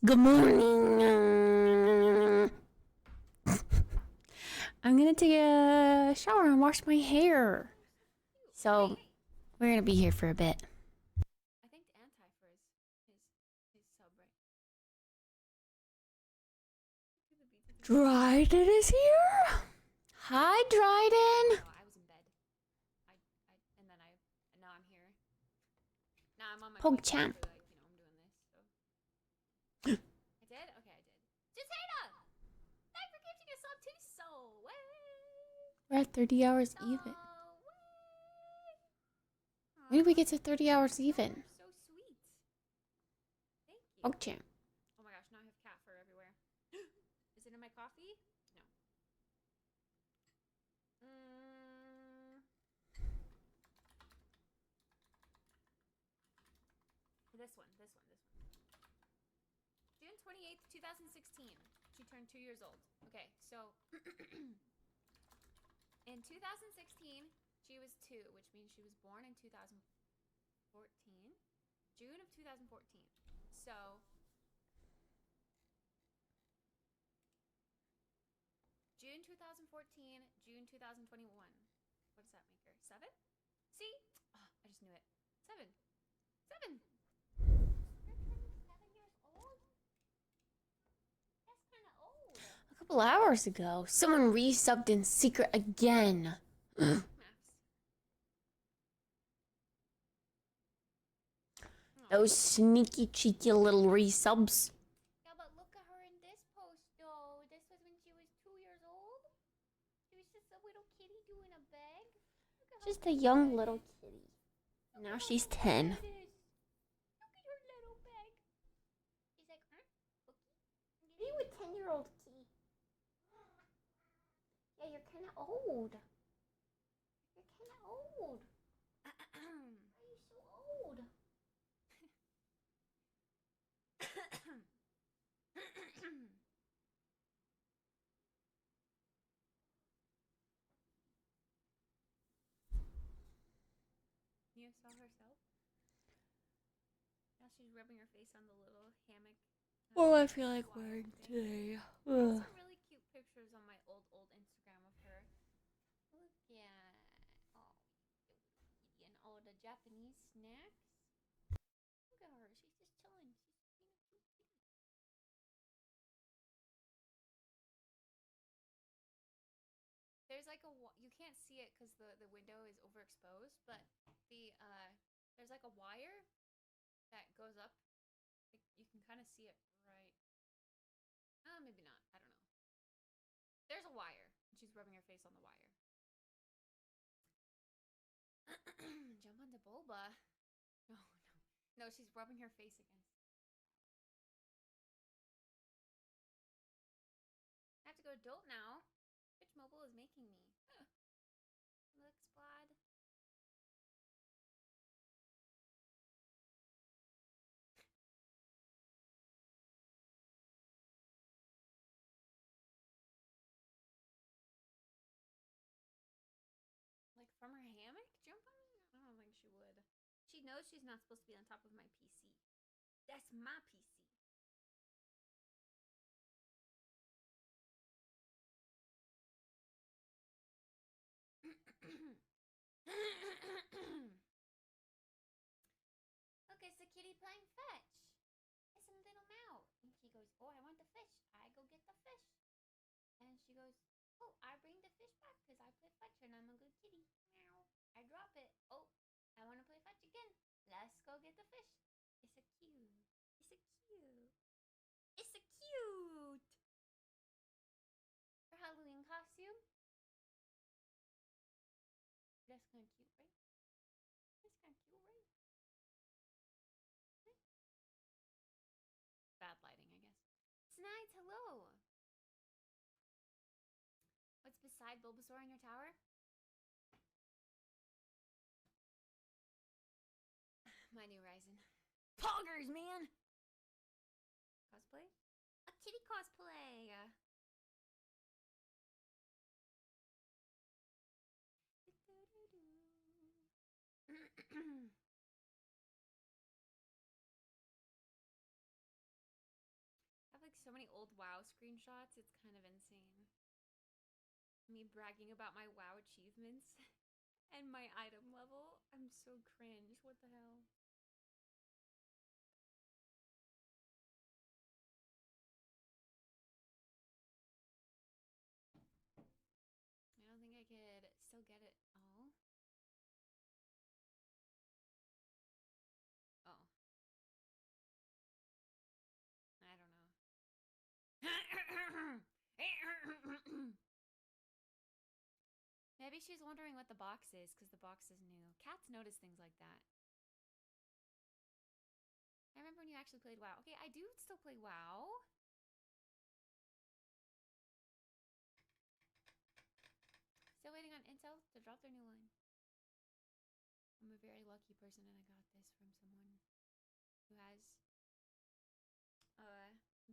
Good morning. I'm gonna take a shower and wash my hair. So we're gonna be here for a bit. I thanked Anti for his sub, right? Dryden is here. Hi, Dryden. No, I was in bed. And then and now I'm here. Now I'm on my phone PogChamp. for I'm doing this. So. I did? Okay, I did. Jatana! Thanks for giving a sub to So We're at 30 hours even. When did we get to 30 hours even? So sweet. Thank you. PogChamp. Oh my gosh, now I have cat fur everywhere. Is it in my coffee? No. This one. June 28th, 2016. She turned 2 years old. Okay, so in 2016, she was 2, which means she was born in 2014. June of 2014. So June 2014, June 2021. What does that make her? 7? See? Oh, I just knew it. 7. 7. You're turning 7 years old? That's kind of old. A couple hours ago, someone resubbed in secret again. Maths. Those sneaky, cheeky little resubs. Yeah, but look at her in this post, though. This was when she was 2 years old. She was just a little kitty doing a bag. Just a young little kitty. Now she's 10. Look at her little bag. She's like, huh? Cookie? Are you a 10-year-old kitty? Yeah, you're kind of old. You're kind of old. Why are you so old? You saw herself? Now she's rubbing her face on the little hammock. What do I feel like wearing today? I have some really cute pictures on my old Instagram of her. Look at and all the Japanese snacks. Look at her. She's just chilling. She's being a cute kitty. There's like you can't see it because the window is overexposed, but there's like a wire that goes up. Like, you can kind of see it right. Maybe not. I don't know. There's a wire. And she's rubbing her face on the wire. Jump on the boba. No. No, she's rubbing her face against. I have to go adult now. Twitch Mobile is making me. Look, Splad. Like from her hammock? Jump on me? I don't think she would. She knows she's not supposed to be on top of my PC. That's my PC. Look, it's the kitty playing fetch. It's a little mouse. And she goes, oh, I want the fish. I go get the fish. And she goes, oh, I bring the fish back because I play fetch and I'm a good kitty. Meow. I drop it. Oh, I want to play fetch again. Let's go get the fish. It's a cute. It's a cute. It's a cute. Her Halloween costume. That's kind of cute, right? That's kind of cute, right? Bad lighting, I guess. Snide, hello. What's beside Bulbasaur in your tower? My new Ryzen. Poggers, man! Cosplay? A kitty cosplay! so many old WoW screenshots. It's kind of insane. Me bragging about my WoW achievements and my item level. I'm so cringe. What the hell? I don't think I could still get it. Oh. Oh. I don't know. Maybe she's wondering what the box is because the box is new. Cats notice things like that. I remember when you actually played WoW. Okay, I do still play WoW. Still waiting on Intel to drop their new line. I'm a very lucky person and I got this from someone who has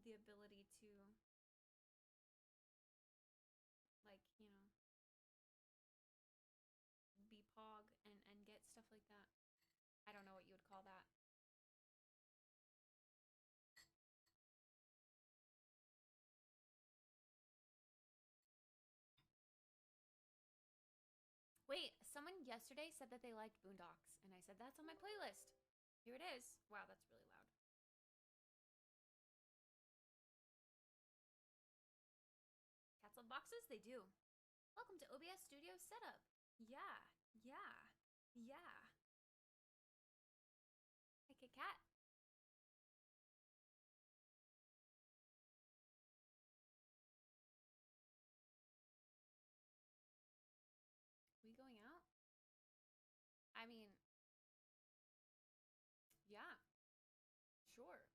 the ability to, like, you know, be pog and get stuff like that. I don't know what you would call that. Wait, someone yesterday said that they liked Boondocks, and I said that's on my playlist. Here it is. Wow, that's really loud. Cats love boxes? They do. Welcome to OBS Studio Setup. Yeah, yeah, yeah. Hey, Kit Kat. We going out? I mean, yeah, sure.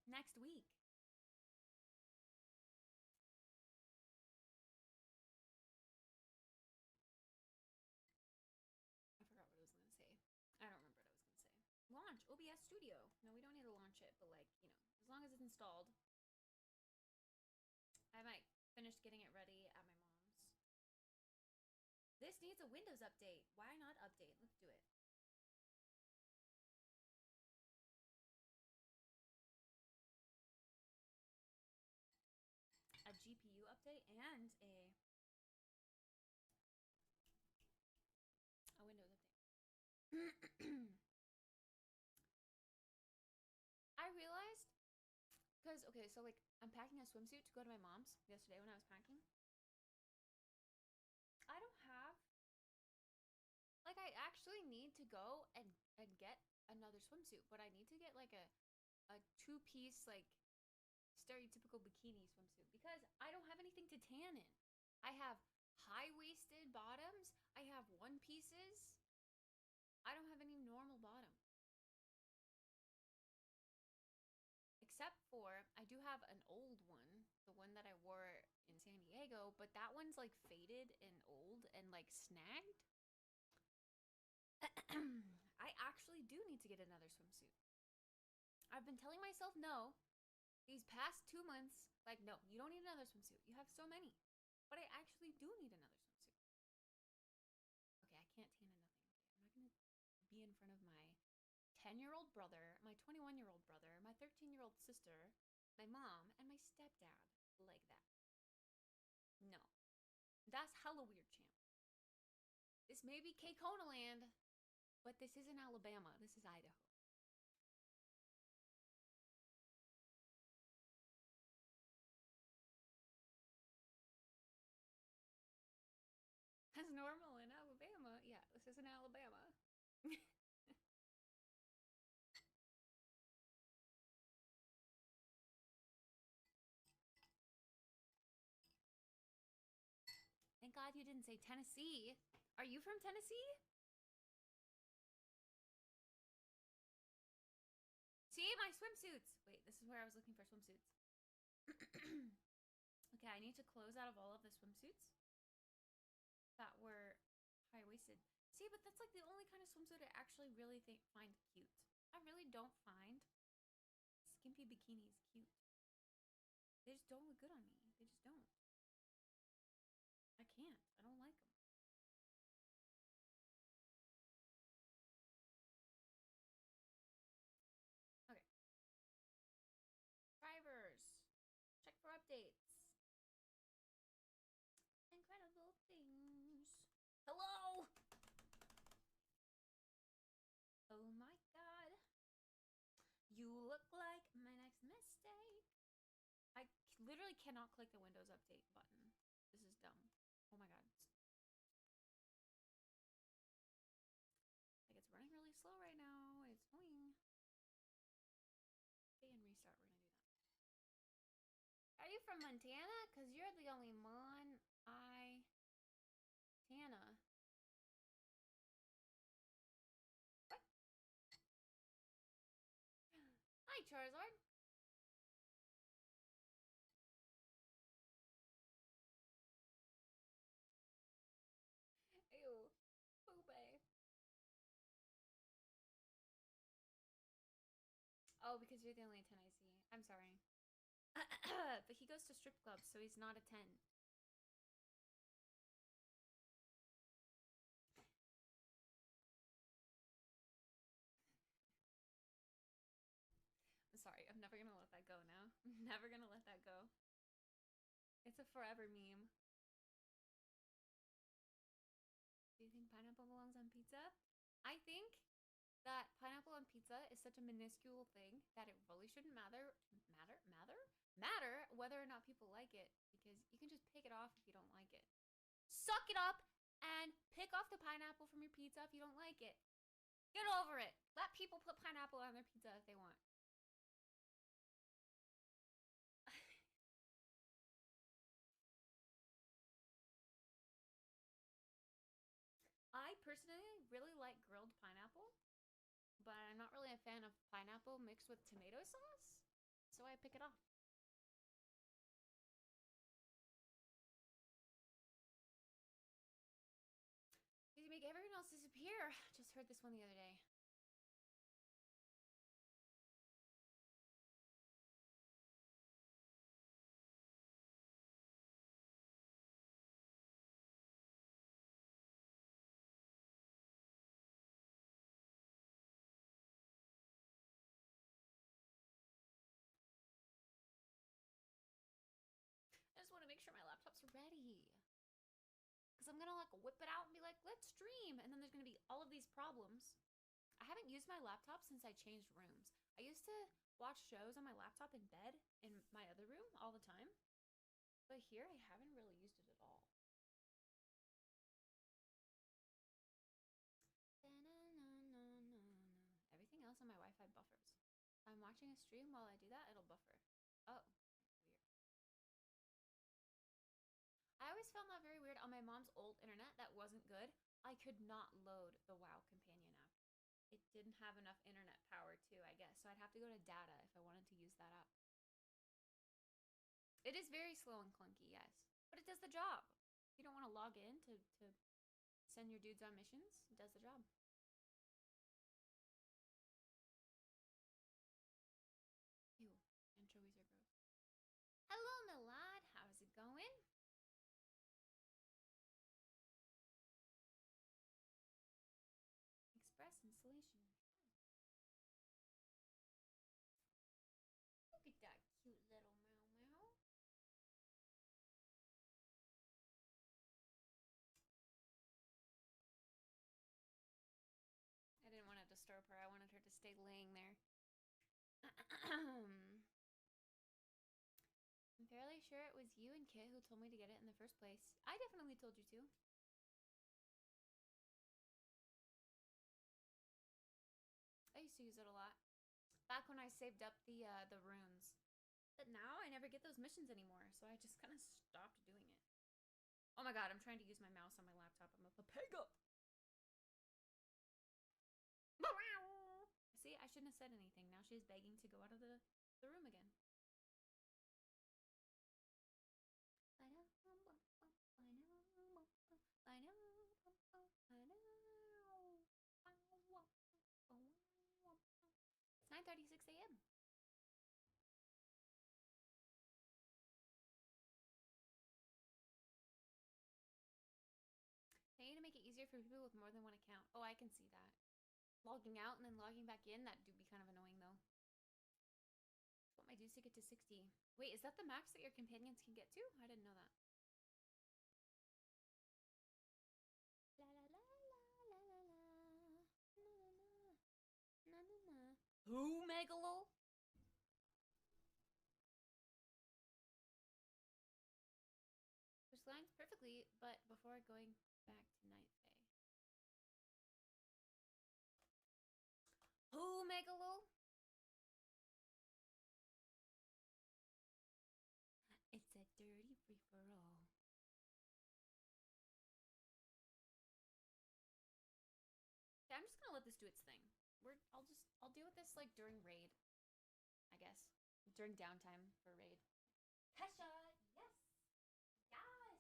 Next week. I forgot what I was gonna say. I don't remember what I was gonna say. Launch OBS Studio. No, we don't need to launch it, but like, you know, as long as it's installed. I might finish getting it ready at my mom's. This needs a Windows update. Why not update? Let's do it. A GPU update and a Windows update. I realized, because, okay, so like I'm packing a swimsuit to go to my mom's yesterday when I was packing. I don't have, like, I actually need to go and get another swimsuit, but I need to get like a two-piece, like, stereotypical bikini swimsuit because I don't have anything to tan in. I have high-waisted bottoms. I have one pieces. I don't have any normal bottom. Except for, I do have an old one, the one that I wore in San Diego, but that one's like faded and old and like snagged. I actually do need to get another swimsuit. I've been telling myself no these past 2 months. Like, no, you don't need another swimsuit. You have so many. But I actually do need another swimsuit. Okay, I can't tan in nothing. Okay, I'm not gonna be in front of my 10-year-old brother, my 21-year-old brother, my 13-year-old sister, my mom, and my stepdad like that. No. That's hella weird, champ. This may be Kona land, but this isn't Alabama. This is Idaho. That's normal in Alabama. Yeah, this isn't Alabama. Thank God you didn't say Tennessee. Are you from Tennessee? See, my swimsuits. Wait, this is where I was looking for swimsuits. Okay, I need to close out of all of the swimsuits that were high-waisted. See, but that's like the only kind of swimsuit I actually really find cute. I really don't find skimpy bikinis cute. They just don't look good on me. They just don't. I can't. I don't like them. updates. Incredible things. Hello! Oh my god. You look like my next mistake. I literally cannot click the Windows Update button. This is dumb. Oh my god. Like, it's running really slow right now. It's annoying. Okay, and restart. We're gonna do that. Are you from Montana? Because you're the only Tana. What? Hi, Charizard. Ew. Poopy. Oh, because you're the only 10 I see. I'm sorry. But he goes to strip clubs, so he's not a 10. I'm sorry. I'm never gonna let that go now. I'm never gonna let that go. It's a forever meme. Do you think pineapple belongs on pizza? I think that pineapple on pizza is such a minuscule thing that it really shouldn't matter whether or not people like it, because you can just pick it off if you don't like it. Suck it up and pick off the pineapple from your pizza if you don't like it. Get over it. Let people put pineapple on their pizza if they want. I personally really like grilled pineapple, but I'm not really a fan of pineapple mixed with tomato sauce, so I pick it off. You make everyone else disappear. Just heard this one the other day. I just want to make sure my laptop's ready. Because I'm going to like whip it out and be like, let's stream. And then there's going to be all of these problems. I haven't used my laptop since I changed rooms. I used to watch shows on my laptop in bed in my other room all the time. But here I haven't really used it at all. Everything else on my Wi-Fi buffers. If I'm watching a stream while I do that, it'll buffer. Oh, that's weird. I always found that very weird on my mom's old internet that wasn't good. I could not load the WoW companion app. It didn't have enough internet power too, I guess. So I'd have to go to data if I wanted to use that app. It is very slow and clunky, yes. But it does the job. If you don't want to log in to send your dudes on missions, it does the job. Ew, anchovies are gross. Hello, Milad. How's it going? Express installation. Look at that cute little meow. I didn't want to disturb her. I wanted her to stay laying there. I'm fairly sure it was you and Kit who told me to get it in the first place. I definitely told you to. I used to use it a lot. Back when I saved up the runes. But now I never get those missions anymore, so I just kind of stopped doing it. Oh my god, I'm trying to use my mouse on my laptop. I'm a Papega! See, I shouldn't have said anything. Now she's begging to go out of the room again. It's 9:36 a.m. They need to make it easier for people with more than one account. Oh, I can see that. Logging out and then logging back in, that do be kind of annoying though. That's what my used to get to 60. Wait, is that the max that your companions can get to? I didn't know that. La la la la la la la na na na. Who, Megalo? Which lines perfectly, but before going back to night bay. Who, Megalo? It's a dirty free-for-all. Okay, I'm just gonna let this do its thing. I'll deal with this like during raid, I guess. During downtime for raid. Kesha, yes! Yes!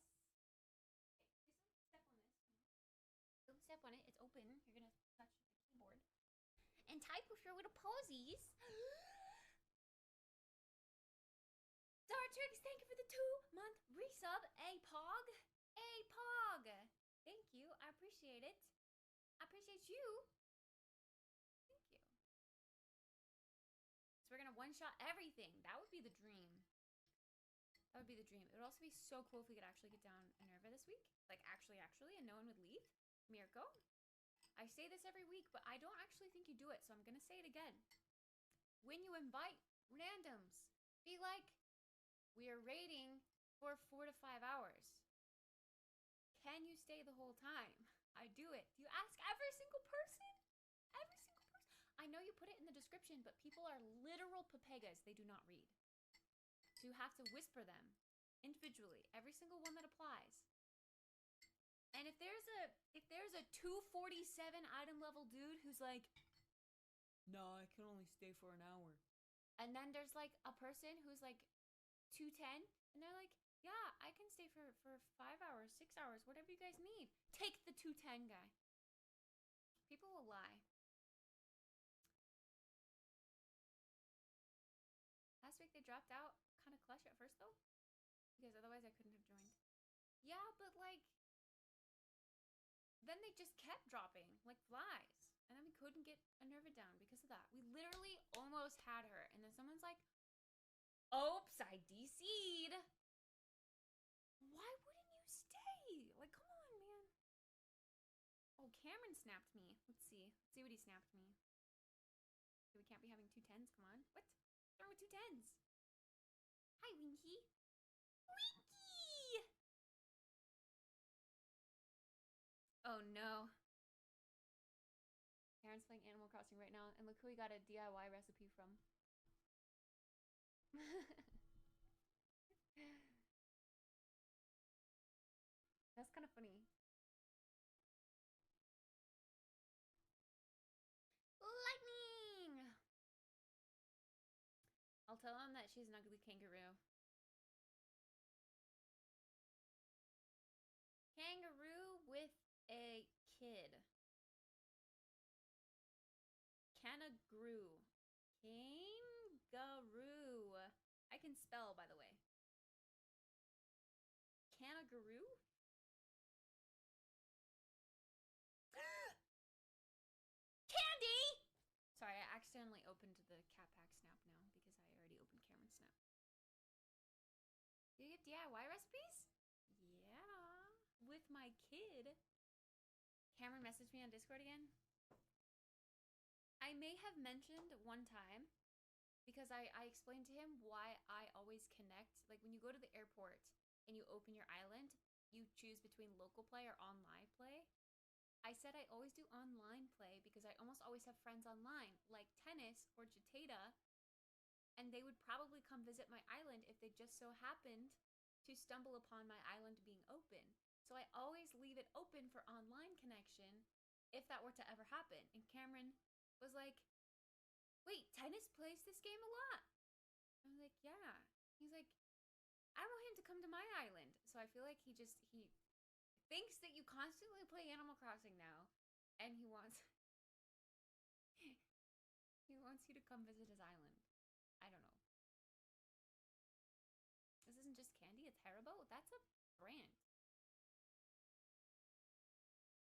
Okay, don't step on this. Don't step on it. It's open. You're gonna touch the keyboard. And type with your little posies. Dartrix, thank you for the 2-month resub. A-Pog. A-Pog. Thank you. I appreciate it. I appreciate you. Thank you. So we're gonna one-shot everything. That would be the dream. That would be the dream. It would also be so cool if we could actually get down Minerva this week. Like, actually, and no one would leave. Mirko. I say this every week, but I don't actually think you do it, so I'm gonna say it again. When you invite randoms, be like, we are raiding for 4 to 5 hours. Can you stay the whole time? I do it. Do you ask every single person? Every single person. I know you put it in the description, but people are literal papegas. They do not read. So you have to whisper them individually. Every single one that applies. And if there's a 247 item level dude who's like, no, I can only stay for an hour. And then there's like a person who's like 210, and they're like, yeah, I can stay for 5 hours, 6 hours, whatever you guys need. Take the 210 guy. People will lie. Last week they dropped out kind of clutch at first though, because otherwise I couldn't have joined. Yeah, but like, then they just kept dropping like flies. And then we couldn't get Minerva down because of that. We literally almost had her. And then someone's like, oops, I DC'd. Why wouldn't you stay? Like, come on, man. Oh, Cameron snapped me. Let's see. Let's see what he snapped me. Okay, we can't be having 210s. Come on. What? What's wrong with 210s? Hi, Winky. Winky! Oh, no. Karen's playing Animal Crossing right now, and look who we got a DIY recipe from. That's kind of funny. Lightning! I'll tell him that she's an ugly kangaroo. Kangaroo with a kid. Kangaroo. Kangaroo. I can spell, by the way. Kangaroo? Candy! Sorry, I accidentally opened the Cat Pack Snap now because I already opened Cameron's Snap. Do you get DIY recipes? Yeah. With my kid. Cameron messaged me on Discord again. I may have mentioned one time, because I explained to him why I always connect. Like, when you go to the airport and you open your island, you choose between local play or online play. I said I always do online play because I almost always have friends online, like Tennis or Jatata, and they would probably come visit my island if they just so happened to stumble upon my island being open. So I always leave it open for online connection if that were to ever happen. And Cameron was like, wait, Tennis plays this game a lot. I was like, yeah. He's like, I want him to come to my island. So I feel like he thinks that you constantly play Animal Crossing now. And he wants you to come visit his island. I don't know. This isn't just candy, it's Haribo. That's a brand.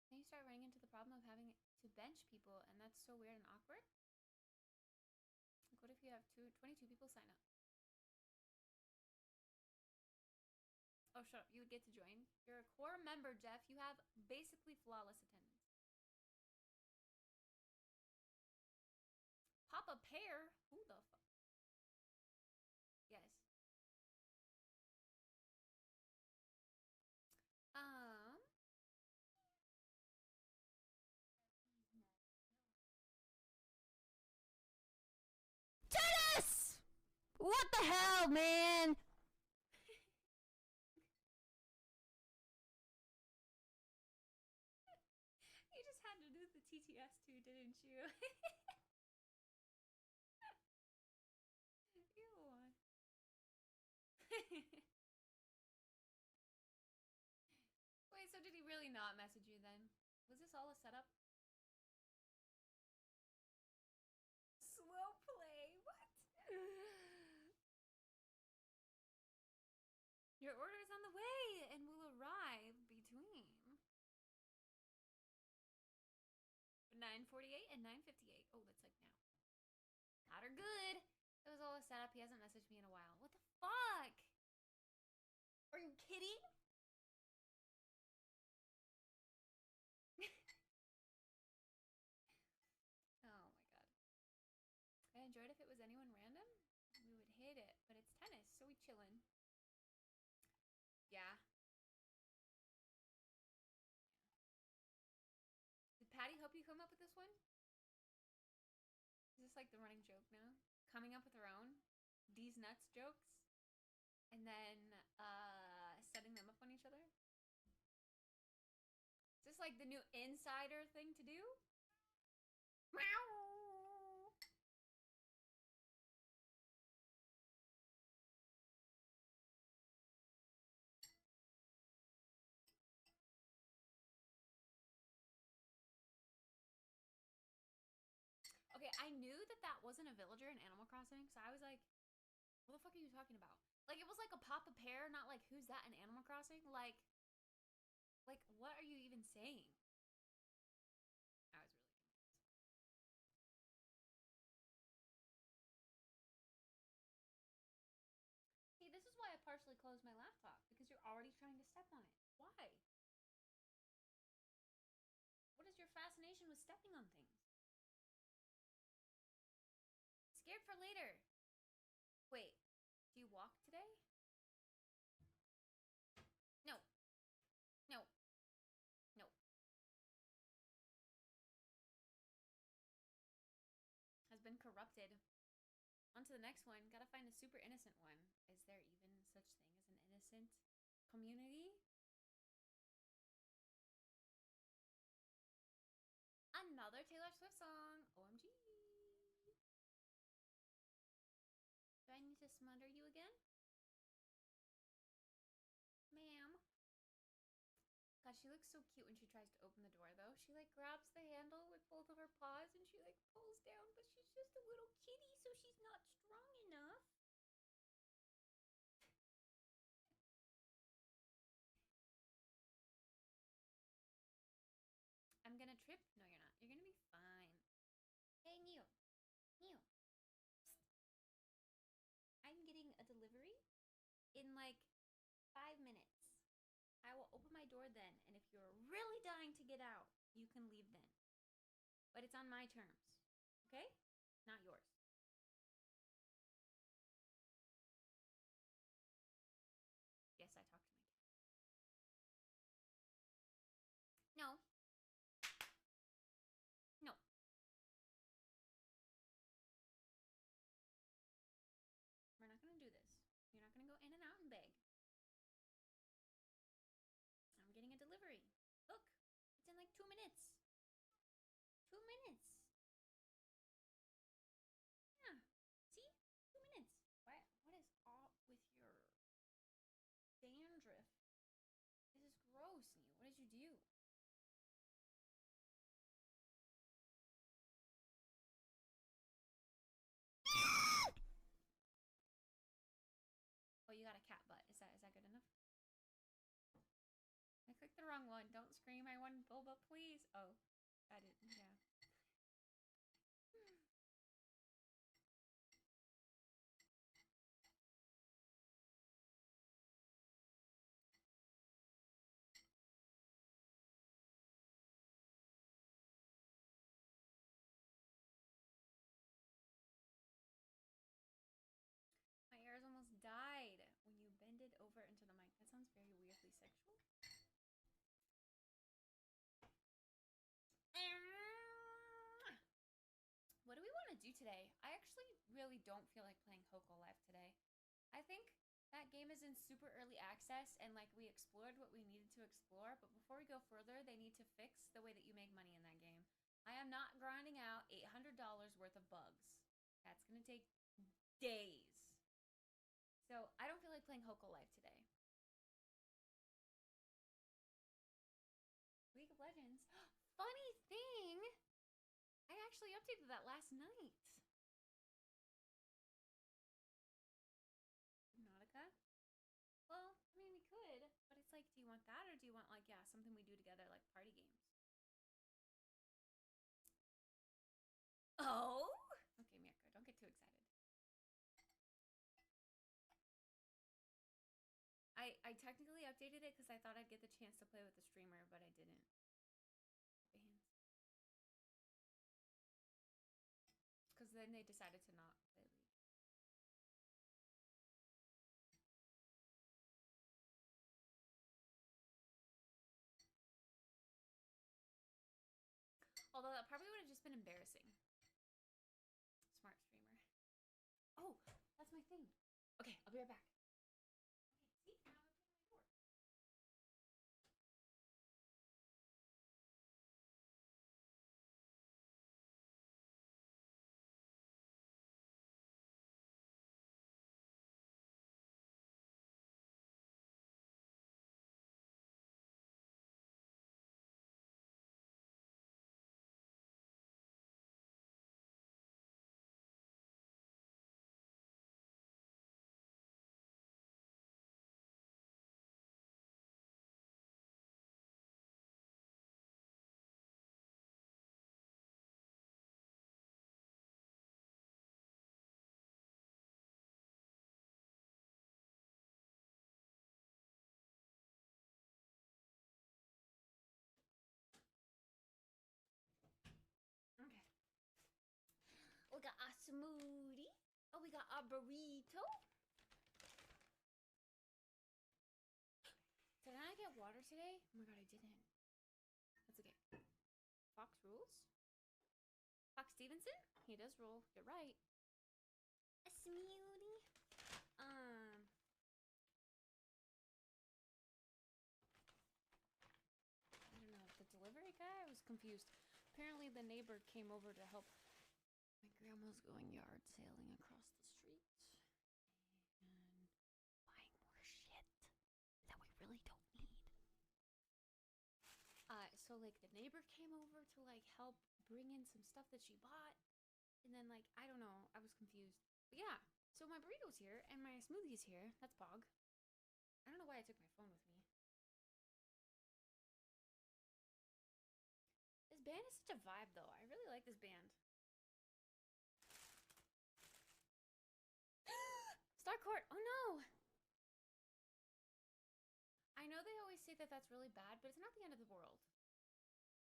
Then you start running into the problem of having to bench people, and that's so weird and awkward. Like, what if you have 22 people sign up? Oh, shut up. You would get to join. You're a core member, Jeff. You have basically flawless attendance. Papa Pear? Who the fuck? Yes. Tennis! What the hell, man? You just had to do the TTS too, didn't you? Wait, so did he really not message you then? Was this all a setup? Slow play? What? Your order is on the way and will arrive between 9:48 and 9:58. Oh, that's like now. Got her good. It was all a setup. He hasn't messaged me in a while. What the fuck? Are you kidding? Oh my god. I enjoyed if it was anyone random. We would hate it, but it's tennis, so we chillin'. Yeah. Did Patty help you come up with this one? Is this like the running joke now? Coming up with her own these nuts jokes and then setting them up on each other? Is this like the new insider thing to do? Meow. Okay, I knew that that wasn't a villager in Animal Crossing, so I was like, what the fuck are you talking about? Like, it was like a Papa Pear, not like, who's that in Animal Crossing? Like, what are you even saying? I was really confused. Hey, this is why I partially closed my laptop, because you're already trying to step on it. Why? What is your fascination with stepping on things? Scared for later. Wait, do you walk today? No. No. No. Has been corrupted. On to the next one. Gotta find a super innocent one. Is there even such thing as an innocent community? Another Taylor Swift song. OMG. Do I need to smother you again? Ma'am. God, she looks so cute when she tries to open the door, though. She, like, grabs the handle with both of her paws and she, like, pulls down, but she's just a little kitty, so she's not strong enough. I'm gonna trip? No, you're not. You're gonna be fine. Hey, Neil. Neil. I'm getting a delivery in, like, 5 minutes. I will open my door then, and if you're really dying to get out, you can leave then. But it's on my terms, okay? Not yours. Yes, I talked to my cat. No. No. We're not gonna do this. You're not gonna go in and out and beg. I'm getting a delivery. Look, it's in like 2 minutes. 2 minutes. Yeah. See? 2 minutes. What is up with your dandruff? This is gross, Neil. What did you do? Oh, you got a cat butt. Is that good enough? I clicked the wrong one. Don't scream. I want Boba, please. Oh, I didn't. Yeah. you today. I actually really don't feel like playing Hoko Life today. I think that game is in super early access and like we explored what we needed to explore, but before we go further, they need to fix the way that you make money in that game. I am not grinding out $800 worth of bugs. That's gonna take days. So I don't feel like playing Hoko Life today. League of Legends. Funny thing, I actually updated that last night. Nautica? Well, I mean, we could, but it's like, do you want that or do you want like, yeah, something we do together like party games? Oh? Okay, Mirko, don't get too excited. I technically updated it because I thought I'd get the chance to play with the streamer, but I didn't. Because then they decided to not play League. Although that probably would have just been embarrassing. Smart streamer. Oh, that's my thing. Okay, I'll be right back. Okay, see? Now I'm opening my door. Okay. We got our smoothie. Oh, we got our burrito. Did I get water today? Oh my god, I didn't. That's okay. Fox rules? Fox Stevenson? He does rule. You're right. A smoothie. I don't know. The delivery guy? I was confused. Apparently the neighbor came over to help. My grandma's going yard sailing across the street. And buying more shit that we really don't need. So like the neighbor came over to like help bring in some stuff that she bought. And then like, I don't know, I was confused. But yeah, so my burrito's here and my smoothie's here. That's Bog. I don't know why I took my phone with me. This band is such a vibe though. I really like this band. Starcourt! Oh no! I know they always say that that's really bad, but it's not the end of the world.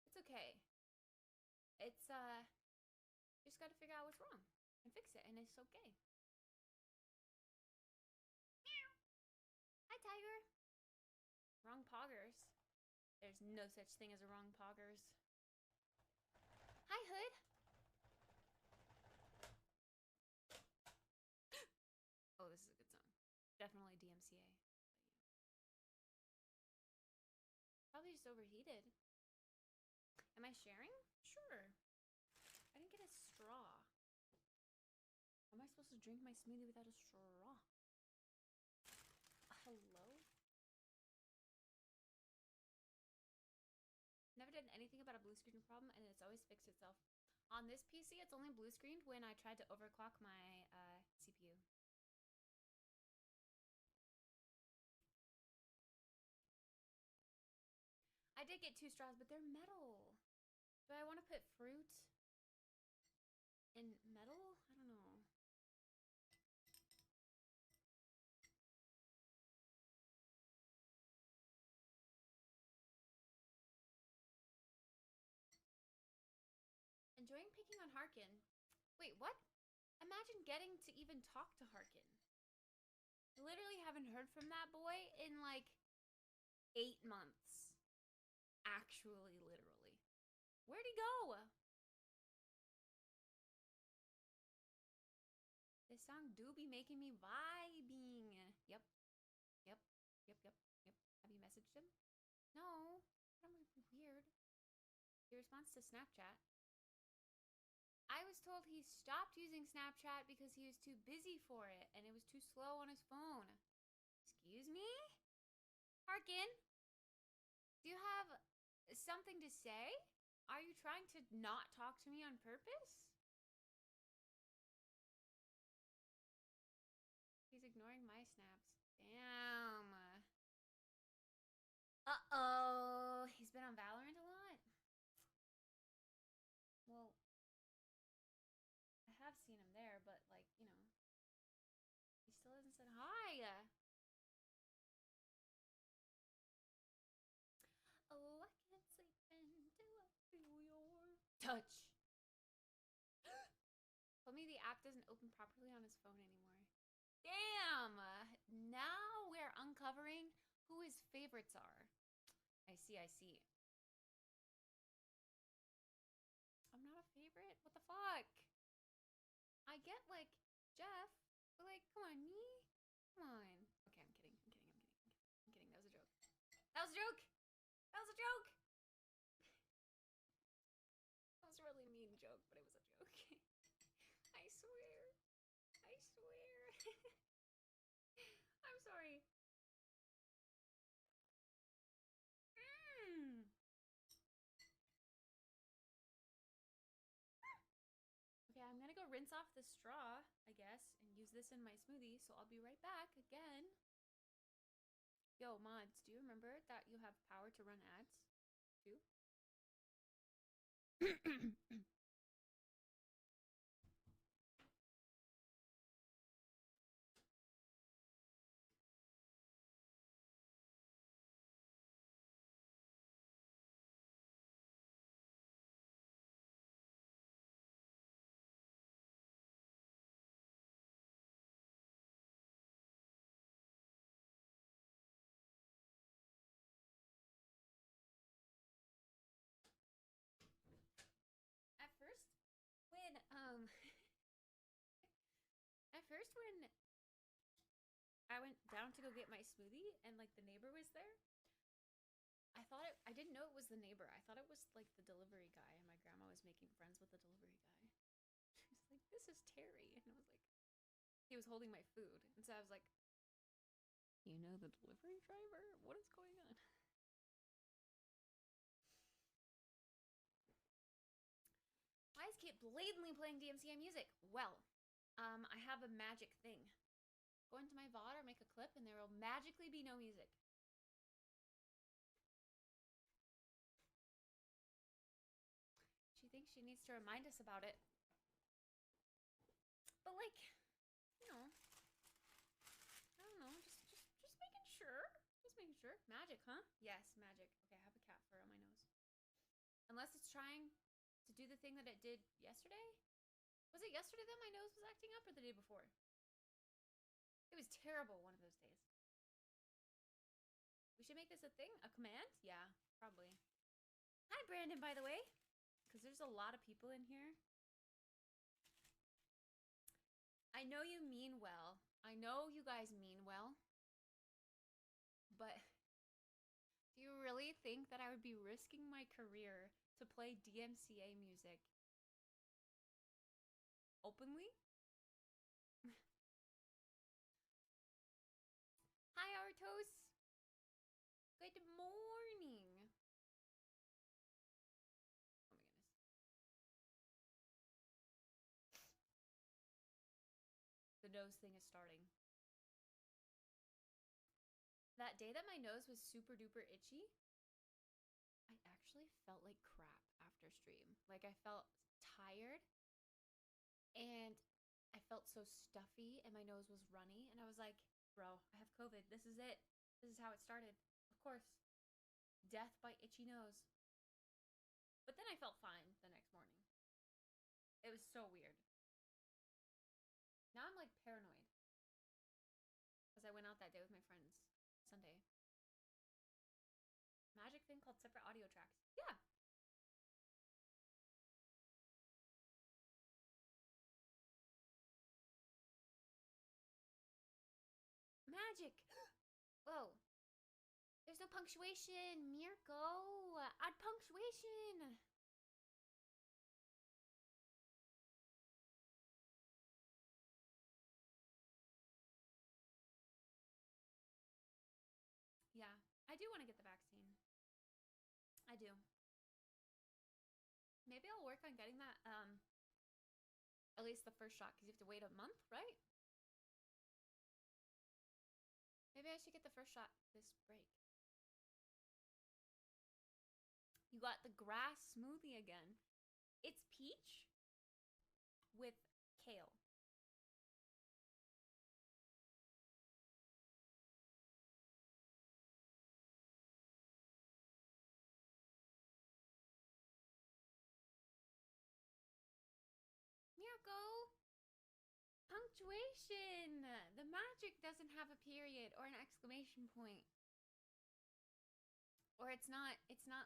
It's okay. It's, you just gotta figure out what's wrong and fix it, and it's okay. Hi, Tiger. Wrong poggers. There's no such thing as a wrong poggers. Hi, Hood. Oh, this is a good song. Definitely DMCA. Probably just overheated. Am I sharing? Sure. I didn't get a straw. How am I supposed to drink my smoothie without a straw? Hello? Never did anything about a blue screen problem, and it's always fixed itself. On this PC, it's only blue screened when I tried to overclock my CPU. I did get 2 straws, but they're metal. Do I want to put fruit in metal? I don't know. Enjoying picking on Harkin. Wait, what? Imagine getting to even talk to Harkin. Literally haven't heard from that boy in like 8 months. Actually, literally. Where'd he go? song do be making me vibing. Yep. Yep. Yep. Yep. Yep. Have you messaged him? No. That would be weird. He responds to Snapchat. I was told he stopped using Snapchat because he was too busy for it and it was too slow on his phone. Excuse me? Harkin? Do you have something to say? Are you trying to not talk to me on purpose? He's ignoring my snaps. Damn. Uh-oh. He's been on Valorant a lot? Well, I have seen him there, but, like, you know, he still hasn't said hi. Oh, I can't sleep until I feel your touch. Told me the app doesn't open properly on his phone anymore. Damn! Now we're uncovering who his favorites are. I see, I see. I'm not a favorite? What the fuck? I get, like, Jeff, but, like, come on, me? Come on. Okay, I'm kidding, I'm kidding, I'm kidding, I'm kidding. That was a joke. That was a joke! That was a joke! That was a really mean joke, but it was a joke. I swear. I swear. I'm sorry. Okay, I'm gonna go rinse off the straw, I guess, and use this in my smoothie, so I'll be right back again. Yo, mods, do you remember that you have power to run ads, too? At first, when, at first when I went down to go get my smoothie and, like, the neighbor was there, I didn't know it was the neighbor. I thought it was, like, the delivery guy, and my grandma was making friends with the delivery guy. She was like, this is Terry. And I was like, he was holding my food. And so I was like, you know the delivery driver? What is going on? Why is Kit blatantly playing DMCA music? Well, I have a magic thing. Go into my VOD or make a clip and there will magically be no music. She thinks she needs to remind us about it. But, like, you know, I don't know, just making sure. Just making sure. Magic, huh? Yes, magic. Okay, I have a cat fur on my nose. Unless it's trying to do the thing that it did yesterday? Was it yesterday that my nose was acting up or the day before? It was terrible one of those days. We should make this a thing? A command? Yeah, probably. Hi, Brandon, by the way. Because there's a lot of people in here. I know you mean well. I know you guys mean well. But do you really think that I would be risking my career to play DMCA music openly? Hi, Artos. Good morning. Oh my goodness. The nose thing is starting. That day that my nose was super duper itchy, I actually felt like crap after stream. Like, I felt tired and I felt so stuffy and my nose was runny and I was like, bro, I have COVID. This is it. This is how it started. Of course. Death by itchy nose. But then I felt fine the next morning. It was so weird. Now I'm like paranoid. Because I went out that day with my friends. Sunday. Magic thing called separate audio tracks. Yeah. magic. Whoa. There's no punctuation. Mirko, add punctuation. Yeah, I do want to get the vaccine. I do. Maybe I'll work on getting that, at least the first shot, because you have to wait a month, right? Maybe I should get the first shot this break. You got the grass smoothie again. It's peach with kale. Mirko! Punctuation! The magic doesn't have a period or an exclamation point. Or it's not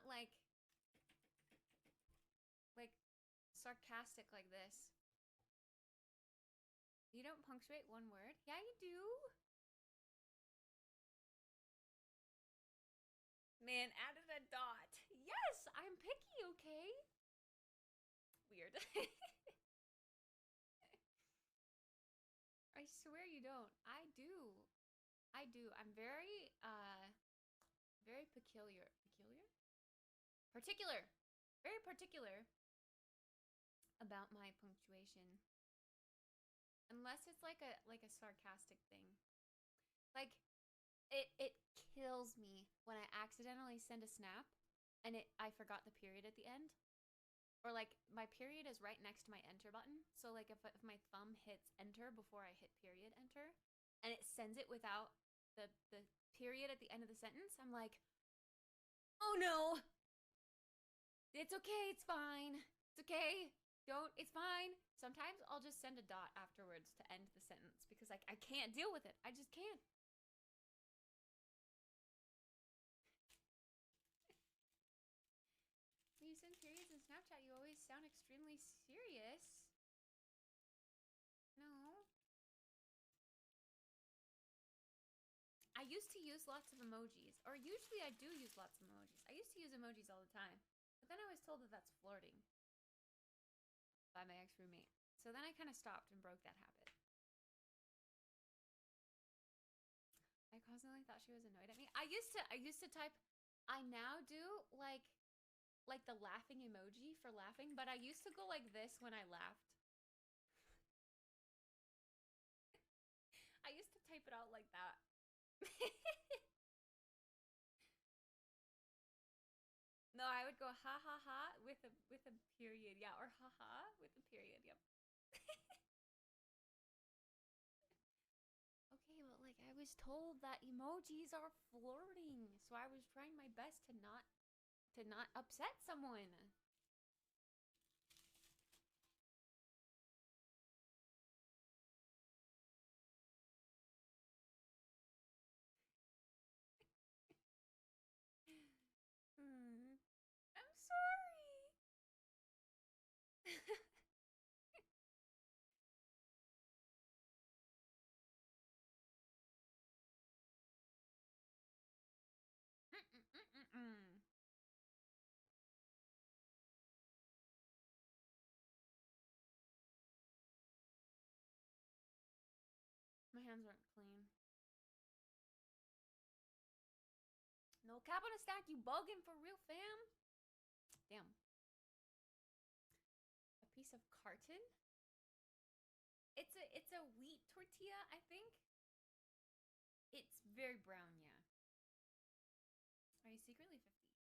like sarcastic like this. You don't punctuate one word? Yeah, you do. Man, added a dot. Yes, I'm picky, okay? Weird. I swear you don't. I do. I do. I'm very peculiar. Peculiar? Particular. Very particular about my punctuation. Unless it's like a sarcastic thing. Like it kills me when I accidentally send a snap and I forgot the period at the end. Or like my period is right next to my enter button. So like if my thumb hits enter before I hit period enter and it sends it without the period at the end of the sentence, I'm like, "Oh no. It's okay, it's fine. It's okay. It's fine." Sometimes I'll just send a dot afterwards to end the sentence because like I can't deal with it. I just can't. When you send periods in Snapchat, you always sound extremely serious. No. I used to use lots of emojis, or usually I do use lots of emojis. I used to use emojis all the time, but then I was told that that's flirting by my ex-roommate. So then I kind of stopped and broke that habit. I constantly thought she was annoyed at me. I used to type, I now do like the laughing emoji for laughing, but I used to go like this when I laughed. I used to type it out like that. No, I would go ha ha ha with a period, yeah, or ha ha with a period, yep. Okay, but like I was told that emojis are flirting, so I was trying my best to not upset someone. I'm sorry. My hands aren't clean. No cap on a stack, you bugging for real, fam? Damn. A piece of carton? It's a wheat tortilla, I think. It's very brown, yeah. Are you secretly 50?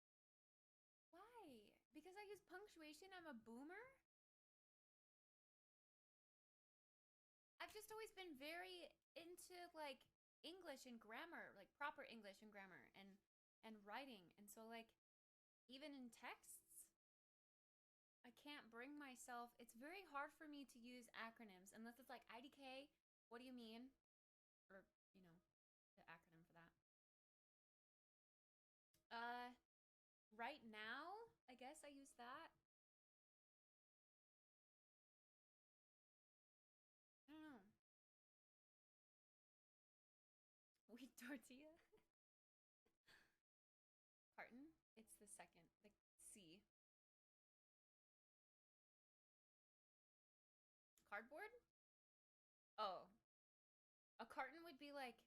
Why? Because I use punctuation, I'm a boomer? I've just always been very into like English and grammar, like proper English and grammar and writing. And so like even in texts, I can't bring myself. It's very hard for me to use acronyms unless it's like IDK, what do you mean? Or, you know, the acronym for that. Right now, I guess I use that. I don't know. Tortilla. Carton. It's the second. The C. Cardboard? Oh. A carton would be like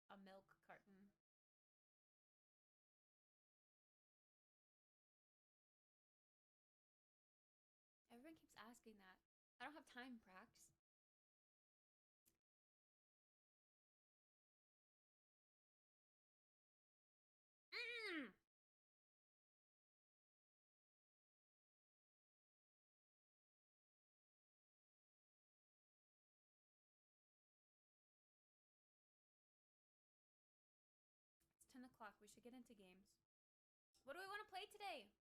a milk carton. Everyone keeps asking that. I don't have time, Prax. It's 10 o'clock. We should get into games. What do we want to play today?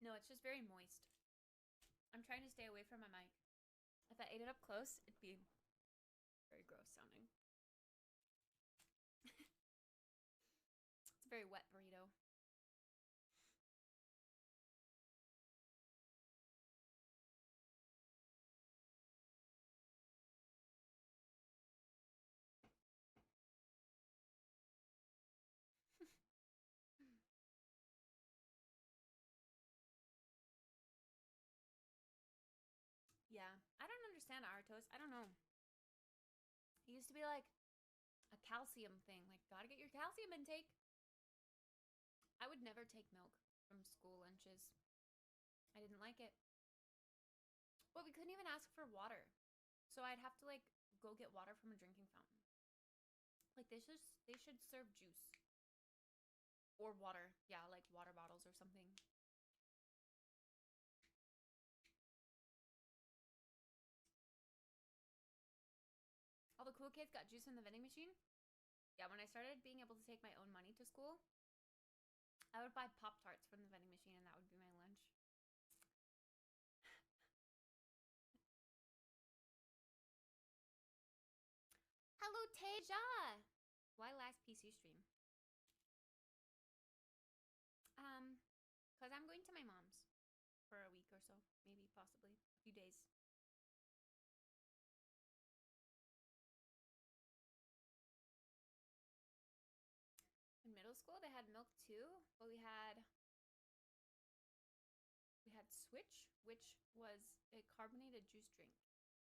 No, it's just very moist. I'm trying to stay away from my mic. If I ate it up close, it'd be very gross sounding. It's a very wet burrito. Yeah, I don't understand Artos. I don't know. It used to be like a calcium thing. Like, gotta get your calcium intake. I would never take milk from school lunches. I didn't like it. But we couldn't even ask for water. So I'd have to like go get water from a drinking fountain. Like they should serve juice. Or water. Yeah, like water bottles or something. All the cool kids got juice in the vending machine. Yeah, when I started being able to take my own money to school, I would buy Pop-Tarts from the vending machine and that would be my lunch. Hello, Teja! Why last PC stream? Because I'm going to my mom's for a week or so. Maybe, possibly. A few days. In middle school, they had milk too, but we had Switch, which was a carbonated juice drink.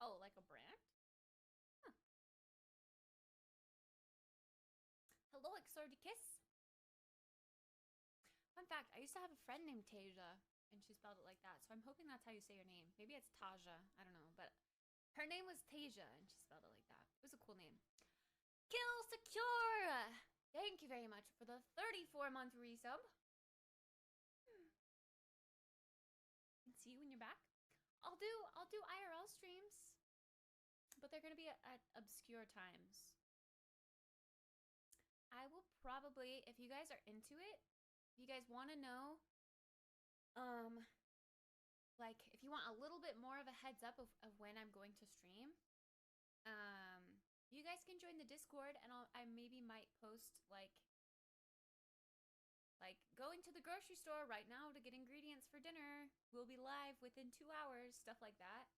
Oh, like a brand? Huh. Hello, Exordicus. Fun fact, I used to have a friend named Tasia, and she spelled it like that, so I'm hoping that's how you say your name. Maybe it's Taja, I don't know, but her name was Tasia, and she spelled it like that. It was a cool name. Kill Secure! Thank you very much for the 34-month resub. See you when you're back. I'll do IRL streams, but they're gonna be at obscure times. I will probably, if you guys are into it, if you guys want to know, like if you want a little bit more of a heads up of when I'm going to stream, you guys can join the Discord, and I maybe might post like going to the grocery store right now to get ingredients for dinner. We'll be live within 2 hours, stuff like that.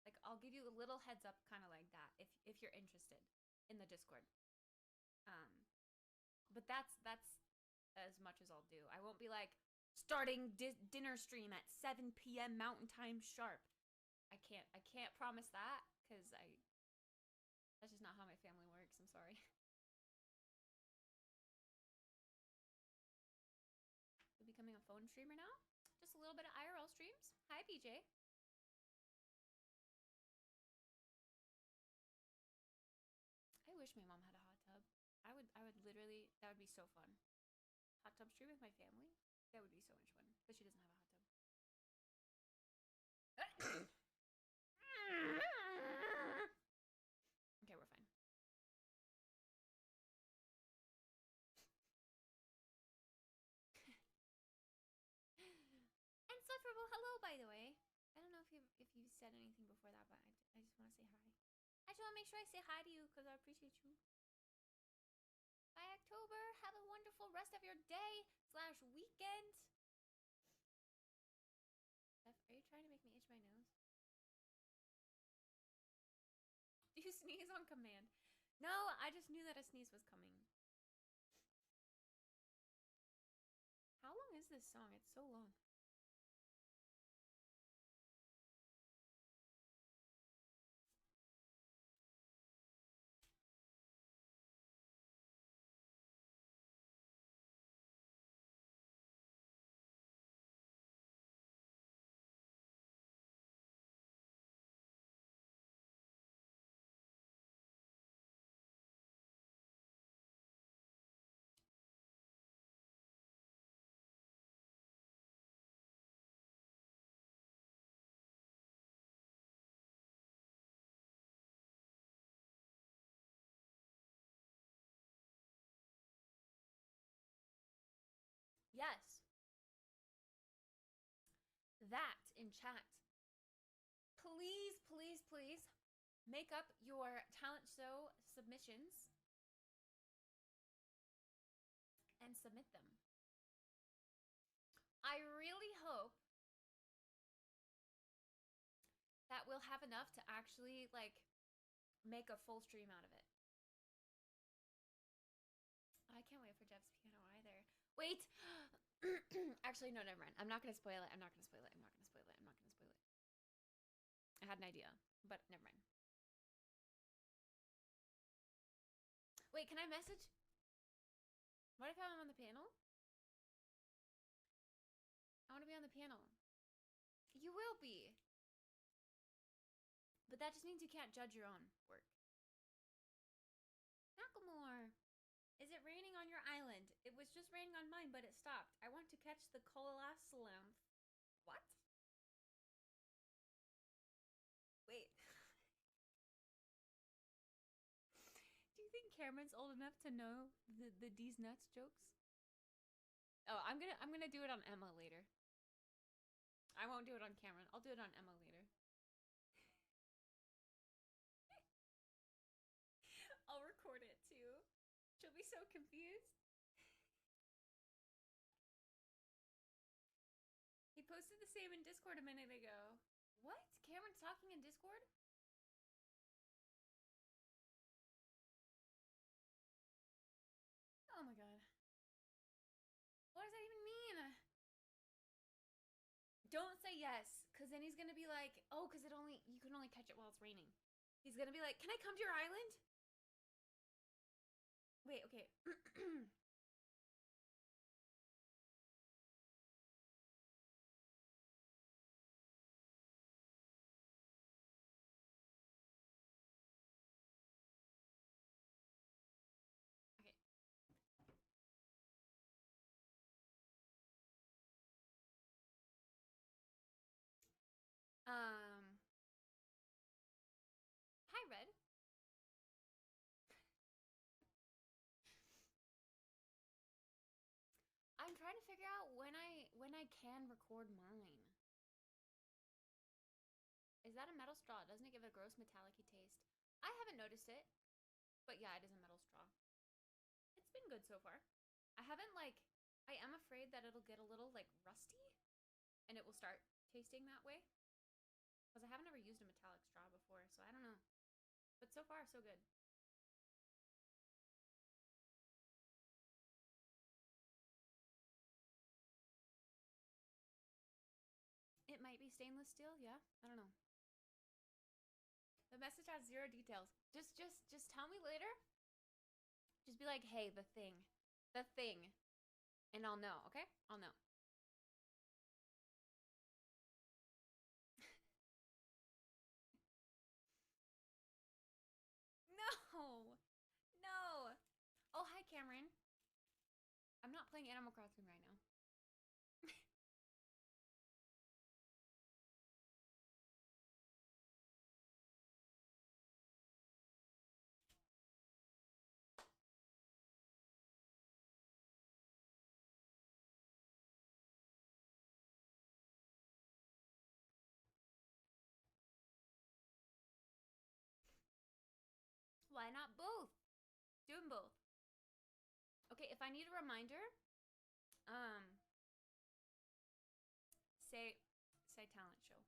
Like I'll give you a little heads up kind of like that if you're interested in the Discord. But that's as much as I'll do. I won't be like starting dinner stream at 7 p.m. Mountain Time sharp. I can't promise that cuz that's just not how my family works. I'm sorry. Becoming a phone streamer now. Just a little bit of IRL streams. Hi, PJ. I wish my mom had a hot tub. I would literally, that would be so fun. Hot tub stream with my family? That would be so much fun. But she doesn't have a hot tub. Okay, we're fine. Insufferable, hello, by the way. I don't know if you said anything before that, but I just want to say hi. I just want to make sure I say hi to you because I appreciate you. Bye, October. Have a wonderful rest of your day / weekend. Steph, are you trying to make me itch my nose? Do you sneeze on command? No, I just knew that a sneeze was coming. How long is this song? It's so long. Yes. That in chat. Please, please, please make up your talent show submissions and submit them. I really hope that we'll have enough to actually like make a full stream out of it. I can't wait for Jeff's piano either. Wait. Actually, no, never mind. I'm not gonna spoil it. I'm not gonna spoil it. I'm not gonna spoil it. I'm not gonna spoil it. I had an idea, but never mind. Wait, can I message? What if I'm on the panel? I want to be on the panel. You will be. But that just means you can't judge your own work. Macklemore. Is it raining on your island? It was just raining on mine, but it stopped. I want to catch the colossalamph. What? Wait. Do you think Cameron's old enough to know the D's nuts jokes? Oh, I'm gonna do it on Emma later. I won't do it on Cameron. I'll do it on Emma later. I'll record it too. She'll be so confused. He posted the same in Discord a minute ago. What? Cameron's talking in Discord? Oh my god. What does that even mean? Don't say yes, because then he's gonna be like, oh, because you can only catch it while it's raining. He's gonna be like, can I come to your island? Wait, okay. Hi, Red. I'm trying to figure out when I can record mine. Is that a metal straw? Doesn't it give a gross metallic-y taste? I haven't noticed it, but yeah, it is a metal straw. It's been good so far. I haven't I am afraid that it'll get a little rusty, and it will start tasting that way. Because I haven't ever used a metallic straw before, so I don't know. But so far, so good. It might be stainless steel, yeah? I don't know. The message has 0 details. Just tell me later. Just be like, hey, the thing. The thing. And I'll know, okay? I'll know. No! No! Oh, hi, Cameron. I'm not playing Animal Crossing right now. Why not both? Do them both. Okay, if I need a reminder, say talent show.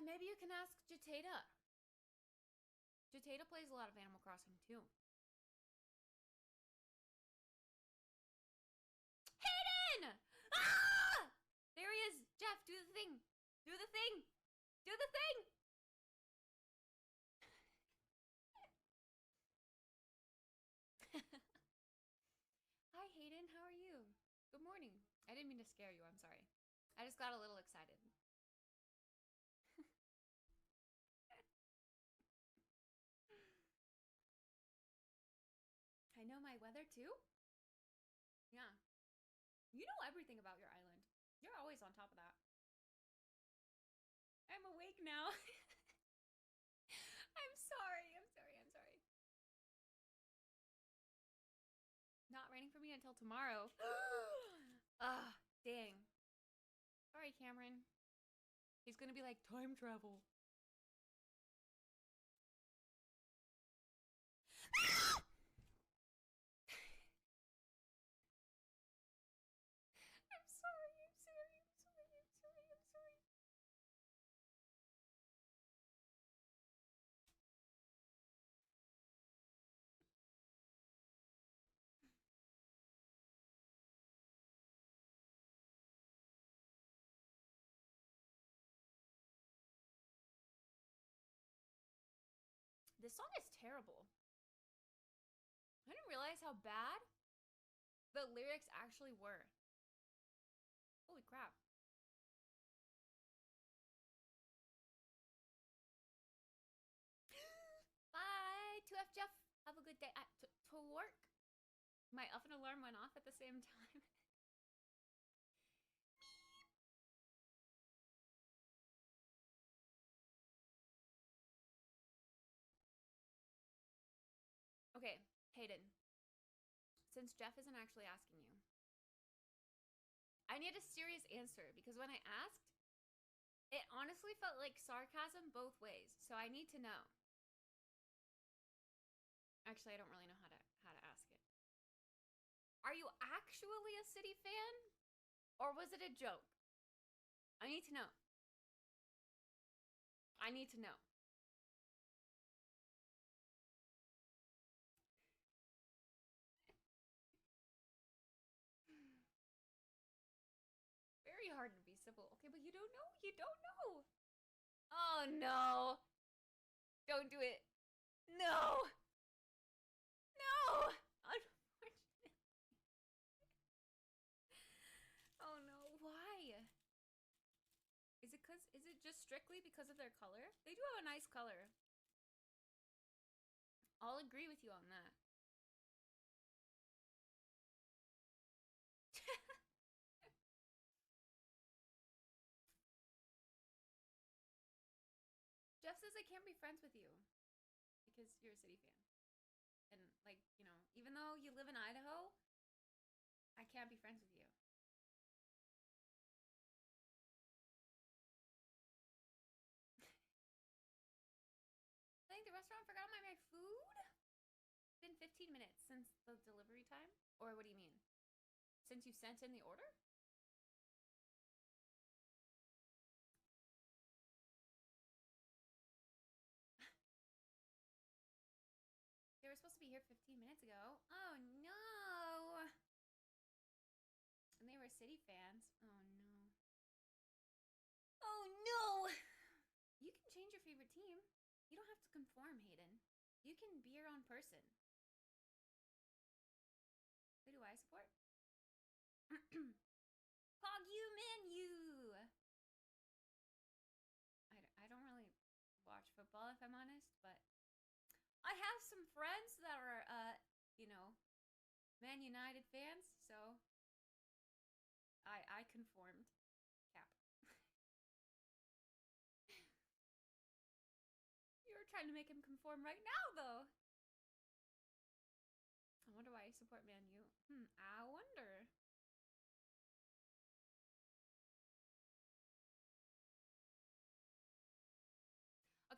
Maybe you can ask Jatata. Jatata plays a lot of Animal Crossing too. Hayden! Ah! There he is. Jeff, do the thing. Do the thing. Do the thing. Hi, Hayden. How are you? Good morning. I didn't mean to scare you. I'm sorry. I just got a little excited. I know my weather too? Yeah. You know everything about your island. You're always on top of that. I'm awake now. I'm sorry. I'm sorry. I'm sorry. Not raining for me until tomorrow. Ah, dang. Sorry, Cameron. He's gonna be like, time travel. I'm sorry, I'm sorry, I'm sorry, I'm sorry, I'm sorry. This song is terrible. I didn't realize how bad the lyrics actually were. Holy crap. Bye, 2F Jeff. Have a good day. To work. My oven alarm went off at the same time. Okay, Hayden. Since Jeff isn't actually asking you, I need a serious answer because when I asked, it honestly felt like sarcasm both ways. So I need to know. Actually, I don't really know how to ask it. Are you actually a City fan? Or was it a joke? I need to know. I need to know. Very hard to be civil. Okay, but you don't know. You don't know. Oh, no. Don't do it. No. No. Unfortunately. Oh, no. Why? Is it just strictly because of their color? They do have a nice color. I'll agree with you on that. Jeff says I can't be friends with you because you're a City fan. And, like, you know, even though you live in Idaho, I can't be friends with you. I think the restaurant forgot my food? It's been 15 minutes since the delivery time? Or what do you mean? Since you sent in the order? They were supposed to be here 15 minutes ago. Oh, no. And they were City fans. Oh, no. Oh, no. You can change your favorite team. You don't have to conform, Hayden. You can be your own person. Who do I support? Pog you menu. I don't really watch football if I'm honest, but I have some friends that are you know, Man United fans, so I conformed. Cap. You're trying to make him conform right now though. I wonder why I support Man U. I wonder.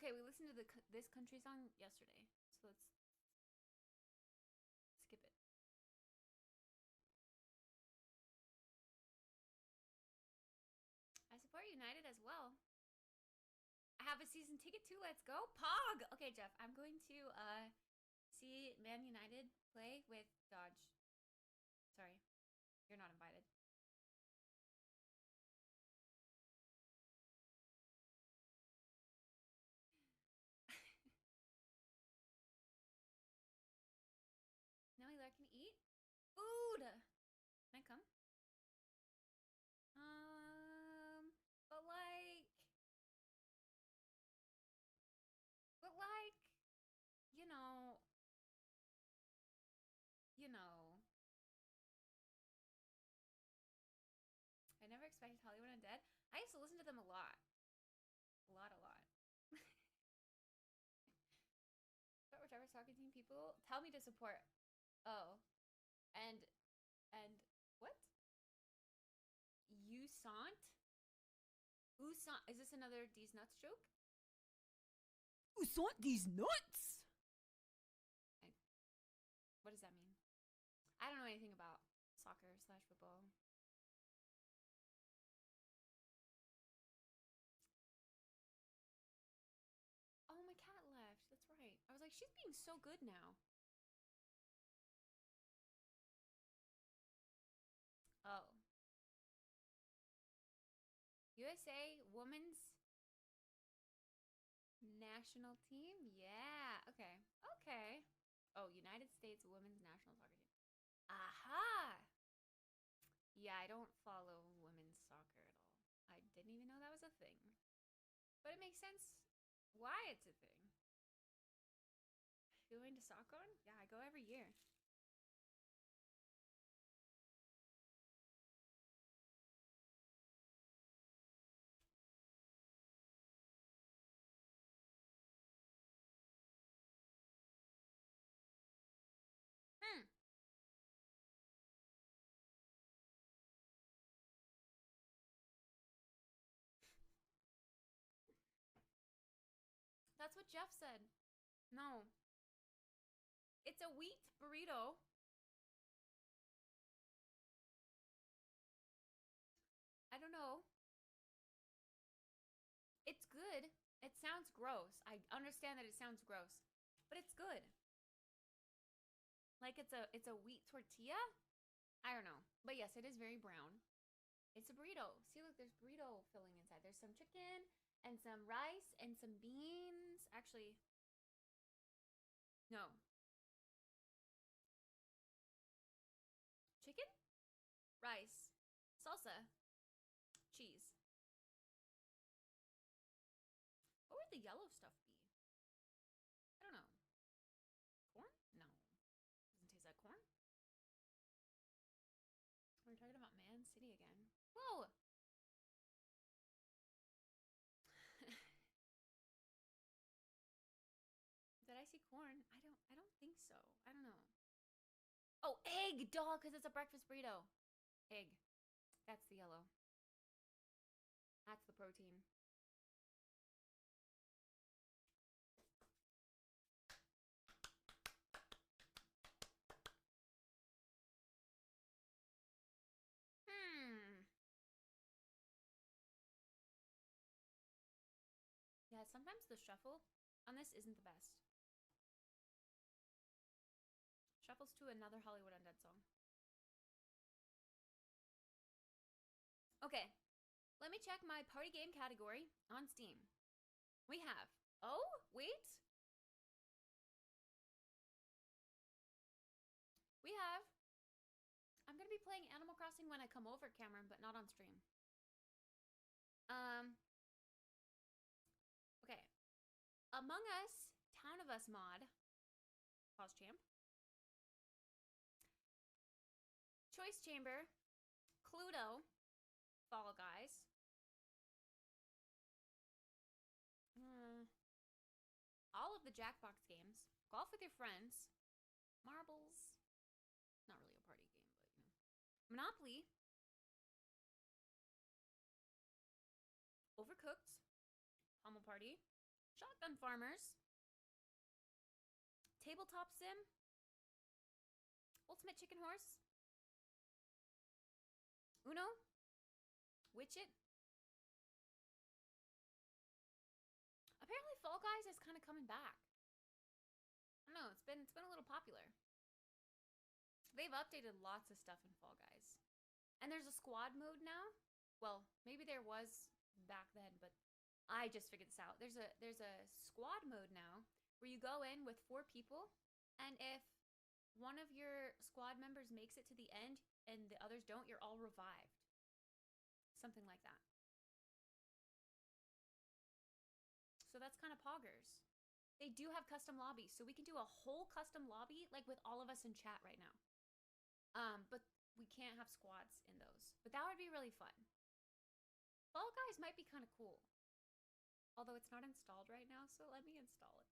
Okay, we listened to this country song yesterday, so let's skip it. I support United as well. I have a season ticket too. Let's go, Pog. Okay, Jeff, I'm going to see Man United play with Dodge. Sorry, you're not invited. Now we can eat food. Can I come? But like, you know, I never expected Hollywood Undead. I used to listen to them a lot. A lot. But whichever soccer team people tell me to support. Oh. And what? Usant? Usant. Is this another D's Nuts joke? Usant these nuts? What does that mean? I don't know anything about soccer/football. Oh, my cat left. That's right. I was like, she's being so good now. Oh. USA Women's National Team? Yeah. Okay. Okay. Oh, United States Women's National Soccer Team. Aha! Yeah, I don't follow women's soccer at all. I didn't even know that was a thing. But it makes sense why it's a thing. You going to soccer? Yeah, I go every year. That's what Jeff said. No. It's a wheat burrito. I don't know. It's good. It sounds gross. I understand that it sounds gross, but it's good. Like it's a wheat tortilla? I don't know. But yes, it is very brown. It's a burrito. See, look, there's burrito filling inside. There's some chicken and some rice and some beans. Actually, no. Chicken, rice, salsa, cheese. What would the yellow stuff be? I don't know. Corn? No. Doesn't taste like corn. We're talking about Man City again. Whoa! Did I see corn? I don't think so. I don't know. Oh, egg, dog, because it's a breakfast burrito. Egg. That's the yellow. That's the protein. Yeah, sometimes the shuffle on this isn't the best. Shuffles to another Hollywood Undead song. Okay, let me check my party game category on Steam. We have, oh, wait. We have, I'm gonna be playing Animal Crossing when I come over, Cameron, but not on stream. Okay. Among Us, Town of Us mod. Pause champ. Choice Chamber, Cluedo, Fall Guys. All of the Jackbox games. Golf with your friends. Marbles. Not really a party game, but you know. Monopoly. Overcooked. Pummel Party. Shotgun Farmers. Tabletop Sim. Ultimate Chicken Horse. Uno. Witchit. Apparently Fall Guys is kind of coming back. I don't know, it's been a little popular. They've updated lots of stuff in Fall Guys. And there's a squad mode now. Well, maybe there was back then, but I just figured this out. There's a squad mode now where you go in with 4 people, and if one of your squad members makes it to the end and the others don't, you're all revived. Something like that. So that's kind of poggers. They do have custom lobbies, so we can do a whole custom lobby like with all of us in chat right now. But we can't have squads in those. But that would be really fun. Fall Guys might be kind of cool. Although it's not installed right now, so let me install it.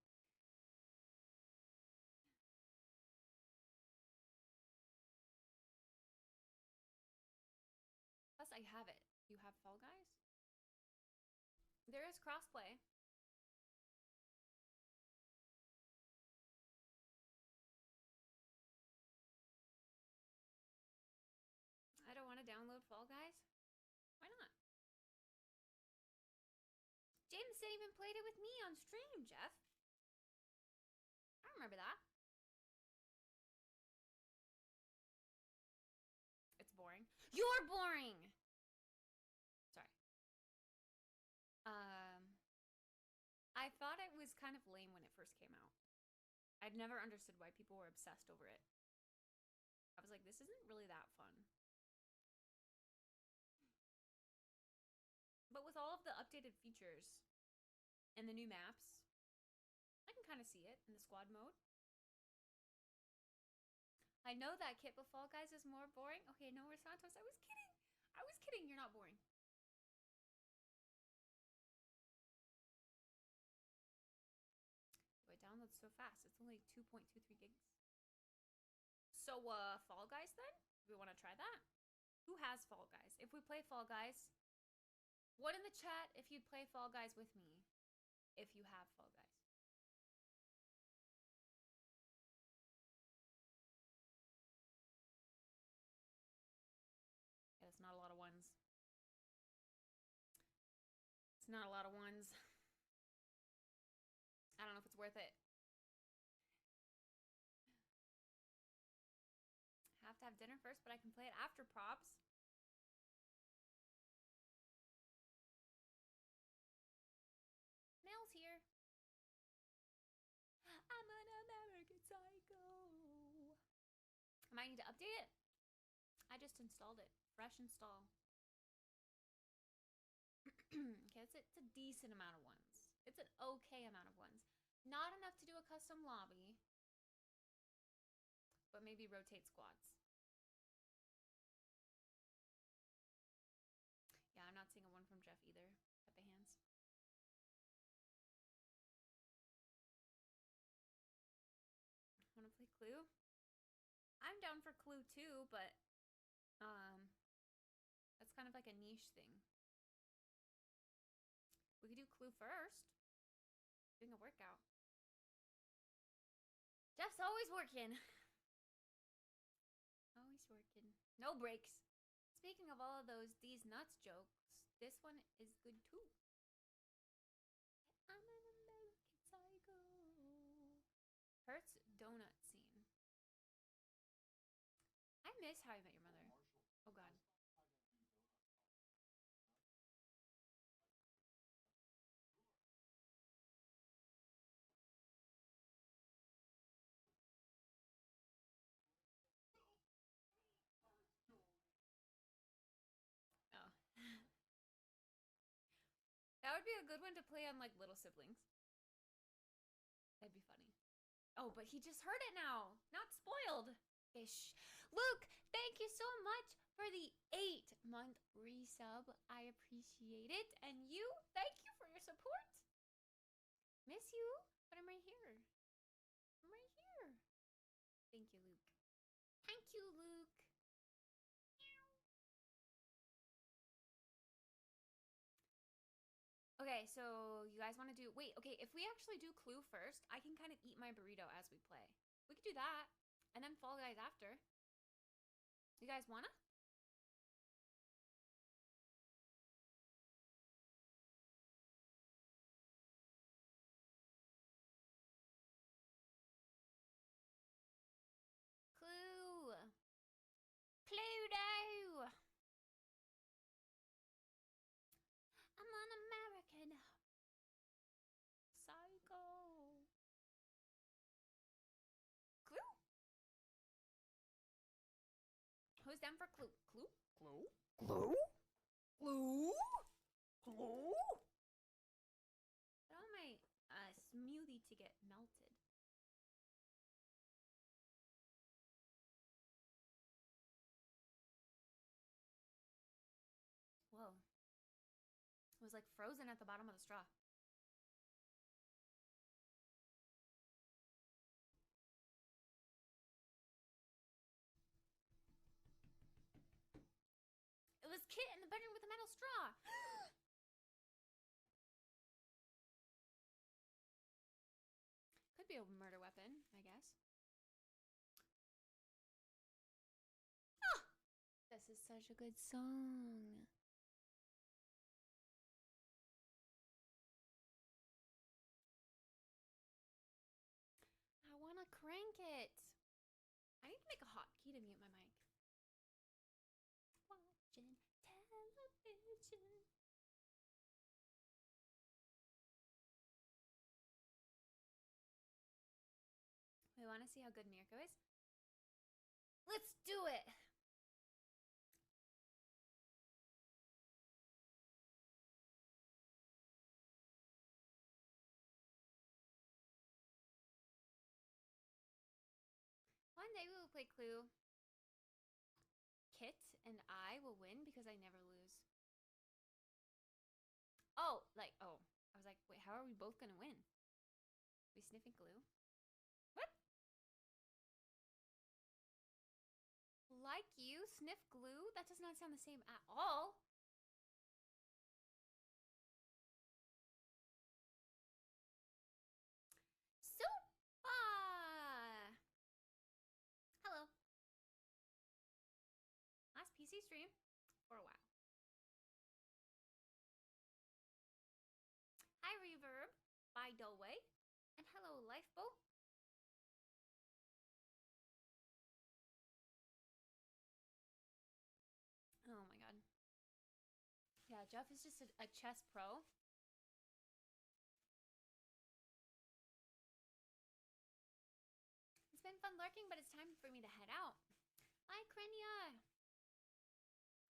Plus, I have it. You have Fall Guys? There is crossplay. I don't want to download Fall Guys. Why not? Jameson even played it with me on stream, Jeff. I remember that. It's boring. You're boring! Sorry. I thought it was kind of lame when it first came out. I'd never understood why people were obsessed over it. I was like, this isn't really that fun. But with all of the updated features and the new maps, I can kind of see it in the squad mode. I know that Kit but Fall Guys is more boring. Okay, no, Santos, I was kidding. I was kidding, you're not boring. Oh, it downloads so fast. It's only 2.23 gigs. So, Fall Guys then? Do we want to try that? Who has Fall Guys? If we play Fall Guys, what in the chat if you'd play Fall Guys with me? If you have Fall Guys. Yeah, that's not a lot of ones. It's not a lot of ones. I don't know if it's worth it. Have to have dinner first, but I can play it after props. Mel's here. I'm an American Psycho. I might need to update it. I just installed it. Fresh install. Okay, it's a decent amount of ones. It's an okay amount of ones. Not enough to do a custom lobby, but maybe rotate squads. Yeah, I'm not seeing a one from Jeff either. Pepe hands. Want to play Clue? I'm down for Clue too, but that's kind of like a niche thing. We could do Clue first. Doing a workout. Jeff's always working. Always working. No breaks. Speaking of all of these nuts jokes, this one is good too. I'm an American Psycho. Hurts donut scene. I miss How I Met Your Mother. Oh god. Oh. That would be a good one to play on like little siblings. That'd be funny. Oh, but he just heard it now. Not spoiled. Ish. Luke, thank you so much for the 8-month resub. I appreciate it. And you, thank you for your support. Miss you, but I'm right here. I'm right here. Thank you, Luke. Thank you, Luke. Okay, Okay, so you guys want to do... Wait, okay, if we actually do Clue first, I can kind of eat my burrito as we play. We could do that, and then Fall Guys after. You guys wanna? Clue! Cluedo! I'm an American psycho. Clue? Who's down for Clue? Clue? Clue? Clue? Clue? Clue? I want my smoothie to get melted. Whoa. It was like frozen at the bottom of the straw. It was Kit in the bedroom with a metal straw. Could be a murder weapon, I guess. Ah! This is such a good song. I want to crank it. I need to make a hotkey to mute my mic. Watching television. We want to see how good Mirko is? Let's do it! One day we will play Clue. Kit and I will win because I never lose. Oh, like, oh. I was like, wait, how are we both gonna win? We sniffing glue? What? Like you? Sniff glue? That does not sound the same at all. Super! Hello. Last PC stream for a while. Hi, Reverb. Bye, Dolway. And hello, Lifeboat. Oh my god. Yeah, Jeff is just a chess pro. It's been fun lurking, but it's time for me to head out. Hi, Krenia.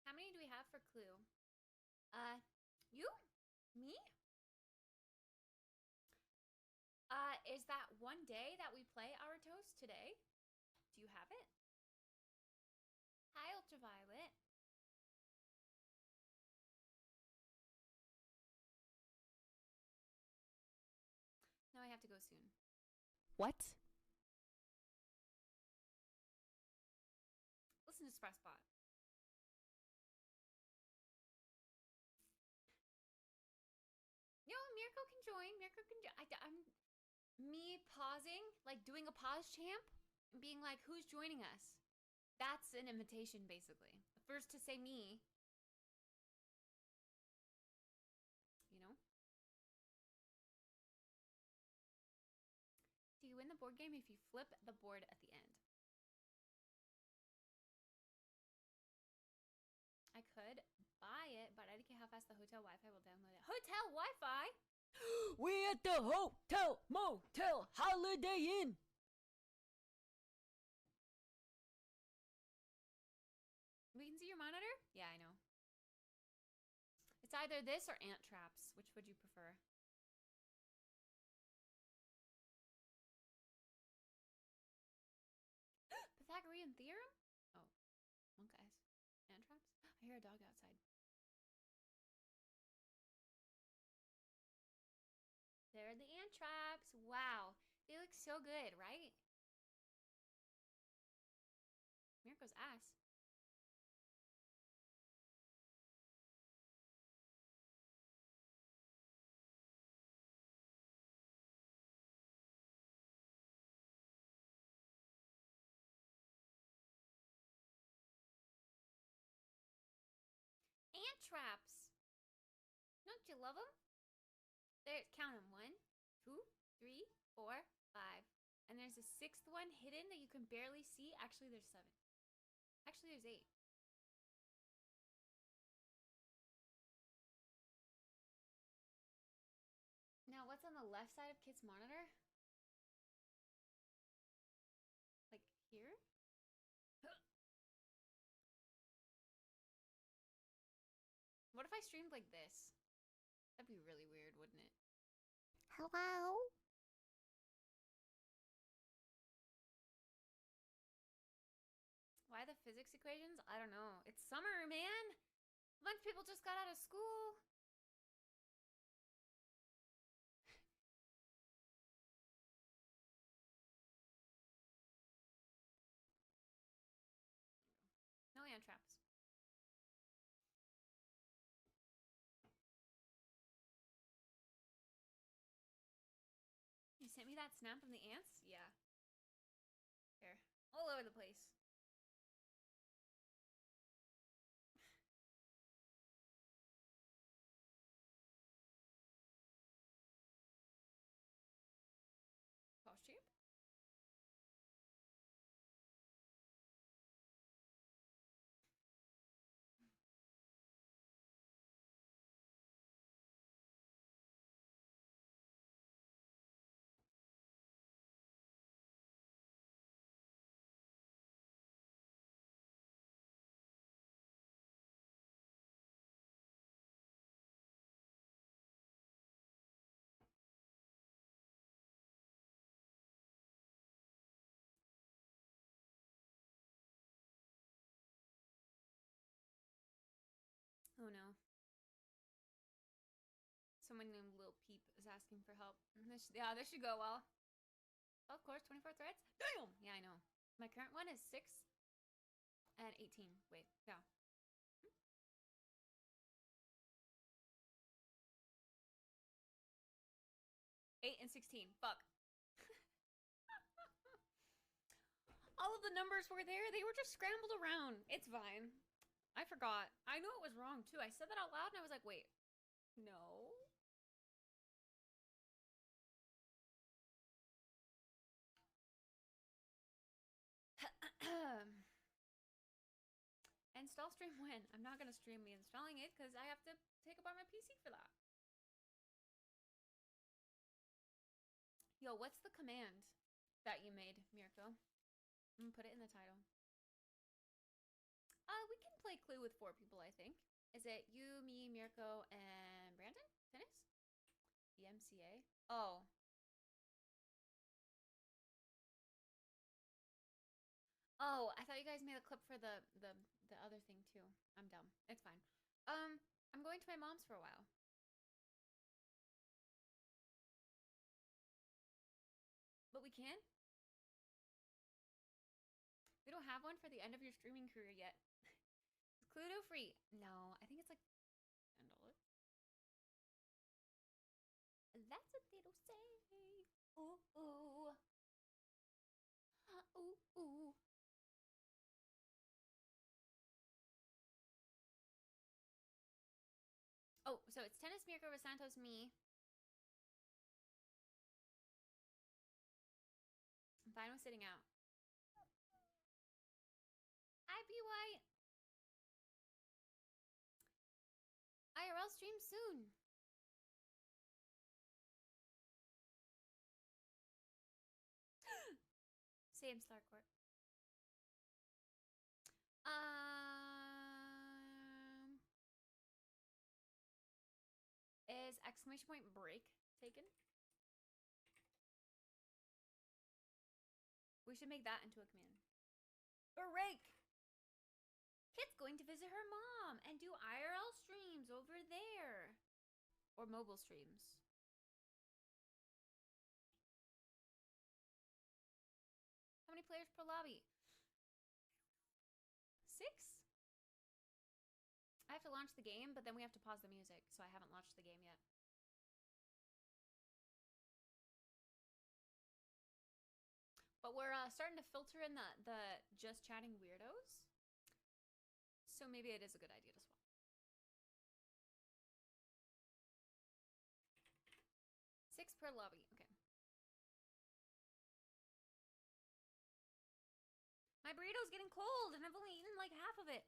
How many do we have for Clue? You? Me? Is that one day that we play our toast today? Do you have it? Hi, Ultraviolet. No, I have to go soon. What? Listen to Sproutbot. No, Mirko can join. Mirko can join. I'm me pausing, like doing a pause champ, and being like, who's joining us? That's an invitation, basically. The first to say me. You know? Do you win the board game if you flip the board at the end? I could buy it, but I don't care how fast the hotel Wi-Fi will download it. Hotel Wi-Fi? We're at the Hotel Motel Holiday Inn. We can see your monitor? Yeah, I know. It's either this or ant traps. Which would you prefer? Pythagorean theorem? Oh, monk eyes. Ant traps? I hear a dog outside. There are the ant traps. Wow. They look so good, right? Mirko's ass. traps. Don't you love them? There, count them. 1, 2, 3, 4, 5. And there's a 6th one hidden that you can barely see. Actually, there's 7. Actually, there's 8. Now, what's on the left side of Kit's monitor? Like here? What if I streamed like this? That'd be really weird, wouldn't it? Hello? Why the physics equations? I don't know. It's summer, man! A bunch of people just got out of school. No ant traps. You sent me that snap of the ants? Yeah. Here. All over the place. Pause cheap. Oh no. Someone named Lil Peep is asking for help. Yeah, this should go well. Of course, 24 threads? Damn! Yeah, I know. My current one is 6 and 18. Wait, yeah. 8 and 16. Fuck. All of the numbers were there. They were just scrambled around. It's fine. I forgot. I knew it was wrong, too. I said that out loud, and I was like, wait. No. Install stream when? I'm not going to stream me installing it, because I have to take apart my PC for that. Yo, what's the command that you made, Mirko? I'm gonna put it in the title. We can play Clue with 4 people, I think. Is it you, me, Mirko, and Brandon? Tennis? The MCA? Oh. Oh, I thought you guys made a clip for the other thing too. I'm dumb. It's fine. I'm going to my mom's for a while. But we can? We don't have one for the end of your streaming career yet. Is Cluedo free? No, I think it's like $10. That's what they don't say. Ooh, ooh. Ooh, ooh. Oh, so it's Tennis, Mirko, Santos, me. I'm fine with sitting out. IBY. IRL stream soon. Same Starcourt. Is exclamation point break taken? We should make that into a command. Break! Kit's going to visit her mom and do IRL streams over there. Or mobile streams. How many players per lobby? 6? I have to launch the game, but then we have to pause the music, so I haven't launched the game yet. But we're starting to filter in the just chatting weirdos. So maybe it is a good idea to swap. For lobby, okay. My burrito's getting cold, and I've only eaten like half of it.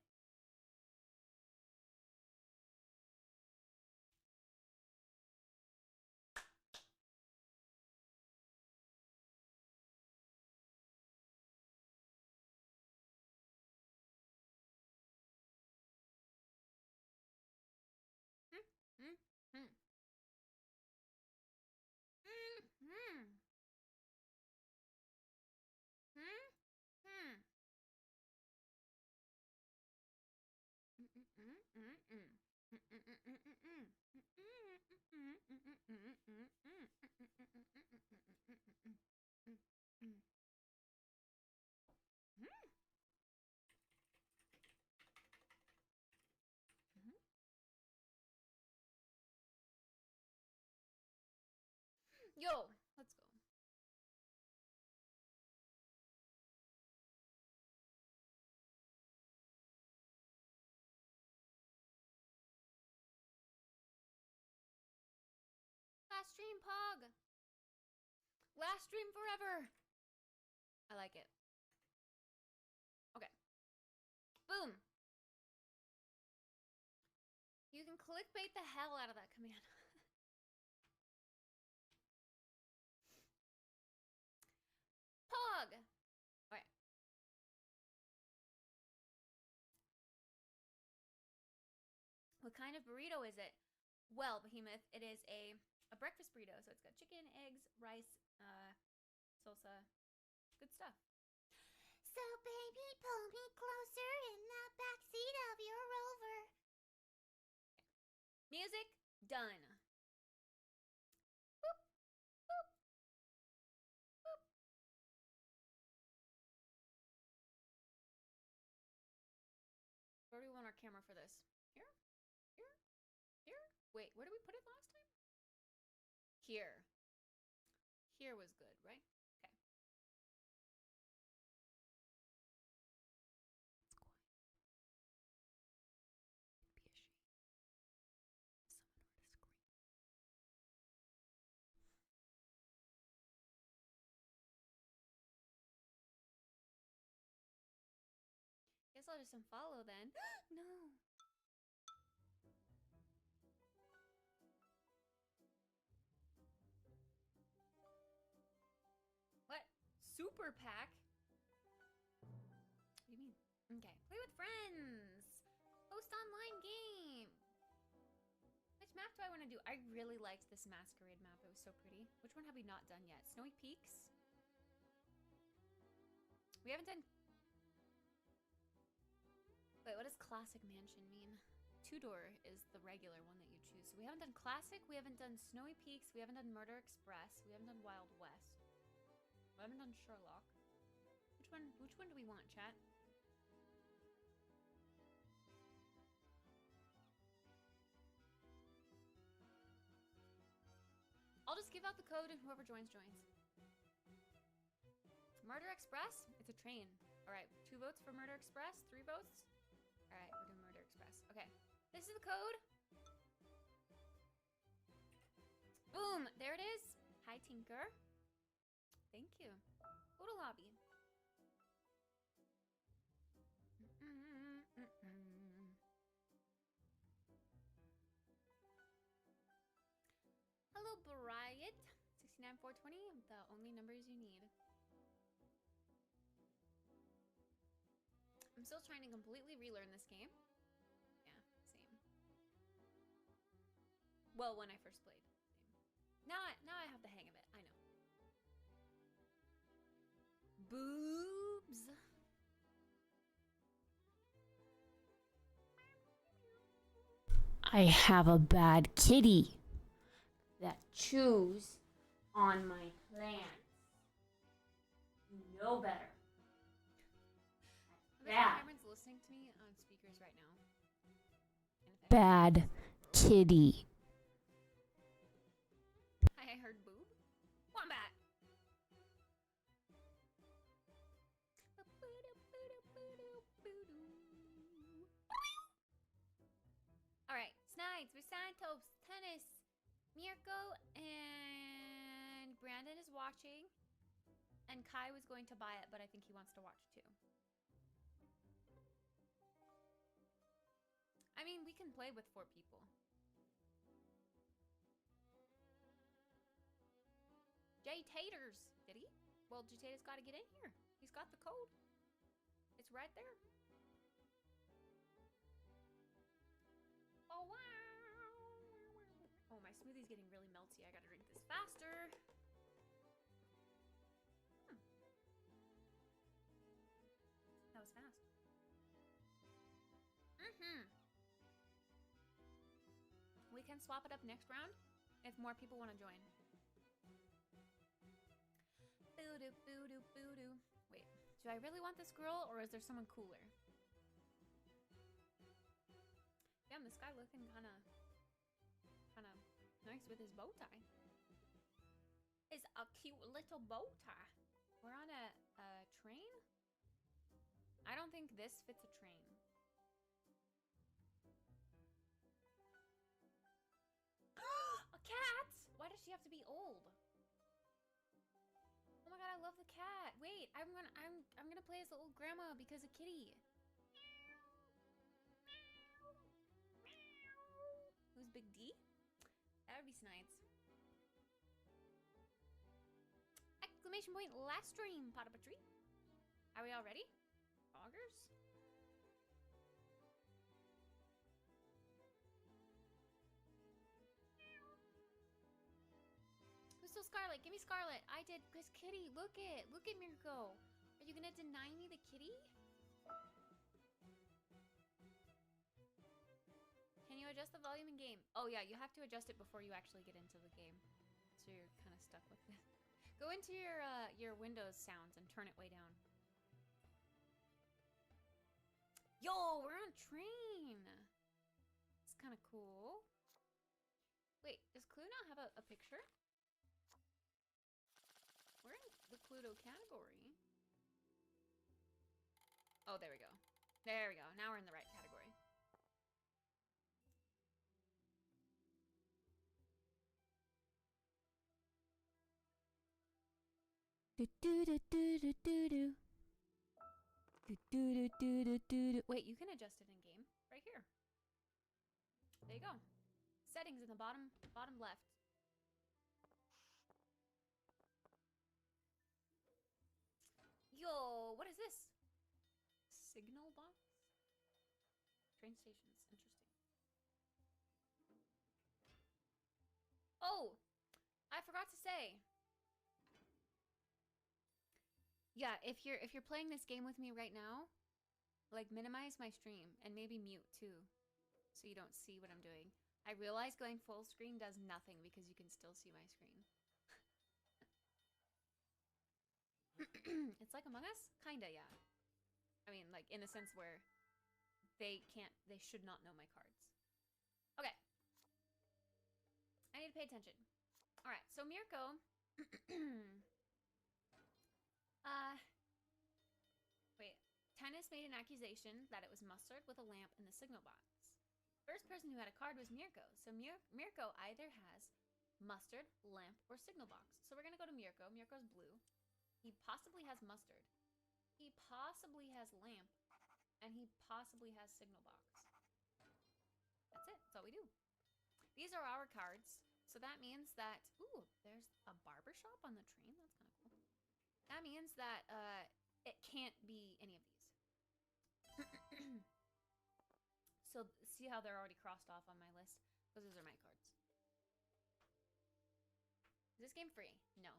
Yo, let's go. Last stream, Pog. Last stream forever. I like it. Okay. Boom. You can clickbait the hell out of that command. Pog. Okay. What kind of burrito is it? Well, Behemoth, it is a breakfast burrito. So it's got chicken, eggs, rice, salsa, good stuff. So baby, pull me closer in the backseat of your Rover. Music, done. Boop, boop, boop. Where do we want our camera for this? Here? Here? Here? Wait, where did we put it last time? Here. Here was good, right? Okay. It's quiet. Be a shame. Someone were to scream. Guess I'll just unfollow then. No. What? Super pack? What do you mean? Okay. Play with friends. Host online game. Which map do I want to do? I really liked this masquerade map. It was so pretty. Which one have we not done yet? Snowy Peaks? We haven't done... Wait, what does Classic Mansion mean? Two-door is the regular one that you choose. So we haven't done Classic, we haven't done Snowy Peaks, we haven't done Murder Express, we haven't done Wild West. We haven't done Sherlock. Which one do we want, chat? I'll just give out the code and whoever joins, joins. Murder Express? It's a train. Alright, 2 votes for Murder Express, 3 votes? Alright, we're doing Murder Express. Okay, this is the code. Boom, there it is. Hi, Tinker. Thank you. Go to lobby. Hello, Bryant. 69420, the only numbers you need. I'm still trying to completely relearn this game. Yeah, same. Well, when I first played. Same. Now I have the hang of it. I know. Boobs. I have a bad kitty that chews on my plants. You know better. Yeah. Cameron's listening to me on speakers right now. Bad kitty. I heard boob. Wombat. All right, Snides, Santos, Tennis, Mirko, and Brandon is watching, and Kai was going to buy it, but I think he wants to watch too. I mean, we can play with 4 people. Jay Taters, did he? Well, Jay Taters got to get in here. He's got the code. It's right there. Oh, wow. Oh, my smoothie's getting really melty. I gotta drink this faster. That was fast. We can swap it up next round if more people want to join. Boo-doo, boo-doo, boo-doo. Wait, do I really want this girl, or is there someone cooler? Damn, this guy looking kind of nice with his bow tie. It's a cute little bow tie. We're on a train? I don't think this fits a train. A cat! Why does she have to be old? Oh my god, I love the cat. Wait, I'm gonna play as the old grandma because of Kitty. Who's Big D? That would be Snides. Exclamation point, last stream, pot up a tree. Are we all ready? Foggers? Who's still Scarlet? Give me Scarlet. I did, because Kitty, look at Mirko. Are you gonna deny me the kitty? Can you adjust the volume in game? Oh yeah, you have to adjust it before you actually get into the game. So you're kind of stuck with it. Go into your Windows sounds and turn it way down. Yo, we're on a train. It's kind of cool. Wait, does Clue not have a picture? We're in the Cluedo category. Oh, there we go. There we go. Now we're in the right category. Wait, you can adjust it in game right here. There you go. Settings in the bottom left. Yo, what is this? Signal box? Train stations. Interesting. Oh, I forgot to say. Yeah, if you're playing this game with me right now, like minimize my stream and maybe mute too, so you don't see what I'm doing. I realize going full screen does nothing because you can still see my screen. It's like Among Us? Kinda, yeah. I mean, like in a sense where they should not know my cards. Okay. I need to pay attention. Alright, so Mirko wait. Tennis made an accusation that it was mustard with a lamp in the signal box. First person who had a card was Mirko. So Mirko either has mustard, lamp, or signal box. So we're gonna go to Mirko. Mirko's blue. He possibly has mustard. He possibly has lamp. And he possibly has signal box. That's it. That's all we do. These are our cards. So that means that... Ooh, there's a barber shop on the train. That's kind of cool. That means that it can't be any of these. So see how they're already crossed off on my list? Those are my cards. Is this game free? No.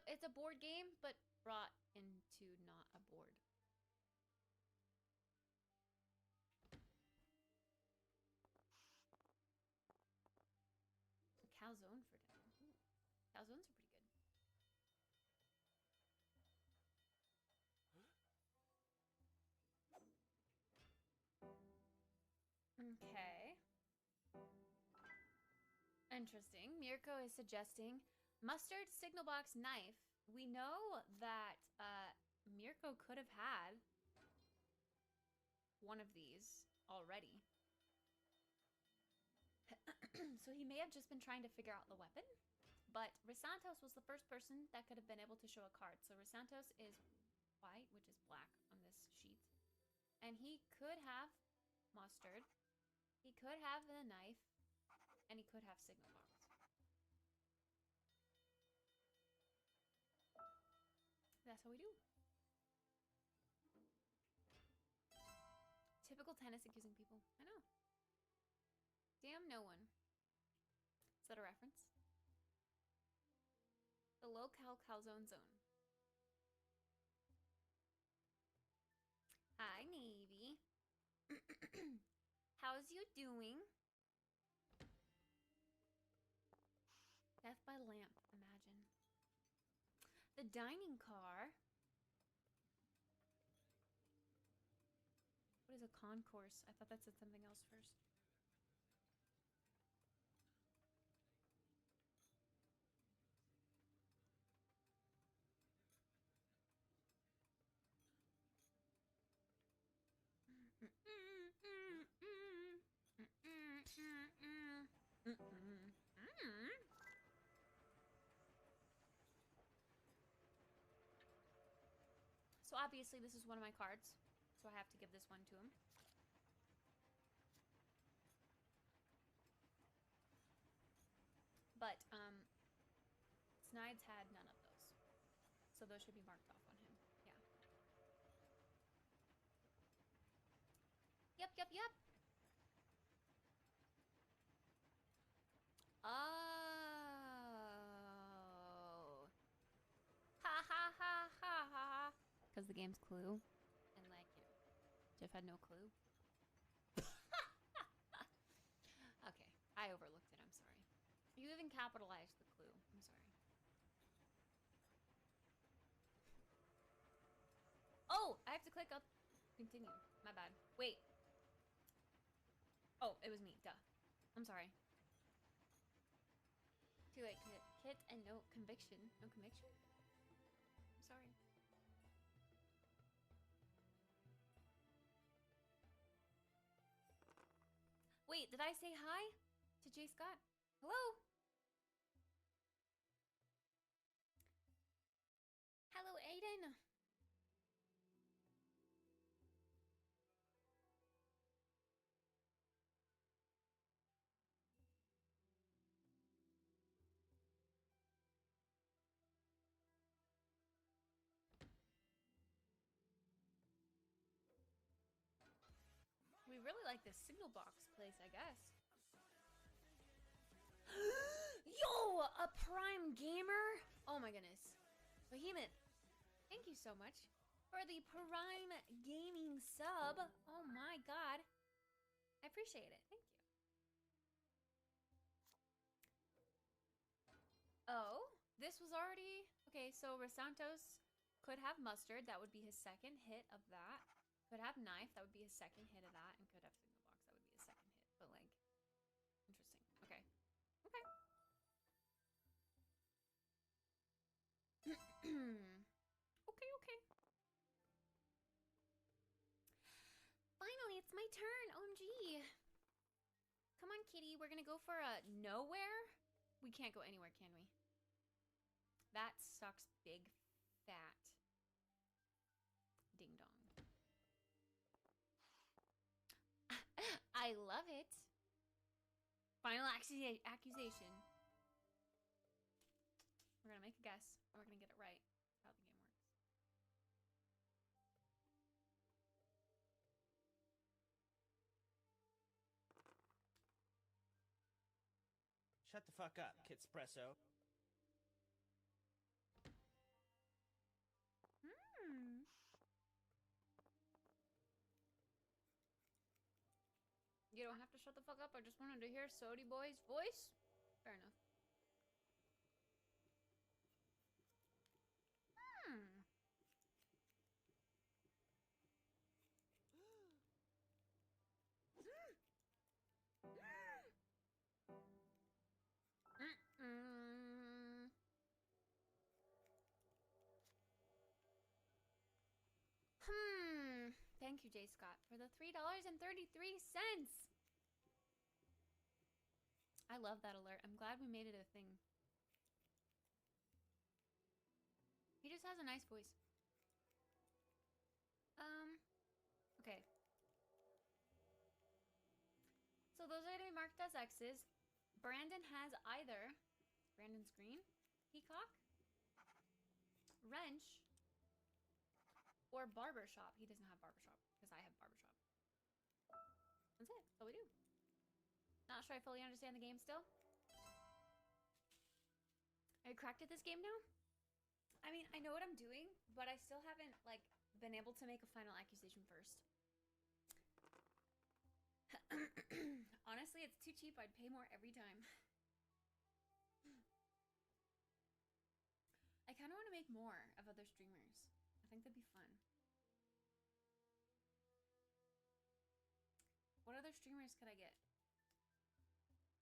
It's a board game, but brought into not a board. Calzone for dinner. Ooh. Calzones are pretty good. Okay. Interesting. Mirko is suggesting mustard, signal box, knife. We know that Mirko could have had one of these already. So he may have just been trying to figure out the weapon. But Risantos was the first person that could have been able to show a card. So Risantos is white, which is black on this sheet. And he could have mustard. He could have the knife. And he could have signal box. That's what we do. Typical tennis accusing people. I know. Damn no one. Is that a reference? The low-cal calzone zone. Hi, Navy. How's you doing? Death by lamp, imagine. The dining car. What is a concourse? I thought that said something else first. So obviously this is one of my cards, so I have to give this one to him. But Snides had none of those, so those should be marked off on him. Yeah. Yep. Oh. Ha ha ha ha ha. Because the game's Clue. And like, you know, Jeff had no clue. Okay, I overlooked it, I'm sorry. You even capitalized the clue. I'm sorry. Oh, I have to click up. Continue. My bad. Wait. Oh, it was me. Duh. I'm sorry. Too late. Kit and no conviction. No conviction? I'm sorry. Wait, did I say hi to J. Scott? Hello? Hello, Aiden. We really like this signal box place, I guess. Yo, a Prime Gamer? Oh my goodness. Behemoth, thank you so much for the Prime Gaming sub. Oh my god. I appreciate it. Thank you. Oh, this was already... Okay, so Rasantos could have mustard. That would be his second hit of that. Could have knife. That would be his second hit of that. And could have signal box. That would be his second hit. But like, interesting. Okay. Okay. Okay. Finally, it's my turn. OMG. Come on, kitty. We're gonna go for a nowhere. We can't go anywhere, can we? That sucks big fat. Ding dong. I love it. Final accusation. We're gonna make a guess. And we're gonna get it right. How the game works. Shut the fuck up, Kittspresso. You don't have to shut the fuck up. I just wanted to hear Sody Boy's voice. Fair enough. Thank you, J. Scott, for the $3.33. I love that alert. I'm glad we made it a thing. He just has a nice voice. Okay. So those are gonna be marked as X's. Brandon has either Brandon's green, peacock, wrench, or barbershop. He doesn't have barbershop because I have barbershop. That's it. That's all we do. Not sure I fully understand the game still. Are you cracked at this game now? I mean, I know what I'm doing, but I still haven't, like, been able to make a final accusation first. Honestly, it's too cheap. I'd pay more every time. I kind of want to make more of other streamers. I think that'd be fun. What other streamers could I get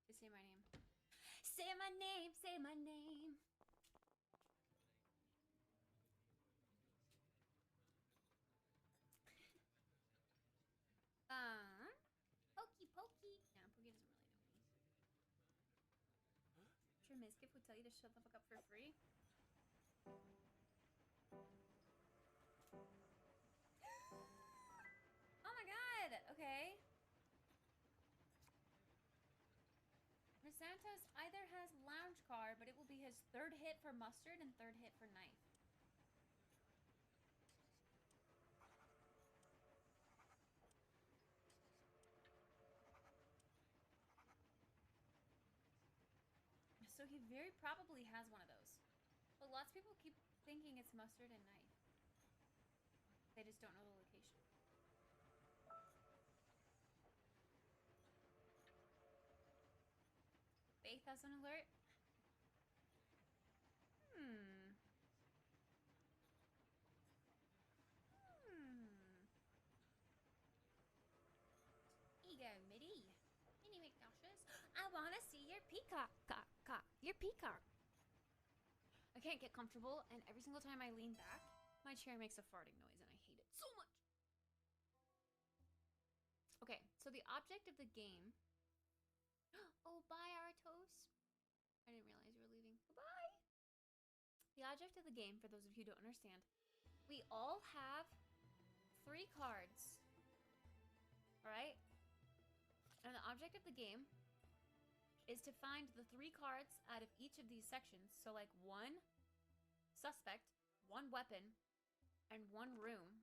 to say my name? Say my name, say my name. Pokey Pokey. Yeah, Pokey doesn't really know me. Sure, Mizkif would tell you to shut the fuck up for free. Oh my god! Okay. Santos either has lounge car, but it will be his third hit for mustard and third hit for knife. So he very probably has one of those. But lots of people keep thinking it's mustard and knife. They just don't know the location. Faith has an alert. Ego Midi. Mini McNashes. I wanna see your peacock. Your peacock. I can't get comfortable, and every single time I lean back, my chair makes a farting noise, and I hate it so much. Okay, so the object of the game. Oh, bye, Aratos. I didn't realize you were leaving. Goodbye. The object of the game, for those of you who don't understand, we all have 3 cards. Alright? And the object of the game is to find the 3 cards out of each of these sections. So like 1 suspect, 1 weapon, and 1 room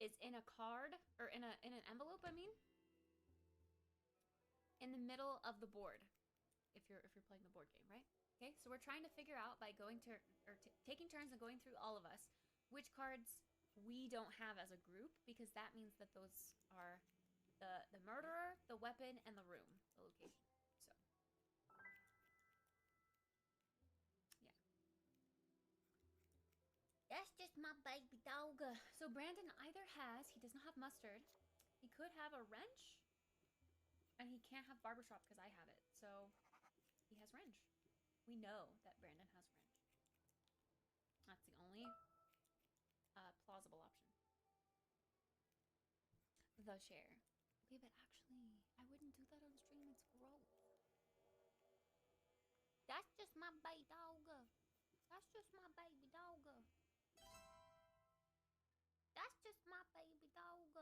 is in a card, or in an envelope, I mean, in the middle of the board. If you're playing the board game, right? Okay, so we're trying to figure out by going to taking turns and going through all of us which cards we don't have as a group, because that means that those are the murderer, the weapon, and the room, the location. So yeah. That's just my baby dog. So Brandon either has, he does not have mustard, he could have a wrench, and he can't have barbershop because I have it. So he has wrench. We know that Brandon has wrench. That's the only plausible option. The share. Okay, but actually, I wouldn't do that on stream. It's gross. That's just my baby dog. That's just my baby dog. That's just my baby dog.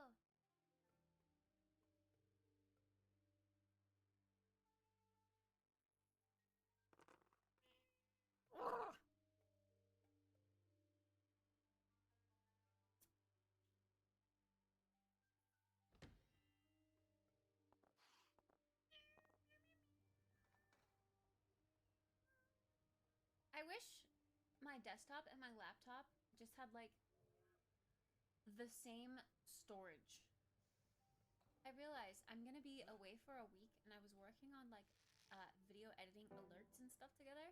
I wish my desktop and my laptop just had like the same storage. I realized I'm gonna be away for a week, and I was working on like video editing alerts and stuff together,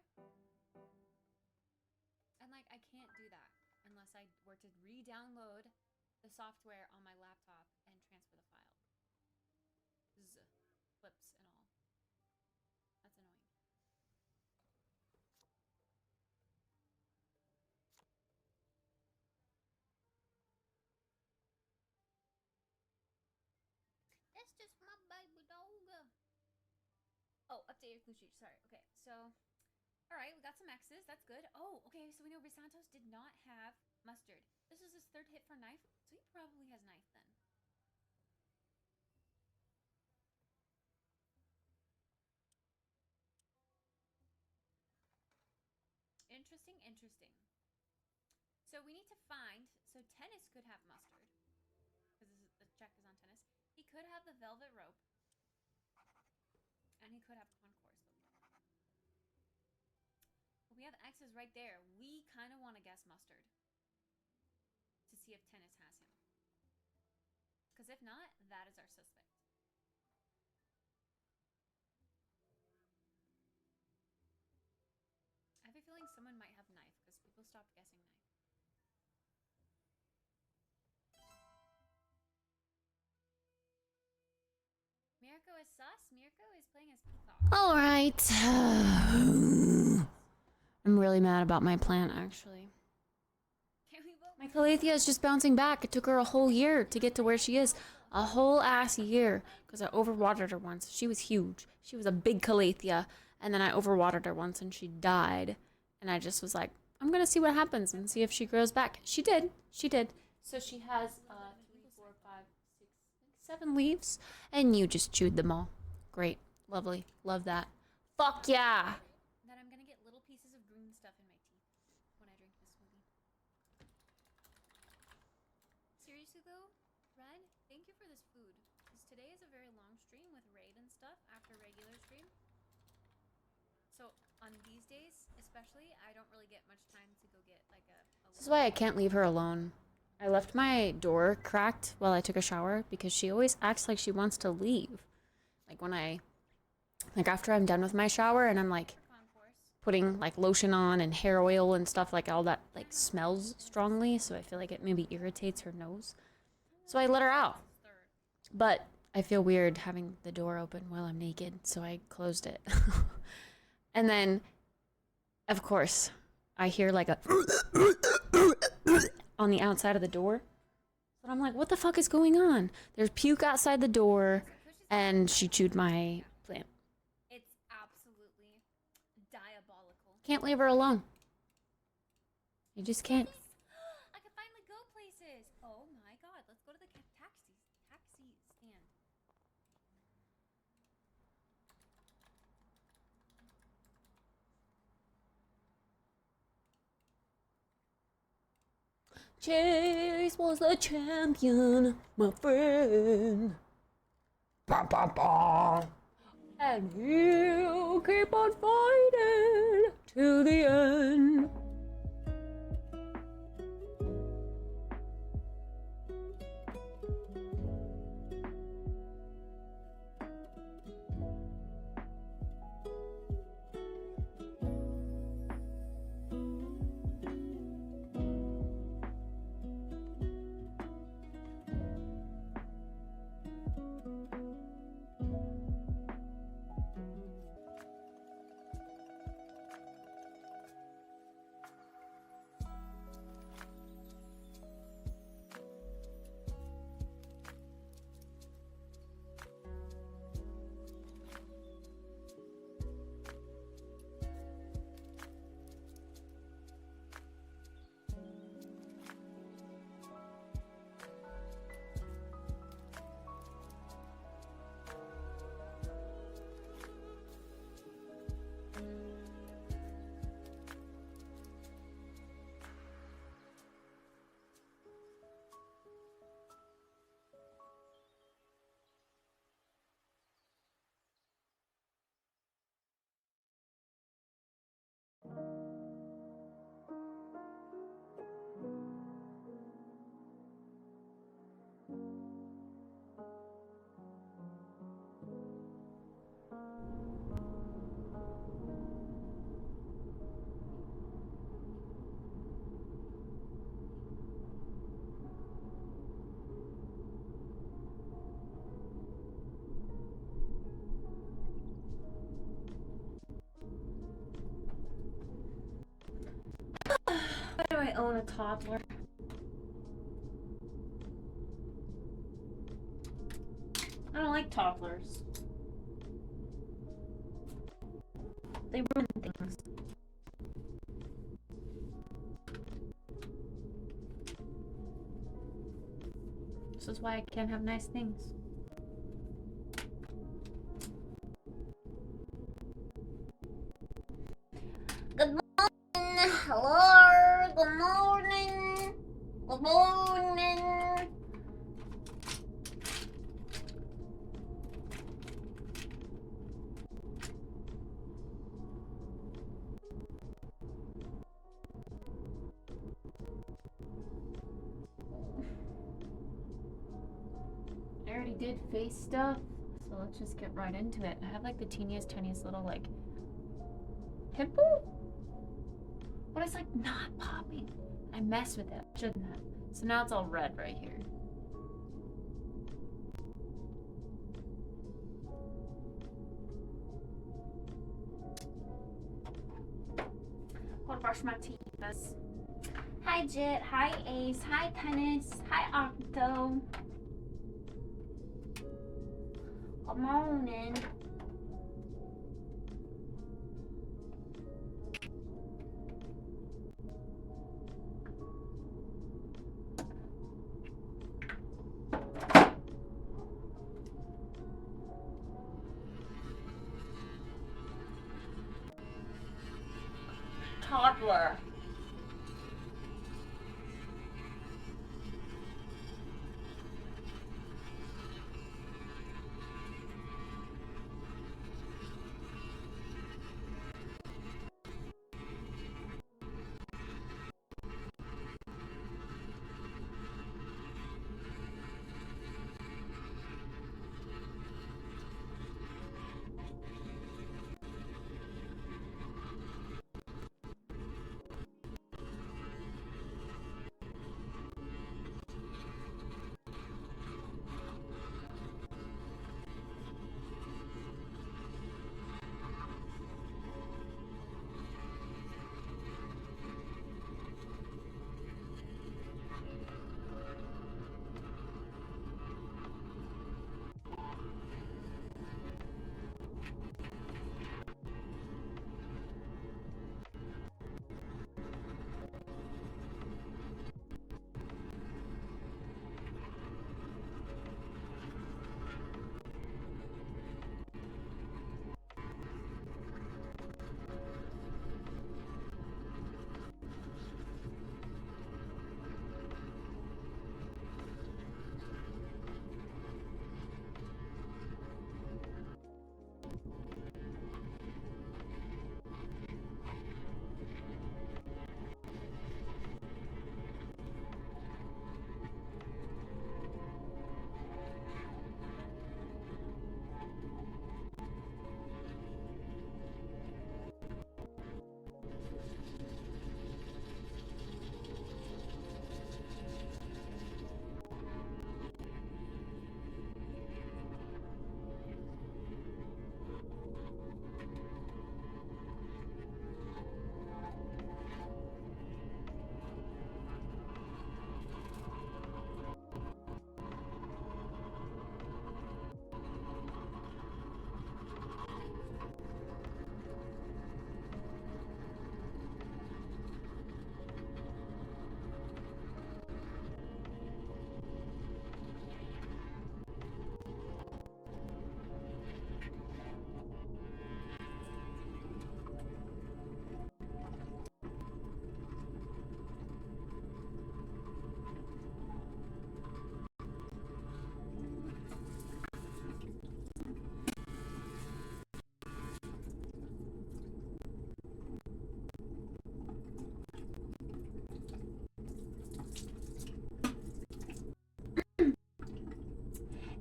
and like I can't do that unless I were to re-download the software on my laptop and transfer the file. Flips and all. That's annoying. That's just my baby dog. Oh, update your clue sheet. Sorry. Okay, so, all right, we got some X's. That's good. Oh, okay, so we know Brisantos did not have mustard. This is his third hit for knife, so he probably has knife then. Interesting, interesting. So we need to find, so Tennis could have mustard, because the check is on Tennis. He could have the velvet rope, and he could have concourse, but we have X's right there. We kind of want to guess mustard to see if Tennis has him. Because if not, that is our suspect. I have a feeling someone might have knife because people stopped guessing knife. Mirko is sus. Mirko is playing as Peacock. All right. I'm really mad about my plant, actually. Can we vote? My Calathea is just bouncing back. It took her a whole year to get to where she is. A whole ass year. Because I overwatered her once. She was huge. She was a big Calathea. And then I overwatered her once and she died. And I just was like, I'm going to see what happens and see if she grows back. She did. She did. So she has 3, 4, 5, 6, 7 leaves. And you just chewed them all. Great. Lovely. Love that. Fuck yeah. That I'm going to get little pieces of green stuff in my teeth when I drink this smoothie. Seriously though, Red, thank you for this food. Because today is a very long stream with raid and stuff after regular stream. So on these days, especially, I don't really get much time to go get like a This is why I can't leave her alone. I left my door cracked while I took a shower because she always acts like she wants to leave. Like when like after I'm done with my shower and I'm like putting like lotion on and hair oil and stuff, like all that like smells strongly, so I feel like it maybe irritates her nose. So I let her out. But I feel weird having the door open while I'm naked, so I closed it. And then, of course, I hear like a on the outside of the door. But I'm like, what the fuck is going on? There's puke outside the door, and she chewed my plant. It's absolutely diabolical. Can't leave her alone. You just can't. I can finally go places. Oh my god, let's go to the taxi stand. Chase was the champion, my friend. Bah, bah, bah. And he'll keep on fighting to the end. Why do I own a toddler? I don't like toddlers. They ruin things. This is why I can't have nice things. Good morning. Hello. Good morning. Good morning. I already did face stuff, so let's just get right into it. I have like the teeniest, tiniest little like pimple, but it's like not popping. I messed with it, shouldn't have. So now it's all red right here. I'll brush my teeth. Hi, Jit. Hi, Ace. Hi, Tennis. Hi, Octo. Good morning. Toddler.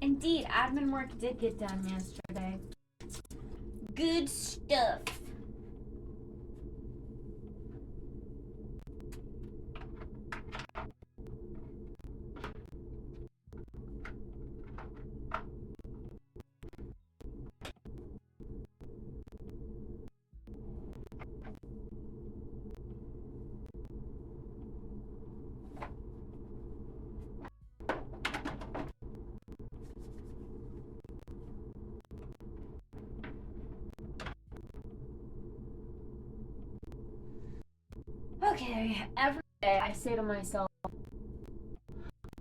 Indeed, admin work did get done yesterday. Good stuff. Okay, every day I say to myself, I'm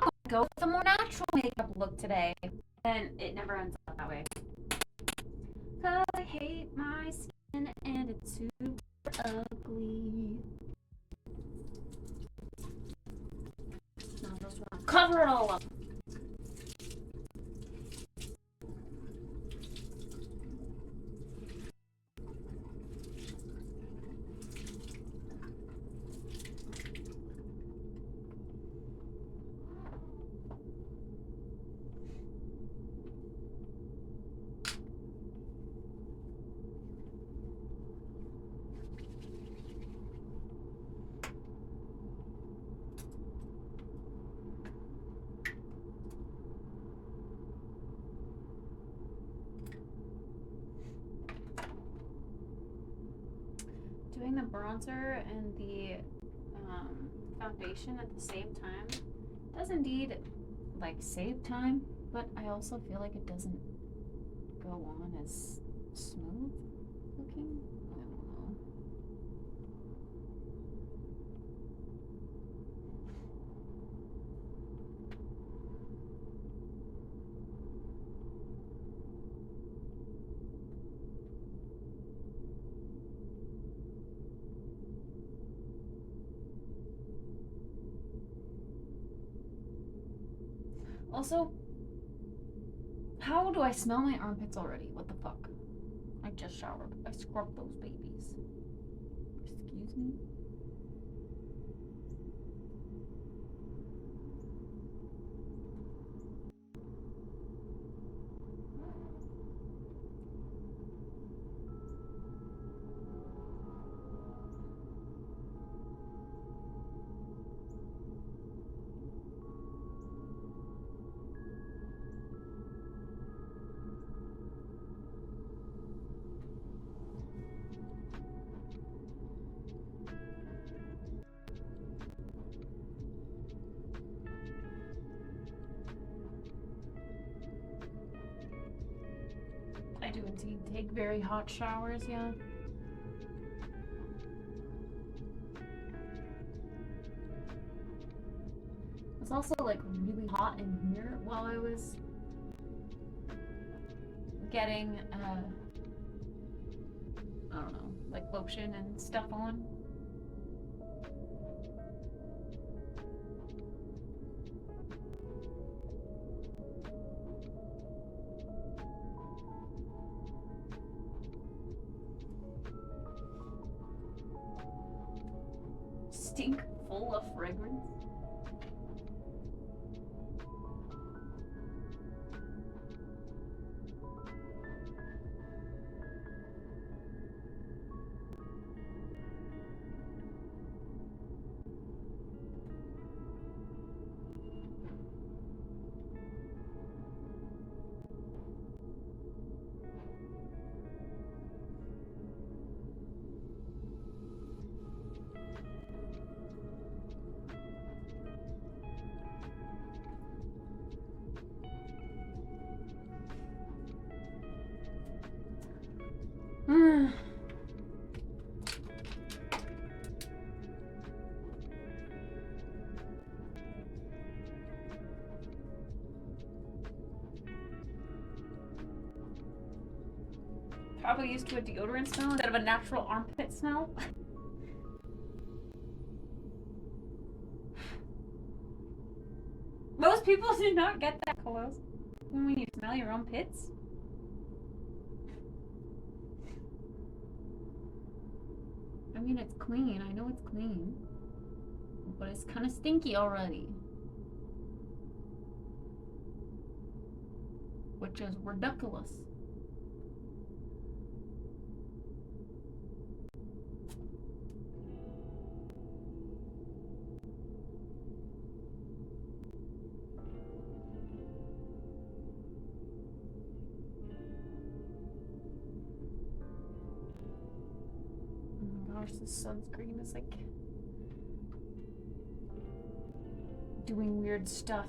gonna go with a more natural makeup look today. And it never ends up that way. Cause I hate my skin and it's super ugly. Now I just wanna cover it all up. Doing the bronzer and the foundation at the same time does indeed like save time, but I also feel like it doesn't go on as smooth looking. I don't know. Also, how do I smell my armpits already? What the fuck? I just showered. I scrubbed those babies. Excuse me? I do indeed take very hot showers, yeah. It was also like really hot in here while I was getting I don't know, like lotion and stuff on. Stink full of fragrance. Probably used to a deodorant smell instead of a natural armpit smell. Most people do not get that close when you smell your own pits. I mean, it's clean. I know it's clean. But it's kind of stinky already. Which is ridiculous. Oh my gosh, this sunscreen is like doing weird stuff.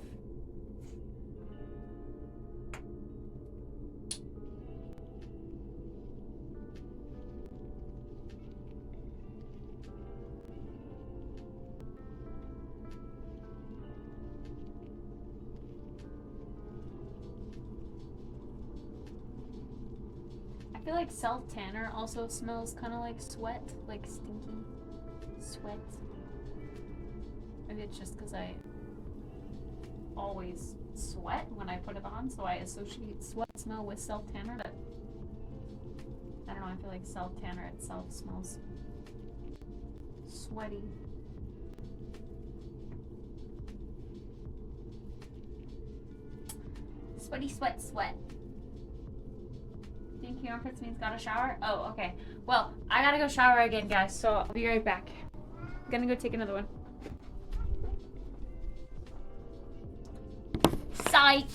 feel like self tanner also smells kind of like sweat, like stinky sweat. Maybe it's just because I always sweat when I put it on, so I associate sweat smell with self tanner. But I don't know. I feel like self tanner itself smells sweaty. Sweaty sweat sweat. Think your armpits means got a shower? Oh, okay. Well, I gotta go shower again, guys, so I'll be right back. I'm gonna go take another one. Psych!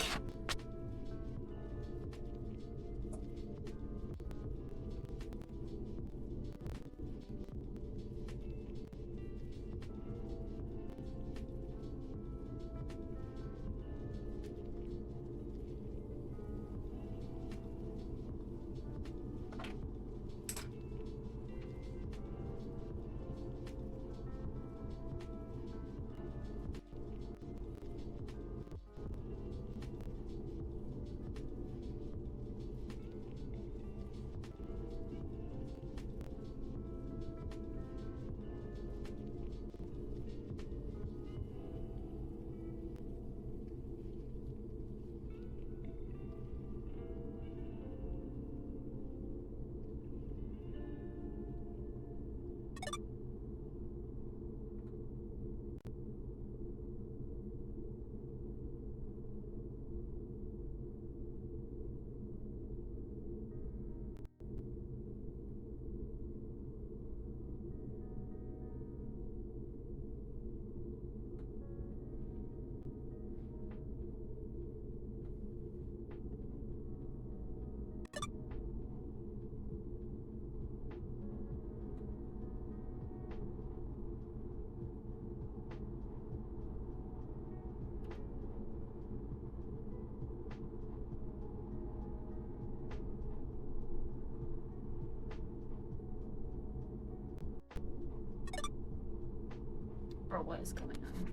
Bro, what is going on?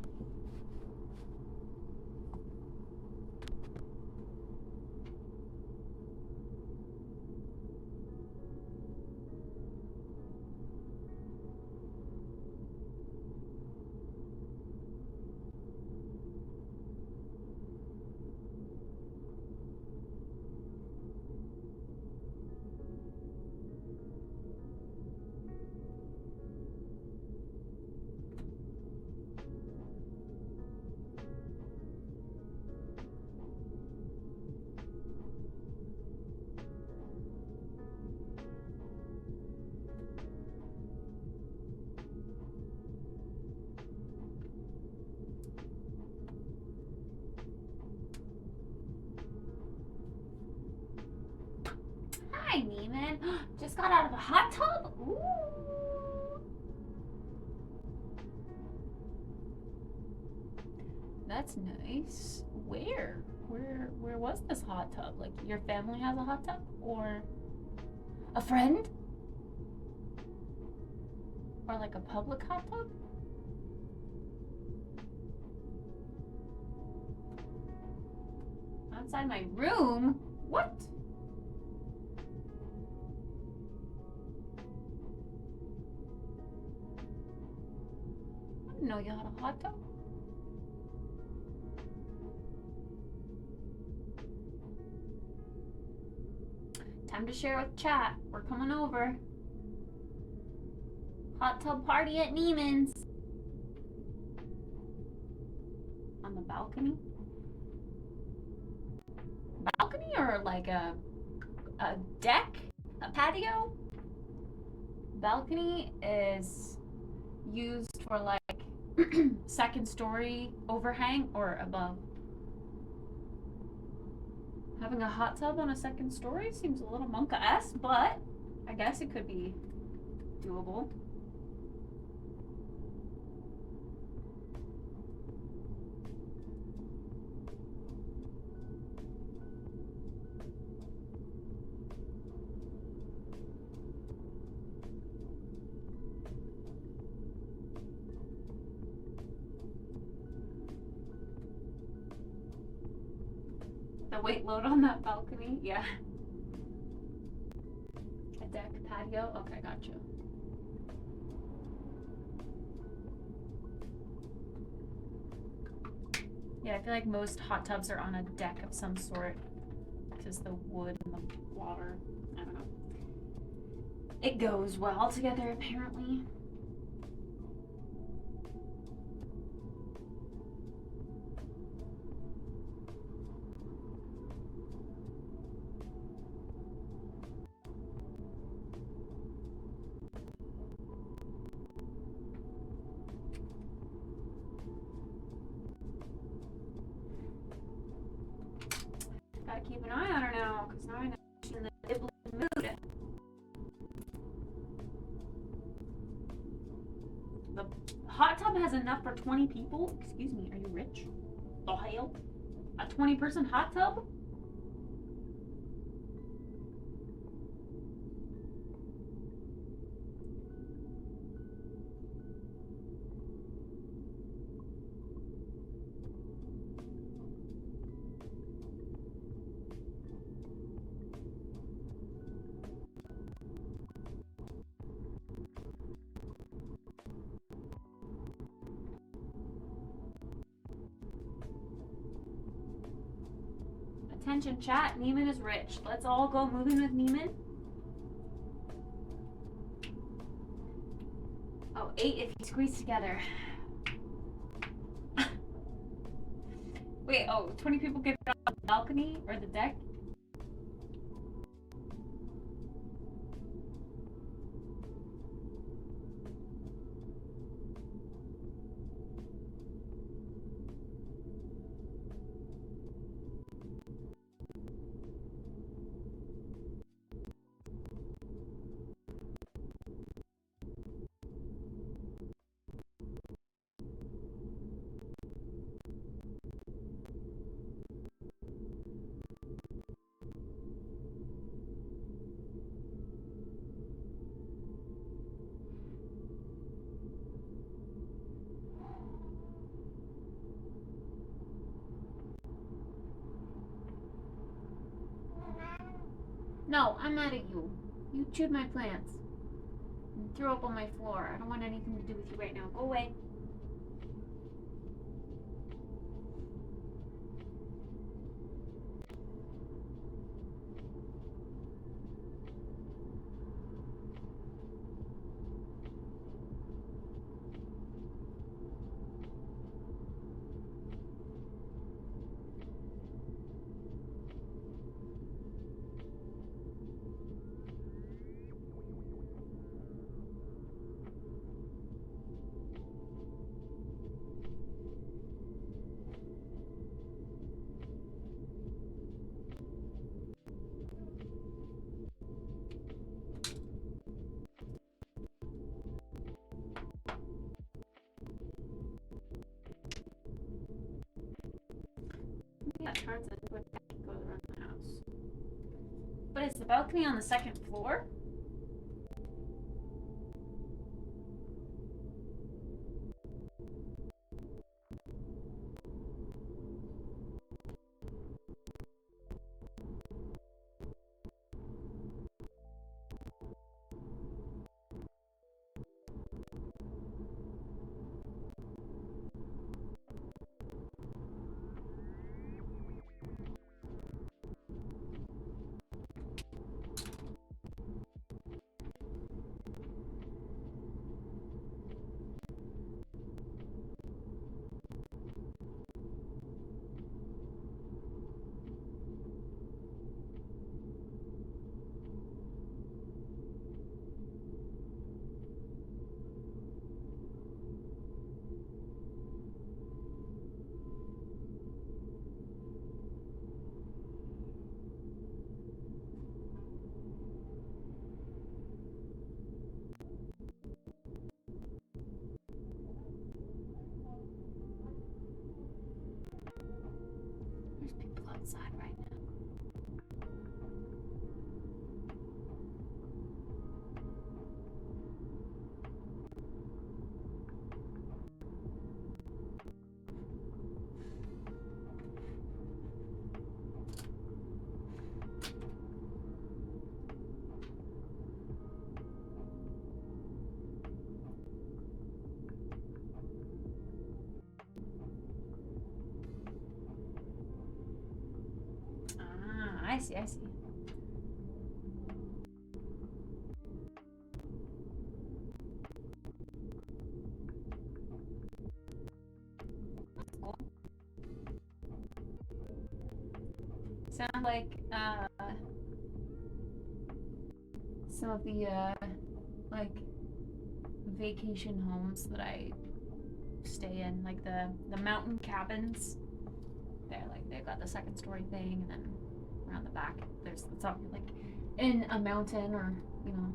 Hi, Neiman. Just got out of a hot tub? Ooh. That's nice. Where? Where was this hot tub? Like, your family has a hot tub? Or a friend? Or like a public hot tub? Outside my room? What? I didn't know you had a hot tub. Time to share with chat. We're coming over. Hot tub party at Neiman's. On the balcony? Balcony or like a deck? A patio? Balcony is used for like second story overhang or above. Having a hot tub on a second story seems a little monka-esque, but I guess it could be doable. The weight load on that balcony, yeah. A deck patio? Okay, gotcha. Yeah, I feel like most hot tubs are on a deck of some sort. Because the wood and the water, I don't know. It goes well together, apparently. Gotta keep an eye on her now, because now I know she's in the nibbling mood. The hot tub has enough for 20 people? Excuse me, are you rich? The hell? A 20-person hot tub? Attention chat, Neiman is rich. Let's all go moving with Neiman. Oh, 8 if you squeeze together. Wait, oh, 20 people get on the balcony or the deck? No, I'm mad at you. You chewed my plants. And threw up on my floor. I don't want anything to do with you right now. Go away. Yeah, it turns into a deck that goes around the house. But is the balcony on the second floor? There's people outside right now. I see, I see. Sound like some of the like vacation homes that I stay in, like the mountain cabins. They're like they've got the second story thing, and then around the back there's it's all like in a mountain or you know.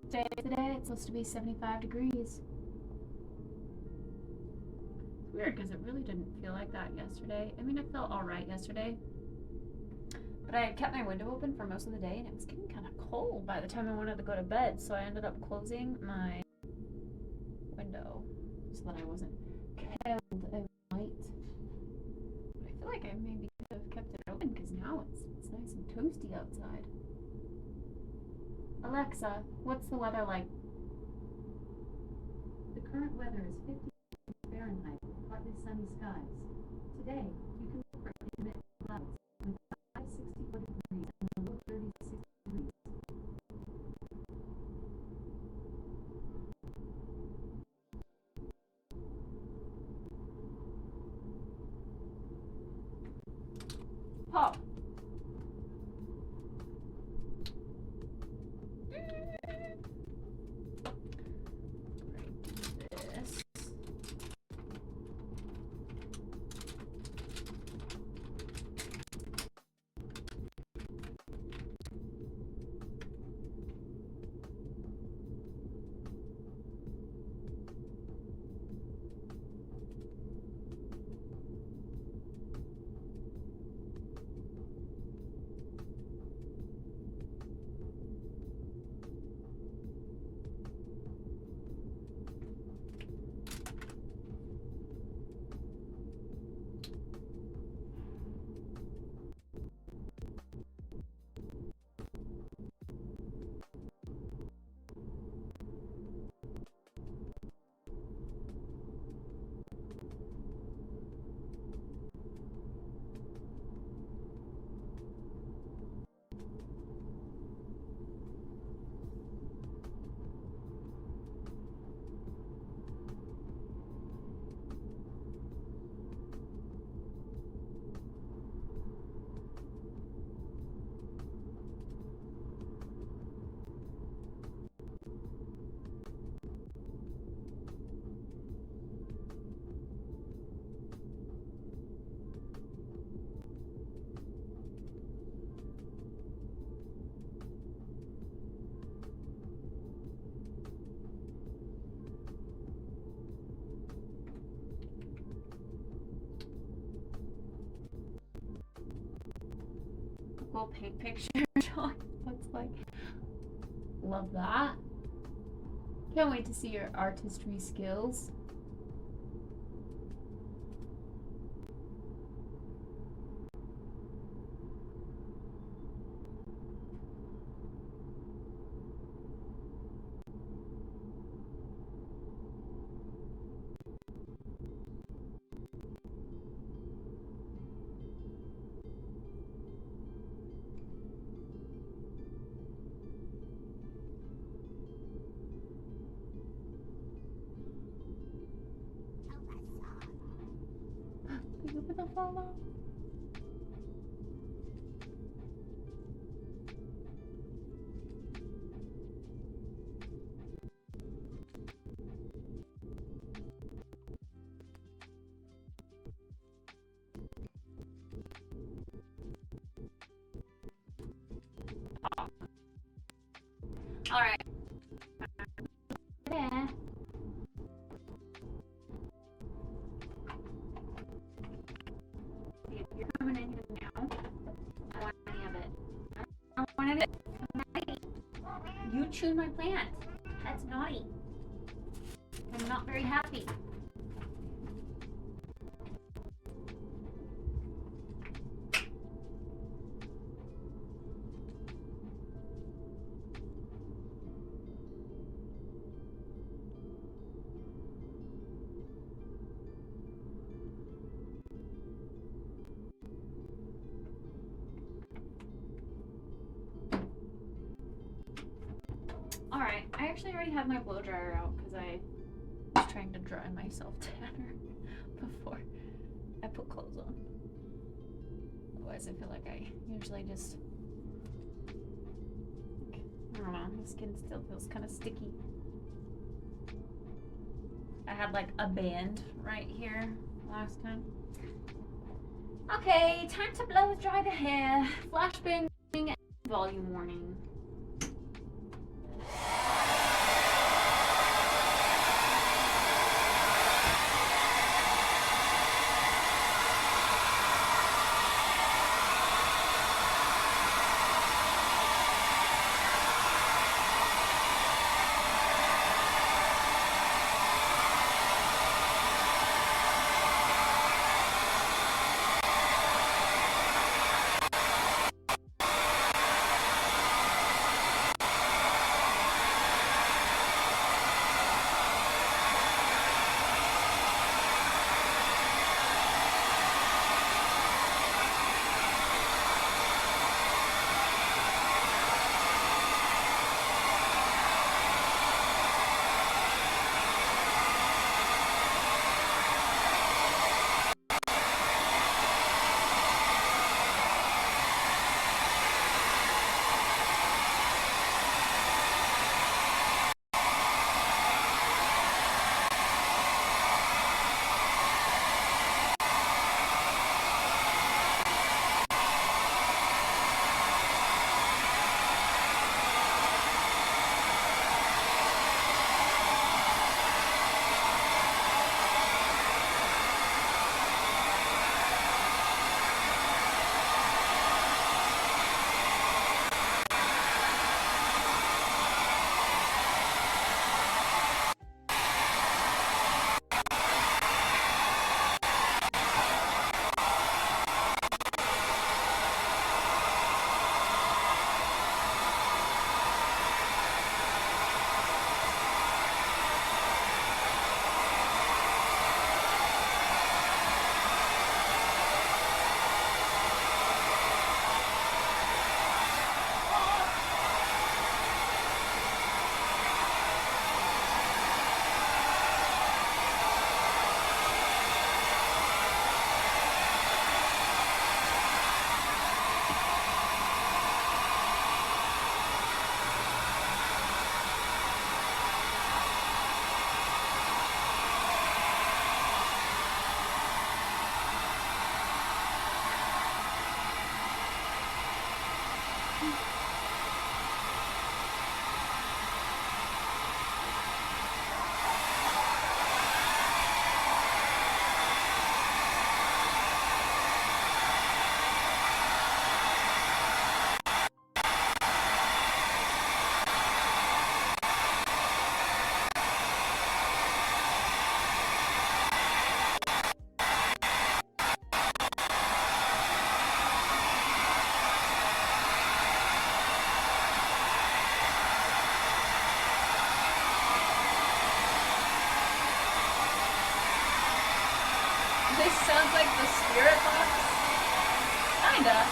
Today it's supposed to be 75 degrees. It's weird because it really didn't feel like that yesterday. I mean, it felt alright yesterday. But I had kept my window open for most of the day and it was getting kind of cold by the time I wanted to go to bed. So I ended up closing my window so that I wasn't cold at night. But I feel like I maybe could have kept it open because now it's nice and toasty outside. Alexa, what's the weather like? The current weather is 50 Fahrenheit with partly sunny skies. Today, you can look for intermittent clouds with high 64 degrees and a low 36 degrees. Pop. This. Cool paint picture showing what's like. Love that. Can't wait to see your artistry skills. Thank you for the follow. All right. Yeah. You chewed my plant. That's naughty. I'm not very happy. Alright, I actually already have my blow dryer out because I was trying to dry myself tanner before I put clothes on. Otherwise, I feel like I usually just, I don't know, my skin still feels kind of sticky. I had like a band right here last time. Okay, time to blow dry the hair. Flashbang and volume warning. This sounds like the spirit box. Kinda.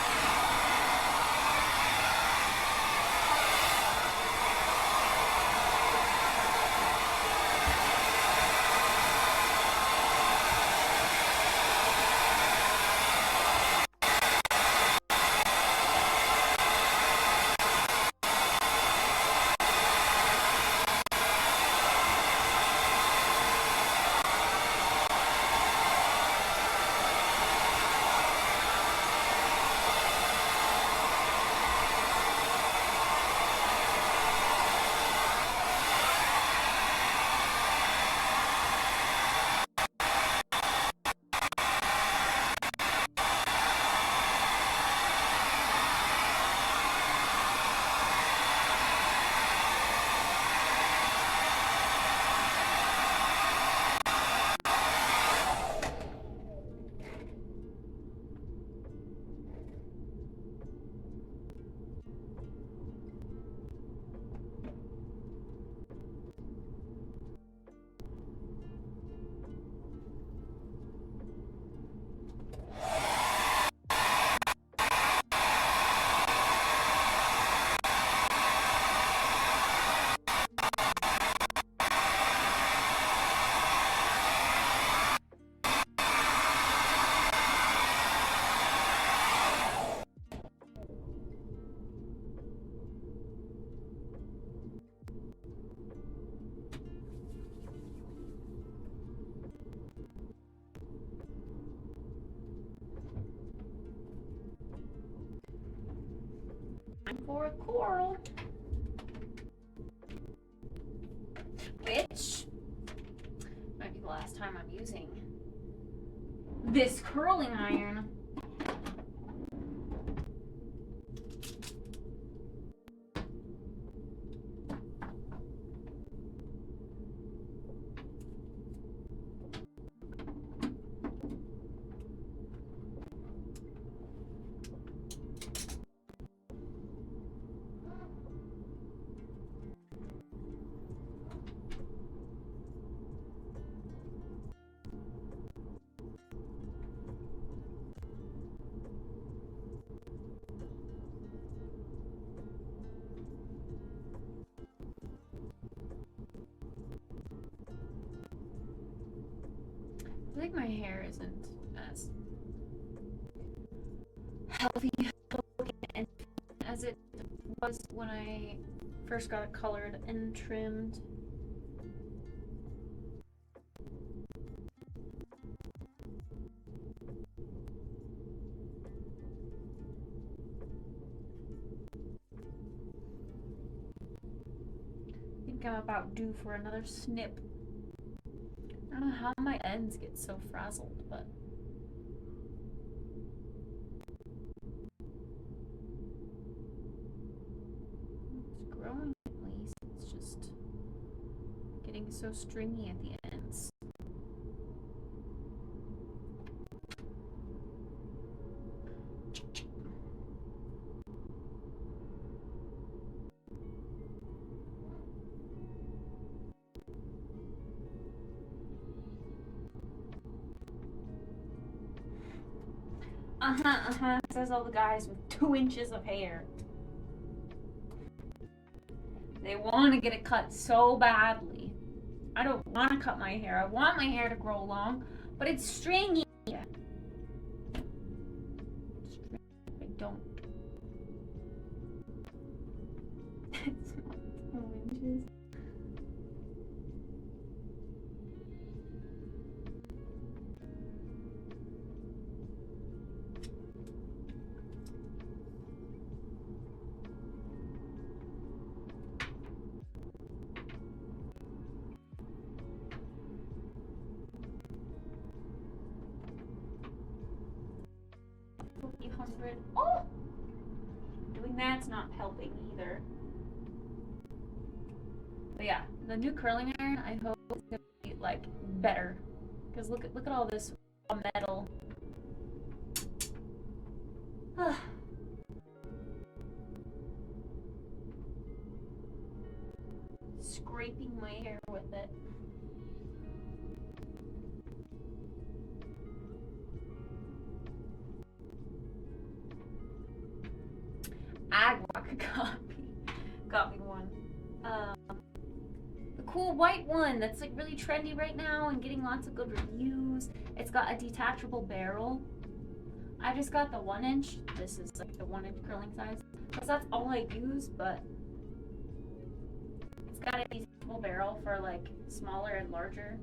for a coral. Which might be the last time I'm using this curling iron. I think my hair isn't as healthy as it was when I first got it colored and trimmed. I think I'm about due for another snip. I don't know how my ends get so frazzled, but it's growing at least. It's just getting so stringy at the ends. Says all the guys with 2 inches of hair. They want to get it cut so badly. I don't want to cut my hair. I want my hair to grow long, but it's stringy. I don't. It's not 2 inches. Oh! Doing that's not helping either. But yeah, the new curling iron I hope is gonna be like better. Because look at all this raw metal. Scraping my hair with it. Agua got me one. The cool white one that's like really trendy right now and getting lots of good reviews. It's got a detachable barrel. I just got the 1 inch. This is like the 1 inch curling size. Because that's all I use, but it's got a detachable barrel for like smaller and larger.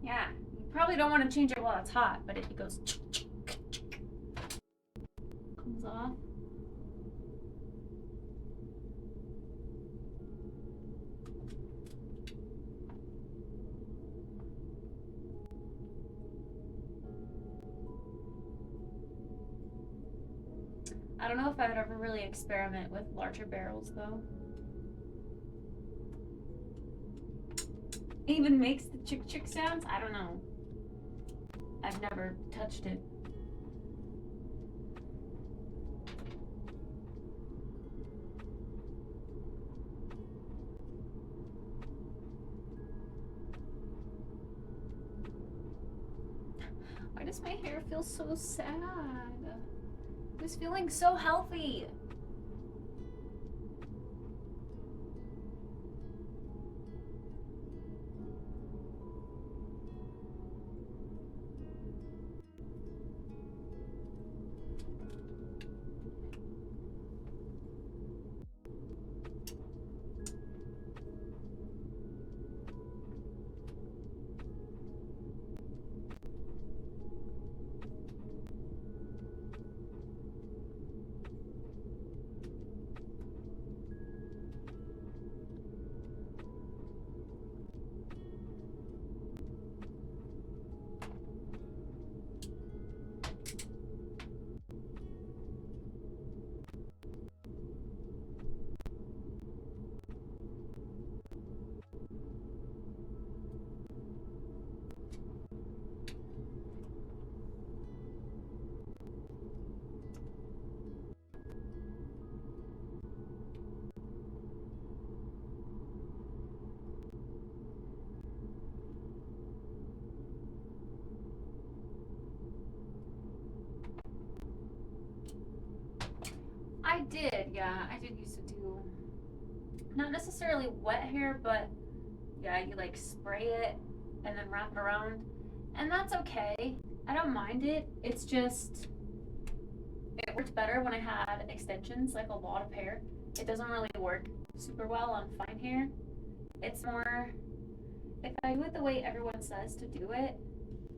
Yeah, you probably don't want to change it while it's hot, but it goes comes off. I don't know if I would ever really experiment with larger barrels though. It even makes the chick chick sounds? I don't know. I've never touched it. Why does my hair feel so sad? It was feeling so healthy. I did, yeah. I did used to do, not necessarily wet hair, but yeah, you like spray it and then wrap it around. And that's okay. I don't mind it. It's just, it worked better when I had extensions, like a lot of hair. It doesn't really work super well on fine hair. It's more, if I do it the way everyone says to do it,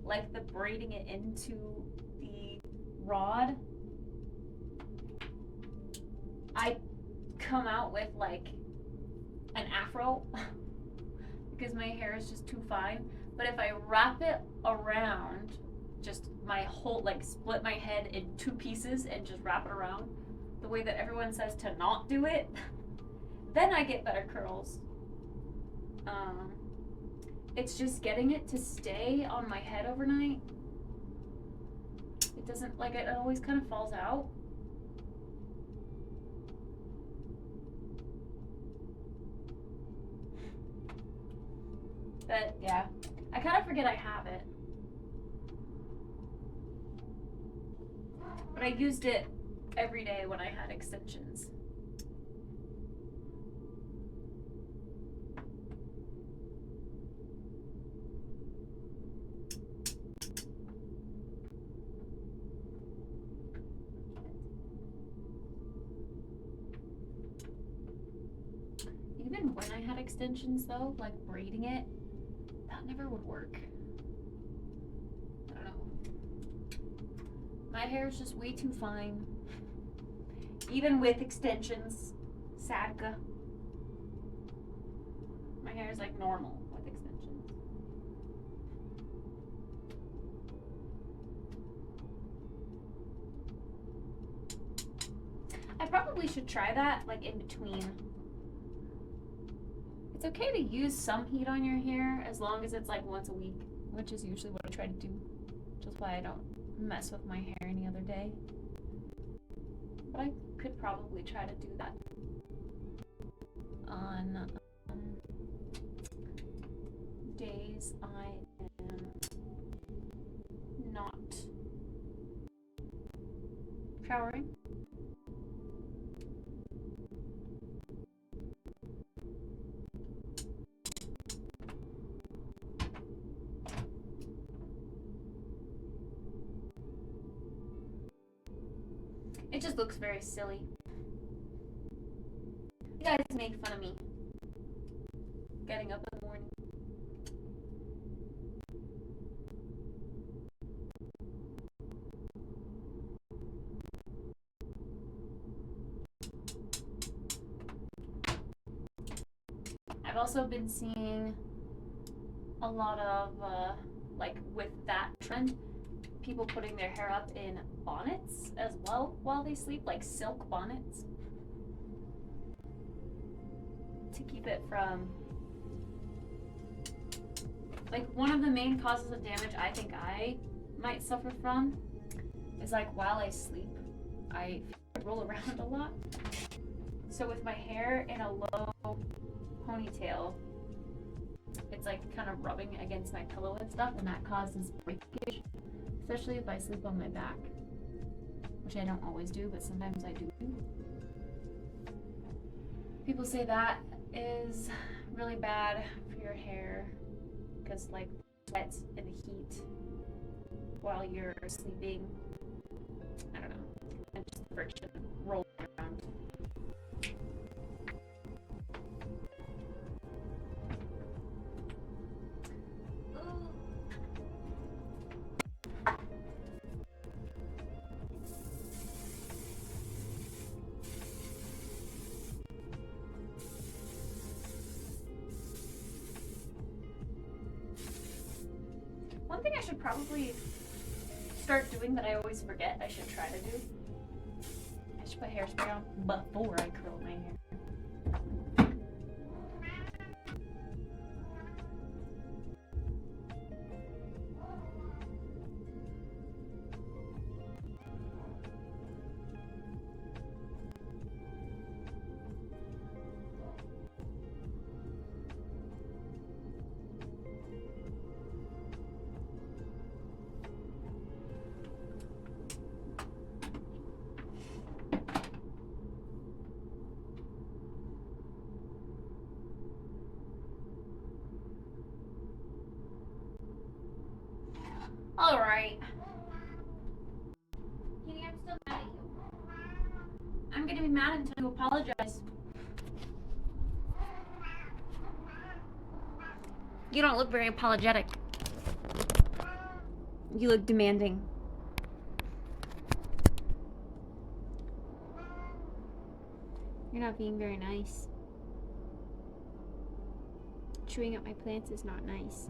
like the braiding it into the rod, I come out with like an afro because my hair is just too fine. But if I wrap it around, just my whole, like split my head in 2 pieces and just wrap it around the way that everyone says to not do it, then I get better curls. It's just getting it to stay on my head overnight. It doesn't, like, it always kind of falls out. But yeah, I kind of forget I have it. But I used it every day when I had extensions. Even when I had extensions though, like braiding it, that never would work. I don't know. My hair is just way too fine. Even with extensions, sadka. My hair is like normal with extensions. I probably should try that, like in between. It's okay to use some heat on your hair as long as it's like once a week, which is usually what I try to do. Which is why I don't mess with my hair any other day. But I could probably try to do that on days I am not showering. It just looks very silly. You guys make fun of me getting up in the morning. I've also been seeing a lot of, like with that trend, people putting their hair up in bonnets as well while they sleep, like silk bonnets, to keep it from, like, one of the main causes of damage I think I might suffer from is like while I sleep, I roll around a lot. So with my hair in a low ponytail, it's like kind of rubbing against my pillow and stuff, and that causes breakage, especially if I sleep on my back, which I don't always do, but sometimes I do. People say that is really bad for your hair because, like, sweat and the heat while you're sleeping, I don't know, and just friction rolling around. One thing I should probably start doing that I always forget I should try to do, I should put hairspray on before I curl my hair. Alright. Kitty, I'm still mad at you. I'm gonna be mad until you apologize. You don't look very apologetic. You look demanding. You're not being very nice. Chewing up my plants is not nice.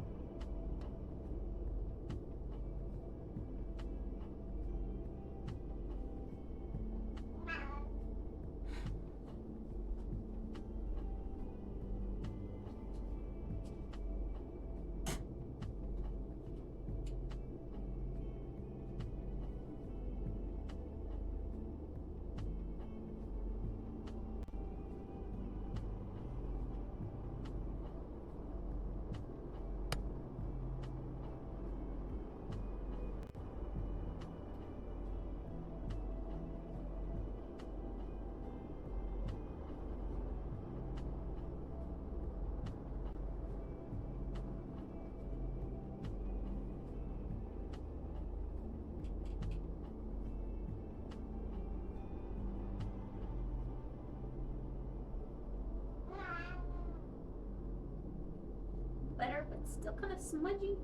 Better, but still kind of smudgy.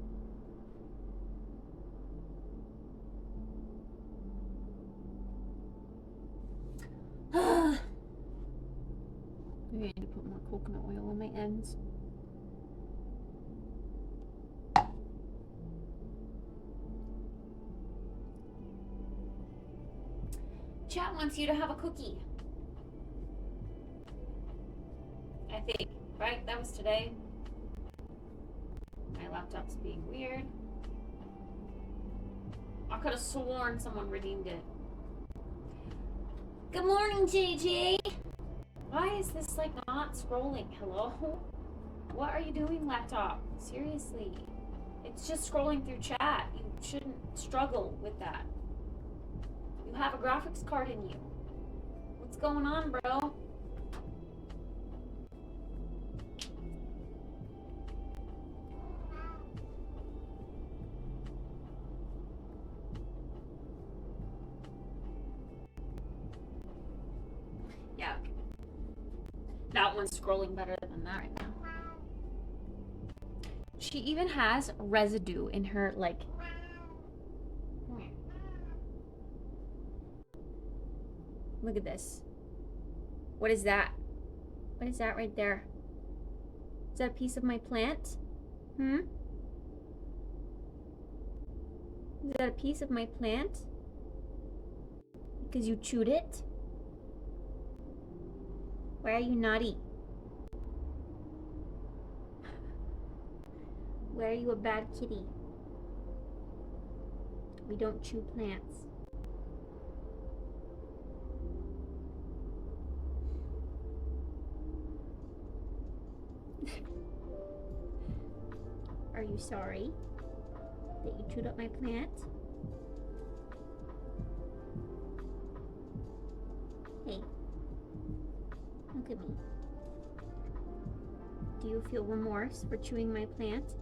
Maybe I need to put more coconut oil on my ends. Chat wants you to have a cookie. I think, right? That was today. My laptop's being weird. I could have sworn someone redeemed it. Good morning, JJ. Why is this like not scrolling? Hello? What are you doing, laptop? Seriously. It's just scrolling through chat. You shouldn't struggle with that. You have a graphics card in you. What's going on, bro? Yeah. That one's scrolling better than that right now. She even has residue in her, like... Look at this. What is that? What is that right there? Is that a piece of my plant? Hmm? Is that a piece of my plant? Because you chewed it? Why are you naughty? Why are you a bad kitty? We don't chew plants. Are you sorry that you chewed up my plant? Hey, look at me. Do you feel remorse for chewing my plant?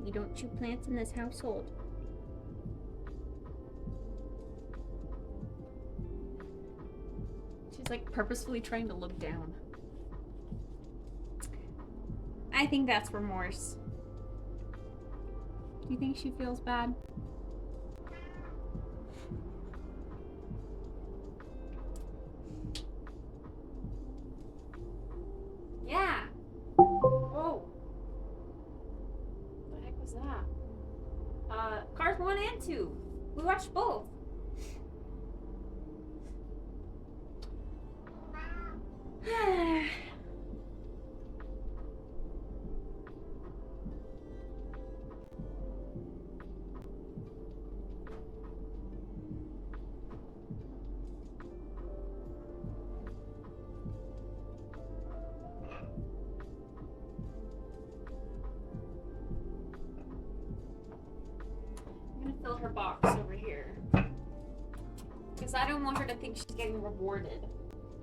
We don't chew plants in this household. She's like purposefully trying to look down. I think that's remorse. Do you think she feels bad? Yeah. Whoa. What the heck was that? Cars 1 and 2. We watched both. I'm gonna fill her box over here. Because I don't want her to think she's getting rewarded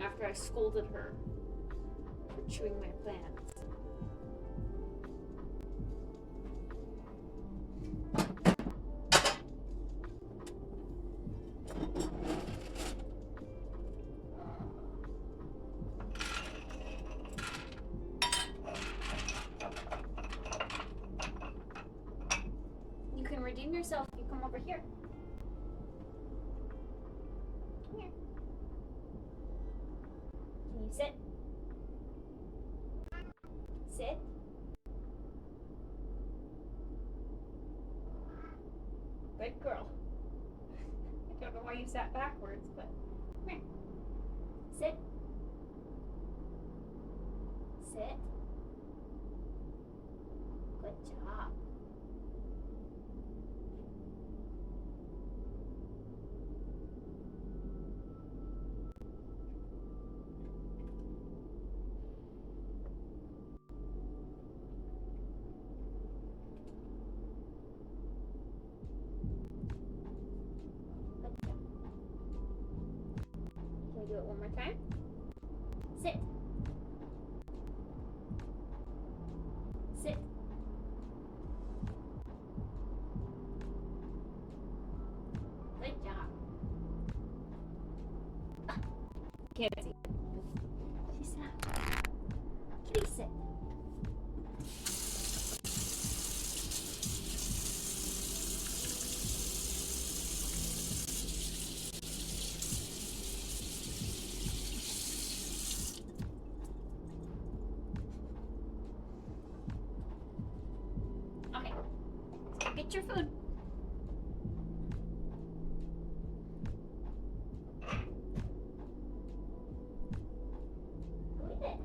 after I scolded her for chewing my plants. You can redeem yourself if you come over here. Come here. Can you sit? Sit. Good girl. I don't know why you sat backwards, but come here. Sit. Sit. Good job. Can we do it one more time? Sit. Sit. Good job. Can't see. She sat. Kitty, sit. Okay. So get your food. Go eat it.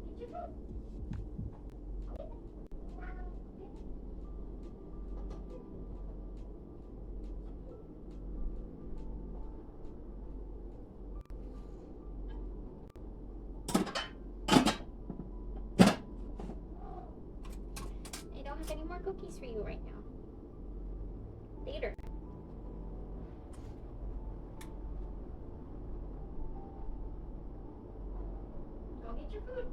Get your food. Go eat it. I don't have any more cookies for you right now. Later. Go get your food.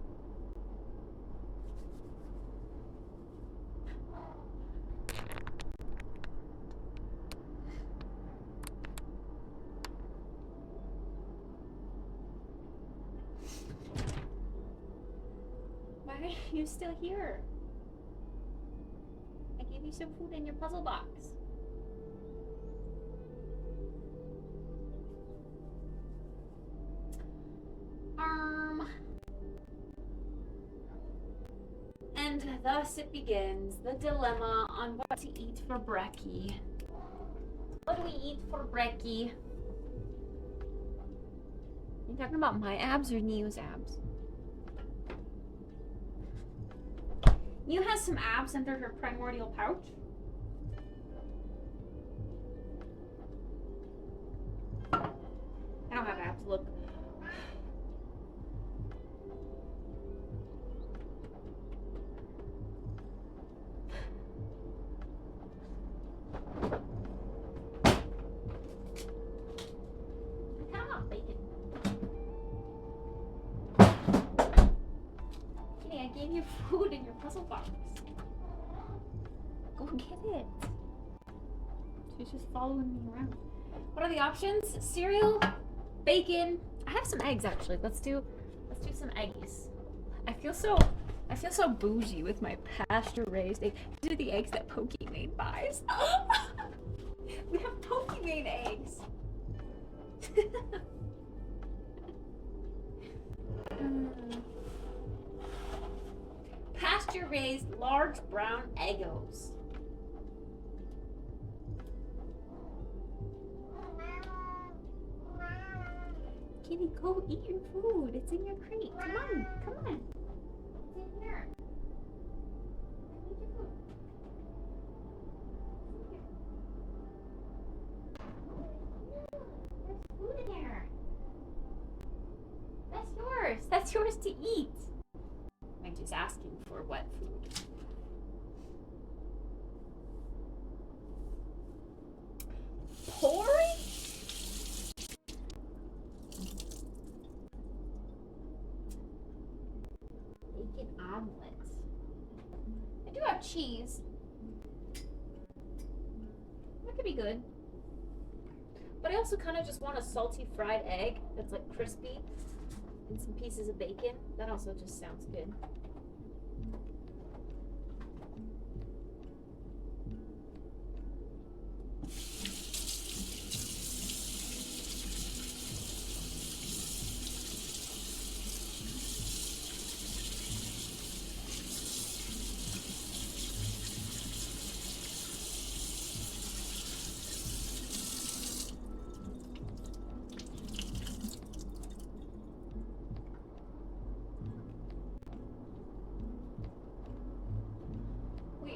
Why are you still here? I gave you some food in your puzzle box. And thus it begins, the dilemma on what to eat for brekkie. What do we eat for brekkie? You talking about my abs or Neo's abs? Neo has some abs under her primordial pouch. I don't have abs, look. I kind of want bacon. Kitty, I gave you food in your puzzle box. Go get it. She's just following me around. What are the options? Cereal, bacon. I have some eggs actually. Let's do some eggies. I feel so bougie with my pasture-raised eggs. These are the eggs that Pokimane buys. We have Pokimane eggs. Pasture-raised large brown Eggos. Kitty, go eat your food. It's in your crate. Come on, come on. It's in here. Eat your food. There's food in there. That's yours. That's yours to eat. I'm just asking for what food. Porridge? cheese. That could be good. But I also kind of just want a salty fried egg that's like crispy and some pieces of bacon. That also just sounds good.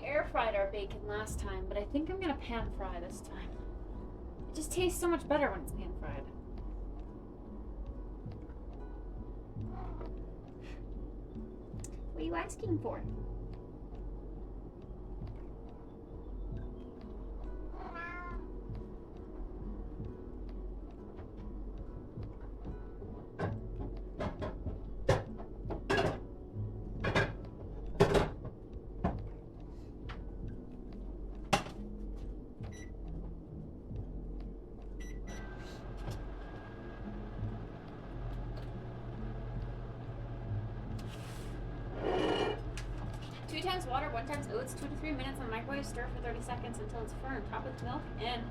Air fried our bacon last time, but I think I'm gonna pan fry this time. It just tastes so much better when it's pan fried. What are you asking for? Times water, 1 times oats, 2 to 3 minutes on the microwave, stir for 30 seconds until it's firm. Top with milk and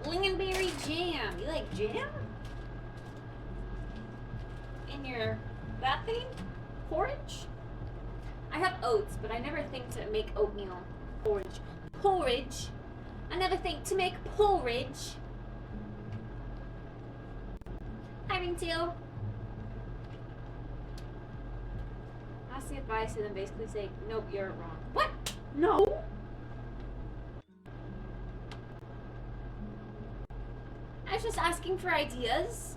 lingonberry jam. You like jam? In your, that thing? Porridge? I have oats, but I never think to make oatmeal porridge. Porridge? I never think to make porridge. Hi, Ringtail. Ask the advice and then basically say, nope, you're wrong. What? No! I was just asking for ideas.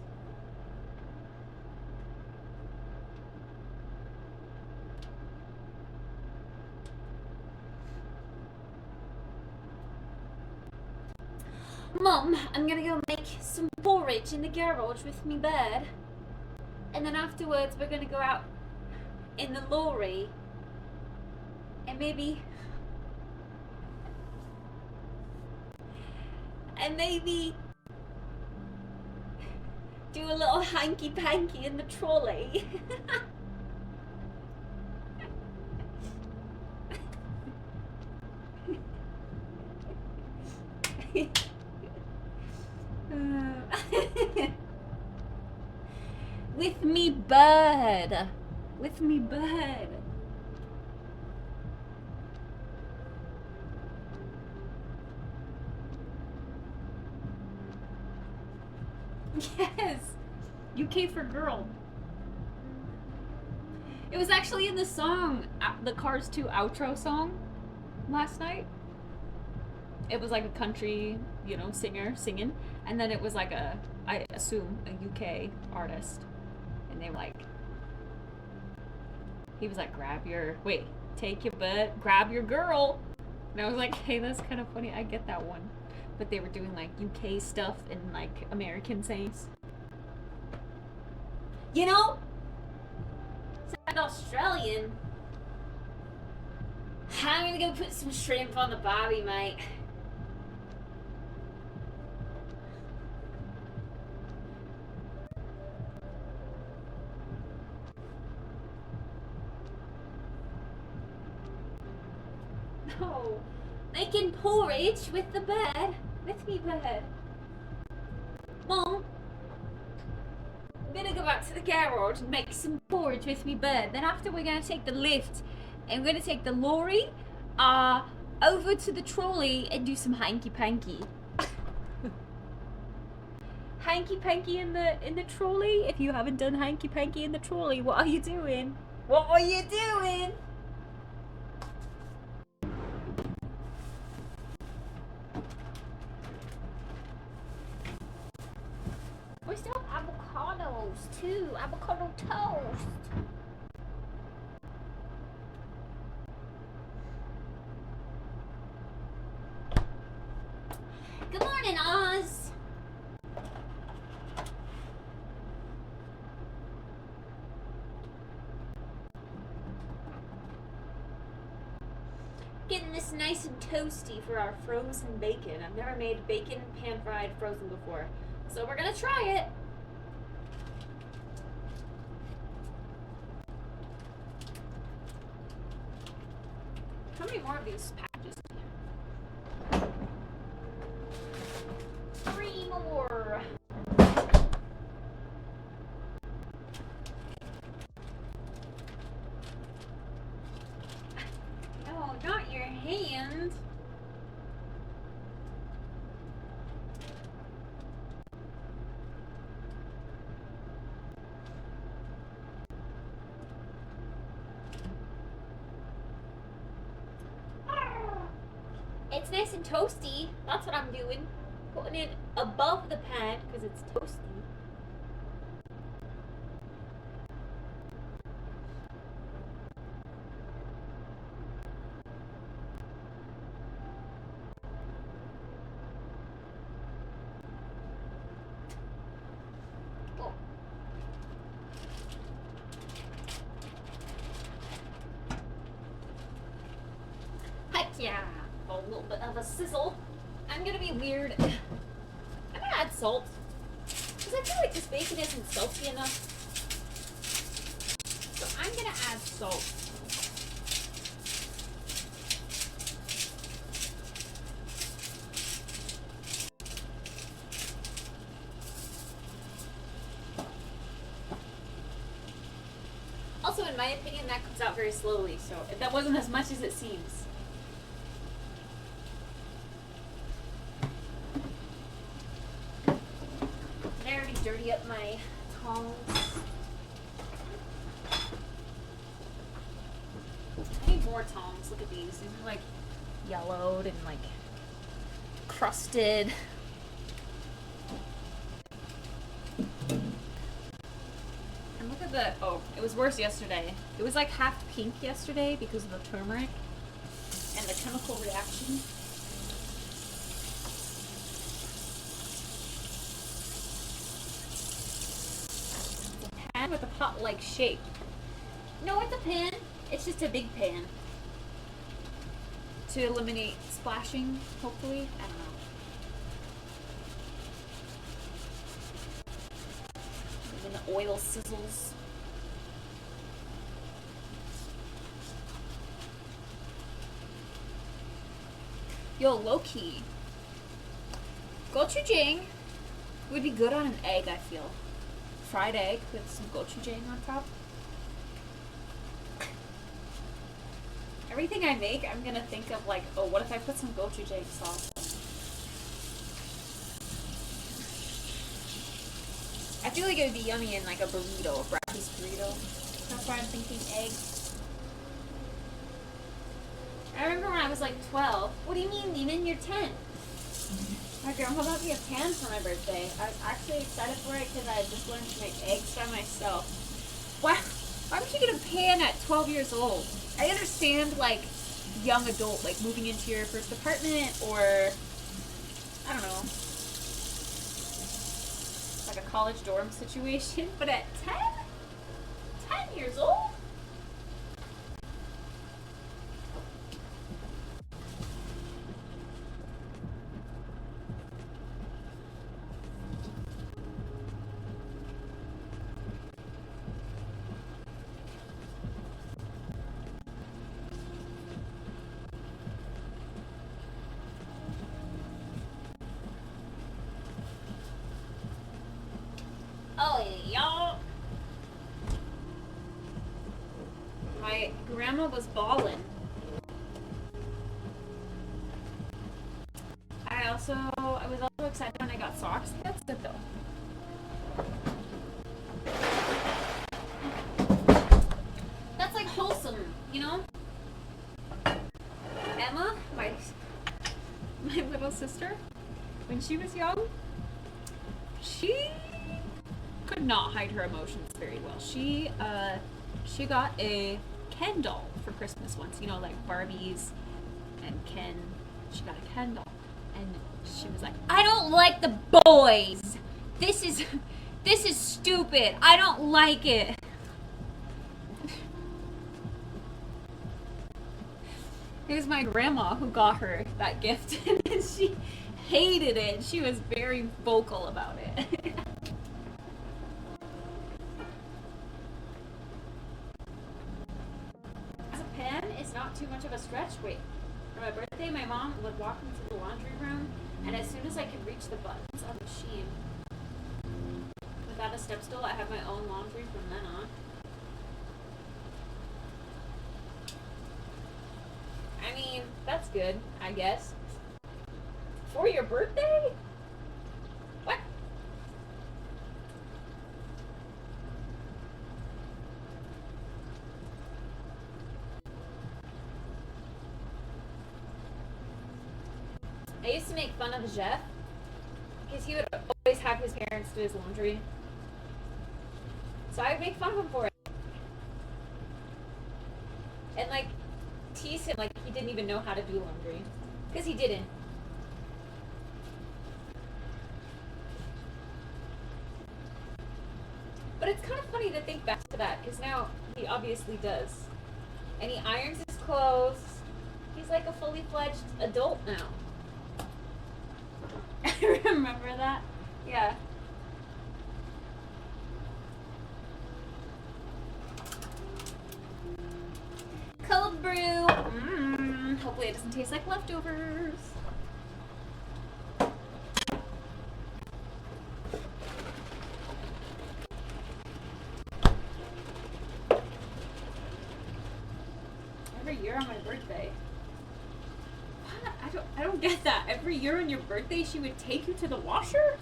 Mom, I'm gonna go make some porridge in the garage with me bed. And then afterwards we're gonna go out in the lorry and maybe do a little hanky panky in the trolley. With me bird. With me bird. Yes. UK for girl. It was actually in the song, the Cars 2 outro song last night. It was like a country, you know, singer singing. And then it was like a, I assume, a UK artist. And they were like, he was like, take your butt, grab your girl. And I was like, hey, that's kind of funny. I get that one. But they were doing like UK stuff and like American sayings. You know, sound Australian. I'm gonna go put some shrimp on the barbie, mate. No, making porridge with the bird, with me bird. Mom, I'm gonna go back to the garage and make some porridge with me bird. Then after we're gonna take the lift and we're gonna take the lorry over to the trolley and do some hanky panky. Hanky panky in the trolley? If you haven't done hanky panky in the trolley, what are you doing? What are you doing? We still have avocados too. Avocado toast. Good morning, Oz. getting this nice and toasty for our frozen bacon. I've never made bacon pan fried frozen before, so we're gonna try it. How many more of these packages do you have? 3 more. No, not your hand. It's nice and toasty. That's what I'm doing. Putting it above the pan because it's toasty. Oh. Heck yeah! A little bit of a sizzle. I'm gonna be weird. I'm gonna add salt. Because I feel like this bacon isn't salty enough. So I'm gonna add salt. Also, in my opinion, that comes out very slowly, so that wasn't as much as it seems. I already dirty up my tongs. I need more tongs. Look at these. These are like yellowed and like crusted. And look at the, oh, it was worse yesterday. It was like half pink yesterday because of the turmeric and the chemical reaction. Pan with a pot-like shape. No, it's a pan. It's just a big pan. To eliminate splashing, hopefully. I don't know. When the oil sizzles. Yo, low-key. Gochujang would be good on an egg, I feel. Fried egg with some gochujang on top. Everything I make, I'm gonna think of like, oh, what if I put some gochujang sauce on? I feel like it would be yummy in like a burrito, a breakfast burrito. That's why I'm thinking egg. I remember when I was like 12. What do you mean, Neiman? You're 10. My grandma bought me a pan for my birthday. I was actually excited for it because I had just learned to make eggs by myself. Why would you get a pan at 12 years old? I understand, like, young adult, like, moving into your first apartment or, I don't know, like a college dorm situation. But at 10? 10 years old? Oh, y'all. My grandma was ballin'. I was also excited when I got socks. That's good though. That's like wholesome, you know? Emma, my little sister, when she was young, she could not hide her emotions very well. She got a Ken doll for Christmas once, you know, like Barbies and Ken. She got a Ken doll, and she was like, "I don't like the boys. This is stupid. I don't like it." It was my grandma who got her that gift, and she hated it. She was very vocal about it. As a pen, it's not too much of a stretch. Wait, for my birthday, my mom would walk into the laundry room, and as soon as I could reach the buttons on the machine, without a step stool, I have my own laundry from then on. I mean, that's good, I guess. For your birthday? What? I used to make fun of Jeff because he would always have his parents do his laundry. So I would make fun of him for it. And like tease him like he didn't even know how to do laundry. Because he didn't. But it's kind of funny to think back to that because now he obviously does. And he irons his clothes. He's like a fully fledged adult now. I remember that. Yeah. Cold brew. Hopefully it doesn't taste like leftovers. Every year on my birthday. What? I don't get that. Every year on your birthday she would take you to the washer?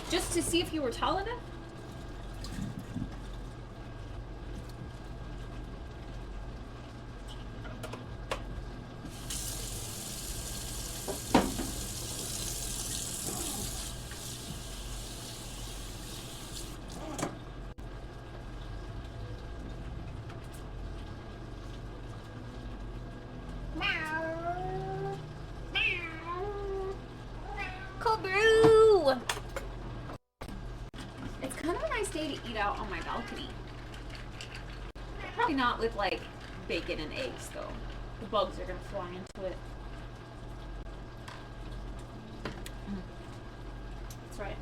Just to see if you were tall enough? Cold brew! It's kind of a nice day to eat out on my balcony. Probably not with like bacon and eggs though. The bugs are gonna fly into it. That's right.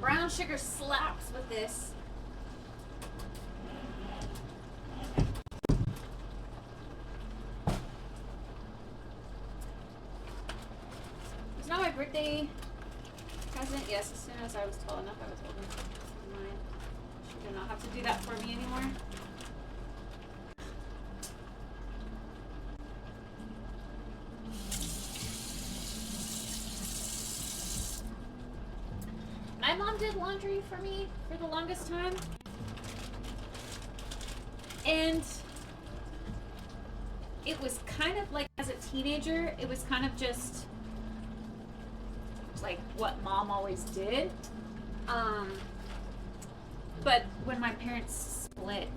Brown sugar slaps with this. It's not my birthday present. Yes, as soon as I was tall enough, I was told him this is mine. She did not have to do that for me anymore. My mom did laundry for me for the longest time. And it was kind of like, as a teenager, it was kind of just like what mom always did. But when my parents split,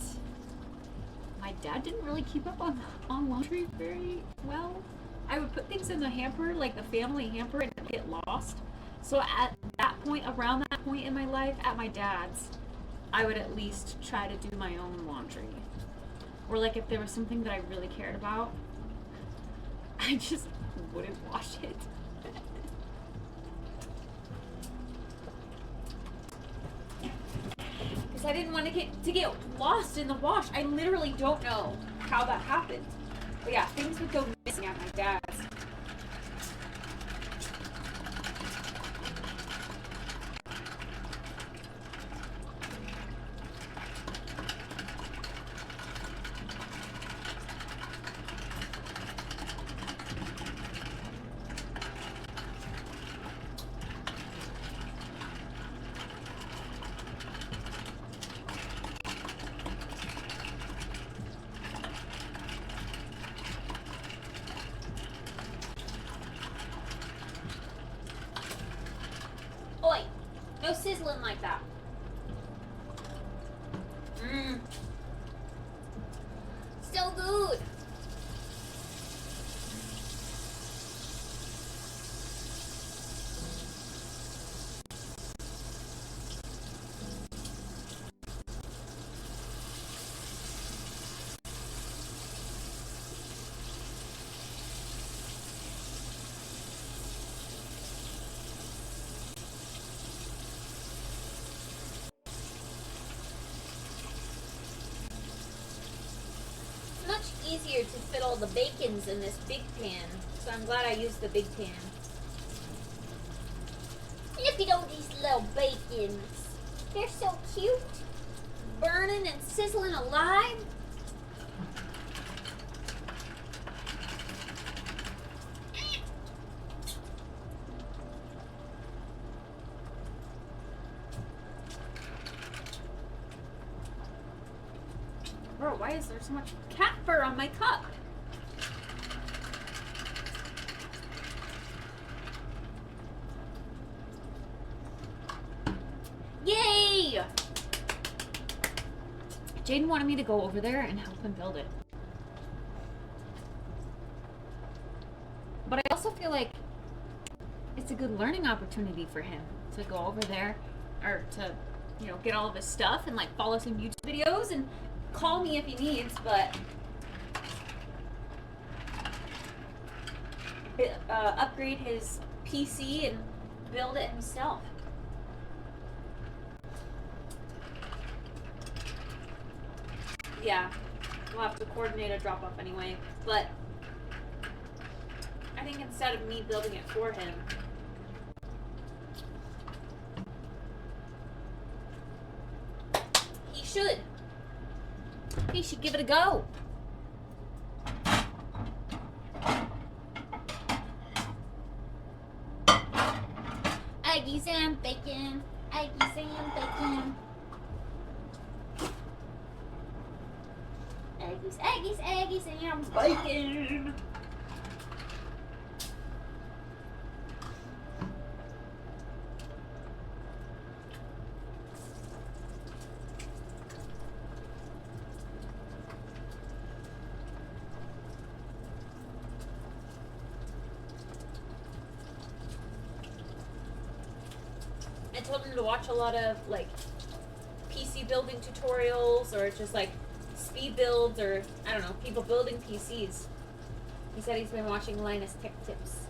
my dad didn't really keep up on laundry very well. I would put things in the hamper, like the family hamper, and it'd get lost. So at that point, around that point in my life, at my dad's, I would at least try to do my own laundry. Or like if there was something that I really cared about, I just wouldn't wash it. Because I didn't want to get lost in the wash. I literally don't know how that happened. But yeah, things would go missing at my dad's. Oi! No sizzling like that. So good. to fit all the bacons in this big pan. So I'm glad I used the big pan. Look at all these little bacons. They're so cute. Burning and sizzling alive. Bro, why is there so much cat fur on my cup? Yay! Jaden wanted me to go over there and help him build it. But I also feel like it's a good learning opportunity for him to go over there or to, you know, get all of his stuff and like follow some YouTube videos and call me if he needs, but upgrade his PC and build it himself. Yeah, we'll have to coordinate a drop-off anyway, but I think instead of me building it for him, he should give it a go. Eggies and bacon. Eggies and bacon. Eggies, eggies, eggies and bacon. I told him to watch a lot of like PC building tutorials or just like speed builds or I don't know, people building PCs. He said he's been watching Linus Tech Tips.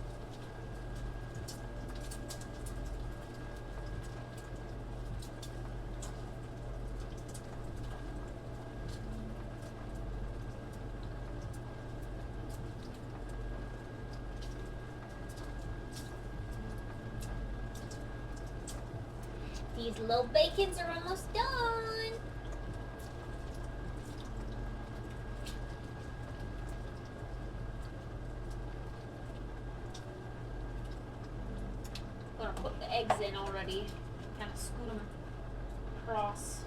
These little bacons are almost done. I'm gonna put the eggs in already. Kind of scoot them across.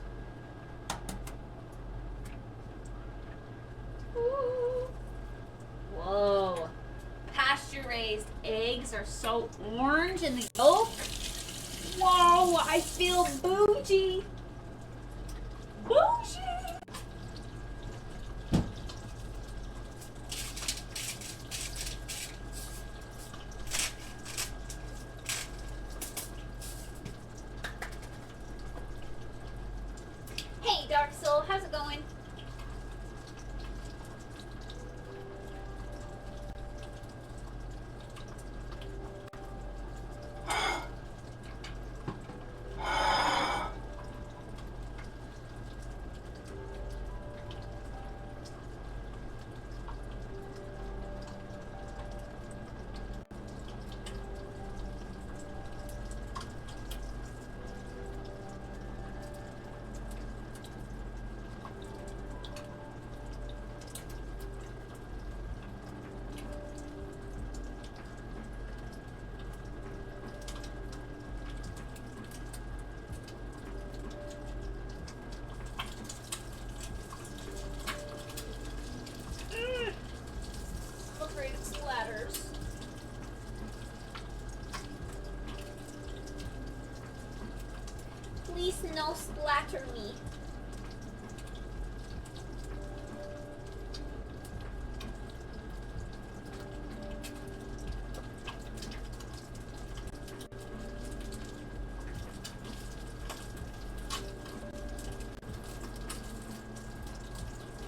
Ooh. Whoa. Pasture raised eggs are so orange in the yolk. Whoa, I feel bougie. Bougie. Hey, Dark Soul, how's it going? Afraid of splatters. Please no splatter me.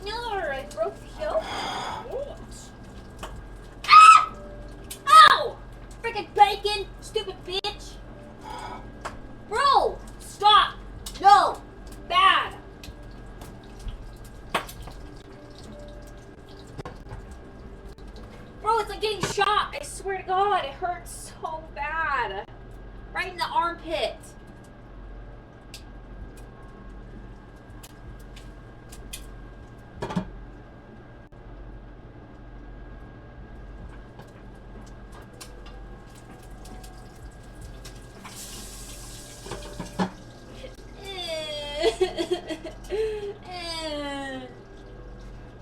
No, I broke the yolk. Ah! Ow! Frickin' bacon, stupid bitch. Bro, stop. No, bad. like getting shot. I swear to God, it hurts so bad. Right in the armpit.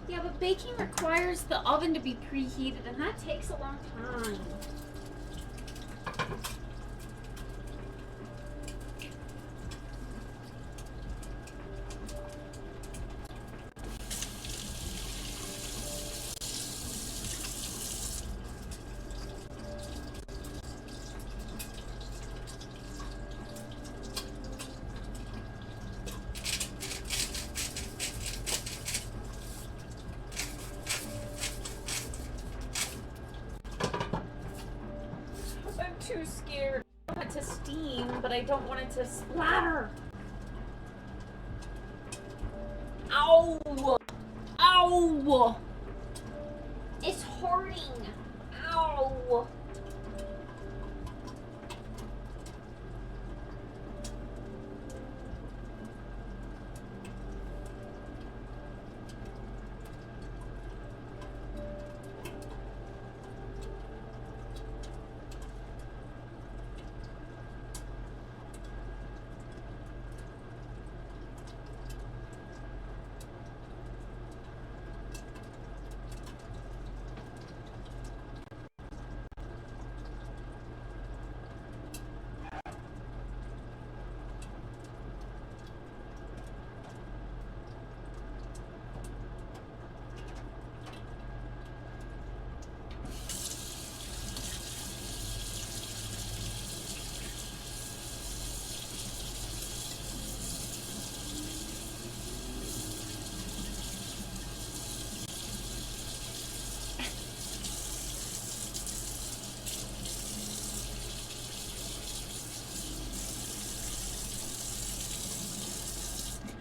Yeah, but baking requires the oven to be preheated, and that takes a long time. I'm too scared. I want it to steam, but I don't want it to splatter. Ow! Ow! It's hurting. Ow!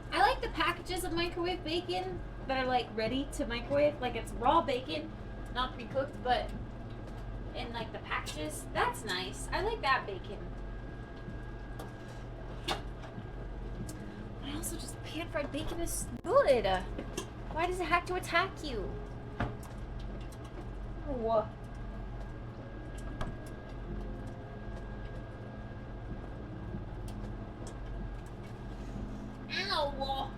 I like the packages of microwave bacon that are like ready to microwave. Like it's raw bacon, not pre-cooked, but in like the packages. That's nice. I like that bacon. But also just pan-fried bacon is good. Why does it have to attack you? Oh. Ow!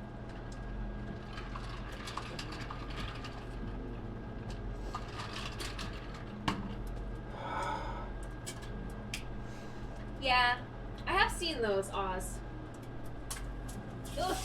Yeah, I have seen those, Oz. Ugh.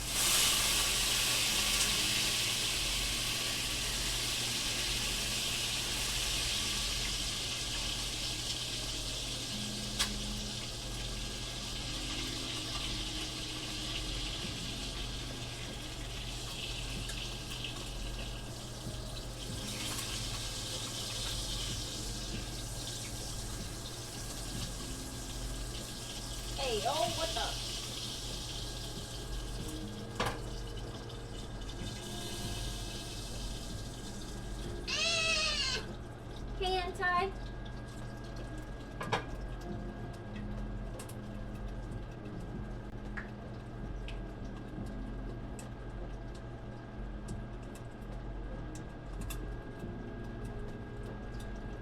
Hey, oh, what the? Hand tie.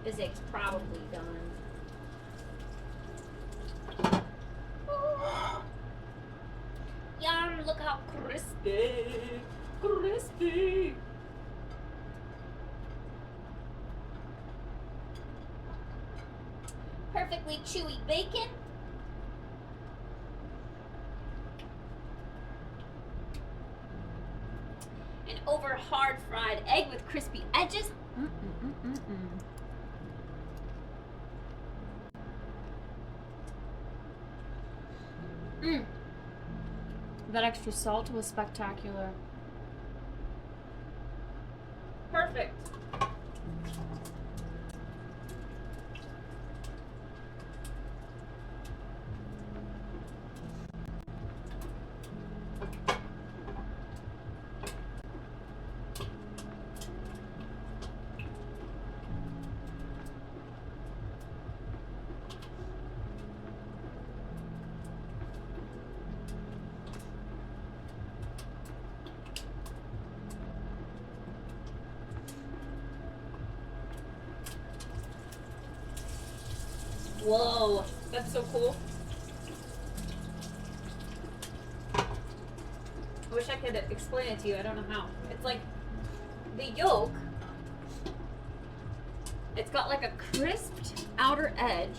Physics probably done. Yum, look how crispy. Crispy. Perfectly chewy bacon. And over hard fried egg with crispy edges. That extra salt was spectacular. Perfect. Whoa, that's so cool. I wish I could explain it to you. I don't know how. It's like the yolk. It's got like a crisped outer edge.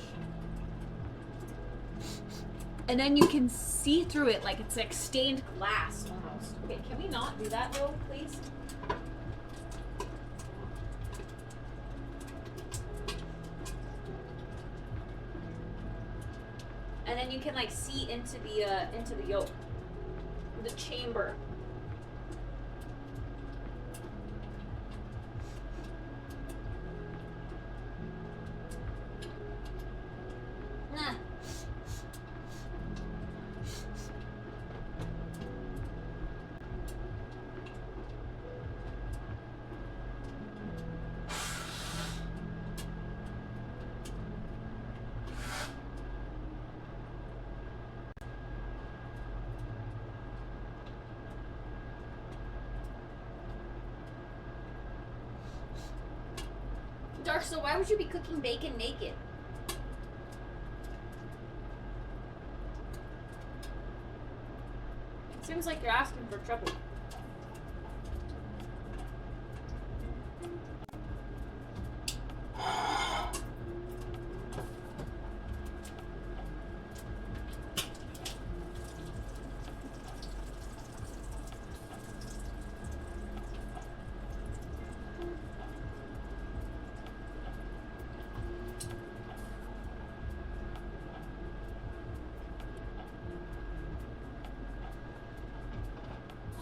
And then you can see through it like it's like stained glass almost. Okay, can we not do that though, please? And then you can like see into the yolk, the chamber. Nah. Dark, so why would you be cooking bacon naked? It seems like you're asking for trouble.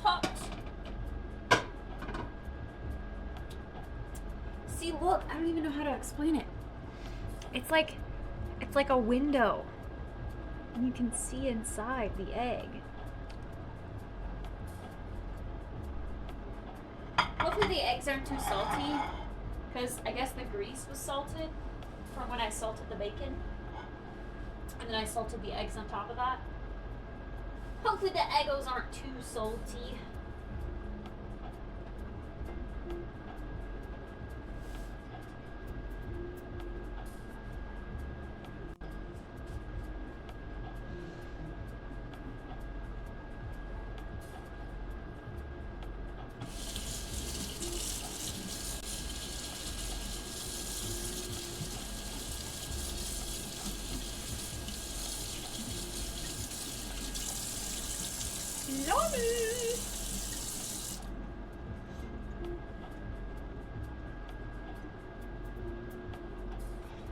Hot. See, look, I don't even know how to explain it. It's like a window. And you can see inside the egg. Hopefully the eggs aren't too salty, because I guess the grease was salted from when I salted the bacon. And then I salted the eggs on top of that. Hopefully the Eggos aren't too salty.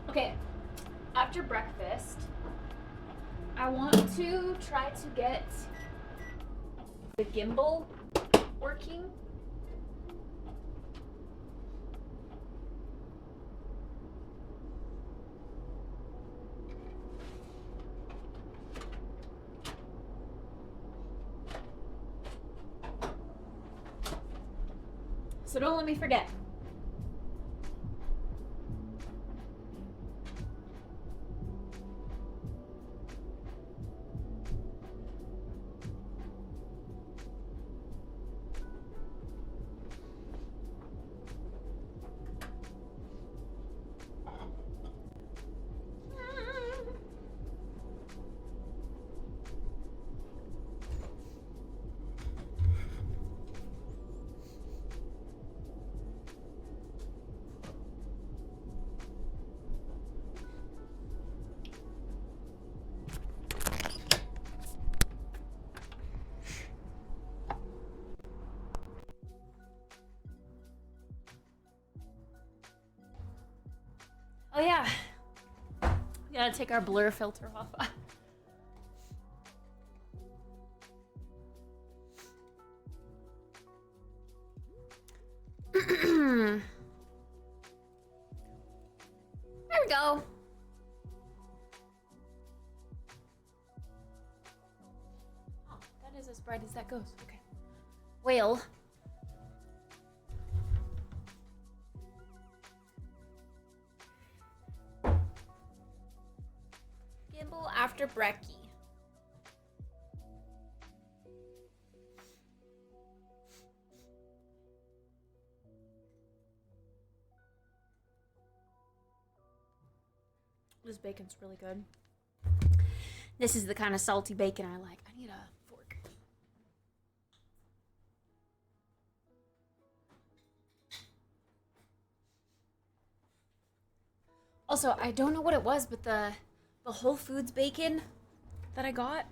Okay, after breakfast, I want to try to get the gimbal working. So don't let me forget. Oh yeah, we gotta take our blur filter off. There we go. Oh, that is as bright as that goes. Okay. Well. Gimbal after brekkie. This bacon's really good. This is the kind of salty bacon I like. I need a fork. Also, I don't know what it was, but the Whole Foods bacon that I got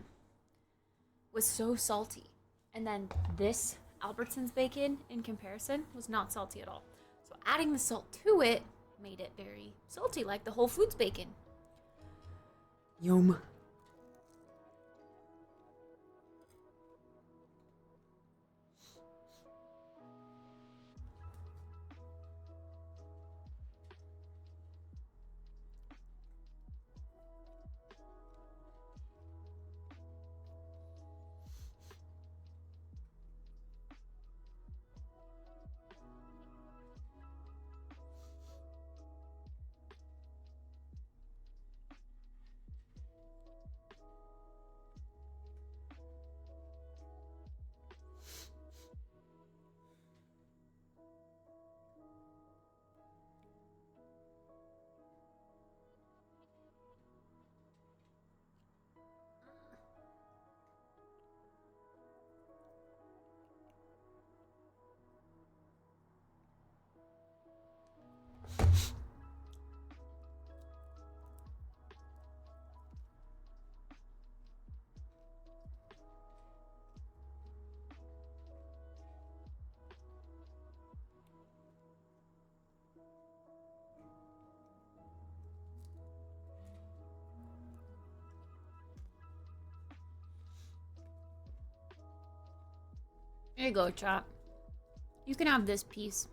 was so salty. And then this Albertsons bacon, in comparison, was not salty at all. So adding the salt to it made it very salty, like the Whole Foods bacon. Yum. Here you go, Chop. You can have this piece.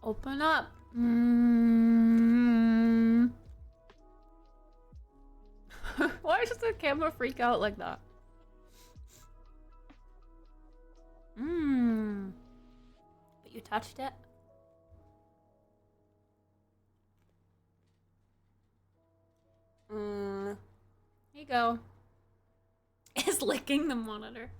Open up. Why does the camera freak out like that? But you touched it? Here you go. It's licking the monitor.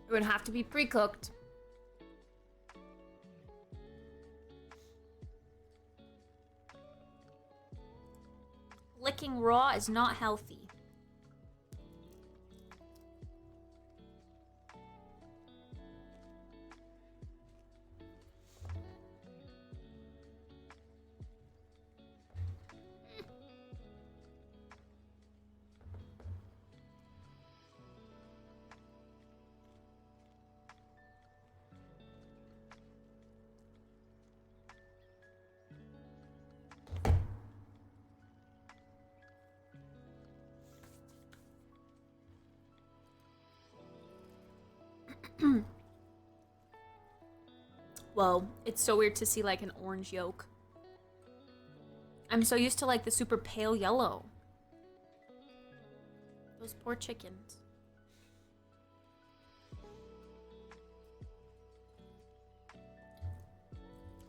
It would have to be pre-cooked. Licking raw is not healthy. Whoa, it's so weird to see like an orange yolk. I'm so used to like the super pale yellow. Those poor chickens.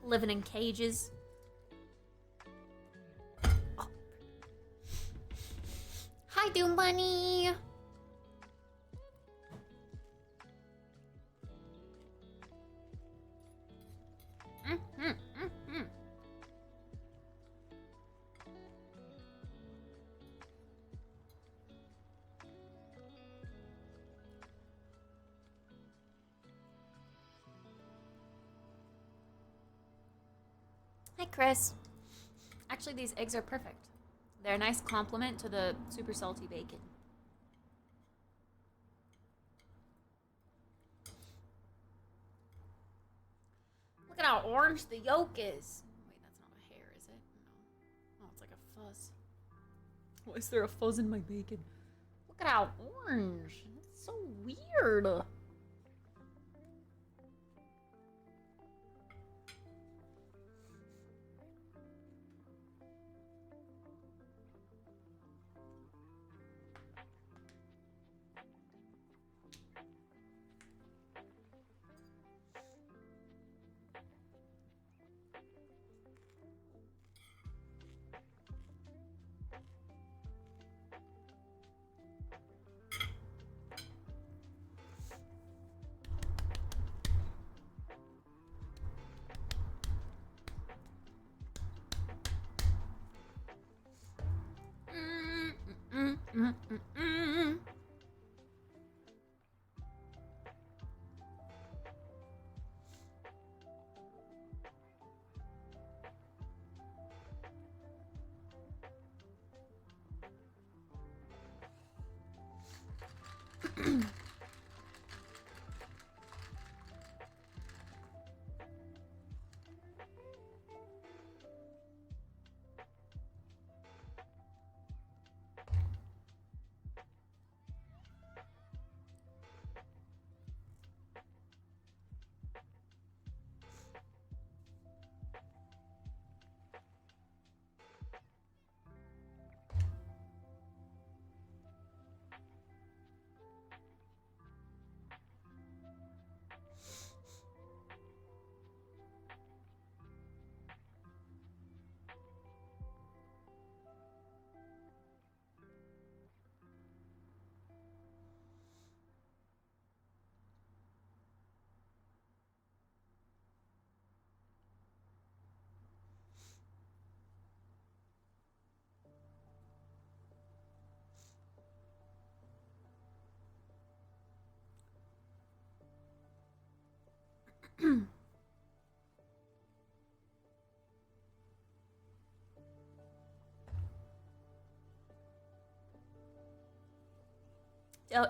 Living in cages. Oh. Hi, Doom Bunny! Hi, Chris. Actually, these eggs are perfect. They're a nice complement to the super salty bacon. Look at how orange the yolk is. Wait, that's not a hair, is it? No. fuzz. Why is there a fuzz in my bacon? Look at how orange. That's so weird.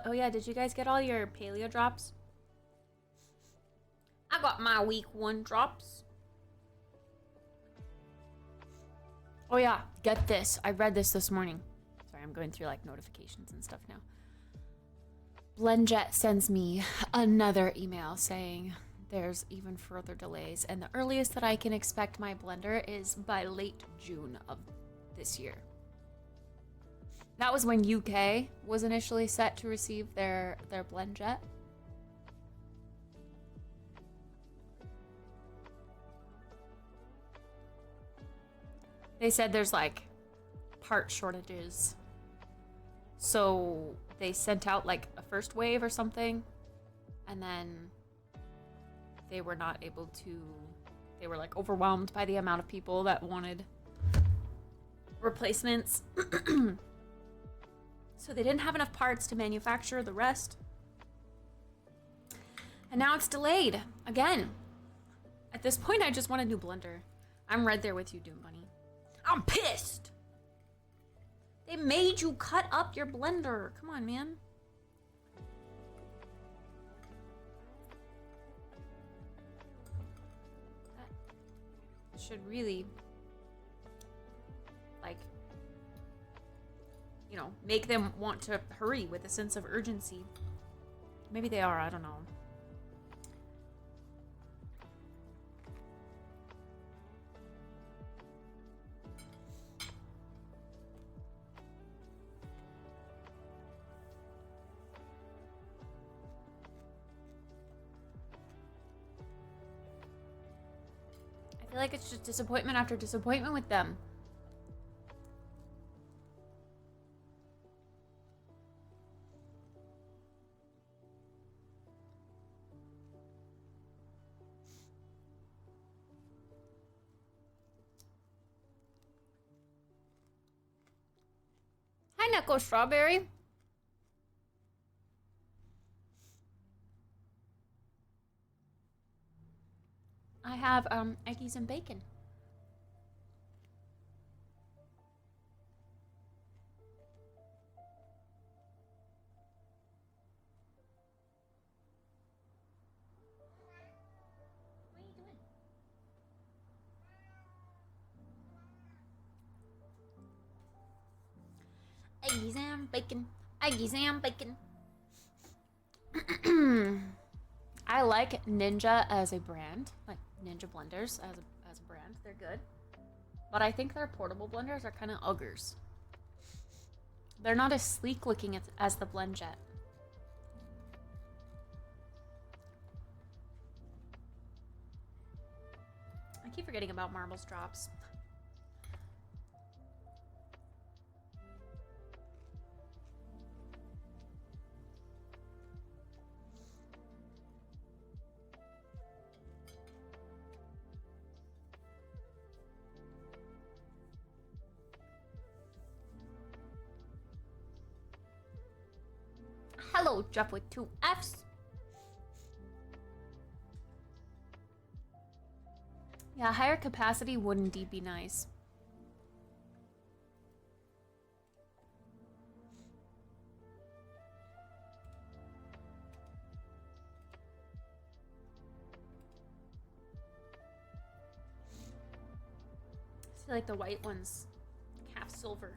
Oh yeah, did you guys get all your paleo drops? I got my week 1 drops. Oh yeah, get this. I read this morning. Sorry, I'm going through like notifications and stuff now. BlendJet sends me another email saying there's even further delays, and the earliest that I can expect my blender is by late June of this year. That was when UK was initially set to receive their BlendJet. They said there's like part shortages. So they sent out like a first wave or something, and then they were not able to, they were like overwhelmed by the amount of people that wanted replacements. So they didn't have enough parts to manufacture the rest. And now it's delayed again. At this point, I just want a new blender. I'm right there with you, Doom Bunny. I'm pissed. They made you cut up your blender. Come on, man. That should really, like, you know, make them want to hurry with a sense of urgency. Maybe they are, I don't know. I feel like it's just disappointment after disappointment with them. Hi, Neko Strawberry. I have eggies and bacon. What are you doing? Eggies and bacon. Eggies and bacon. I like Ninja as a brand, like Ninja blenders as a brand. They're good, but I think their portable blenders are kind of uggers. They're not as sleek looking as the BlendJet. I keep forgetting about Marbles drops. Hello, Jeff with 2 Fs. Yeah, higher capacity would indeed be nice. I feel like the white one's half silver.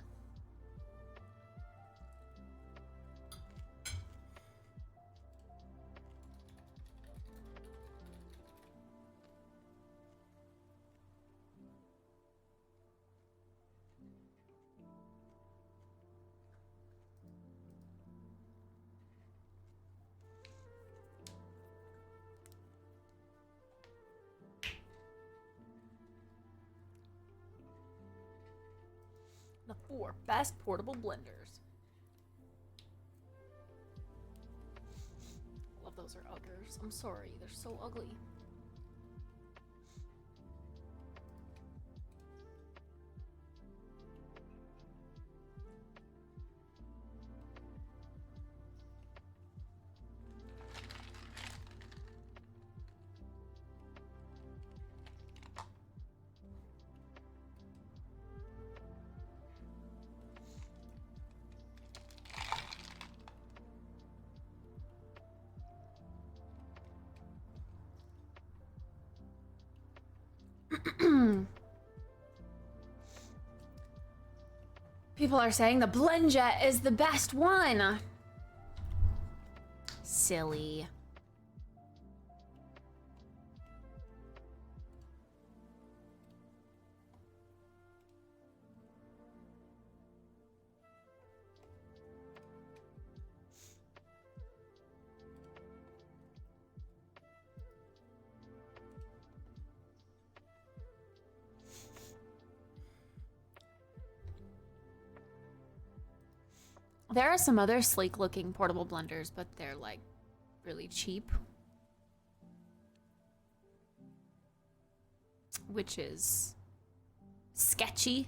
The 4 best portable blenders. Love those are uggers. I'm sorry, they're so ugly. People are saying the BlendJet is the best one. Silly. There are some other sleek looking portable blenders, but they're like really cheap. Which is sketchy.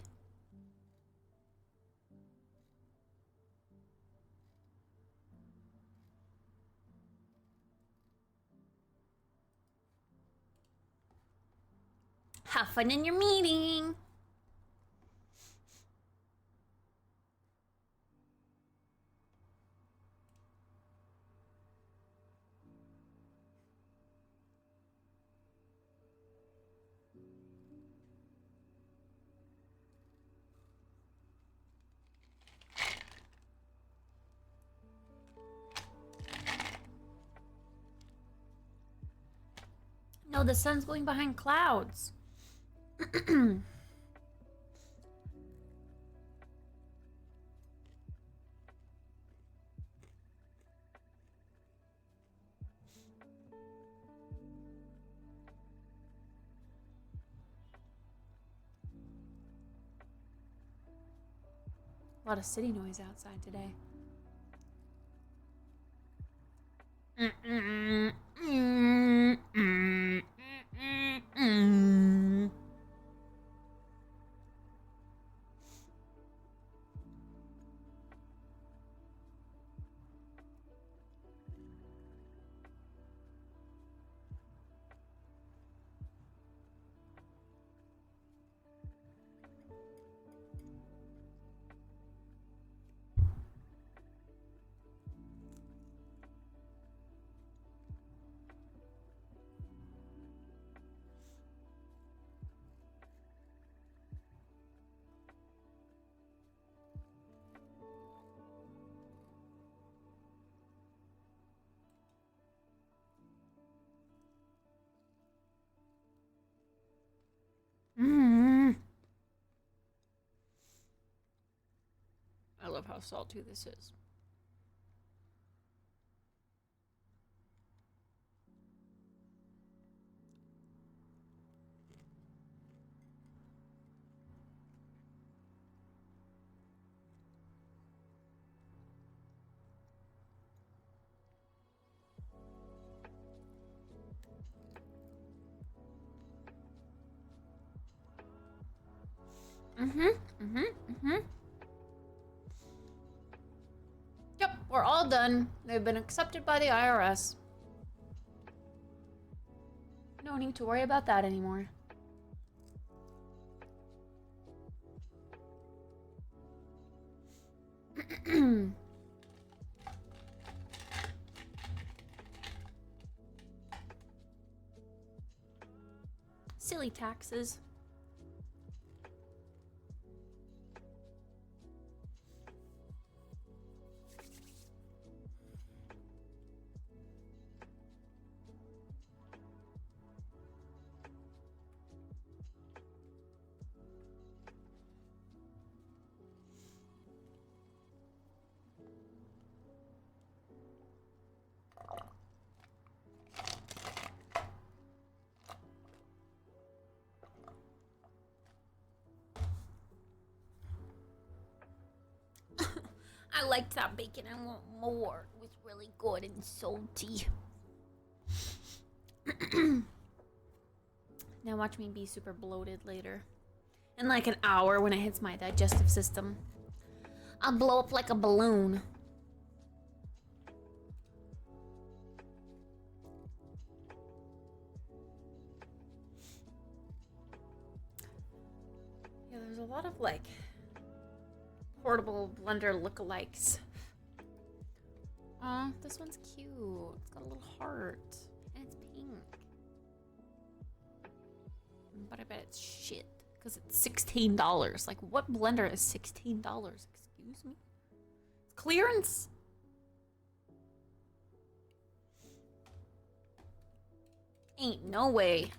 Have fun in your meeting. No, the sun's going behind clouds. A lot of city noise outside today. love how salty this is. Yep, we're all done. They've been accepted by the IRS. No need to worry about that anymore. Silly taxes. I liked that bacon. I want more. It was really good and salty. Now watch me be super bloated later. In like an hour when it hits my digestive system. I'll blow up like a balloon. Yeah, there's a lot of like portable blender lookalikes. Aw, this one's cute. It's got a little heart. And it's pink. But I bet it's shit. Because it's $16. Like, what blender is $16? Excuse me? It's clearance? Ain't no way.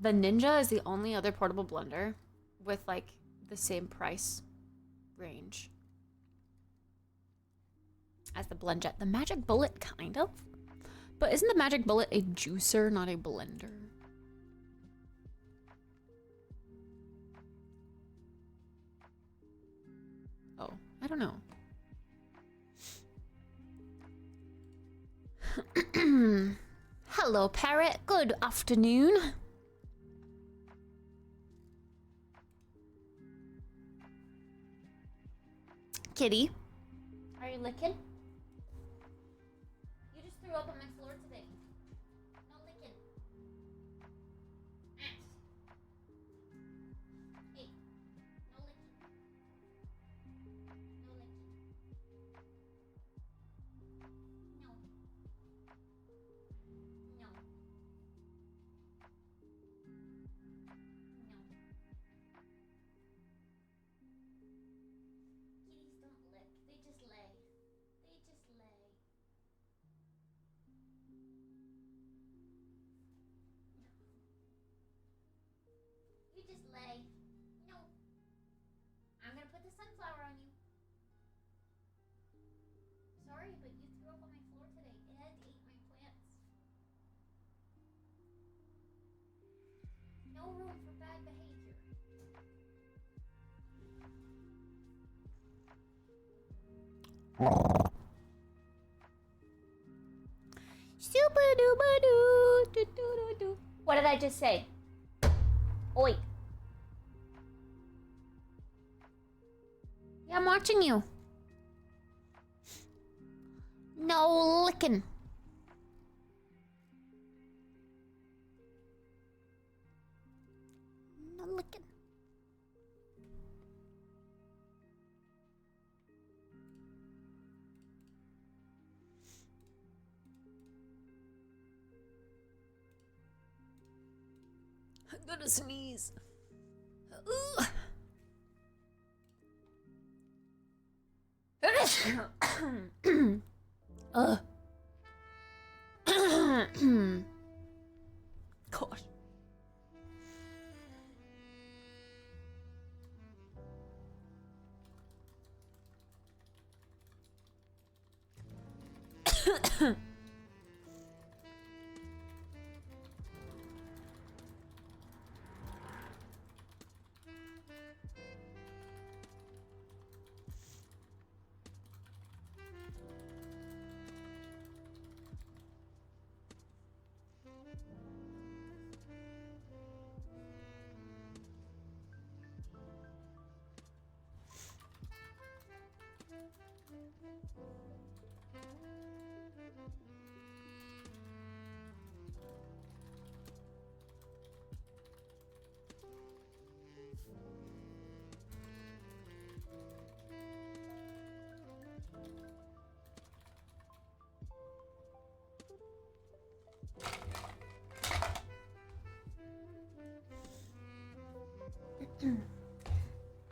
The Ninja is the only other portable blender with like the same price range as the BlendJet. The Magic Bullet, kind of. But isn't the Magic Bullet a juicer, not a blender? Oh, I don't know. Hello, Parrot. Good afternoon. Kitty. Are you licking? You just threw up on my floor today. No licking. Hey, no licking. No licking. No. No. No. Kitties don't lick. They just lay. They just lay. You just lay. No. I'm gonna put the sunflower on you. Sorry, but you threw up on my floor today and ate my plants. No room for bad behavior. Super duper doo doo doo doo. What did I just say? Oi. Yeah, I'm watching you. No licking. No licking. gonna sneeze. Gosh.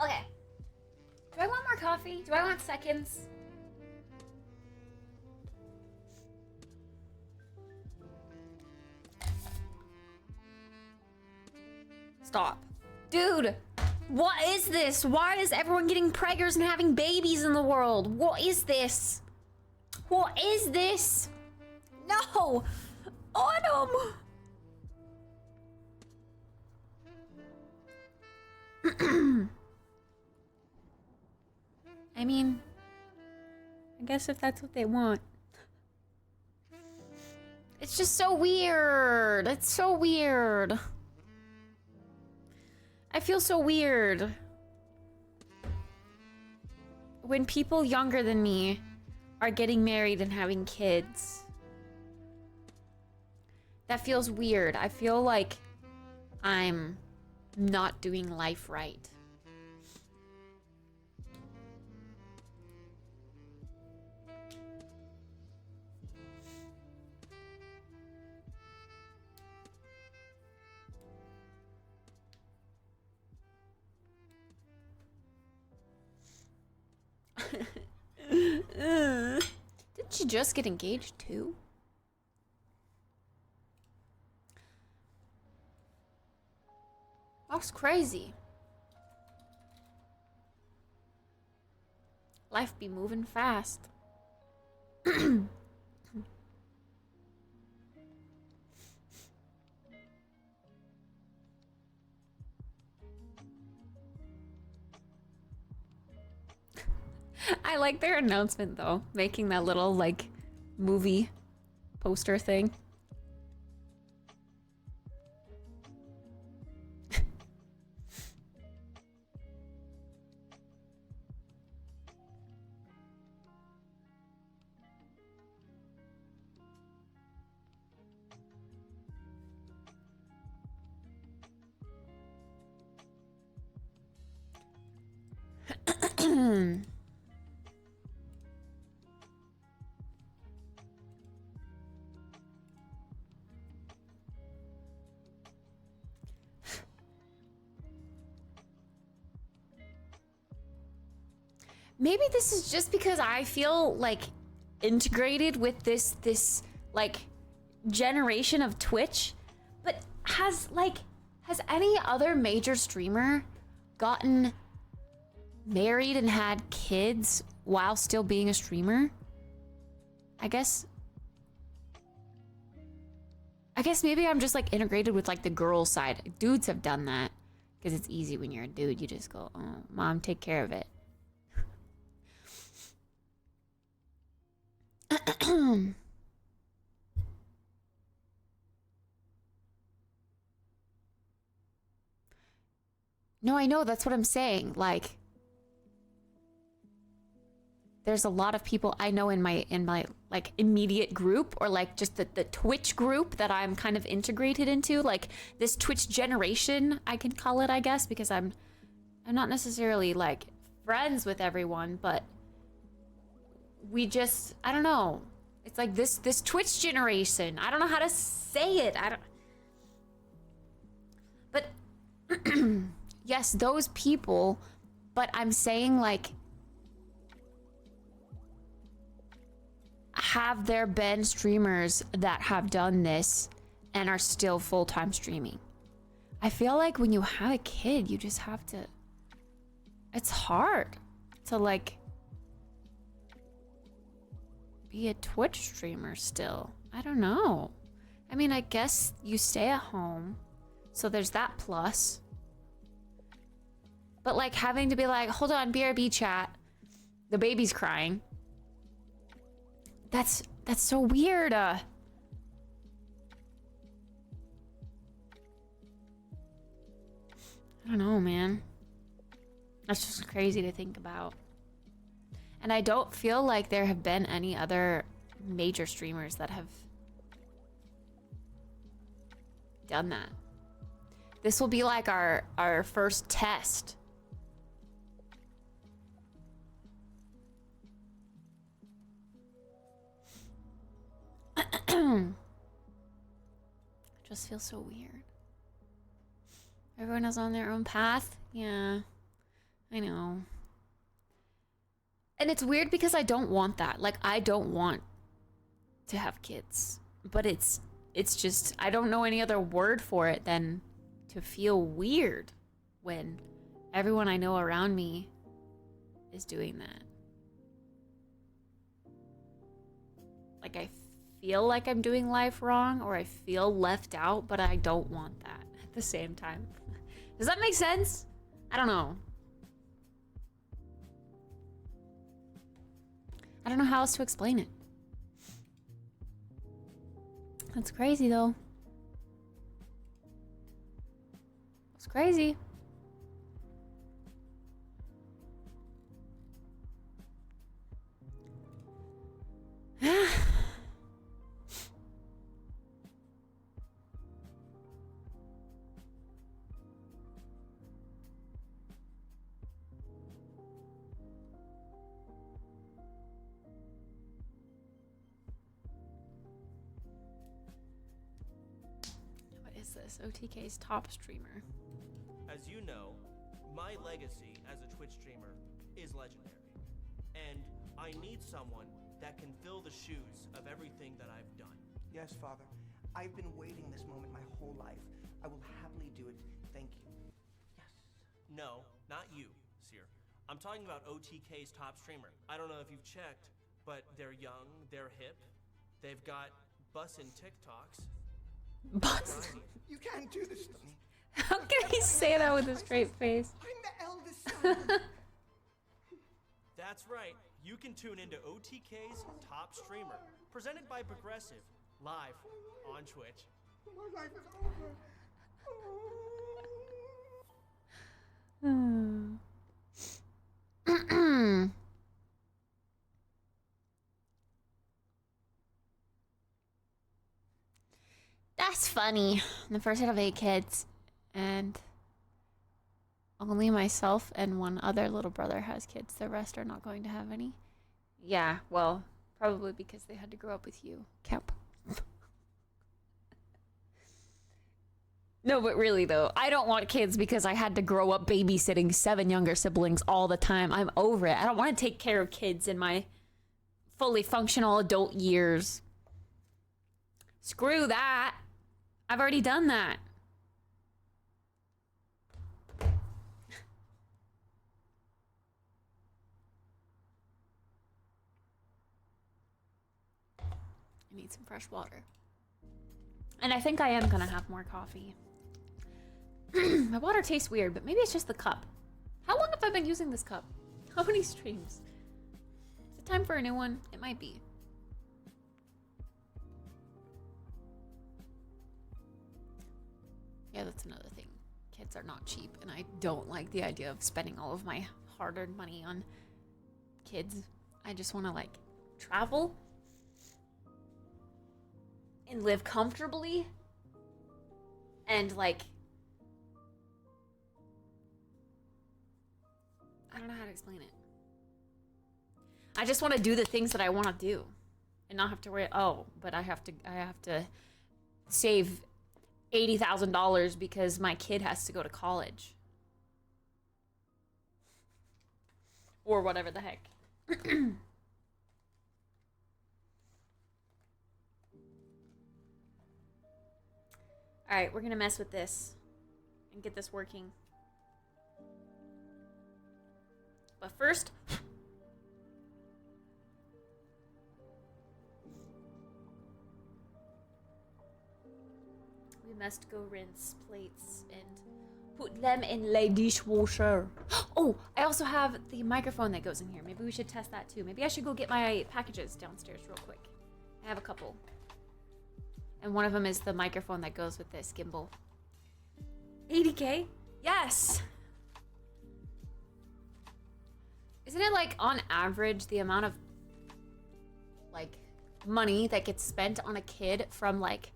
Okay. Do I want more coffee? Do I want seconds? Stop. Dude, what is this? Why is everyone getting preggers and having babies in the world? What is this? What is this? No! Autumn! I mean, I guess if that's what they want. It's just so weird. It's so weird. I feel so weird when people younger than me are getting married and having kids. That feels weird. I feel like I'm not doing life right. Didn't she just get engaged too? That's crazy. Life be moving fast. I like their announcement though, making that little like movie poster thing. Maybe this is just because I feel like integrated with this like generation of Twitch, but has any other major streamer gotten married and had kids while still being a streamer? I guess maybe I'm just like integrated with like the girl side. Dudes have done that because it's easy when you're a dude. You just go, "Oh, mom, take care of it." No, I know, that's what I'm saying. Like, there's a lot of people I know in my like immediate group, or like just the Twitch group that I'm kind of integrated into, like this Twitch generation, I can call it, I guess, because I'm not necessarily like friends with everyone, but we just, I don't know. It's like this Twitch generation. I don't know how to say it. But Yes, those people, but I'm saying like, have there been streamers that have done this and are still full-time streaming? I feel like when you have a kid, you just have to, it's hard to like be a Twitch streamer still. I don't know. I mean, I guess you stay at home, so there's that plus. But like having to be like, hold on, BRB chat, the baby's crying. That's so weird. I don't know, man. That's just crazy to think about. And I don't feel like there have been any other major streamers that have done that. This will be like our first test. Just feels so weird. Everyone is on their own path. Yeah, I know. And it's weird because I don't want that. Like, I don't want to have kids. But it's just, I don't know any other word for it than to feel weird when everyone I know around me is doing that. Like, I feel like I'm doing life wrong, or I feel left out, but I don't want that at the same time. Does that make sense? I don't know. I don't know how else to explain it. That's crazy, though. It's crazy. What is this? OTK's top streamer. As you know, my legacy as a Twitch streamer is legendary. And I need someone that can fill the shoes of everything that I've done. Yes, Father. I've been waiting this moment my whole life. I will happily do it. Thank you. Yes. No, not you, Seer. I'm talking about OTK's top streamer. I don't know if you've checked, but they're young, they're hip, they've got bussin' TikToks. Bus. You can't do this to me. How can he say that with a straight face? I'm the eldest son. That's right. You can tune into OTK's top streamer, presented by Progressive, live on Twitch. My life is over. That's funny. I'm the first out of 8 kids, and only myself and one other little brother has kids. The rest are not going to have any. Yeah, well, probably because they had to grow up with you, Camp. No, but really though, I don't want kids because I had to grow up babysitting 7 younger siblings all the time. I'm over it. I don't want to take care of kids in my fully functional adult years. Screw that. I've already done that. I need some fresh water. And I think I am gonna have more coffee. My water tastes weird, but maybe it's just the cup. How long have I been using this cup? How many streams? Is it time for a new one? It might be. Yeah, that's another thing. Kids are not cheap, and I don't like the idea of spending all of my hard-earned money on kids. I just want to, like, travel and live comfortably and, like, I don't know how to explain it. I just want to do the things that I want to do and not have to worry, oh, but I have to save $80,000 because my kid has to go to college. Or whatever the heck. Alright, we're gonna mess with this and get this working. But first, we must go rinse plates and put them in the dishwasher. Oh, I also have the microphone that goes in here. Maybe we should test that too. Maybe I should go get my packages downstairs real quick. I have a couple. And one of them is the microphone that goes with this gimbal. 80K? Yes! Isn't it like on average the amount of like money that gets spent on a kid from like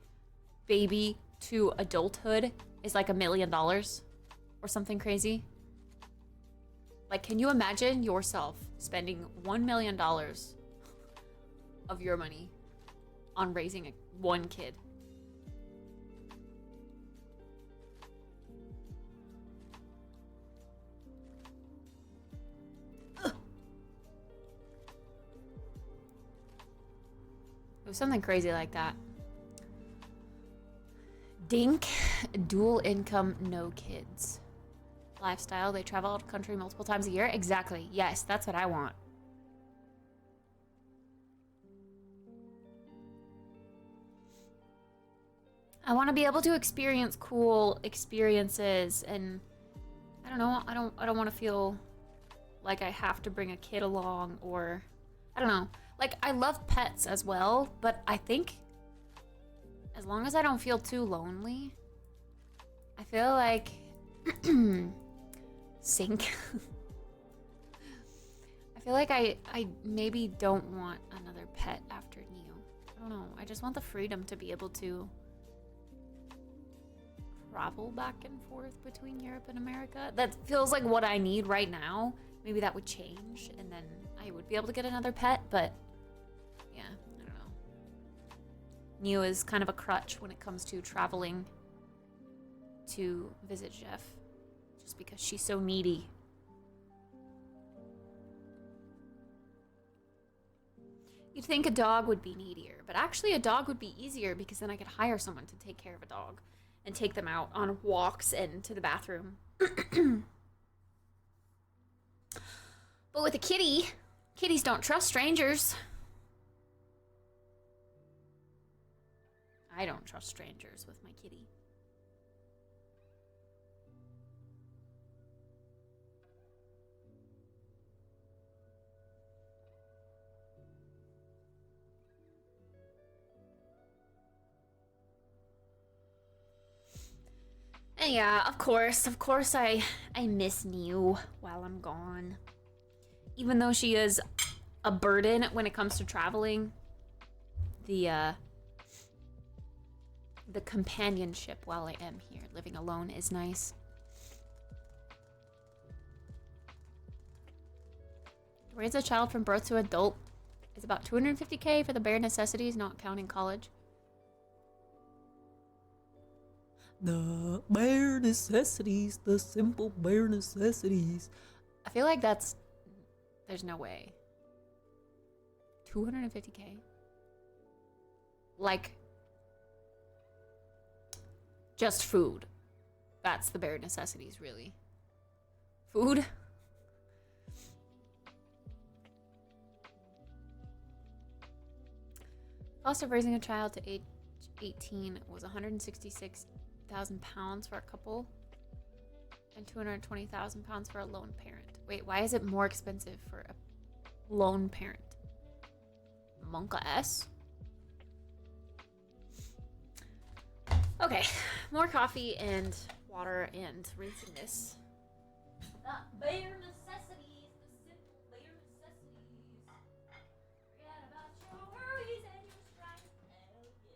baby to adulthood is like $1 million or something crazy? Like, can you imagine yourself spending $1 million of your money on raising one kid? Ugh. It was something crazy like that. Dink, dual income, no kids. Lifestyle, they travel out of country multiple times a year. Exactly. Yes, that's what I want. I want to be able to experience cool experiences, and I don't know, I don't want to feel like I have to bring a kid along, or I don't know. Like, I love pets as well, but I think as long as I don't feel too lonely, I feel like sink. I feel like I maybe don't want another pet after Neo. I don't know. I just want the freedom to be able to travel back and forth between Europe and America. That feels like what I need right now. Maybe that would change, and then I would be able to get another pet, but yeah, I don't know. Neo is kind of a crutch when it comes to traveling to visit Jeff, just because she's so needy. You'd think a dog would be needier, but actually a dog would be easier because then I could hire someone to take care of a dog and take them out on walks and to the bathroom. But with a kitty, kitties don't trust strangers. I don't trust strangers with my kitty. And yeah, of course I miss Neo while I'm gone. Even though she is a burden when it comes to traveling, the companionship while I am here, living alone, is nice. To raise a child from birth to adult is about $250K for the bare necessities, not counting college. The bare necessities, the simple bare necessities. I feel like there's no way. 250K? Like, just food. That's the bare necessities, really. Food? Cost of raising a child to age 18 was 166,000 pounds for a couple and 220,000 pounds for a lone parent. Wait, why is it more expensive for a lone parent? Monka S? Okay, more coffee and water and rinsing this. The bare necessities, the simple bare necessities. Forget about your worries and your strife. Hell yeah.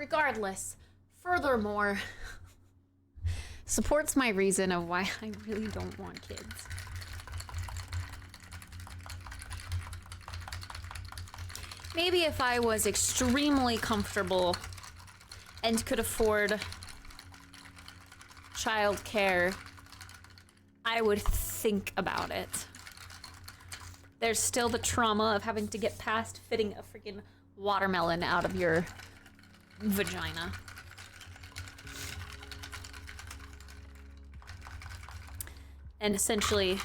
Regardless, furthermore, supports my reason of why I really don't want kids. Maybe if I was extremely comfortable and could afford childcare, I would think about it. There's still the trauma of having to get past fitting a freaking watermelon out of your vagina. And essentially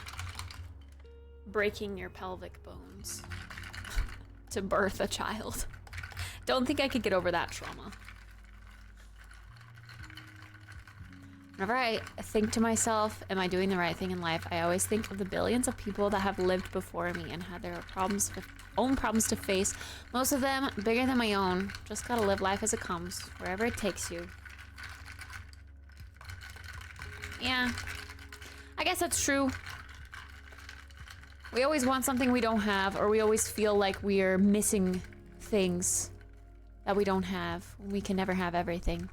breaking your pelvic bones to birth a child. Don't think I could get over that trauma. Whenever I think to myself, am I doing the right thing in life? I always think of the billions of people that have lived before me and had their own problems to face. Most of them bigger than my own. Just gotta live life as it comes, wherever it takes you. Yeah, I guess that's true. We always want something we don't have, or we always feel like we're missing things that we don't have. We can never have everything.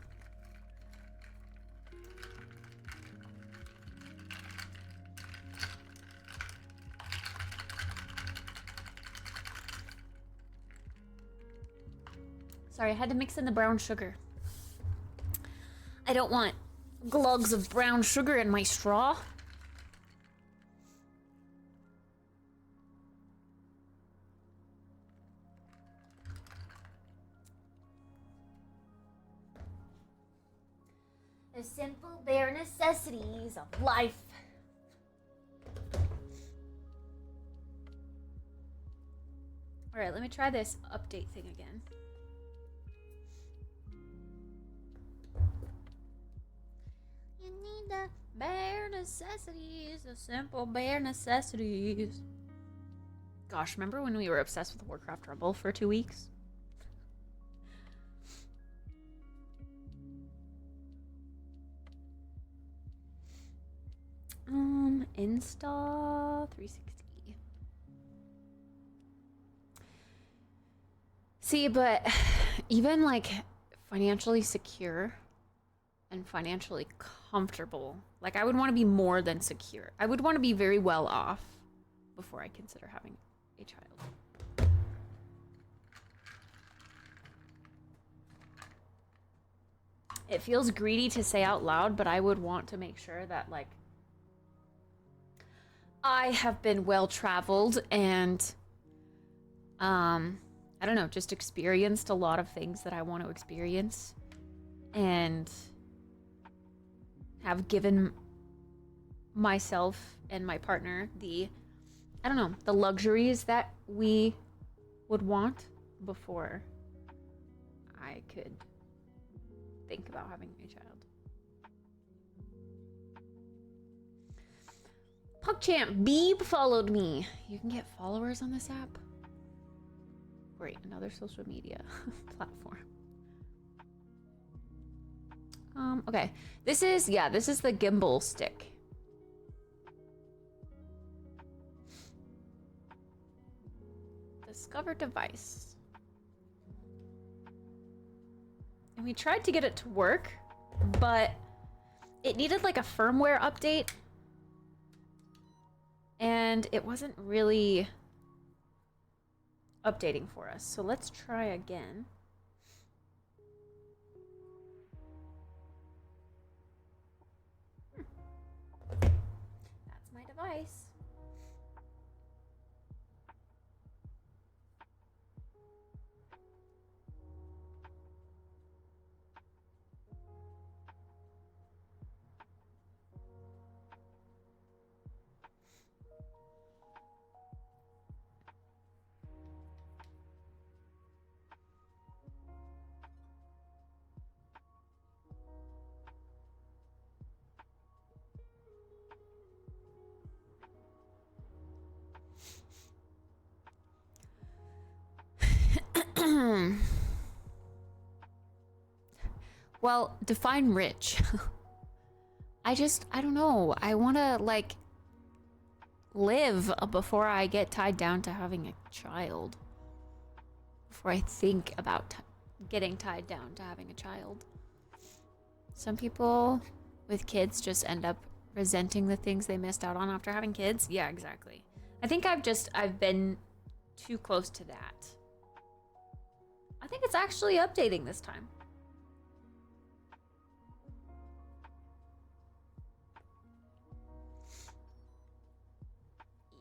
Sorry, I had to mix in the brown sugar. I don't want glugs of brown sugar in my straw. The simple bare necessities of life. All right, let me try this update thing again. You need the bare necessities, the simple bare necessities. Gosh, remember when we were obsessed with Warcraft Rumble for 2 weeks? Insta 360. See, but even like financially secure and financially comfortable, like I would want to be more than secure. I would want to be very well off before I consider having a child. It feels greedy to say out loud, but I would want to make sure that like I have been well traveled and I don't know, just experienced a lot of things that I want to experience and have given myself and my partner the, I don't know, the luxuries that we would want before I could think about having a child. PugChamp Beeb followed me. You can get followers on this app. Great, another social media platform. Okay. This is the gimbal stick. Discover device. And we tried to get it to work, but it needed like a firmware update. And it wasn't really updating for us. So let's try again. That's my device. Well, define rich. I don't know. I want to, like, live before I get tied down to having a child. Before I think about getting tied down to having a child. Some people with kids just end up resenting the things they missed out on after having kids. Yeah, exactly. I think I've been too close to that. I think it's actually updating this time.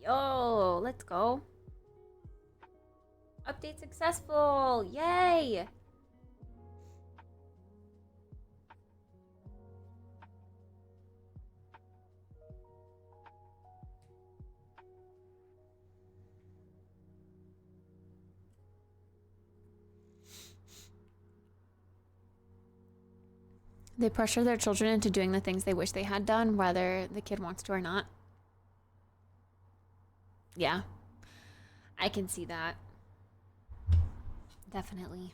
Yo, let's go. Update successful. Yay. They pressure their children into doing the things they wish they had done, whether the kid wants to or not. Yeah, I can see that. Definitely.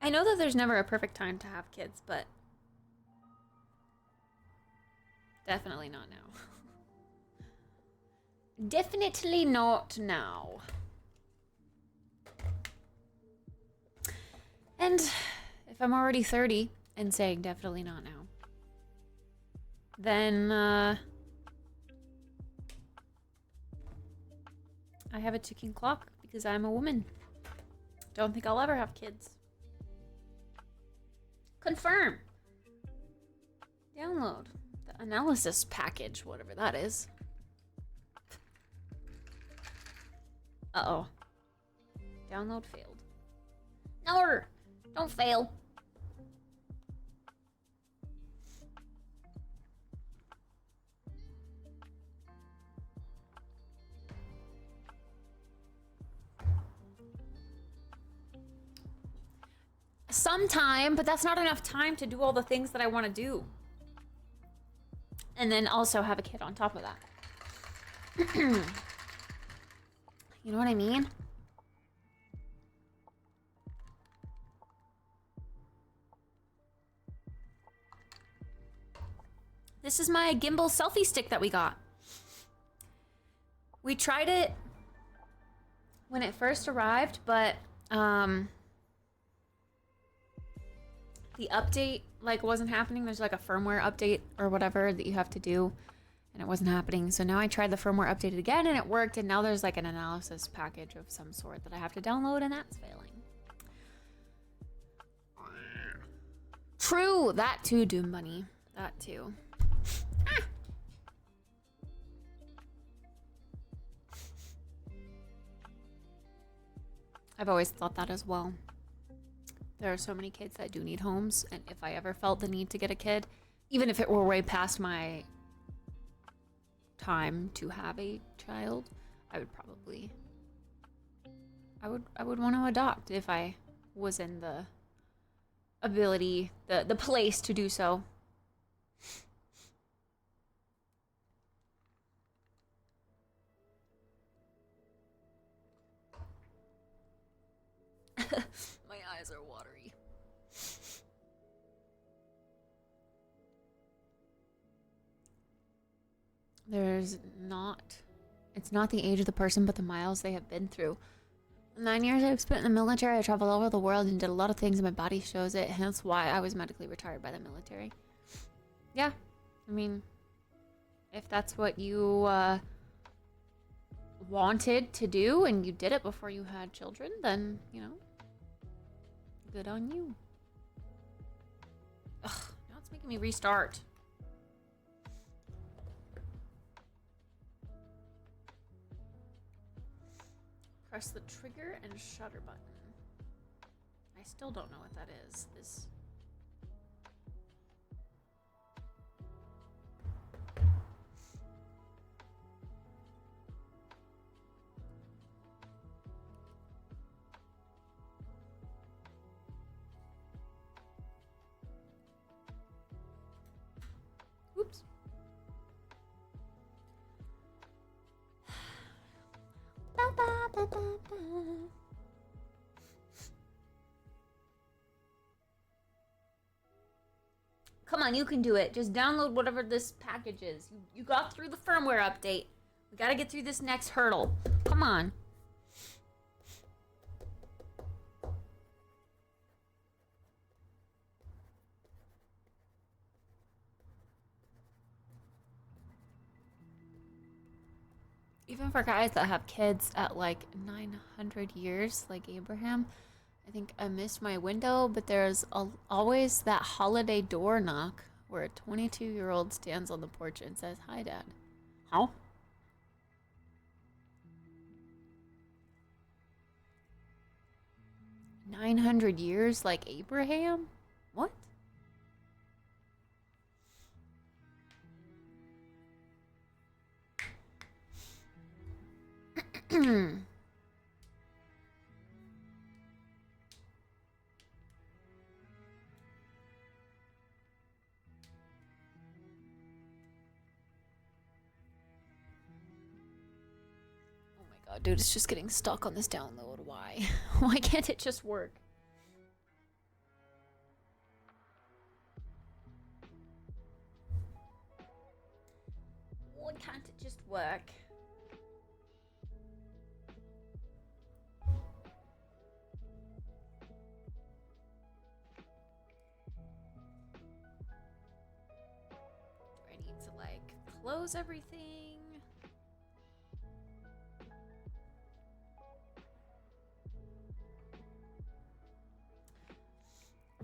I know that there's never a perfect time to have kids, but definitely not now. Definitely not now. And if I'm already 30 and saying definitely not now, then I have a ticking clock because I'm a woman. Don't think I'll ever have kids. Confirm. Download the analysis package, whatever that is. Uh-oh. Download failed. No! Don't fail. Sometime, but that's not enough time to do all the things that I want to do. And then also have a kid on top of that. You know what I mean? This is my gimbal selfie stick that we got. We tried it when it first arrived, but the update like wasn't happening. There's like a firmware update or whatever that you have to do, and it wasn't happening. So now I tried the firmware update again and it worked, and now there's like an analysis package of some sort that I have to download, and that's failing. True, that too, Doom Bunny. That too. Ah. I've always thought that as well. There are so many kids that do need homes, and if I ever felt the need to get a kid, even if it were way past my time to have a child, I would probably I would want to adopt if I was in the ability, the place to do so. My eyes are watery. It's not the age of the person, but the miles they have been through. 9 years I've spent in the military. I traveled all over the world and did a lot of things, and my body shows it, hence why I was medically retired by the military. Yeah, I mean, if that's what you wanted to do and you did it before you had children, then, you know, good on you. Ugh, now it's making me restart. Press the trigger and shutter button. I still don't know what that is. This. Oops. Ba, ba, ba, ba, ba. Come on, you can do it. Just download whatever this package is. You got through the firmware update. We gotta get through this next hurdle. Come on. Even for guys that have kids at like 900 years, like Abraham, I think I missed my window, but there's always that holiday door knock where a 22-year-old stands on the porch and says, "Hi, Dad." How? "900 years like Abraham? What?" Oh my god, dude, it's just getting stuck on this download. Why? Why can't it just work? Why can't it just work? Do I need to like close everything?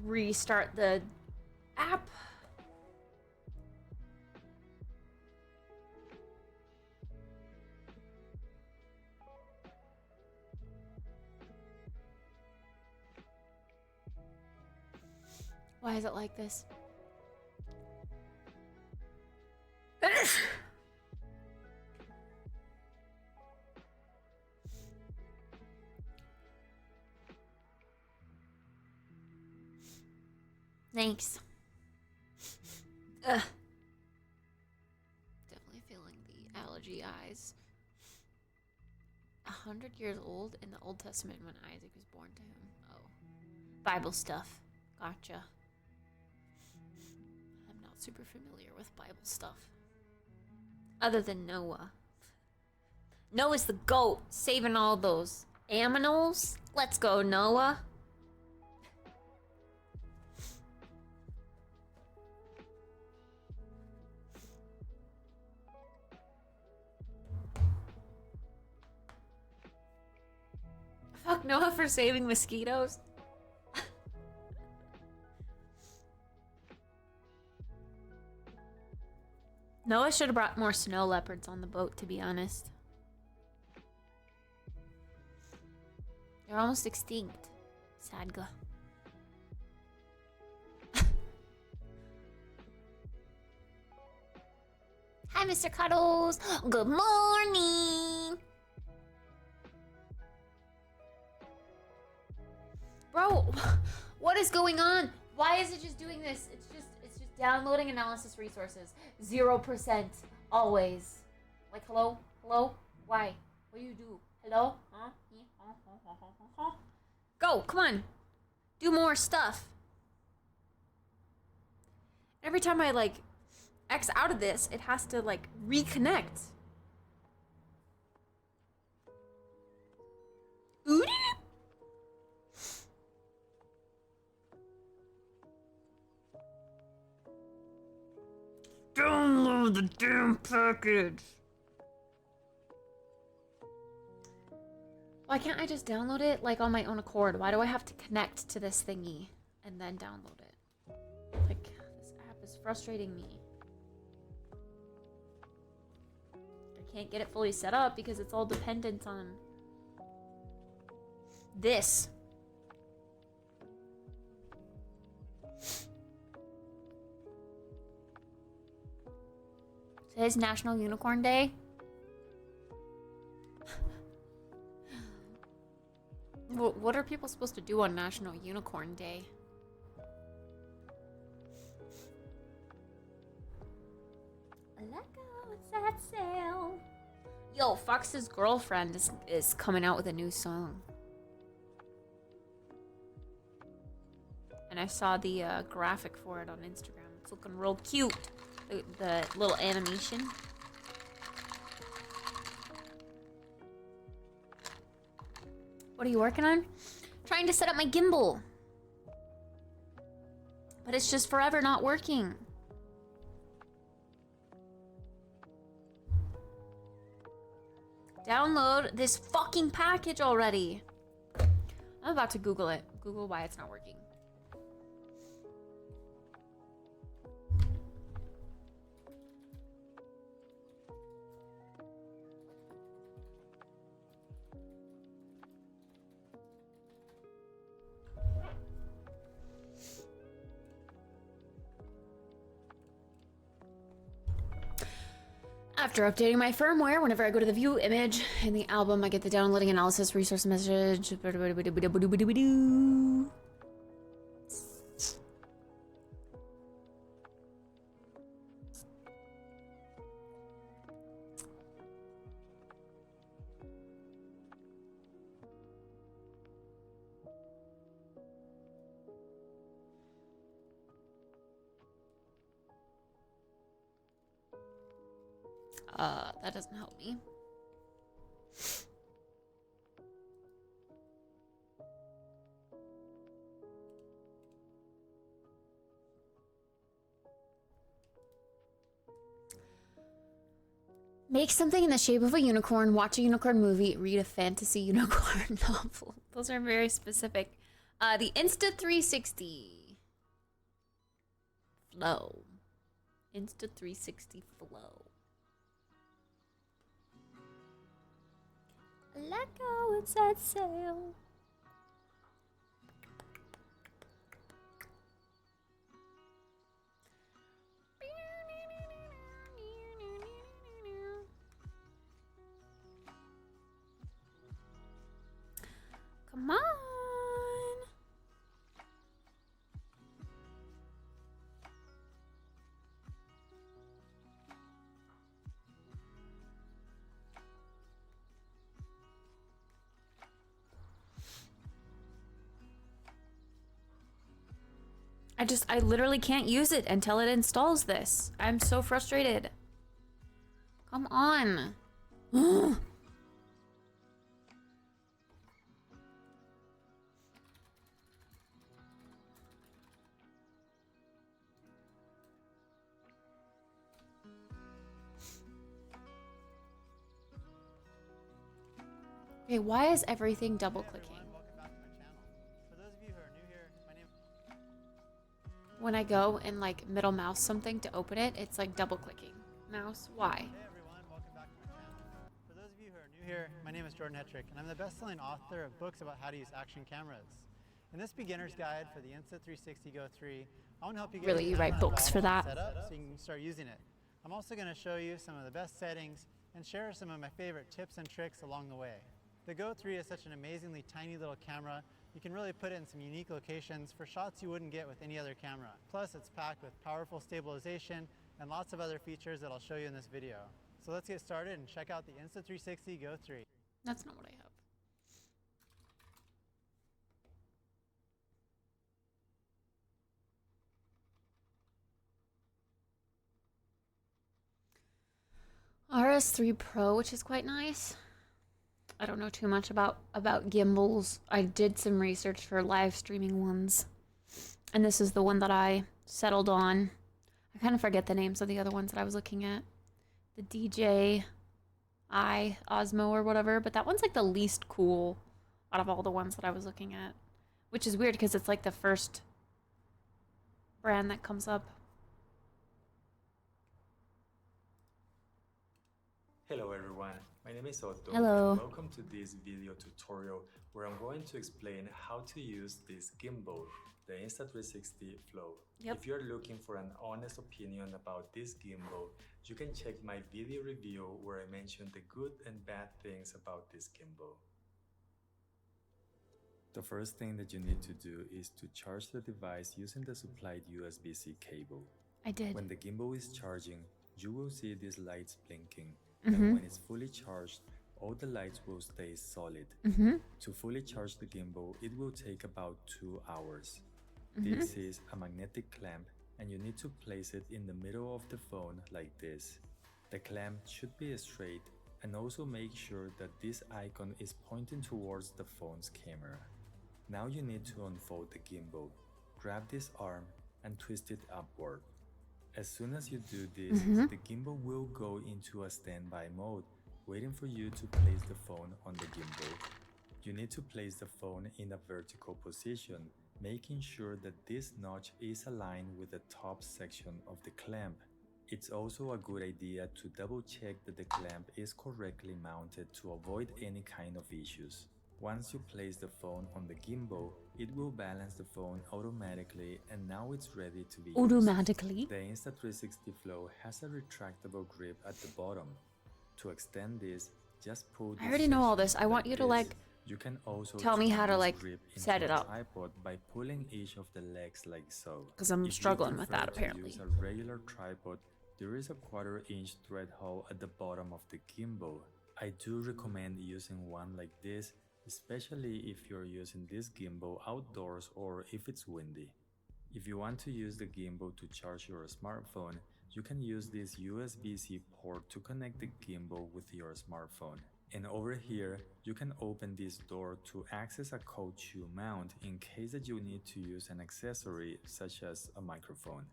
Restart the app? Why is it like this? Thanks. Ugh. Definitely feeling the allergy eyes. 100 years old in the Old Testament when Isaac was born to him. Oh. Bible stuff. Gotcha. I'm not super familiar with Bible stuff. Other than Noah. Noah's the GOAT, saving all those aminals. Let's go, Noah. Fuck Noah for saving mosquitoes. Noah should have brought more snow leopards on the boat, to be honest. They're almost extinct. Sadga. Hi, Mr. Cuddles. Good morning. Bro, what is going on? Why is it just doing this? It's just downloading analysis resources. 0% always. Like, hello? Hello? Why? What do you do? Hello? Huh? Go, come on. Do more stuff. Every time I like X out of this, it has to like reconnect. Oodie? Download the damn package. Why can't I just download it like on my own accord? Why do I have to connect to this thingy and then download it? Like, this app is frustrating me. I can't get it fully set up because it's all dependent on this. Today's National Unicorn Day. What are people supposed to do on National Unicorn Day? What's that sound? Yo, Fox's girlfriend is coming out with a new song. And I saw the graphic for it on Instagram. It's looking real cute. The little animation. What are you working on? Trying to set up my gimbal. But it's just forever not working. Download this fucking package already. I'm about to Google it. Google why it's not working. After updating my firmware, whenever I go to the view image in the album, I get the downloading analysis resource message. That doesn't help me. Make something in the shape of a unicorn, watch a unicorn movie, read a fantasy unicorn novel. Those are very specific. The Insta360 Flow. Insta360 Flow. Let go and set sail. Come on. I literally can't use it until it installs this. I'm so frustrated. Come on. Okay, why is everything double clicking? When I go and like middle mouse something to open it, it's like double clicking. Mouse, why? Hey everyone, welcome back to my channel. For those of you who are new here, my name is Jordan Hetrick, and I'm the best-selling author of books about how to use action cameras. In this beginner's guide for the Insta360 Go 3, I want to help you get Really, you write books for that? set up so you can start using it. I'm also going to show you some of the best settings and share some of my favorite tips and tricks along the way. The Go 3 is such an amazingly tiny little camera. You can really put it in some unique locations for shots you wouldn't get with any other camera. Plus, it's packed with powerful stabilization and lots of other features that I'll show you in this video. So let's get started and check out the Insta360 Go 3. That's not what I have. RS3 Pro, which is quite nice. I don't know too much about gimbals. I did some research for live streaming ones, and this is the one that I settled on. I kind of forget the names of the other ones that I was looking at. The DJI Osmo or whatever, but that one's like the least cool out of all the ones that I was looking at, which is weird because it's like the first brand that comes up. Hello everyone, my name is Otto. Hello. And welcome to this video tutorial where I'm going to explain how to use this gimbal, the Insta360 Flow. Yep. If you're looking for an honest opinion about this gimbal, you can check my video review where I mention the good and bad things about this gimbal. The first thing that you need to do is to charge the device using the supplied USB-C cable. I did. When the gimbal is charging, you will see these lights blinking. Mm-hmm. And when it's fully charged, all the lights will stay solid. Mm-hmm. To fully charge the gimbal, it will take about 2 hours. Mm-hmm. This is a magnetic clamp, and you need to place it in the middle of the phone like this. The clamp should be straight, and also make sure that this icon is pointing towards the phone's camera. Now you need to unfold the gimbal. Grab this arm and twist it upward. As soon as you do this, Mm-hmm. the gimbal will go into a standby mode, waiting for you to place the phone on the gimbal. You need to place the phone in a vertical position, making sure that this notch is aligned with the top section of the clamp. It's also a good idea to double check that the clamp is correctly mounted to avoid any kind of issues. Once you place the phone on the gimbal, it will balance the phone automatically and now it's ready to be used. Automatically? The Insta360 Flow has a retractable grip at the bottom. To extend this, just pull I already know all this. I want you to this. like You can also tell me how to turn this like grip set into it a up. tripod by pulling each of the legs like so. Because I'm If you struggling with that prefer to apparently. use a regular tripod, there is a 1/4-inch thread hole at the bottom of the gimbal. I do recommend using one like this, especially if you're using this gimbal outdoors or if it's windy. If you want to use the gimbal to charge your smartphone, you can use this USB-C port to connect the gimbal with your smartphone. And over here, you can open this door to access a cold shoe mount in case that you need to use an accessory such as a microphone.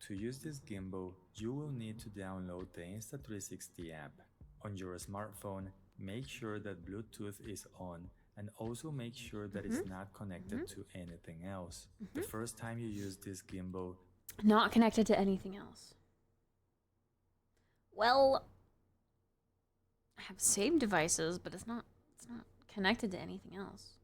To use this gimbal, you will need to download the Insta360 app. On your smartphone, make sure that Bluetooth is on and also make sure that it's not connected to anything else. The first time you use this gimbal, Not connected to anything else. Well, I have saved devices, but it's not connected to anything else.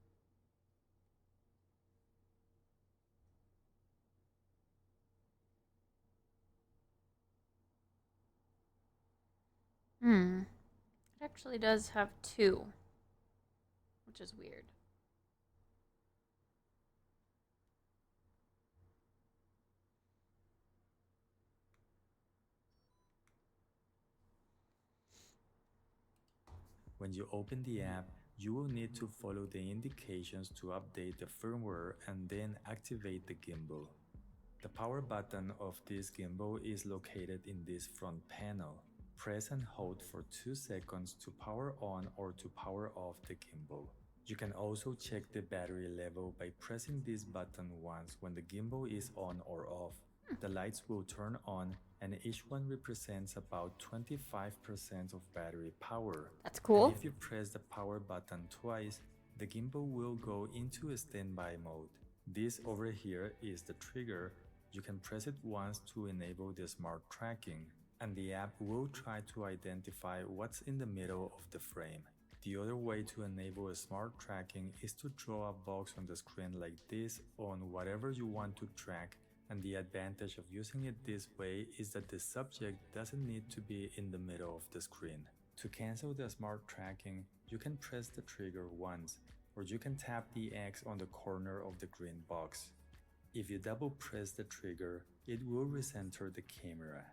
It actually does have 2, which is weird. when you open the app, you will need to follow the indications to update the firmware and then activate the gimbal. The power button of this gimbal is located in this front panel. Press and hold for 2 seconds to power on or to power off the gimbal. You can also check the battery level by pressing this button once when the gimbal is on or off. The lights will turn on and each one represents about 25% of battery power. That's cool. And if you press the power button twice, the gimbal will go into a standby mode. This over here is the trigger. You can press it once to enable the smart tracking, and the app will try to identify what's in the middle of the frame. The other way to enable a smart tracking is to draw a box on the screen like this on whatever you want to track, and the advantage of using it this way is that the subject doesn't need to be in the middle of the screen. To cancel the smart tracking, you can press the trigger once, or you can tap the X on the corner of the green box. If you double press the trigger, it will recenter the camera.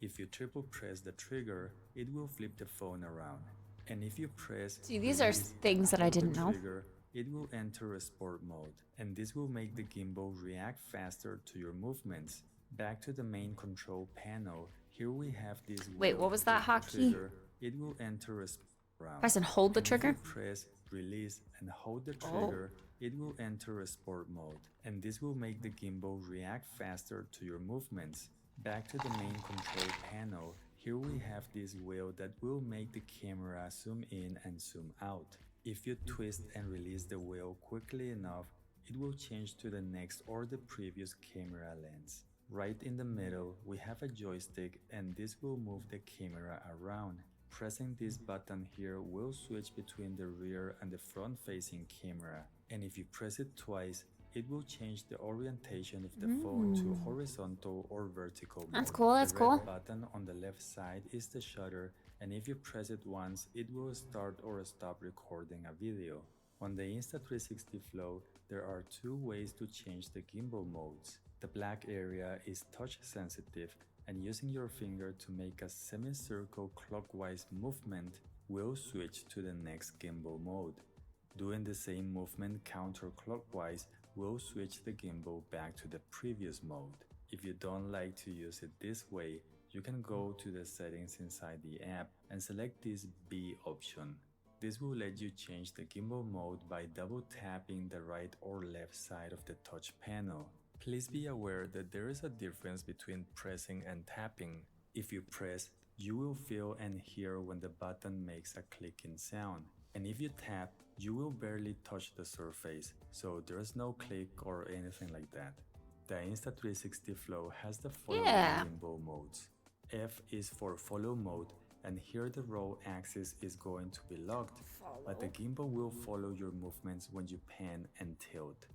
If you triple press the trigger, it will flip the phone around. And if you press See, these are release things that I the didn't know. trigger, it will enter a sport mode, and this will make the gimbal react faster to your movements. Back to the main control panel, here we have this Wait, wheel. what was that With the hotkey? trigger, it will enter a sport round. Press and hold the And trigger? If you press release and hold the trigger, it will enter a sport mode, and this will make the gimbal react faster to your movements. Back to the main control panel, here we have this wheel that will make the camera zoom in and zoom out. If you twist and release the wheel quickly enough, it will change to the next or the previous camera lens. Right in the middle, we have a joystick, and this will move the camera around. Pressing this button here will switch between the rear and the front-facing camera, and if you press it twice, it will change the orientation of the phone to horizontal or vertical mode. That's cool, that's the cool. red button on the left side is the shutter, and if you press it once, it will start or stop recording a video. On the Insta360 Flow, there are 2 ways to change the gimbal modes. The black area is touch sensitive, and using your finger to make a semicircle clockwise movement will switch to the next gimbal mode. Doing the same movement counterclockwise will switch the gimbal back to the previous mode. If you don't like to use it this way, you can go to the settings inside the app and select this B option. This will let you change the gimbal mode by double tapping the right or left side of the touch panel. Please be aware that there is a difference between pressing and tapping. If you press, you will feel and hear when the button makes a clicking sound. And if you tap, you will barely touch the surface, so there's no click or anything like that. The Insta360 Flow has the following gimbal modes. F is for follow mode, and here the roll axis is going to be locked, but the gimbal will follow your movements when you pan and tilt.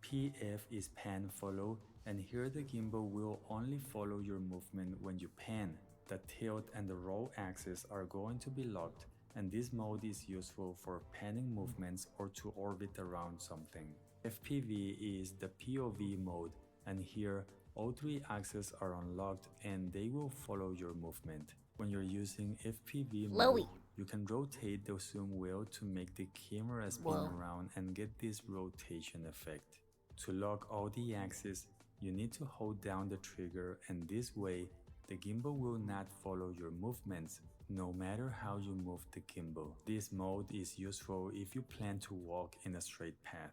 PF is pan follow, and here the gimbal will only follow your movement when you pan. The tilt and the roll axis are going to be locked, and this mode is useful for panning movements or to orbit around something. FPV is the POV mode, and here all three axes are unlocked and they will follow your movement. When you're using FPV mode, you can rotate the zoom wheel to make the camera spin around and get this rotation effect. To lock all the axes, you need to hold down the trigger, and this way, the gimbal will not follow your movements, no matter how you move the gimbal. This mode is useful if you plan to walk in a straight path.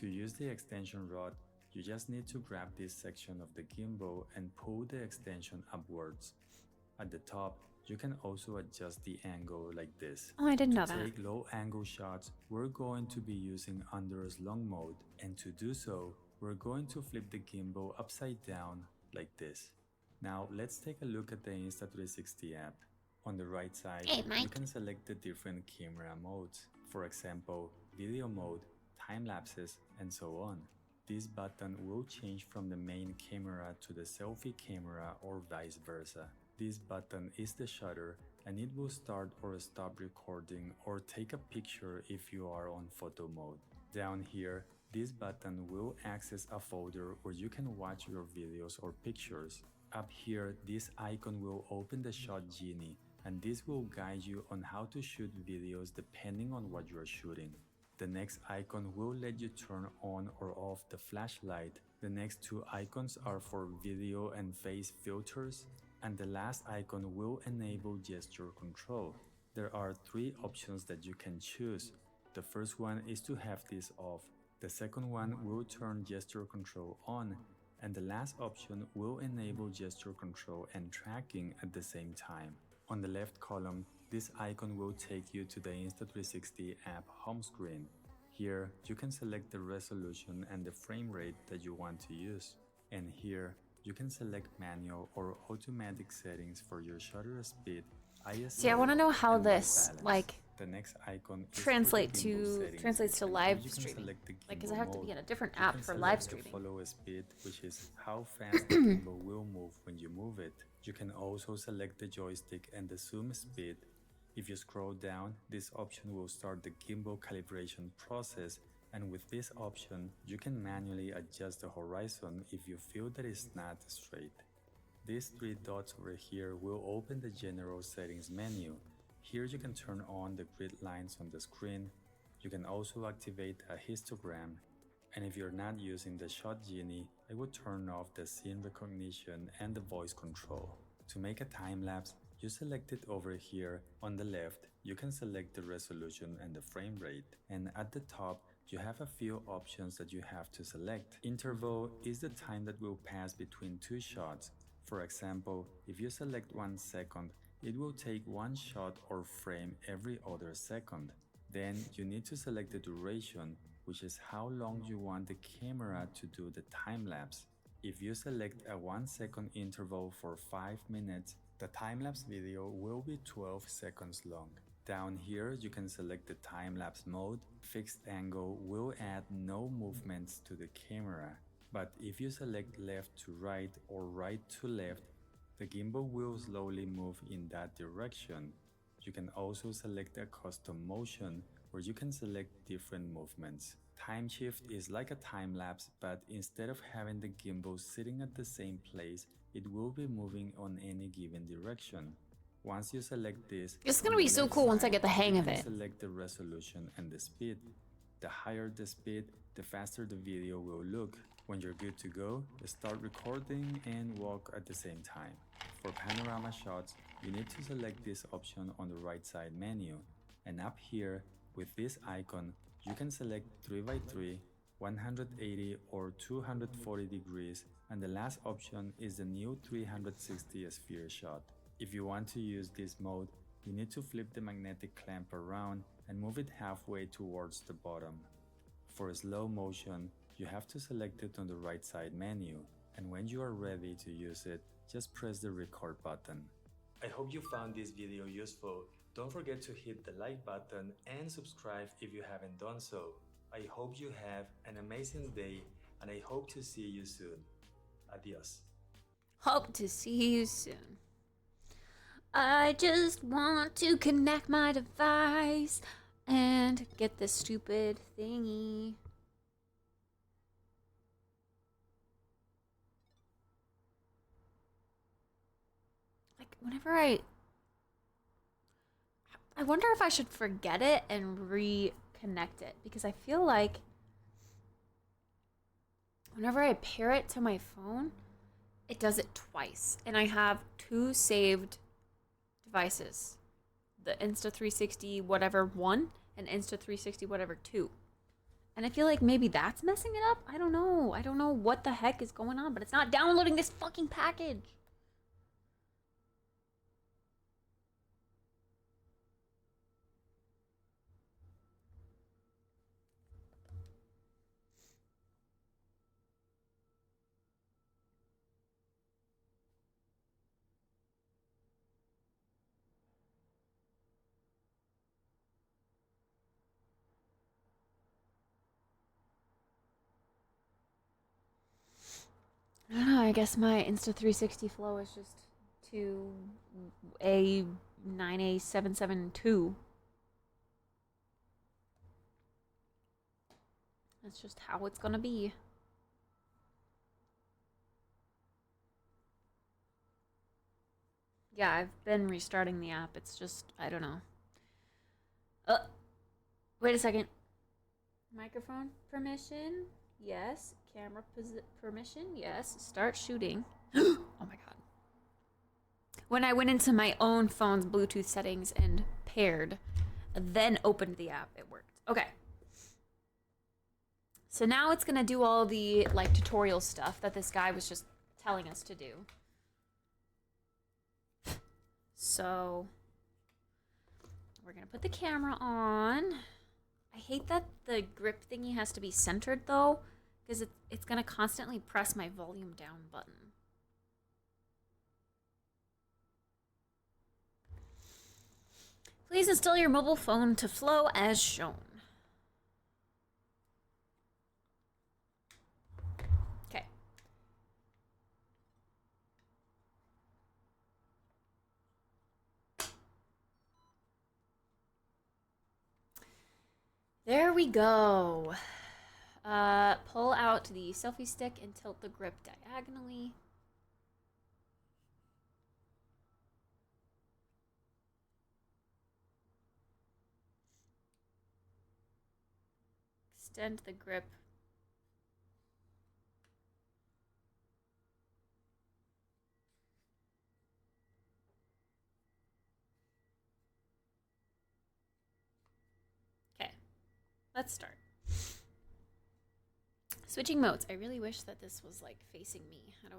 To use the extension rod, you just need to grab this section of the gimbal and pull the extension upwards. At the top, you can also adjust the angle like this. Oh, I didn't know that. To take low angle shots, we're going to be using under slung mode, and to do so, we're going to flip the gimbal upside down like this. Now let's take a look at the Insta360 app. On the right side, you can select the different camera modes. For example, video mode, time lapses, and so on. This button will change from the main camera to the selfie camera or vice versa. This button is the shutter, and it will start or stop recording or take a picture if you are on photo mode. Down here, this button will access a folder where you can watch your videos or pictures. Up here, this icon will open the Shot Genie, and this will guide you on how to shoot videos depending on what you are shooting. The next icon will let you turn on or off the flashlight. The next two icons are for video and face filters, and the last icon will enable gesture control. There are three options that you can choose. The first one is to have this off. The second one will turn gesture control on, and the last option will enable gesture control and tracking at the same time. On the left column, this icon will take you to the Insta360 app home screen. Here, you can select the resolution and the frame rate that you want to use. And here, you can select manual or automatic settings for your shutter speed, ISO. See, I want to know how and this balance. The next icon is translates for the gimbal to settings, and live you can streaming. select the Like, because I gimbal have to be mode. in a different You app can for select live the streaming. follow speed, which is how fast the gimbal will move when you move it. You can also select the joystick and the zoom speed. If you scroll down, this option will start the gimbal calibration process, and with this option, you can manually adjust the horizon if you feel that it's not straight. These three dots over here will open the general settings menu. Here you can turn on the grid lines on the screen. You can also activate a histogram. And if you're not using the Shot Genie, I would turn off the scene recognition and the voice control. To make a time lapse, you select it over here. On the left, you can select the resolution and the frame rate. And at the top, you have a few options that you have to select. Interval is the time that will pass between two shots. For example, if you select 1 second, it will take one shot or frame every other second. Then you need to select the duration, which is how long you want the camera to do the time-lapse. If you select a 1 second interval for 5 minutes, the time-lapse video will be 12 seconds long. Down here, you can select the time-lapse mode. Fixed angle will add no movements to the camera. But if you select left to right or right to left, the gimbal will slowly move in that direction. You can also select a custom motion where you can select different movements. Time shift is like a time lapse, but instead of having the gimbal sitting at the same place, it will be moving on any given direction. Once you select this, It's gonna be so cool once I get the hang you of can it. select the resolution and the speed. The higher the speed, the faster the video will look. When you're good to go, start recording and walk at the same time. For panorama shots, you need to select this option on the right side menu. And up here, with this icon, you can select 3x3, 180 or 240 degrees, and the last option is the new 360 sphere shot. If you want to use this mode, you need to flip the magnetic clamp around and move it halfway towards the bottom. For slow motion, you have to select it on the right side menu, and when you are ready to use it, just press the record button. I hope you found this video useful. Don't forget to hit the like button and subscribe if you haven't done so. I hope you have an amazing day, and I hope to see you soon. Adios. Hope to see you soon. I just want to connect my device and get this stupid thingy. Like, whenever I wonder if I should forget it and reconnect it, because I feel like whenever I pair it to my phone, it does it twice. And I have 2 saved devices. The Insta360 whatever 1 and Insta360 whatever 2. And I feel like maybe that's messing it up. I don't know. I don't know what the heck is going on, but it's not downloading this fucking package. I don't know, I guess my Insta360 flow is just to A9A772. That's just how it's gonna be. Yeah, I've been restarting the app. It's just, I don't know. Wait a second. Microphone permission? Yes. Camera permission? Yes. Start shooting. Oh my god. When I went into my own phone's Bluetooth settings and paired, then opened the app, it worked. Okay. So now it's gonna do all the like tutorial stuff that this guy was just telling us to do. So we're gonna put the camera on. I hate that the grip thingy has to be centered though, because it's gonna constantly press my volume down button. Please install your mobile phone to Flow as shown. Okay. There we go. Pull out the selfie stick and tilt the grip diagonally. Extend the grip. Okay, let's start. Switching modes. I really wish that this was like facing me. Can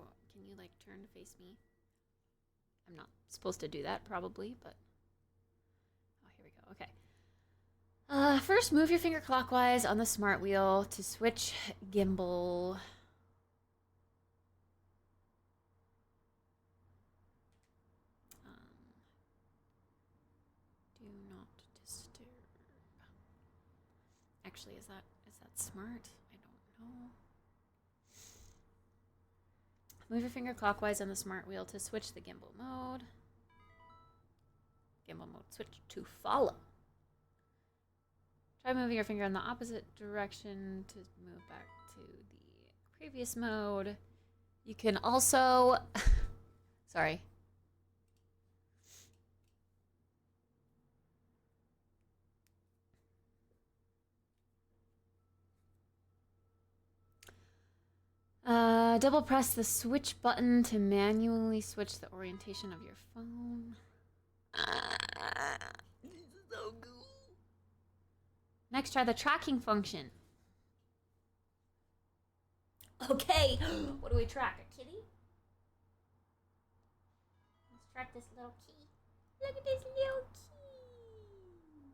you like turn to face me? I'm not supposed to do that probably, but oh, here we go. Okay. First, move your finger clockwise on the smart wheel to switch gimbal. Do not disturb. Actually, is that smart? I don't know. Move your finger clockwise on the smart wheel to switch the gimbal mode. Gimbal mode switch to follow. Try moving your finger in the opposite direction to move back to the previous mode. You can also, sorry. Double press the switch button to manually switch the orientation of your phone. This is so cool. Next, try the tracking function. Okay, what do we track? A kitty? Let's track this little key. Look at this little key.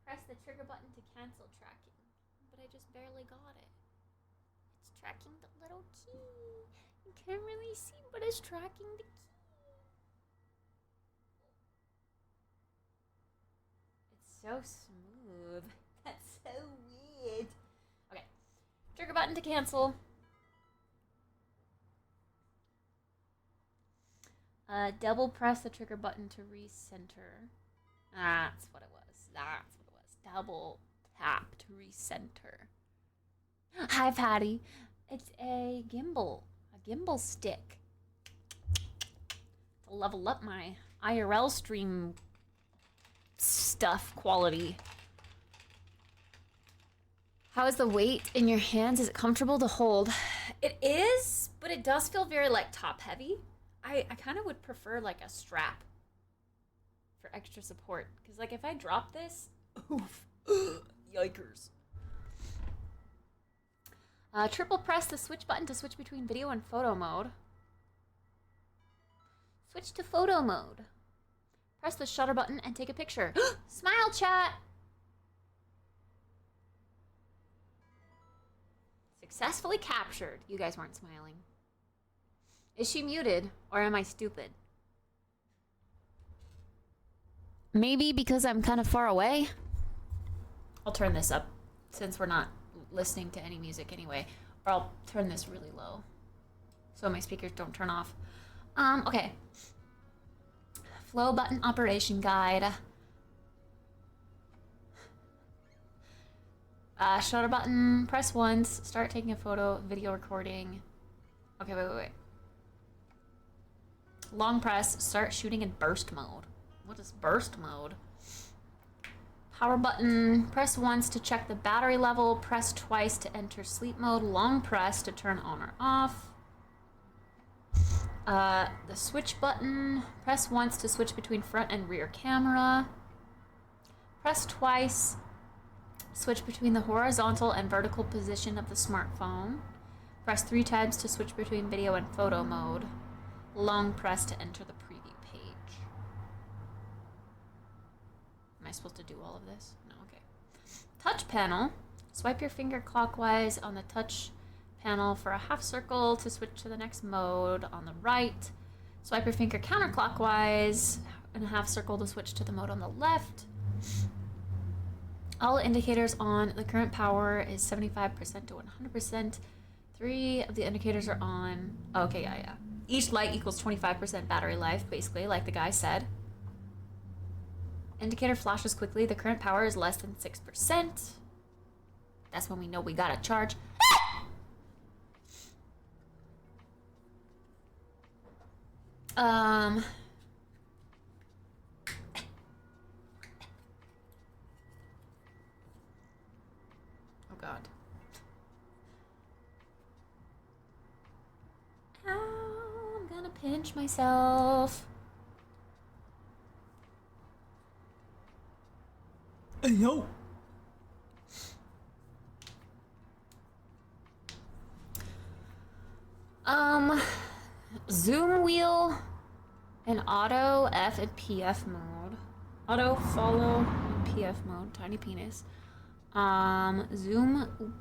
Press the trigger button to cancel tracking. But I just barely got it. It's tracking the little key. You can't really see, but it's tracking the key. It's so smooth. That's so weird. Okay. Trigger button to cancel. Double press the trigger button to recenter. That's what it was. That's what it was. Double tap to recenter. Hi, Patty. It's a gimbal. A gimbal stick. To level up my IRL stream stuff quality. How is the weight in your hands? Is it comfortable to hold? It is, but it does feel very like top heavy. I kind of would prefer like a strap for extra support. Because like if I drop this, oof, yikers. Triple press the switch button to switch between video and photo mode. Switch to photo mode. Press the shutter button and take a picture. Smile chat! Successfully captured. You guys weren't smiling. Is she muted or am I stupid? Maybe because I'm kind of far away. I'll turn this up since we're not listening to any music anyway. Or I'll turn this really low so my speakers don't turn off. Okay. Flow button operation guide. Shutter button, press once, start taking a photo, video recording. Okay, wait. Long press, start shooting in burst mode. What is burst mode? Power button, press once to check the battery level, press twice to enter sleep mode, long press to turn on or off. The switch button, press once to switch between front and rear camera. Press twice, switch between the horizontal and vertical position of the smartphone. Press 3 times to switch between video and photo mode. Long press to enter the preview page. Am I supposed to do all of this? No, okay. Touch panel. Swipe your finger clockwise on the touch panel for a half circle to switch to the next mode on the right. Swipe your finger counterclockwise in a half circle to switch to the mode on the left. All indicators on. The current power is 75% to 100%. 3 of the indicators are on. Okay, yeah. Each light equals 25% battery life, basically, like the guy said. Indicator flashes quickly. The current power is less than 6%. That's when we know we gotta charge. Oh God. Ow, I'm gonna pinch myself. Yo. Zoom wheel and auto F and PF mode. Auto, follow, and PF mode. Tiny penis. Zoom.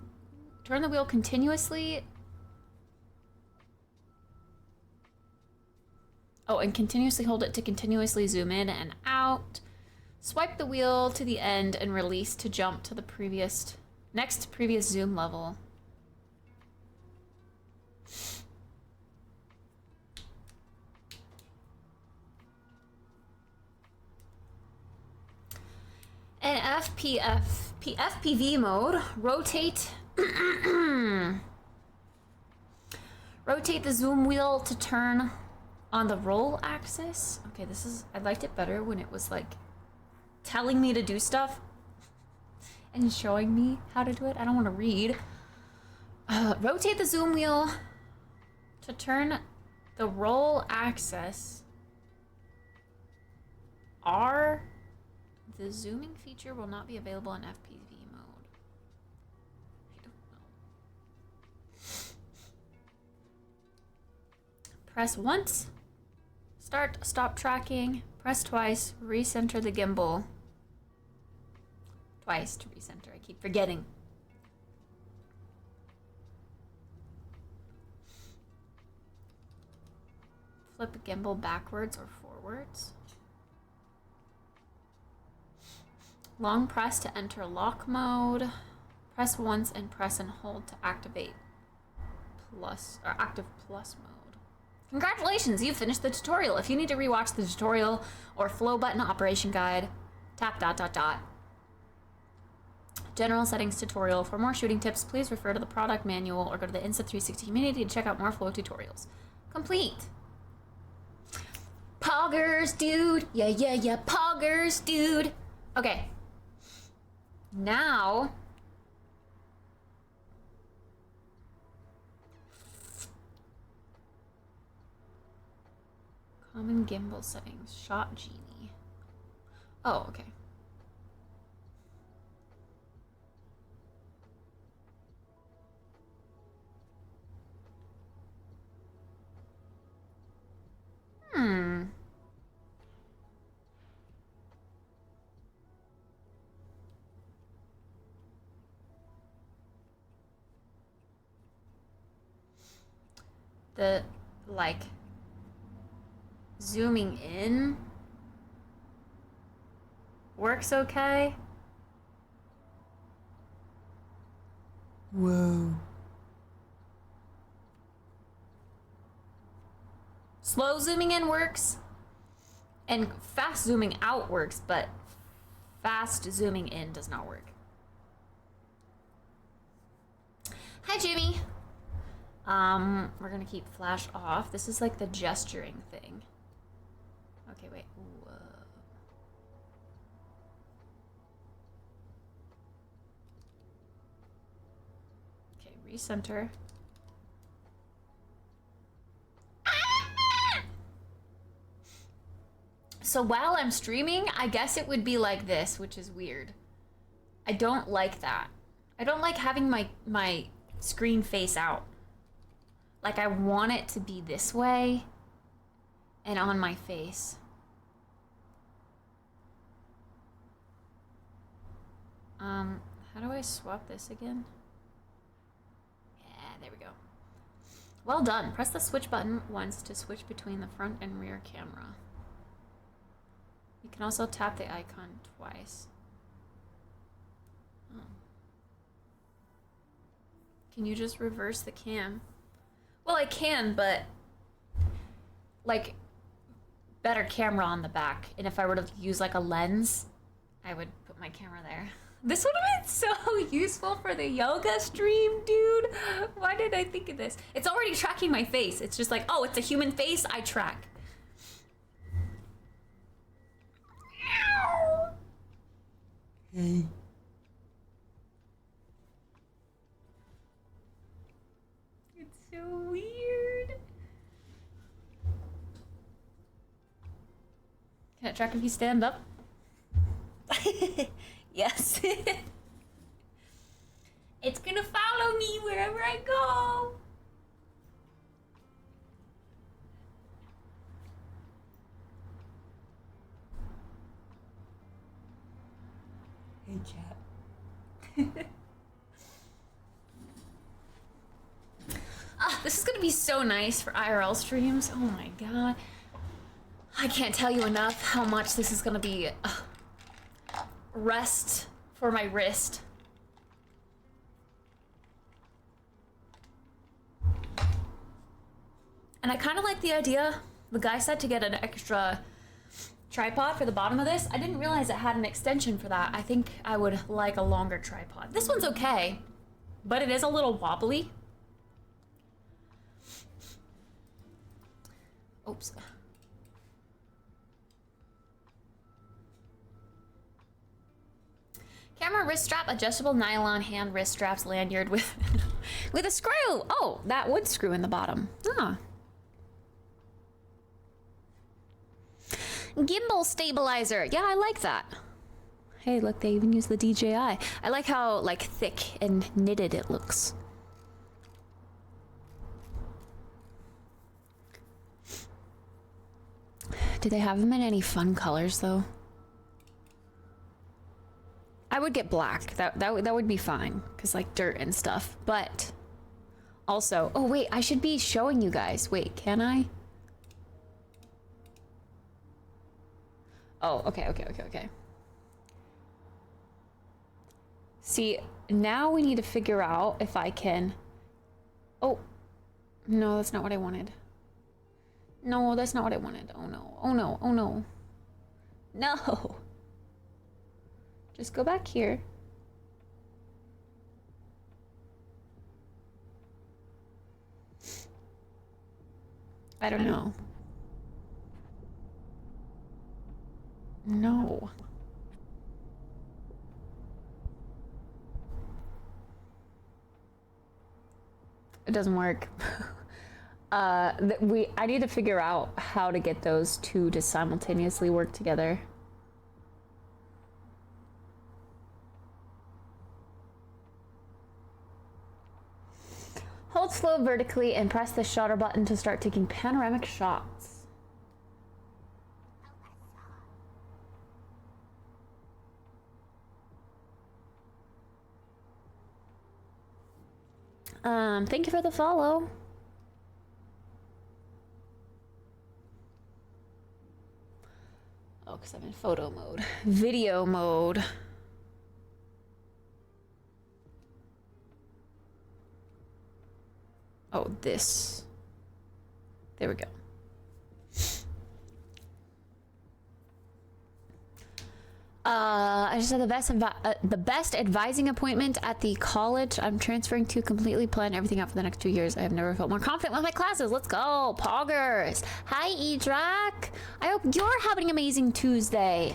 Turn the wheel continuously. Oh, and continuously hold it to continuously zoom in and out. Swipe the wheel to the end and release to jump to the next previous zoom level. In FPV mode, rotate rotate the zoom wheel to turn on the roll axis. Okay, I liked it better when it was like telling me to do stuff and showing me how to do it. I don't want to read. Rotate the zoom wheel to turn the roll axis. The zooming feature will not be available in FPV mode. I don't know. Press once. Start, stop tracking, press twice, recenter the gimbal. Twice to recenter, I keep forgetting. Flip a gimbal backwards or forwards. Long press to enter lock mode. Press once and press and hold to activate plus or active plus mode. Congratulations, you've finished the tutorial. If you need to rewatch the tutorial or flow button operation guide, tap ... General settings tutorial. For more shooting tips, please refer to the product manual or go to the Insta360 community to check out more flow tutorials. Complete. Poggers, dude. Yeah, poggers, dude. Okay. Now, common gimbal settings, shot genie. Oh, okay. The, like, zooming in works okay. Whoa. Slow zooming in works, and fast zooming out works, but fast zooming in does not work. Hi, Jimmy. We're gonna keep flash off. This is like the gesturing thing. Okay, wait. Whoa. Okay, recenter. So while I'm streaming, I guess it would be like this, which is weird. I don't like that. I don't like having my screen face out. Like, I want it to be this way and on my face. How do I swap this again? Yeah, there we go. Well done. Press the switch button once to switch between the front and rear camera. You can also tap the icon twice. Oh. Can you just reverse the cam? Well, I can, but like better camera on the back. And if I were to use like a lens, I would put my camera there. This would have been so useful for the yoga stream, dude. Why did I think of this? It's already tracking my face. It's just like, oh, it's a human face, I track. Hey. It's so weird. Can I track if you stand up? Yes. It's gonna follow me wherever I go. Hey, chat. This is gonna be so nice for IRL streams. Oh my god. I can't tell you enough how much this is gonna be rest for my wrist. And I kind of like the idea. The guy said to get an extra tripod for the bottom of this. I didn't realize it had an extension for that. I think I would like a longer tripod. This one's okay, but it is a little wobbly. Oops. Camera wrist strap, adjustable nylon hand wrist straps, lanyard with with a screw. Oh, that would screw in the bottom. Ah. Gimbal stabilizer. Yeah, I like that. Hey, look, they even use the DJI. I like how like thick and knitted it looks. Do they have them in any fun colors though? I would get black. That would be fine, cause like dirt and stuff. But also, oh wait, I should be showing you guys. Wait, can I? Oh, okay. See, now we need to figure out if I can. Oh, no, that's not what I wanted. No, that's not what I wanted. Oh no, oh no, oh no. No. Just go back here. I don't know. No. It doesn't work. I need to figure out how to get those two to simultaneously work together. Hold slow vertically and press the shutter button to start taking panoramic shots. Thank you for the follow. Oh, because I'm in photo mode. Video mode. Oh, this. There we go. I just had the best advising appointment at the college I'm transferring to. Completely plan everything out for the next 2 years. I have never felt more confident with my classes. Let's go, poggers. Hi, Edrak. I hope you're having an amazing Tuesday.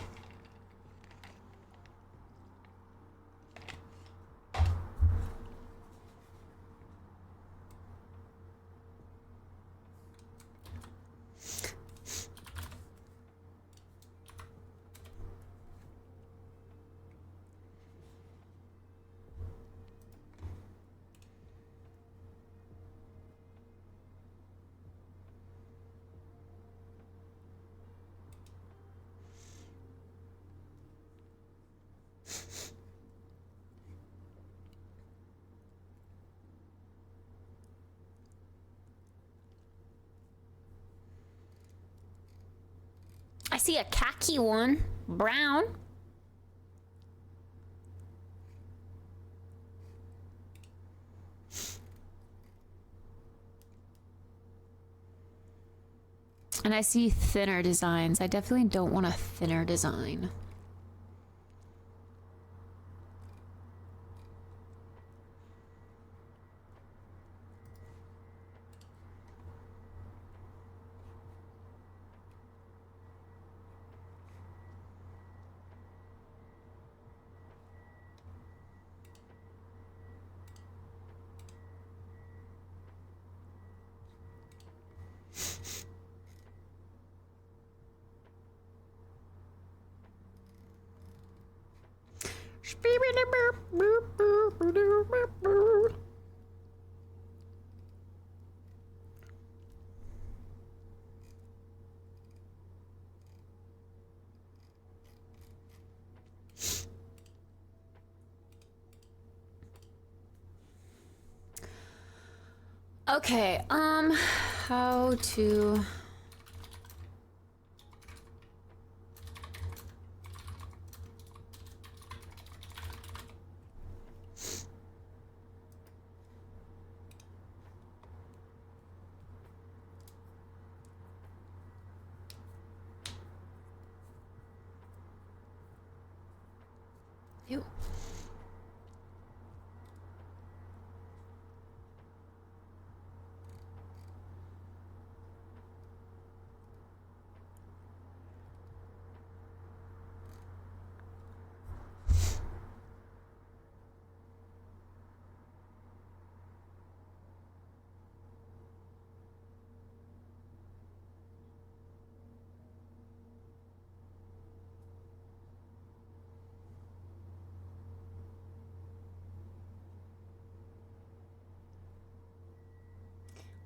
I see a khaki one. Brown. And I see thinner designs. I definitely don't want a thinner design. Okay, how to... Ew.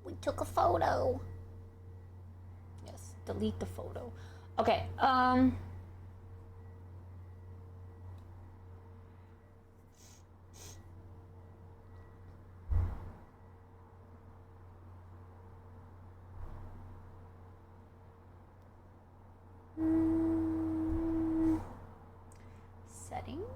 We took a photo. Yes. delete the photo. Okay, settings.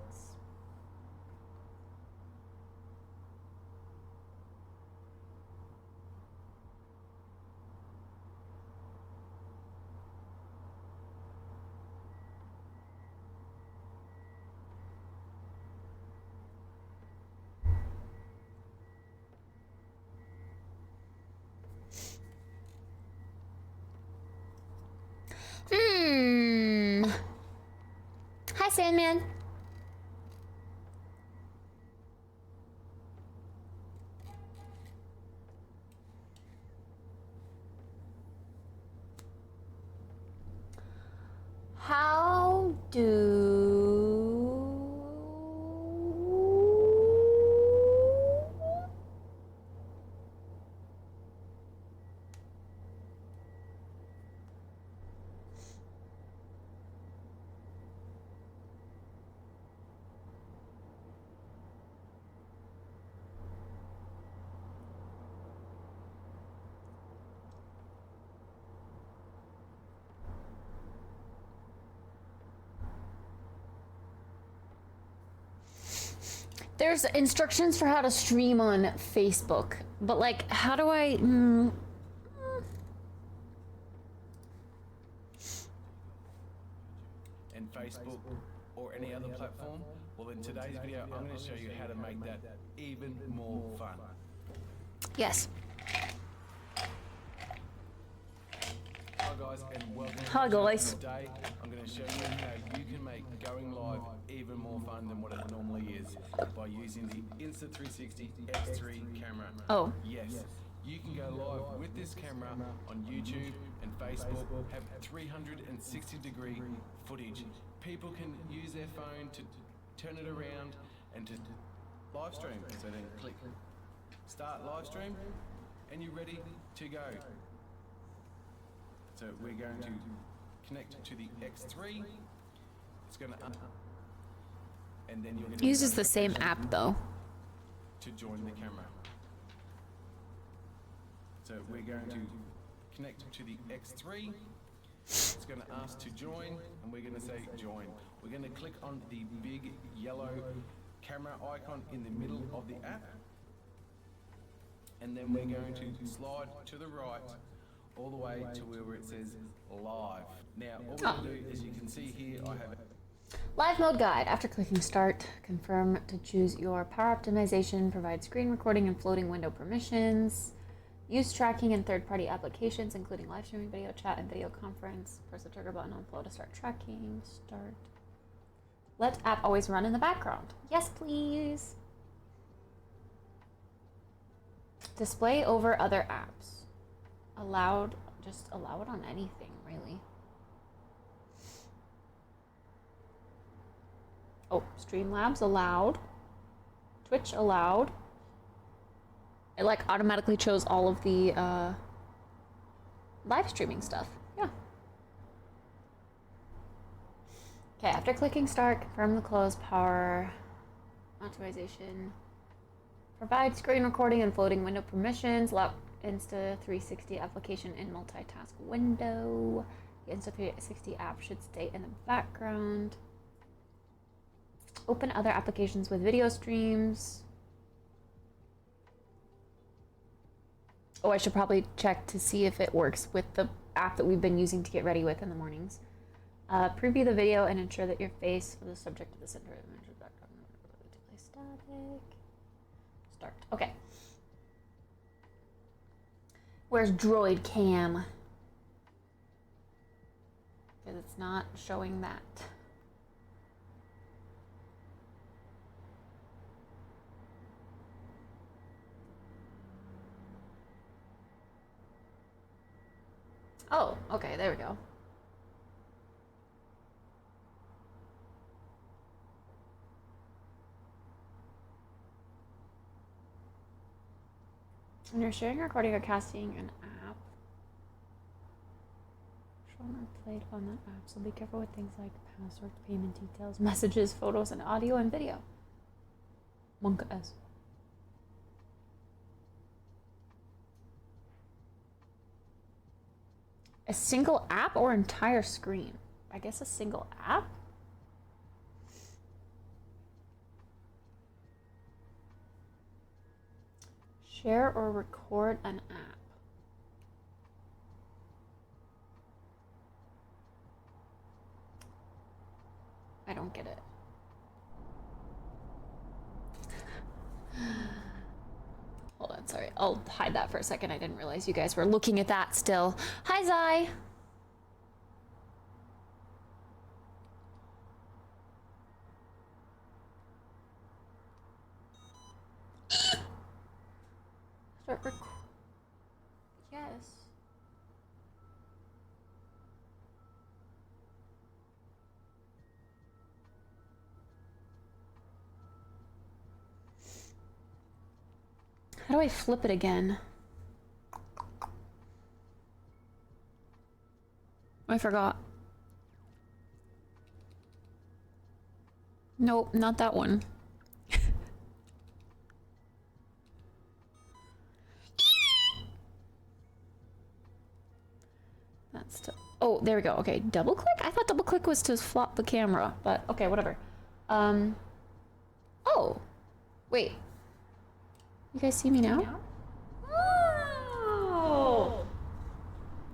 Hi, Sandman. How do there's instructions for how to stream on Facebook, but like, how do I? And Facebook or any other platform? Well, in today's video, I'm going to show you how to make that even more fun. Yes. Hi guys, and welcome. Hi guys. Today, I'm going to show you how you can make going live even more fun than what it normally is by using the Insta360 X3 camera. Oh. Yes. You can go live with this camera on YouTube and Facebook, have 360-degree footage. People can use their phone to turn it around and to live stream. So then click start live stream and you're ready to go. So we're going to connect to the X3. It's going to and then you're going to Uses the same app though. to join the camera. So we're going to connect to the X3. It's going to ask to join, and we're going to say join. We're going to click on the big yellow camera icon in the middle of the app. And then we're going to slide to the right all the way to where it says live. Now, all we're going to do is you can see here I have Live mode guide. After clicking start, confirm to choose your power optimization, provide screen recording and floating window permissions, use tracking in third-party applications, including live streaming, video chat, and video conference. Press the trigger button on flow to start tracking. Start. Let app always run in the background. Yes, please. Display over other apps. Allowed, just allow it on anything, really. Oh, Streamlabs allowed. Twitch allowed. It like automatically chose all of the live streaming stuff. Yeah. Okay, after clicking start, confirm the close power optimization. Provide screen recording and floating window permissions. Allow Insta360 application in multitask window. The Insta360 app should stay in the background. Open other applications with video streams. Oh, I should probably check to see if it works with the app that we've been using to get ready with in the mornings. Preview the video and ensure that your face is the subject of the center of the image. Static. Start. Okay. Where's Droid Cam? Because it's not showing that. Oh, okay, there we go. When you're sharing, recording, or casting an app, phone are played on that app, so be careful with things like passwords, payment details, messages, photos, and audio and video. Monka S. A single app or entire screen? I guess a single app? Share or record an app. I don't get it. Hold on, sorry. I'll hide that for a second. I didn't realize you guys were looking at that still. Hi, Zai. Start yes. How do I flip it again? I forgot. Nope, not that one. That's to, oh, there we go. Okay, double click? I thought double click was to flop the camera, but okay, whatever. Oh, wait. You guys see me now? Oh!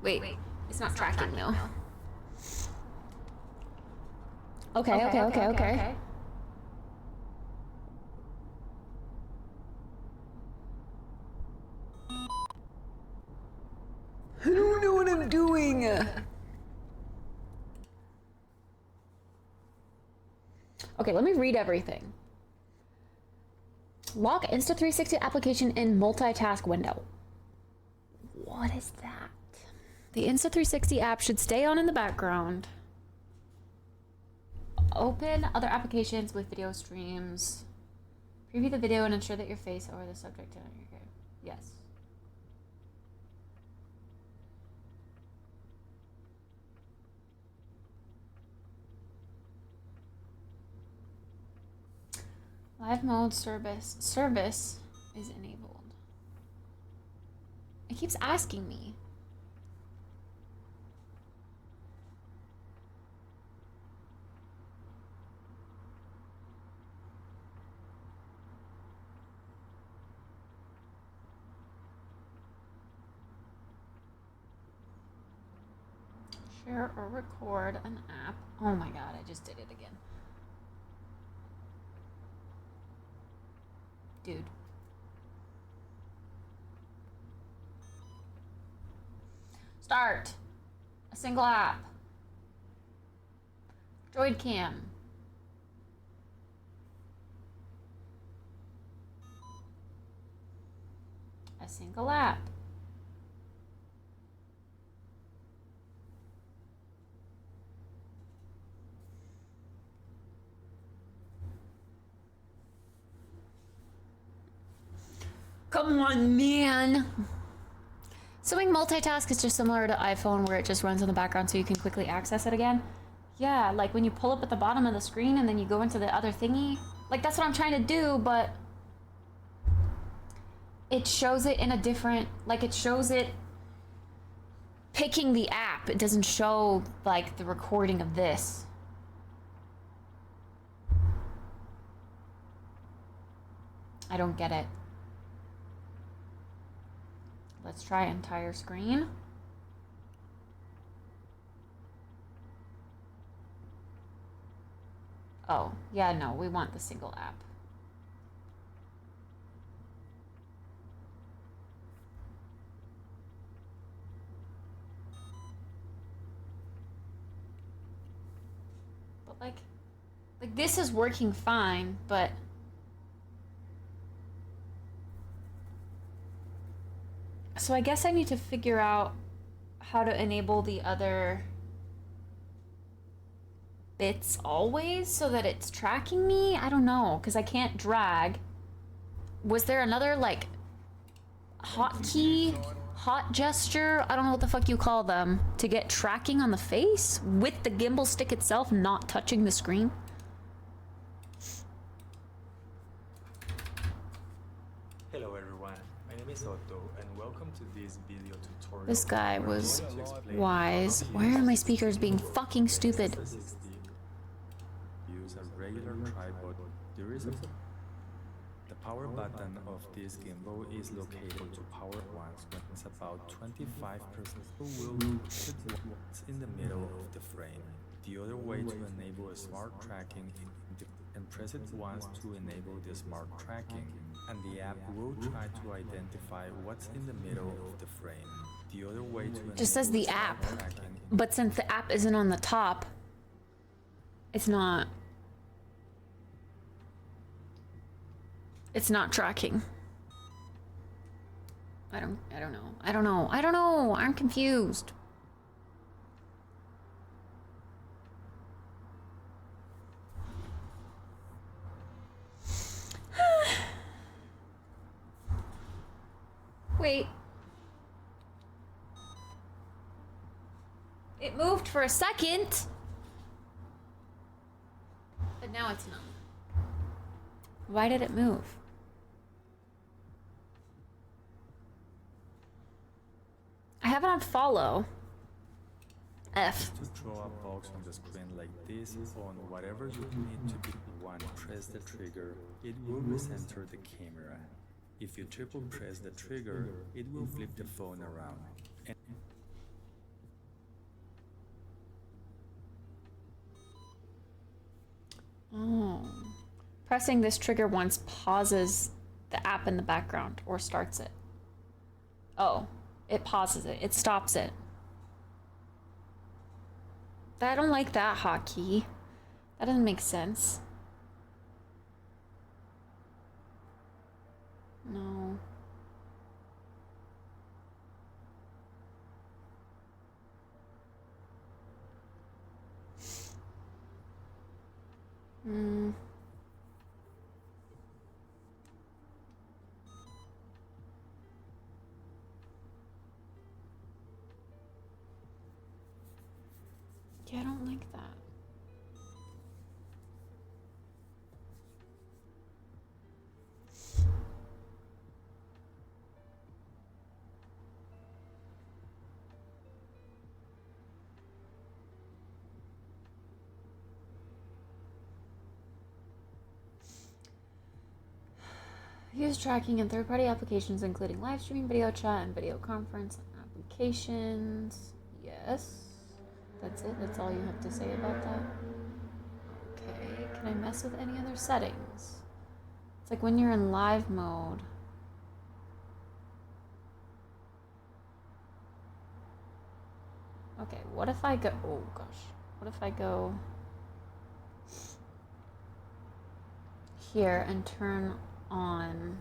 Wait, it's not tracking though. Okay. I don't know what I'm doing. Okay, let me read everything. Lock Insta360 application in multitask window. What is that? The Insta360 app should stay on in the background. Open other applications with video streams. Preview the video and ensure that your face or the subject are good. Yes. Live mode service is enabled. It keeps asking me. Share or record an app. Oh my god, I just did it again. Dude. Start. A single app. Droid cam. A single app. Come on, man. Swing multitask is just similar to iPhone where it just runs in the background so you can quickly access it again. Yeah, like when you pull up at the bottom of the screen and then you go into the other thingy. Like that's what I'm trying to do, but it shows it in a different, like it shows it picking the app. It doesn't show like the recording of this. I don't get it. Let's try entire screen. Oh, yeah, no, we want the single app. But like this is working fine, but so I guess I need to figure out how to enable the other bits always so that it's tracking me. I don't know, because I can't drag. Was there another like hotkey hot gesture, I don't know what the fuck you call them, to get tracking on the face with the gimbal stick itself not touching the screen. Hello everyone, my name is Otto and welcome to this video tutorial. This guy where I'm was going to explain wise. how to Why use are my the speakers being fucking stupid? 360. Use a regular tripod. There is a the power button of this gimbal is located to power once when it's about 25%. Will put what's in the middle of the frame. The other way to enable a smart tracking and press it once to enable the smart tracking, and the app will try to identify what's in the middle of the frame. The other way to enable Just says the smart app, tracking, but since the app isn't on the top, it's not tracking. I don't know. I'm confused. Wait. It moved for a second. But now it's not. Why did it move? I have it on follow. F. to draw a box on the screen like this on whatever you need to be. One, press the trigger, it will recenter the camera. If you triple press the trigger, it will flip the phone around. And Oh. Pressing this trigger once pauses the app in the background or starts it. Oh, it pauses it. It stops it. I don't like that hotkey. That doesn't make sense. No. Hmm. Yeah, I don't like that. Use tracking in third-party applications, including live streaming, video chat, and video conference applications. Yes. That's it? That's all you have to say about that? Okay. Can I mess with any other settings? It's like when you're in live mode. Okay, what if I go... Oh, gosh. What if I go... here and turn on...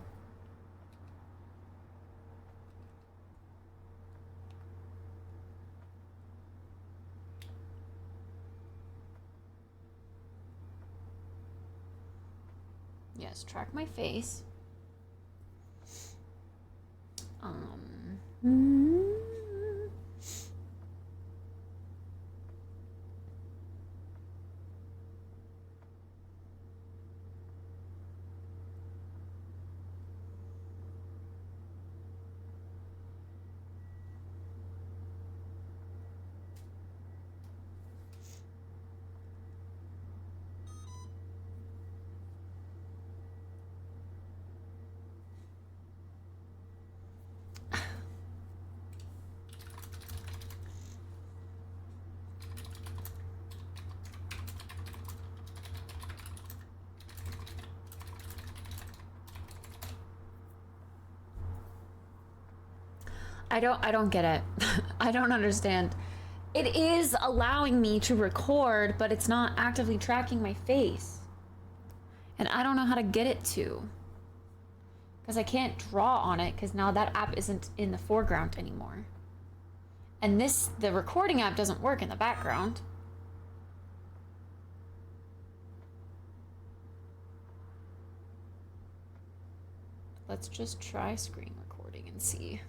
Yes, track my face. I don't get it. I don't understand. It is allowing me to record, but it's not actively tracking my face. And I don't know how to get it to. Because I can't draw on it, because now that app isn't in the foreground anymore. And the recording app doesn't work in the background. Let's just try screen recording and see.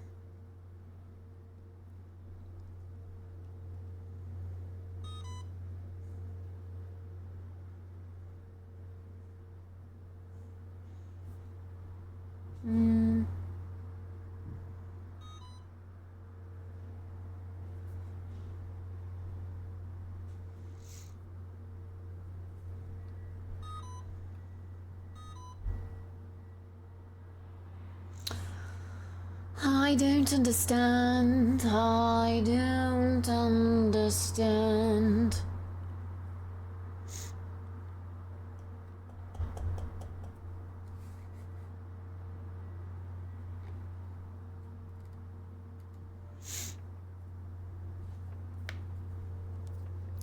I don't understand. I don't understand.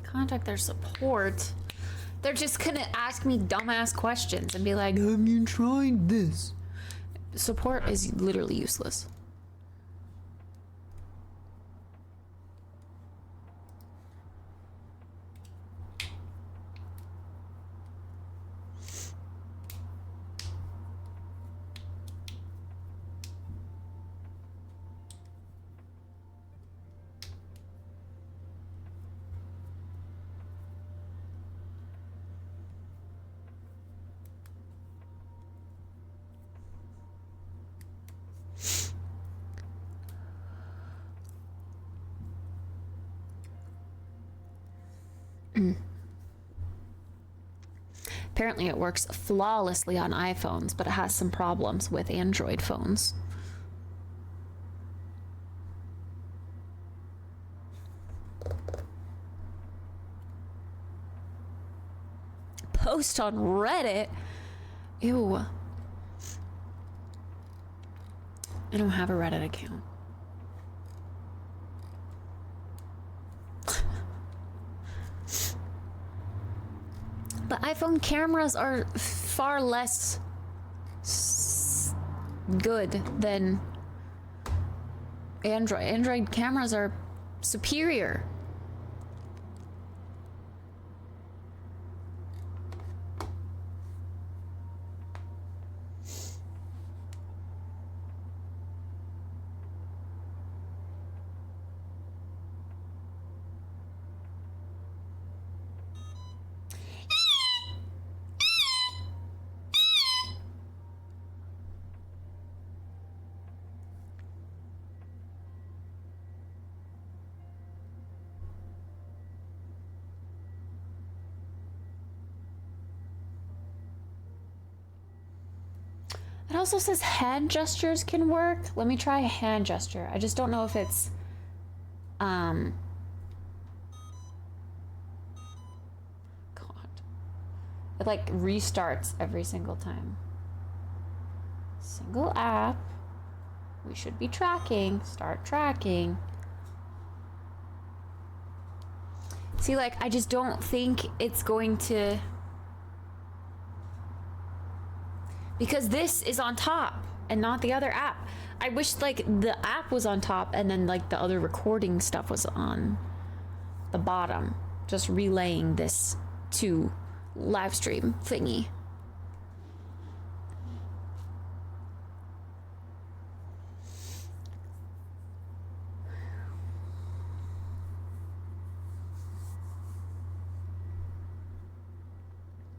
Contact their support. They're just gonna ask me dumbass questions and be like, have you tried this? Support is literally useless. Apparently it works flawlessly on iPhones, but it has some problems with Android phones. Post on Reddit? Ew. I don't have a Reddit account. But iPhone cameras are far less good than Android. Android cameras are superior. It also says hand gestures can work. Let me try a hand gesture. I just don't know if it's God. It like restarts every single time. Single app. We should be tracking. Start tracking. See, like, I just don't think it's going to, because this is on top and not the other app. I wish like the app was on top and then like the other recording stuff was on the bottom, just relaying this to live stream thingy.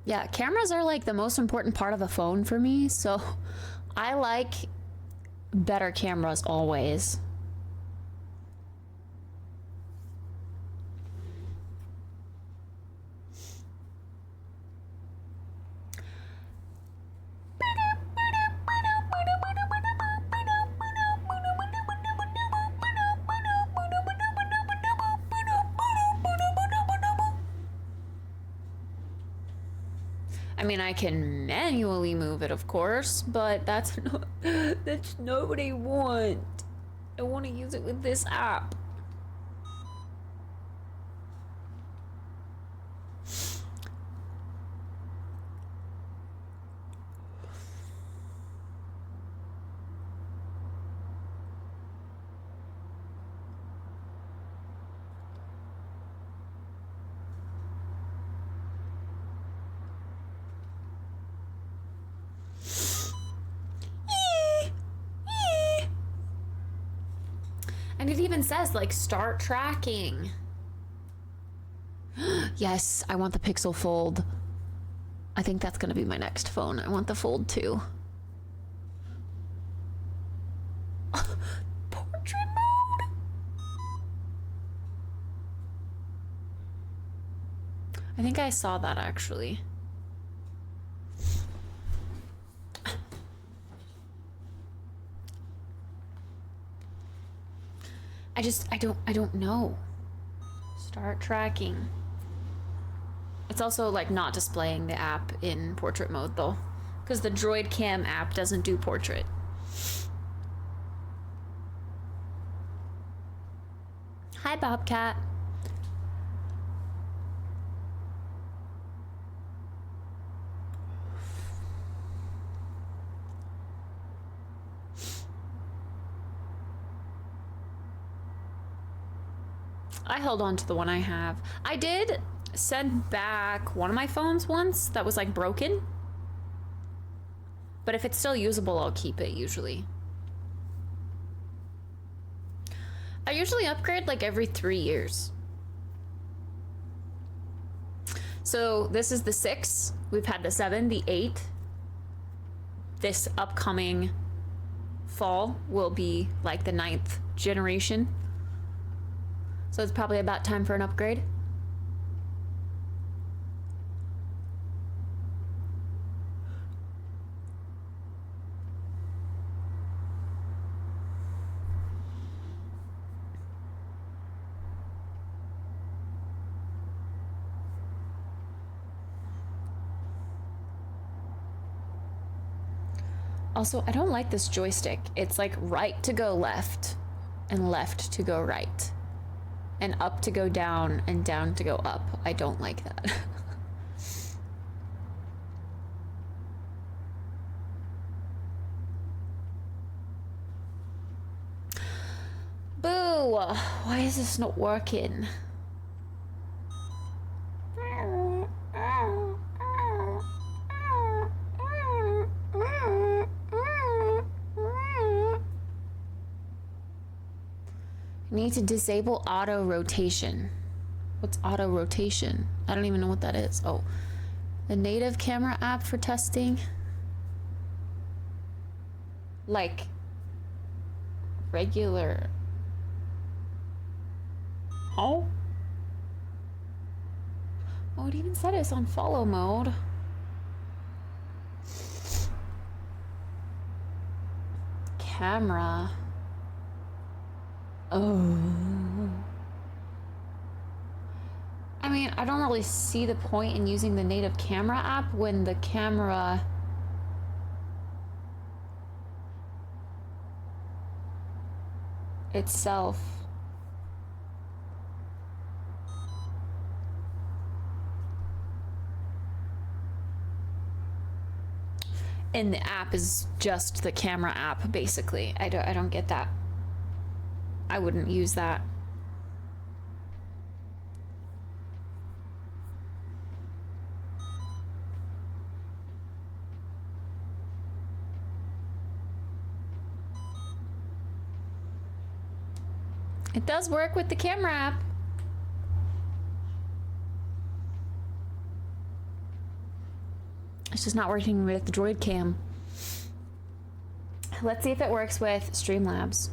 Yeah, cameras are like the most important part of a phone for me, so I like better cameras always. I mean, I can manually move it, of course, but that's not what I want. I want to use it with this app. And it even says, like, start tracking. Yes, I want the Pixel Fold. I think that's gonna be my next phone. I want the Fold 2. Portrait mode! I think I saw that, actually. I don't know. Start tracking. It's also like not displaying the app in portrait mode though, because the Droid Cam app doesn't do portrait. Hi, Bobcat. I held on to the one I have. I did send back one of my phones once that was like broken. But if it's still usable, I'll keep it usually. I usually upgrade like every 3 years. So this is the 6. We've had the 7, the 8. This upcoming fall will be like the 9th generation. So it's probably about time for an upgrade. Also, I don't like this joystick. It's like right to go left and left to go right. And up to go down and down to go up. I don't like that. Boo! Why is this not working? Need to disable auto rotation. What's auto rotation? I don't even know what that is. Oh, the native camera app for testing. Like regular. Oh, it even said it's on follow mode. Camera. Oh. I mean, I don't really see the point in using the native camera app when the camera itself in the app is just the camera app, basically. I don't get that. I wouldn't use that. It does work with the camera app. It's just not working with the Droid Cam. Let's see if it works with Streamlabs.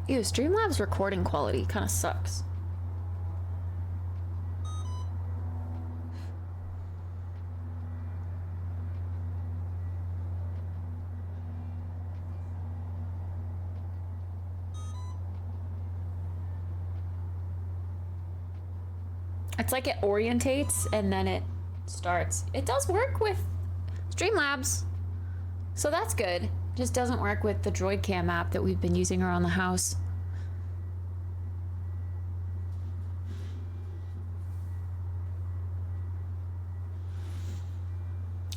Ew, Streamlabs recording quality kind of sucks. It's like it orientates and then it starts. It does work with Streamlabs, so that's good. Just doesn't work with the Droid Cam app that we've been using around the house.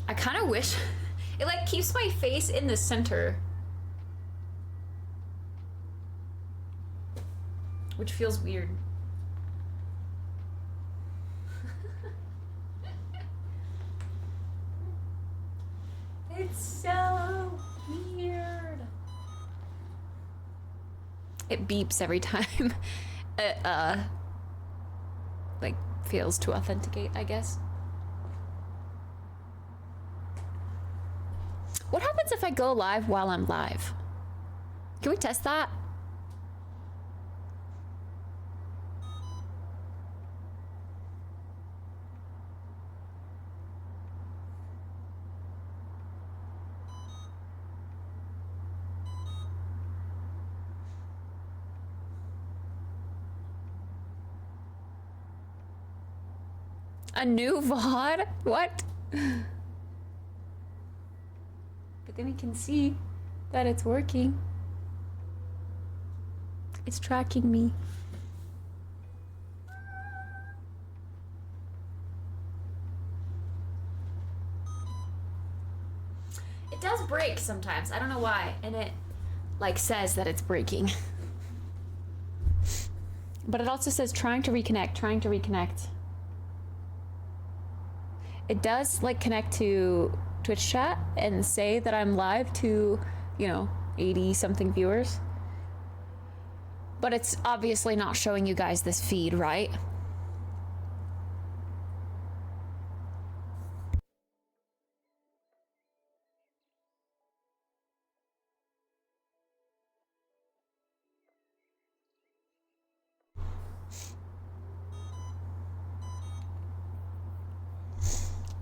I kind of wish it like keeps my face in the center, which feels weird. It's so weird. It beeps every time it like fails to authenticate, I guess. What happens if I go live while I'm live? Can we test that? A new VOD? What? But then we can see that it's working. It's tracking me. It does break sometimes. I don't know why. And it like says that it's breaking. But it also says trying to reconnect, trying to reconnect. It does like connect to Twitch chat and say that I'm live to, 80 something viewers. But it's obviously not showing you guys this feed, right?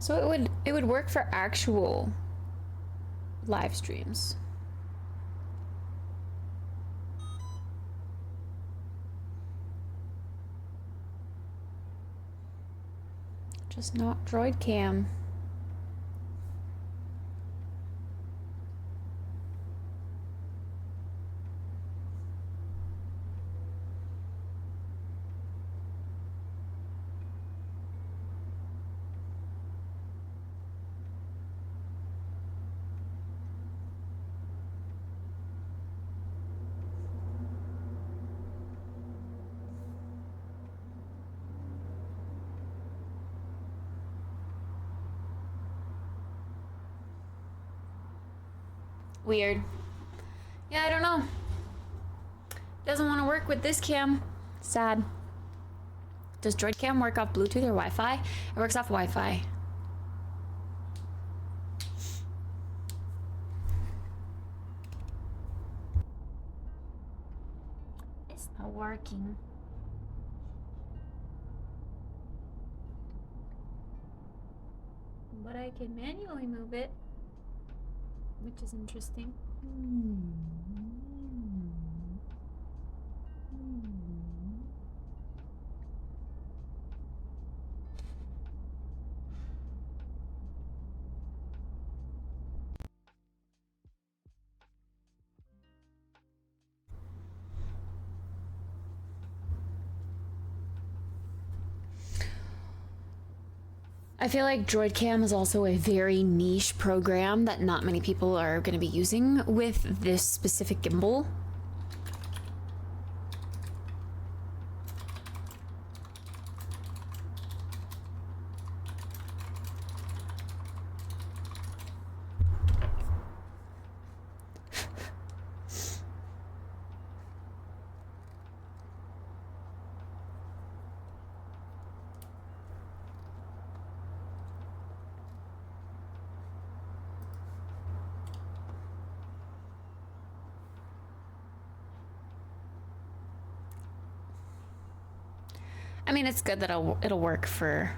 So it would work for actual live streams. Just not droid cam. Weird. Yeah, I don't know. Doesn't want to work with this cam. Sad. Does droid cam work off Bluetooth or Wi-Fi? It works off Wi-Fi. It's not working. But I can manually move it, which is interesting. I feel like DroidCam is also a very niche program that not many people are going to be using with this specific gimbal. I mean, it's good that it'll work for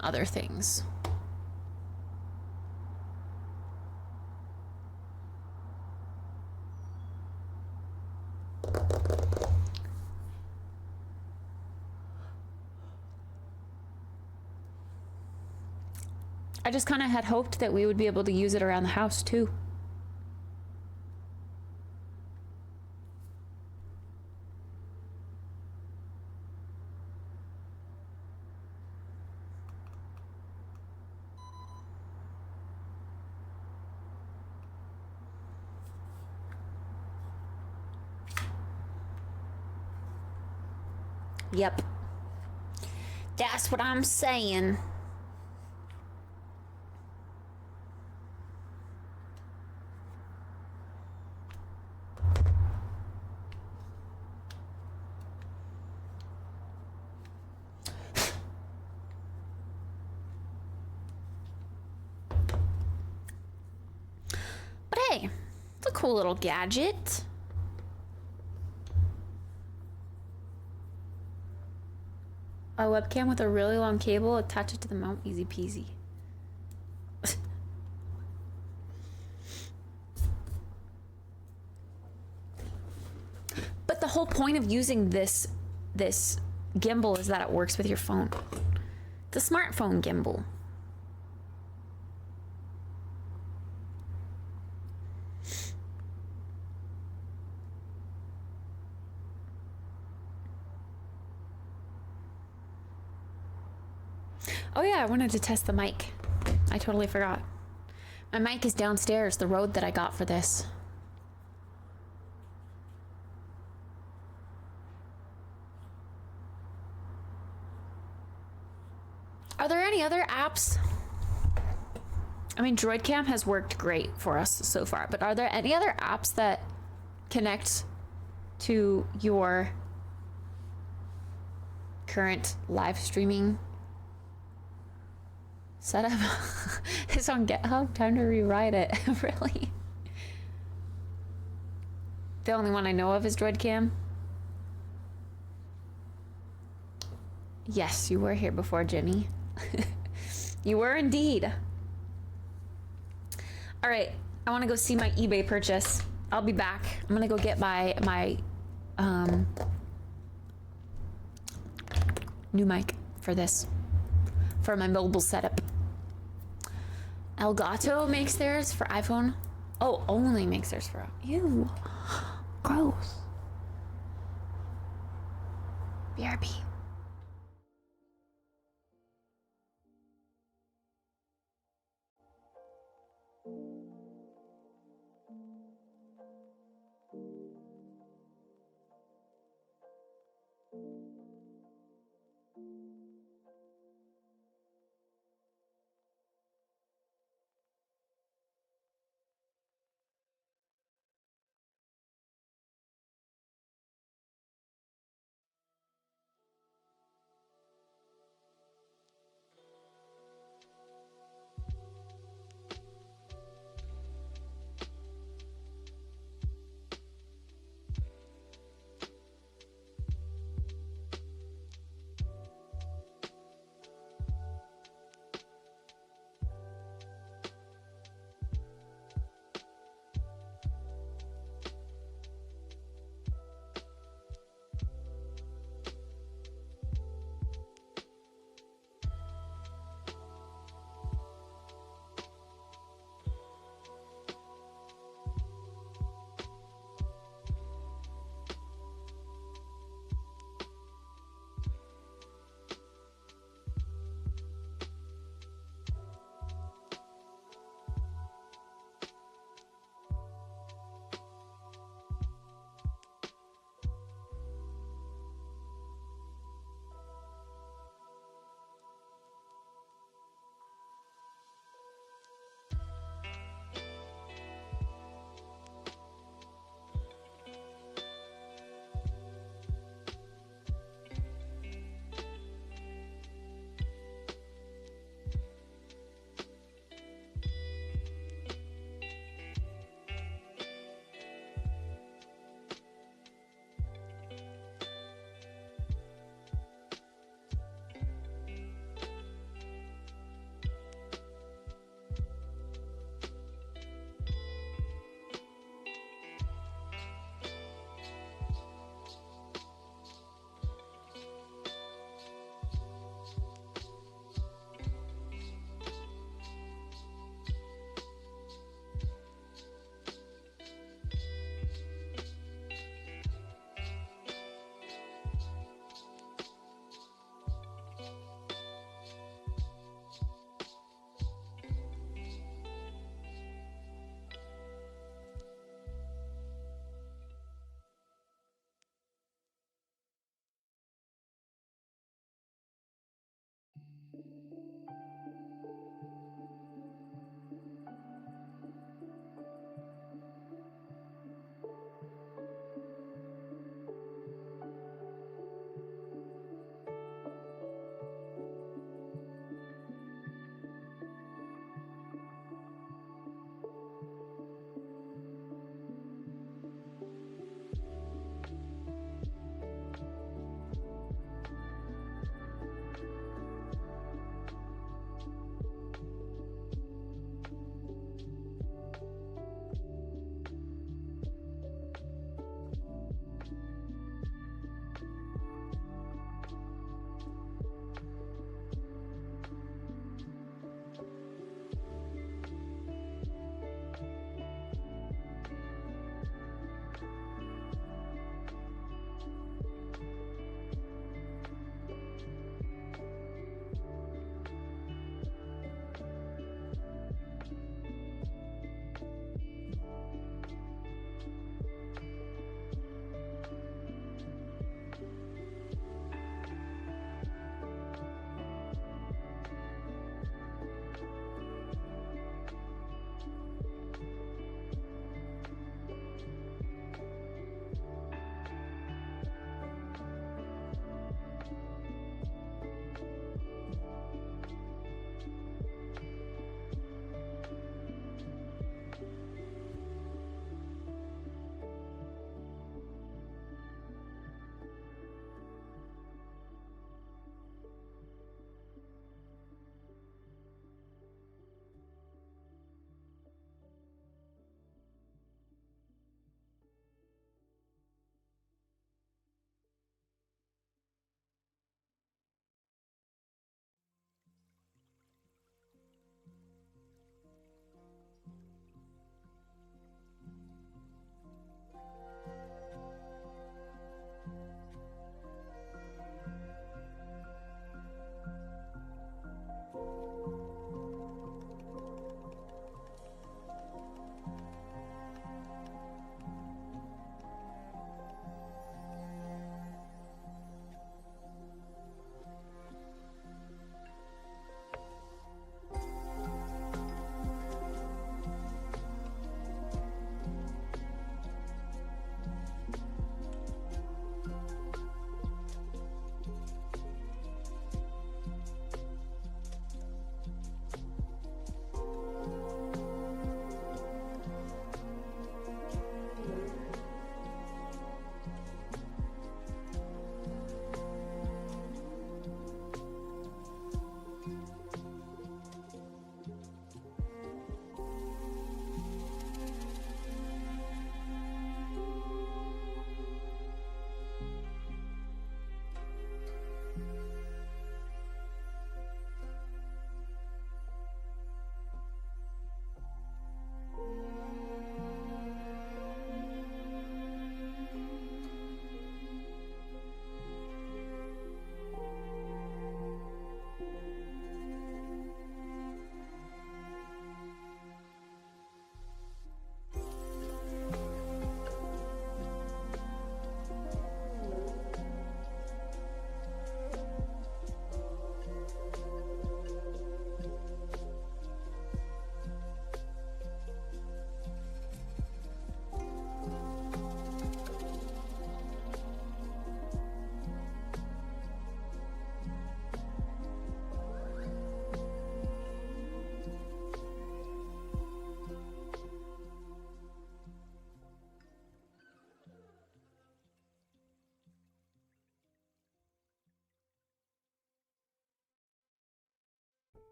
other things. I just kind of had hoped that we would be able to use it around the house too. Yep. That's what I'm saying. But hey, it's a cool little gadget. A webcam with a really long cable, attach it to the mount, easy peasy. But the whole point of using this gimbal is that it works with your phone. The smartphone gimbal. Oh yeah, I wanted to test the mic. I totally forgot. My mic is downstairs, the Rode that I got for this. Are there any other apps? I mean, DroidCam has worked great for us so far, but are there any other apps that connect to your current live streaming setup? It's on GitHub. Time to rewrite it. Really? The only one I know of is DroidCam. Yes, you were here before, Jimmy. You were indeed. All right, I want to go see my eBay purchase. I'll be back. I'm gonna go get my new mic for this, for my mobile setup. Elgato makes theirs for iPhone. Oh, only makes theirs for. Ew, gross. BRB.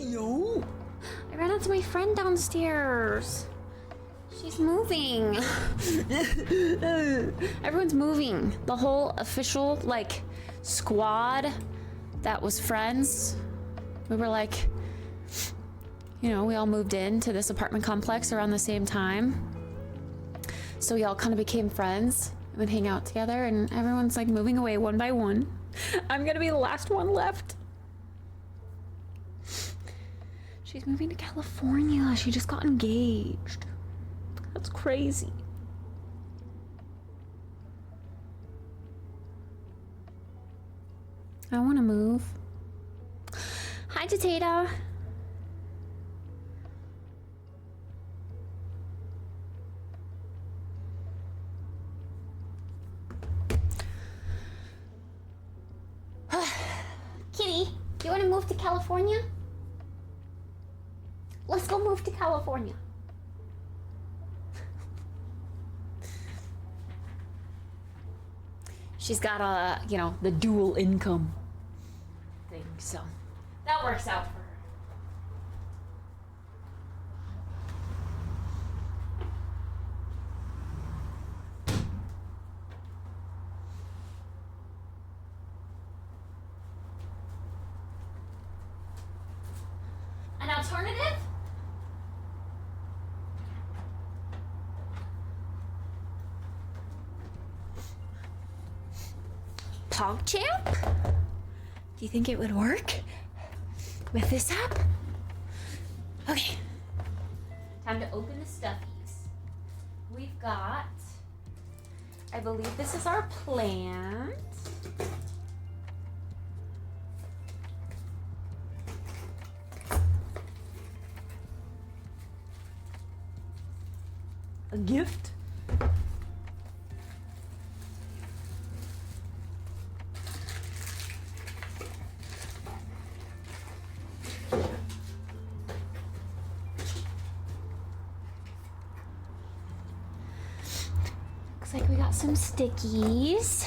Yo. I ran into my friend downstairs. She's moving. Everyone's moving. The whole official, like, squad that was friends. We were like, you know, we all moved into this apartment complex around the same time. So we all kind of became friends and would hang out together, and everyone's like moving away one by one. I'm gonna be the last one left. She's moving to California. She just got engaged. That's crazy. I want to move. Hi, Tatata. Kitty, you want to move to California? Let's go move to California. She's got a, you know, the dual income thing, so that works out for her. An alternative? PogChamp? Do you think it would work with this app? Okay. Time to open the stuffies. We've got, I believe this is our plant. A gift? Looks like we got some stickies.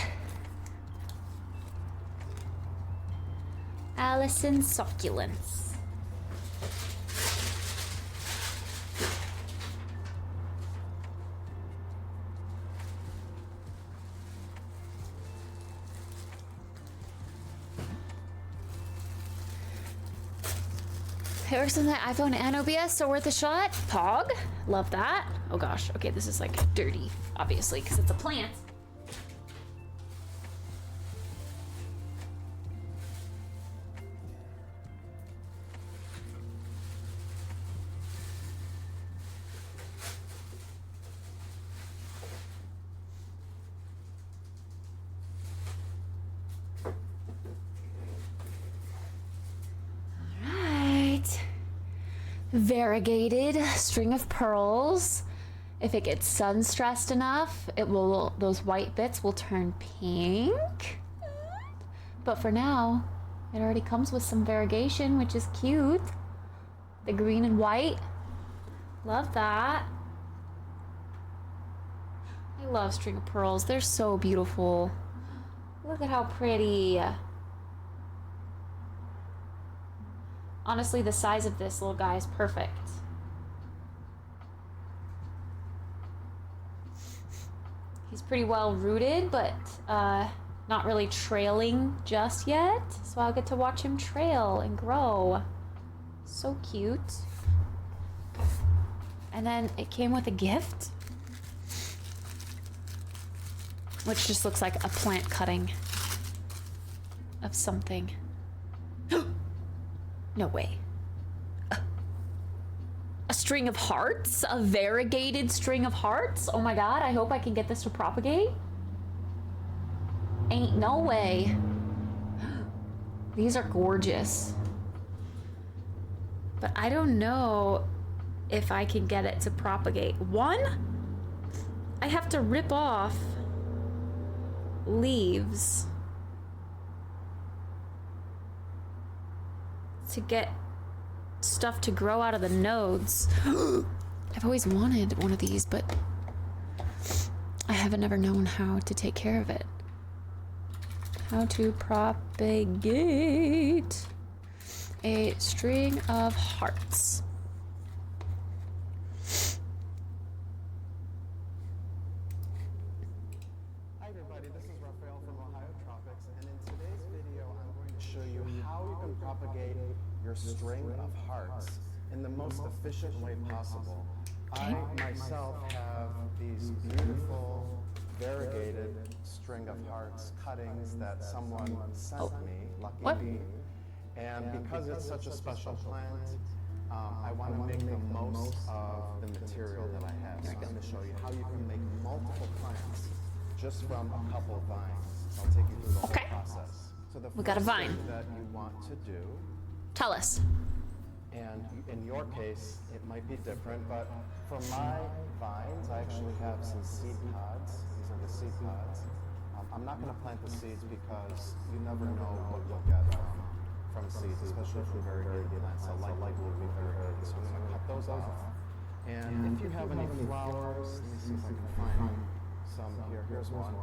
Allison's succulents. It works on the iPhone and OBS, so worth a shot. Pog, love that. Oh gosh, okay, this is like dirty, obviously, because it's a plant. Variegated string of pearls. If it gets sun stressed enough, it will, those white bits will turn pink. But for now, it already comes with some variegation, which is cute. The green and white. Love that. I love string of pearls. They're so beautiful. Look at how pretty. Honestly, the size of this little guy is perfect. He's pretty well rooted, but not really trailing just yet. So I'll get to watch him trail and grow. So cute. And then it came with a gift, which just looks like a plant cutting of something. No way. A string of hearts? A variegated string of hearts? Oh my god, I hope I can get this to propagate. Ain't no way. These are gorgeous. But I don't know if I can get it to propagate. One, I have to rip off leaves to get stuff to grow out of the nodes. I've always wanted one of these, but I haven't ever known how to take care of it. How to propagate a string of hearts. Hi everybody, this is Raphael from Ohio Tropics, and in today's video I'm going to show you how you can propagate your string of hearts in the most efficient way possible. I myself have these beautiful variegated string of hearts cuttings that someone sent me, lucky me, and because it's such a special plant, I want to make the most of the material that I have. So I'm going to show you how you can make multiple plants just from a couple vines. So I'll take you through the whole process. So the first thing that you want to do, tell us. and in your case, it might be different, but for my vines, I actually have some seed pods. These are the seed pods. I'm not going to plant the seeds because you never know what you'll get from seeds, especially from variegated plants. So likely will be variegated. So I'm going to cut those off. And if you have any flowers, let me see if I can find some here. Here's one.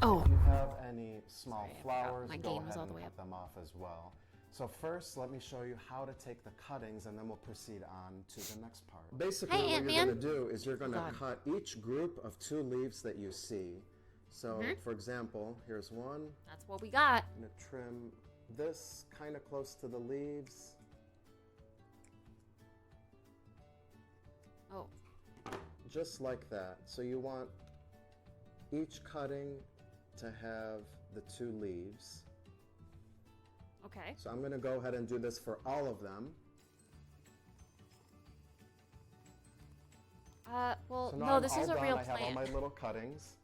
If you have any small flowers, go ahead and cut them off as well. So first, let me show you how to take the cuttings, and then we'll proceed on to the next part. Basically, what you're going to do is you're going to cut each group of 2 leaves that you see. So, for example, here's one. That's what we got. I'm going to trim this kind of close to the leaves. Oh. Just like that. So you want each cutting to have the 2 leaves. Okay. So I'm going to go ahead and do this for all of them. Well, so no, this is a real I have all plant. my little cuttings,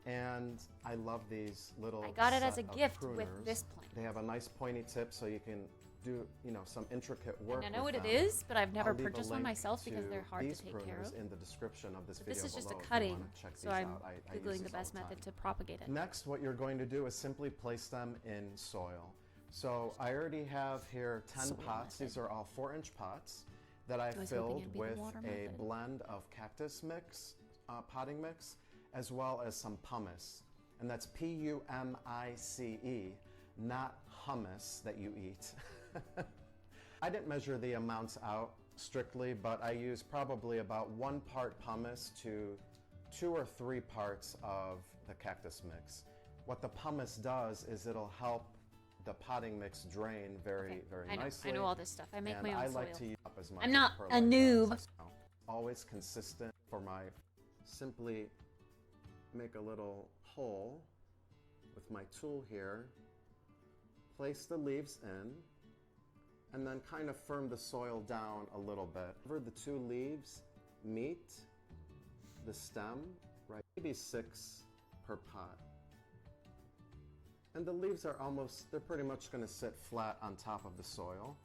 and I love these little. I got it as a set of gift pruners. with this plant. They have a nice pointy tip, so you can do, you know, some intricate work. And I know with what them. it is, but I've never I'll leave a purchased one link myself because they're hard these to take care pruners of. in the description of this But video this is just a below if you cutting, wanna check so these I'm out. I use googling the these all best method time. to propagate it. Next, what you're going to do is simply place them in soil. So I already have here 10 pots. These are all 4-inch pots that I filled with a blend of cactus mix, potting mix, as well as some pumice. And that's P-U-M-I-C-E, not hummus that you eat. I didn't measure the amounts out strictly, but I used probably about 1 part pumice to 2 or 3 parts of the cactus mix. What the pumice does is it'll help the potting mix drain very nicely. I know all this stuff. I make my own I soil. like to use up as much I'm not as a noob. Always consistent for my, simply make a little hole with my tool here, place the leaves in, and then kind of firm the soil down a little bit. Wherever the 2 leaves meet the stem, right, maybe 6 per pot. And the leaves are they're pretty much going to sit flat on top of the soil.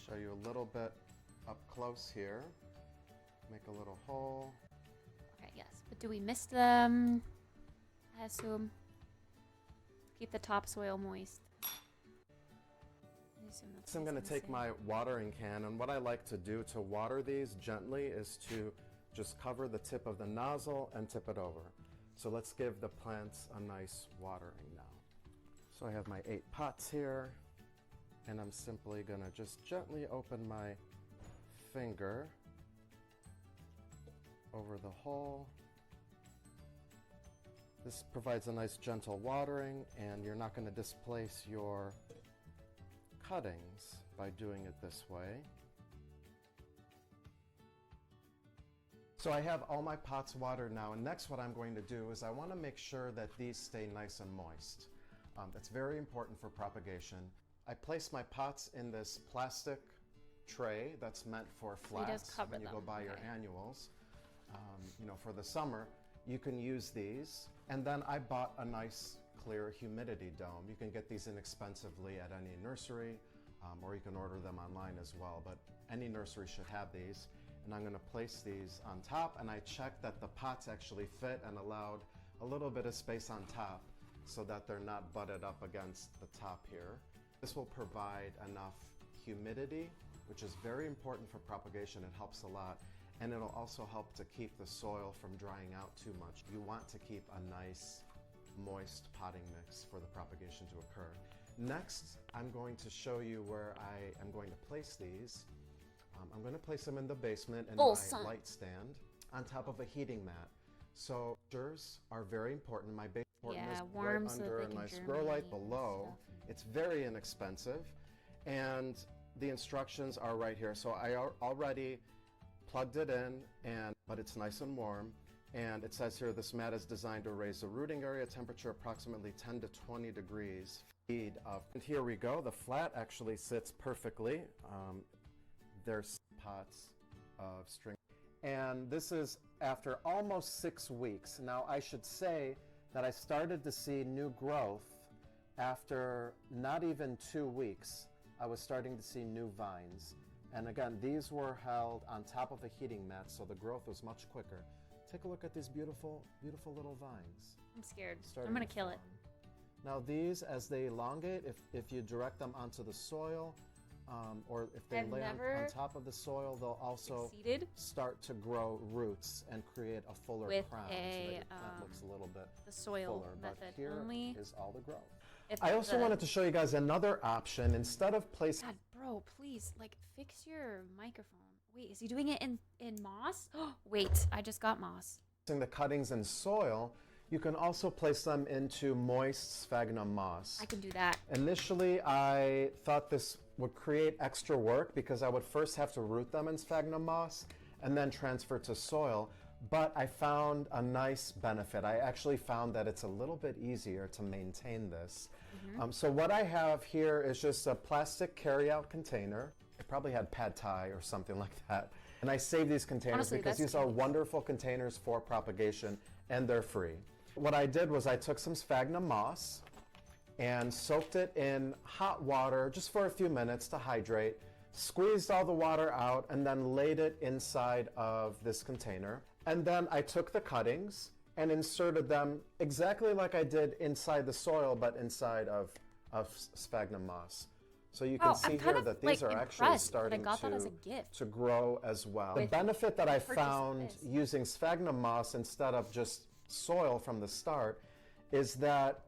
Show you a little bit up close here. Make a little hole. Okay, yes. But do we mist them? I assume. Keep the topsoil moist. So I'm going to take my watering can, and what I like to do to water these gently is to just cover the tip of the nozzle and tip it over. So let's give the plants a nice watering now. So I have my 8 pots here, and I'm simply going to just gently open my finger over the hole. This provides a nice gentle watering, and you're not going to displace your cuttings by doing it this way. So I have all my pots watered now, and next what I'm going to do is I want to make sure that these stay nice and moist. That's very important for propagation. I place my pots in this plastic tray that's meant for flats when you go buy your annuals. You know, for the summer, you can use these. And then I bought a nice clear humidity dome. You can get these inexpensively at any nursery, or you can order them online as well, but any nursery should have these. And I'm going to place these on top, and I check that the pots actually fit and allowed a little bit of space on top so that they're not butted up against the top here. This will provide enough humidity, which is very important for propagation. It helps a lot, and it'll also help to keep the soil from drying out too much. You want to keep a nice, moist potting mix for the propagation to occur. Next, I'm going to show you where I am going to place these. I'm going to place them in the basement in my light stand on top of a heating mat. So temperatures are very important. My base is right under a nice grow light below. It's very inexpensive, and the instructions are right here. So I already plugged it in, but it's nice and warm. And it says here this mat is designed to raise the rooting area temperature approximately 10 to 20 degrees. And here we go. The flat actually sits perfectly. There's pots of string. And this is after almost 6 weeks. Now I should say that I started to see new growth after not even 2 weeks. I was starting to see new vines. And again, these were held on top of a heating mat, so the growth was much quicker. Take a look at these beautiful, beautiful little vines. I'm scared. I'm gonna kill it. Now these, as they elongate, if you direct them onto the soil, or if they lay on top of the soil, they'll also start to grow roots and create a fuller crown. That looks a little bit the soil fuller, method but here only is all the growth. I also wanted to show you guys another option. Instead of placing... God, bro, please, like, fix your microphone. Wait, is he doing it in moss? Wait, I just got moss. The cuttings in soil, you can also place them into moist sphagnum moss. I can do that. Initially, I thought this would create extra work because I would first have to root them in sphagnum moss and then transfer to soil. But I found a nice benefit. I actually found that it's a little bit easier to maintain this. So what I have here is just a plastic carry-out container. It probably had pad thai or something like that. And I save these containers because these are wonderful containers for propagation, and they're free. What I did was I took some sphagnum moss and soaked it in hot water just for a few minutes to hydrate, squeezed all the water out, and then laid it inside of this container. And then I took the cuttings and inserted them exactly like I did inside the soil, but inside of sphagnum moss. So you can see here that these are actually starting to grow as well. The benefit that I found using sphagnum moss instead of just soil from the start is that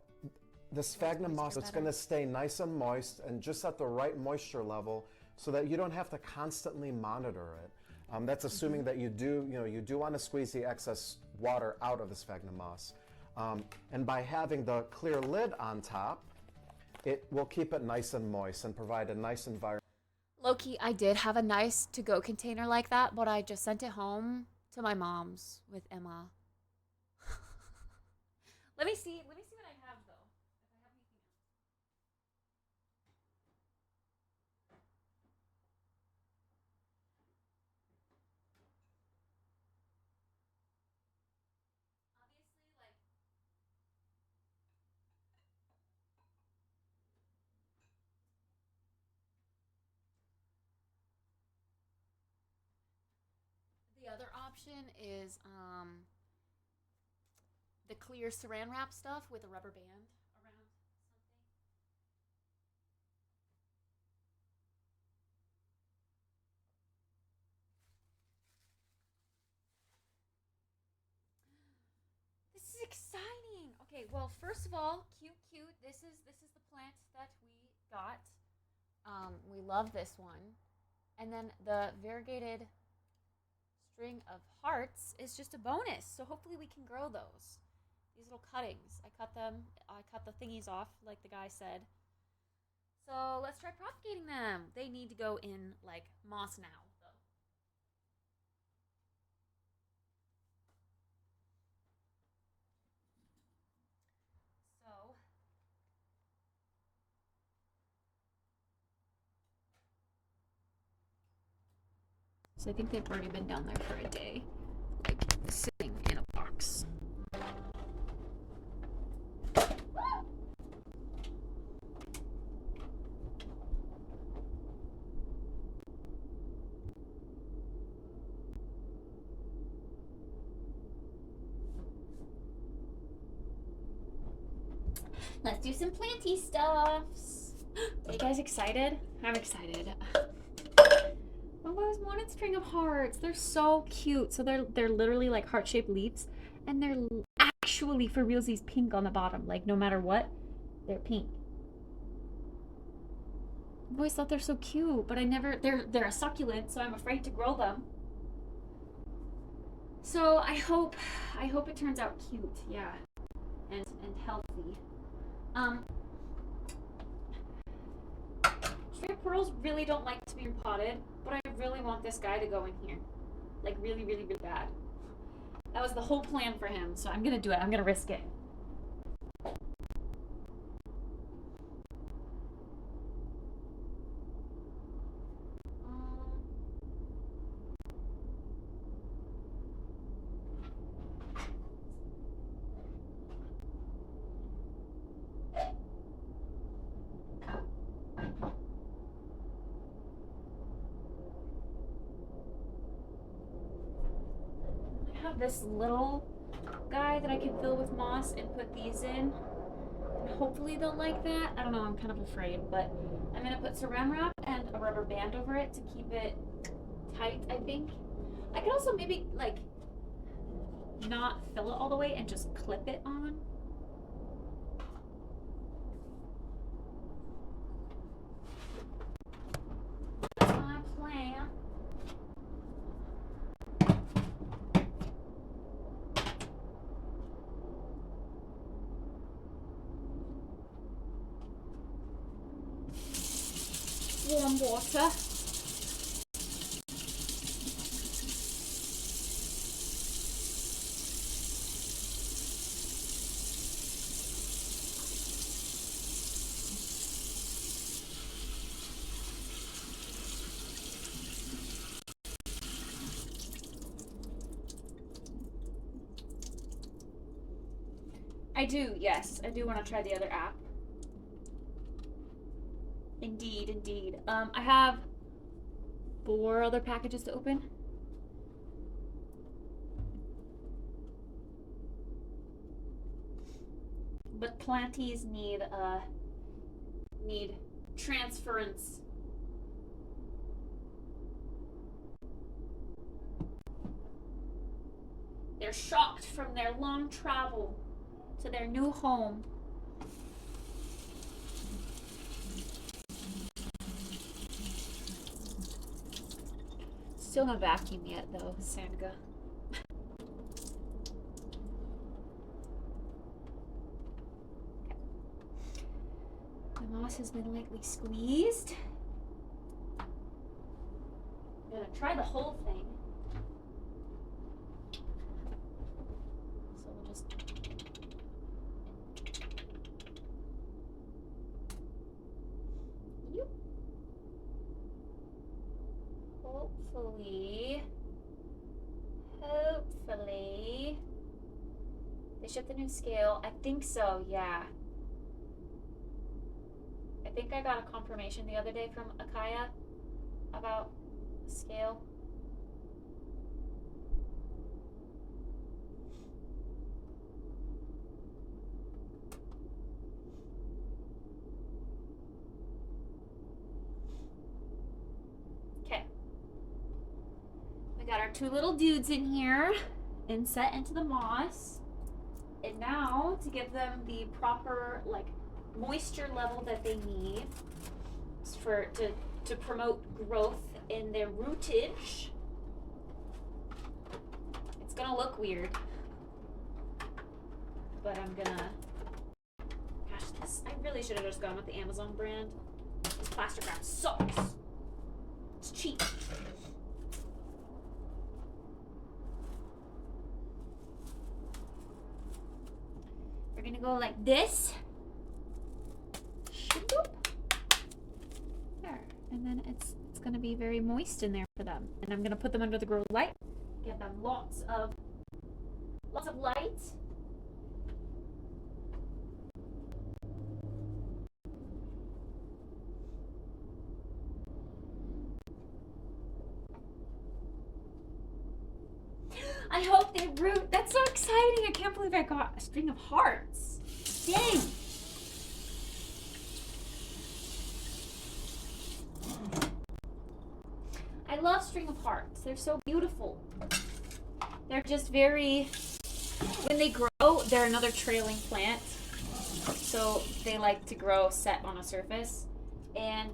the sphagnum moss is going to stay nice and moist and just at the right moisture level so that you don't have to constantly monitor it. That's assuming that you do want to squeeze the excess water out of the sphagnum moss. And by having the clear lid on top, it will keep it nice and moist and provide a nice environment. Low-key, I did have a nice to-go container like that, but I just sent it home to my mom's with Emma. Let me see what I have though. If I have anything else. Obviously, like, the other option is the clear saran wrap stuff with a rubber band around something. This is exciting. Okay, well, first of all, cute. This is the plant that we got. We love this one. And then the variegated string of hearts is just a bonus. So hopefully we can grow those. These little cuttings. I cut the thingies off like the guy said. So let's try propagating them. They need to go in like moss now though. So I think they've already been down there for a day, like sitting in a box. Let's do some planty stuffs. Are you guys excited? I'm excited. I've always wanted string of hearts. They're so cute. So they're literally like heart-shaped leaves, and they're actually actually for realsies pink on the bottom. Like no matter what, they're pink. I've always thought they're so cute, but I never, they're a succulent, so I'm afraid to grow them. So I hope it turns out cute, yeah, and healthy. String pearls really don't like to be repotted, but I really want this guy to go in here, like really, really, really bad. That was the whole plan for him, so I'm gonna do it. I'm gonna risk it. This little guy that I can fill with moss and put these in, and hopefully they'll like that. I don't know, I'm kind of afraid, but I'm gonna put saran wrap and a rubber band over it to keep it tight. I think I could also maybe like not fill it all the way and just clip it on. That's my plan. Warm water. I do, yes. I do want to try the other app. Indeed, indeed. I have 4 other packages to open. But planties need transference. They're shocked from their long travel to their new home. Still not vacuum yet though, Sandga. The moss has been lightly squeezed. I'm gonna try the whole thing. So we'll just hopefully they ship the new scale. I think so, yeah. I think I got a confirmation the other day from Akaya about the scale. We got our 2 little dudes in here and set into the moss. And now to give them the proper like moisture level that they need for to promote growth in their rootage. It's gonna look weird, but I'm gonna, gosh, this, I really should have just gone with the Amazon brand. This plastic wrap sucks. It's cheap. We're gonna go like this. There, and then it's gonna be very moist in there for them. And I'm gonna put them under the grow light. Give them lots of light. I hope they root. That's so exciting. I can't believe I got a string of hearts. Dang. I love string of hearts. They're so beautiful. They're just very, when they grow, grow, they're another trailing plant. So they like to grow set on a surface. And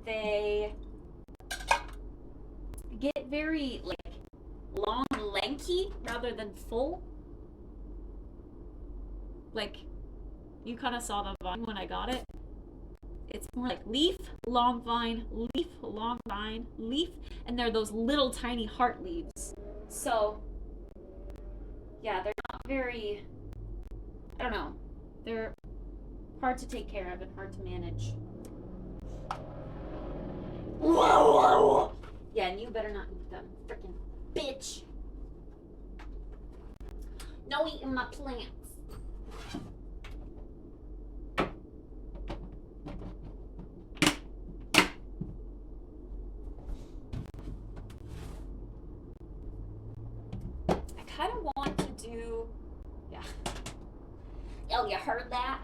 they get very like long and lanky rather than full. Like you kind of saw the vine when I got it. It's more like leaf, long vine, leaf, long vine, leaf, and they're those little tiny heart leaves. So yeah, they're not very, I don't know, they're hard to take care of and hard to manage. Yeah, and you better not eat them, freaking bitch. No eating my plants. I kind of want to do, yeah. Oh, you heard that?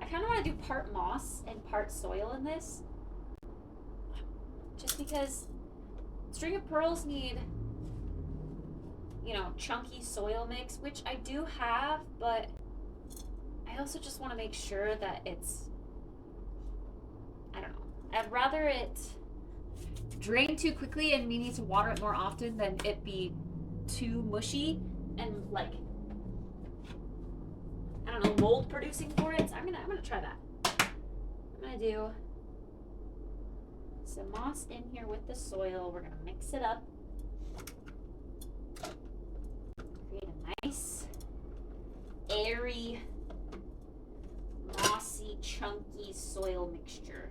I kind of want to do part moss and part soil in this. Just because string of pearls need, you know, chunky soil mix, which I do have, but I also just want to make sure that it's, I don't know. I'd rather it drain too quickly and me need to water it more often than it be too mushy and like, I don't know, mold producing for it. So I'm gonna try that. I'm gonna do some moss in here with the soil. We're gonna mix it up. Create a nice, airy, mossy, chunky soil mixture.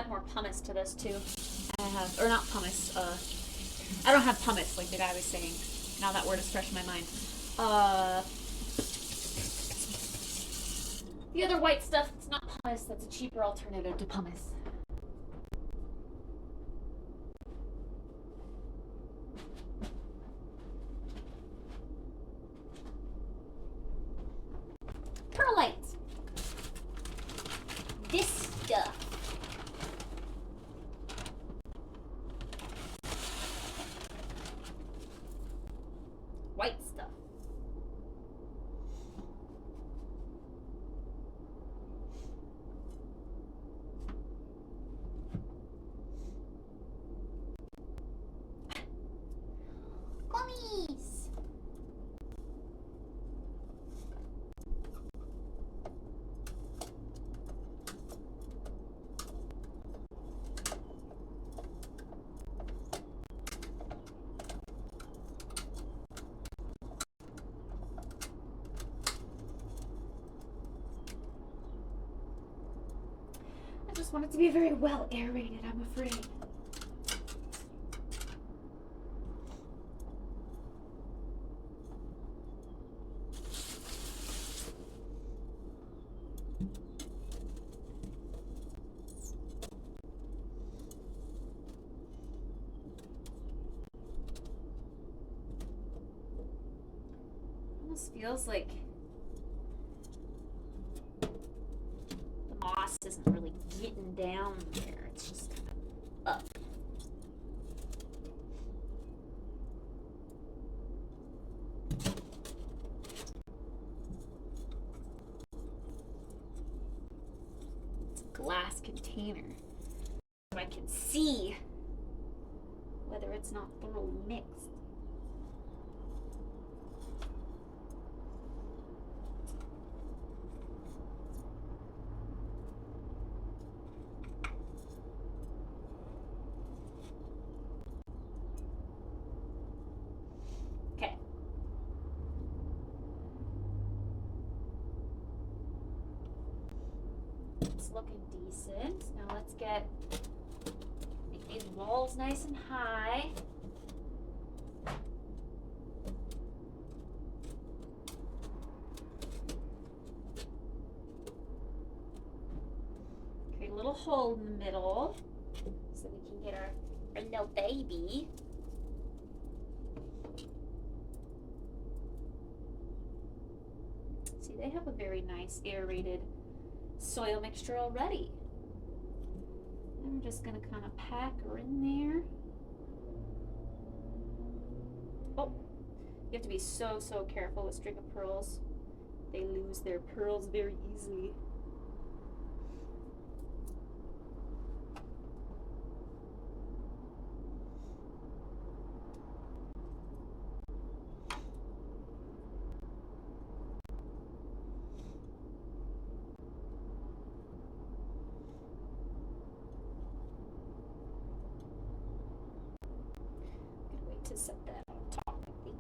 More pumice to this too. I have, or not pumice, I don't have pumice like the guy was saying. Now that word is fresh in my mind. The other white stuff that's not pumice, that's a cheaper alternative to pumice. Perlite. This stuff. White stuff. Gummies. I just want it to be very well aerated, I'm afraid. Almost feels like the moss isn't really getting down there. It's just kind of up. It's a glass container, so I can see whether it's not thoroughly mixed. Looking decent. Now let's make these walls nice and high. little hole in the middle so we can get our little baby. See, they have a very nice aerated soil mixture already. And we're just gonna kind of pack her in there. Oh, you have to be so careful with string of pearls. They lose their pearls very easily. To set that on top, I think.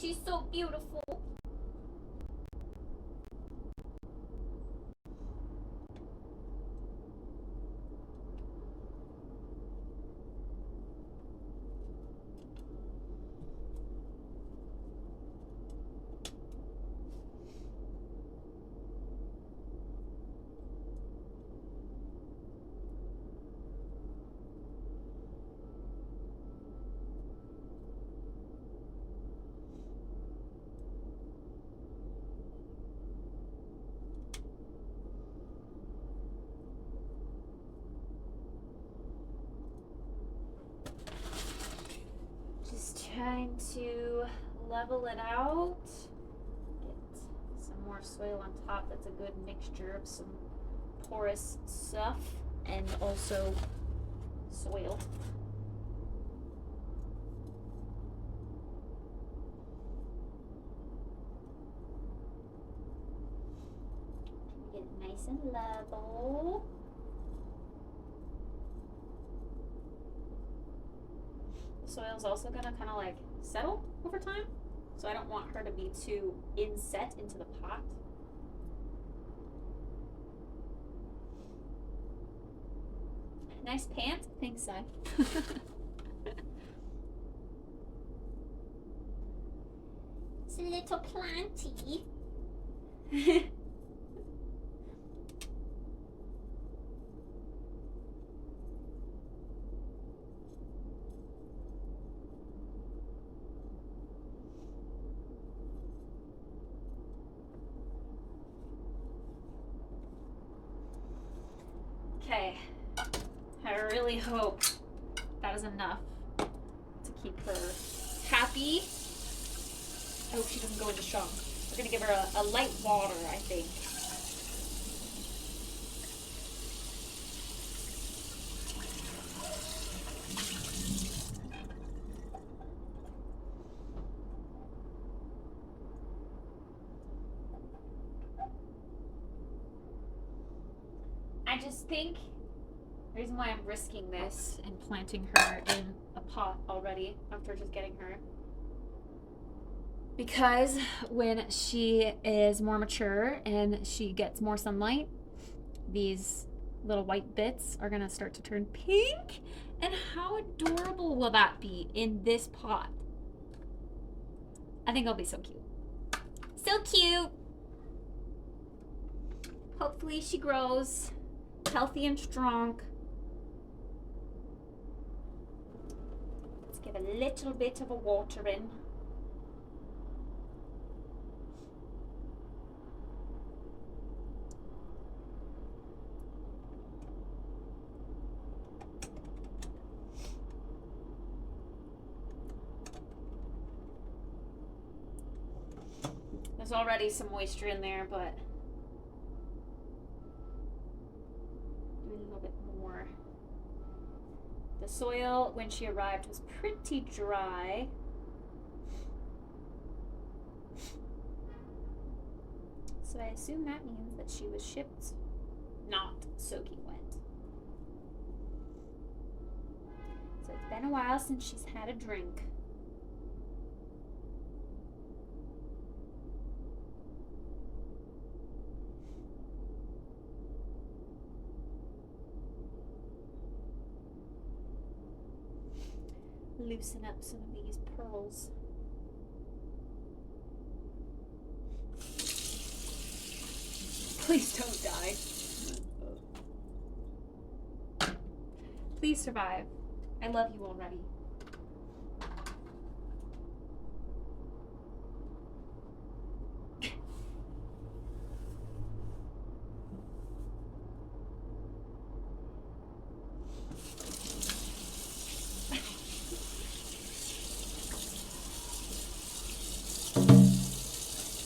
She's so beautiful. Trying to level it out, get some more soil on top. That's a good mixture of some porous stuff and also soil. Get it nice and level. Soil's also gonna kind of like settle over time, so I don't want her to be too inset into the pot. Nice pants. Thanks, Si. It's a little planty. Okay, I really hope that is enough to keep her happy. I hope she doesn't go into shock. We're gonna give her a light water, I think. I just think the reason why I'm risking this and planting her in a pot already after just getting her, because when she is more mature and she gets more sunlight, these little white bits are gonna start to turn pink. And how adorable will that be in this pot? I think it'll be so cute. So cute. Hopefully she grows healthy and strong. Let's give a little bit of a watering. There's already some moisture in there, but do a little bit more. The soil, when she arrived, was pretty dry. So I assume that means that she was shipped not soaking wet. So it's been a while since she's had a drink. Loosen up some of these pearls. Please don't die. Please survive. I love you already.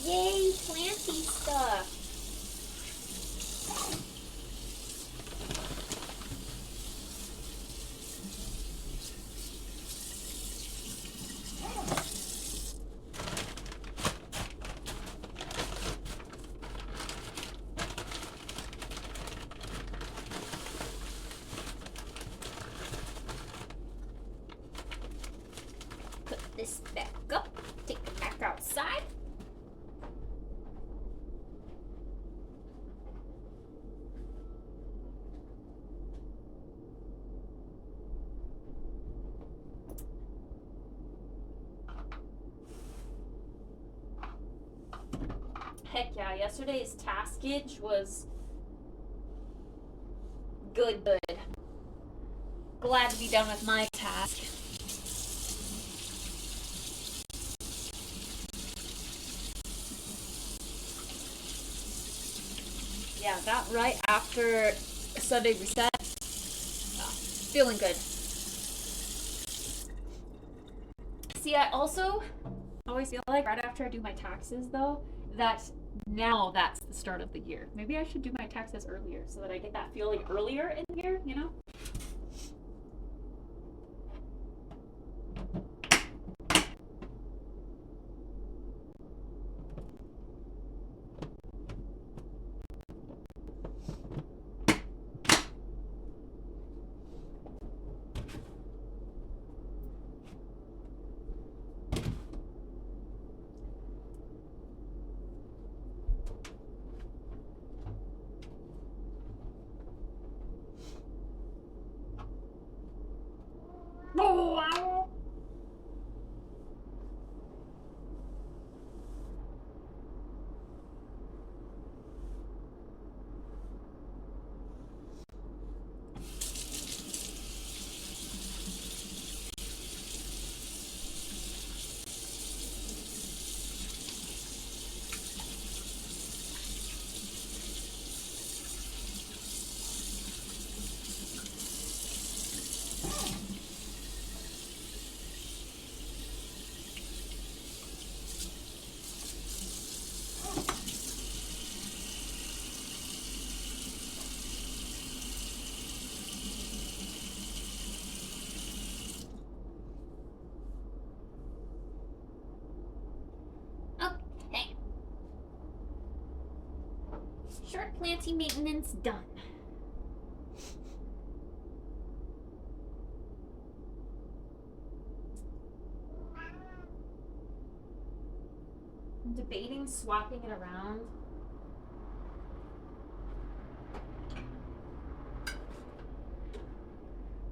Yay, planty stuff. Put this back up, take it back outside. Heck yeah, yesterday's taskage was good. Glad to be done with my task. Yeah, got right after Sunday reset. Feeling good. See, I also always feel like right after I do my taxes, though, that now that's the start of the year. Maybe I should do my taxes earlier so that I get that feeling earlier in the year, you know? Okay. Short planting maintenance done. I'm debating swapping it around.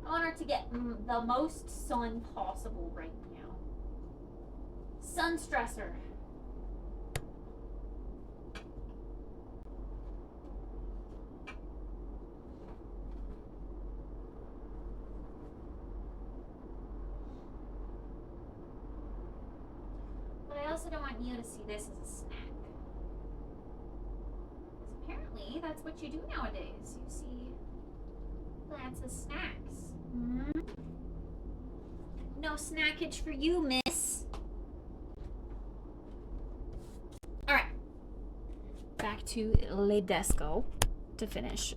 I want her to get the most sun possible right now. Sun stressor. I also don't want you to see this as a snack. Because apparently that's what you do nowadays. You see plants as snacks. Hmm? No snackage for you, miss. Alright. Back to Le Desco to finish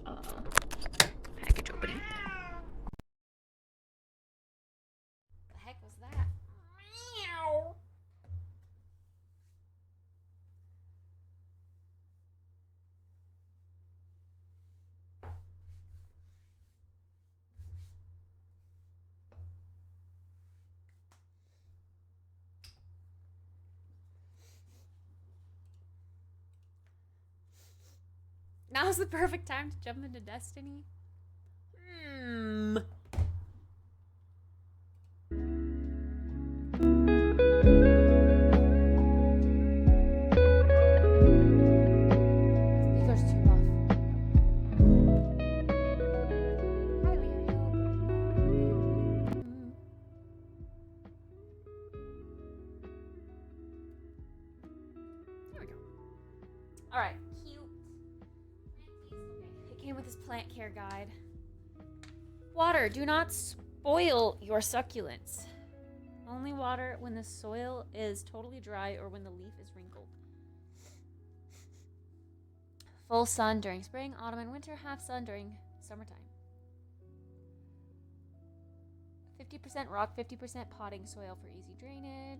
package opening. The heck was that? Meow. Now's the perfect time to jump into Destiny. Hmm. Speaker's too rough. Hi, Leo. There we go. All right. Cute. It came with this plant care guide. Water. Do not spoil your succulents. Only water when the soil is totally dry or when the leaf is wrinkled. Full sun during spring, autumn, and winter. Half sun during summertime. 50% rock, 50% potting soil for easy drainage.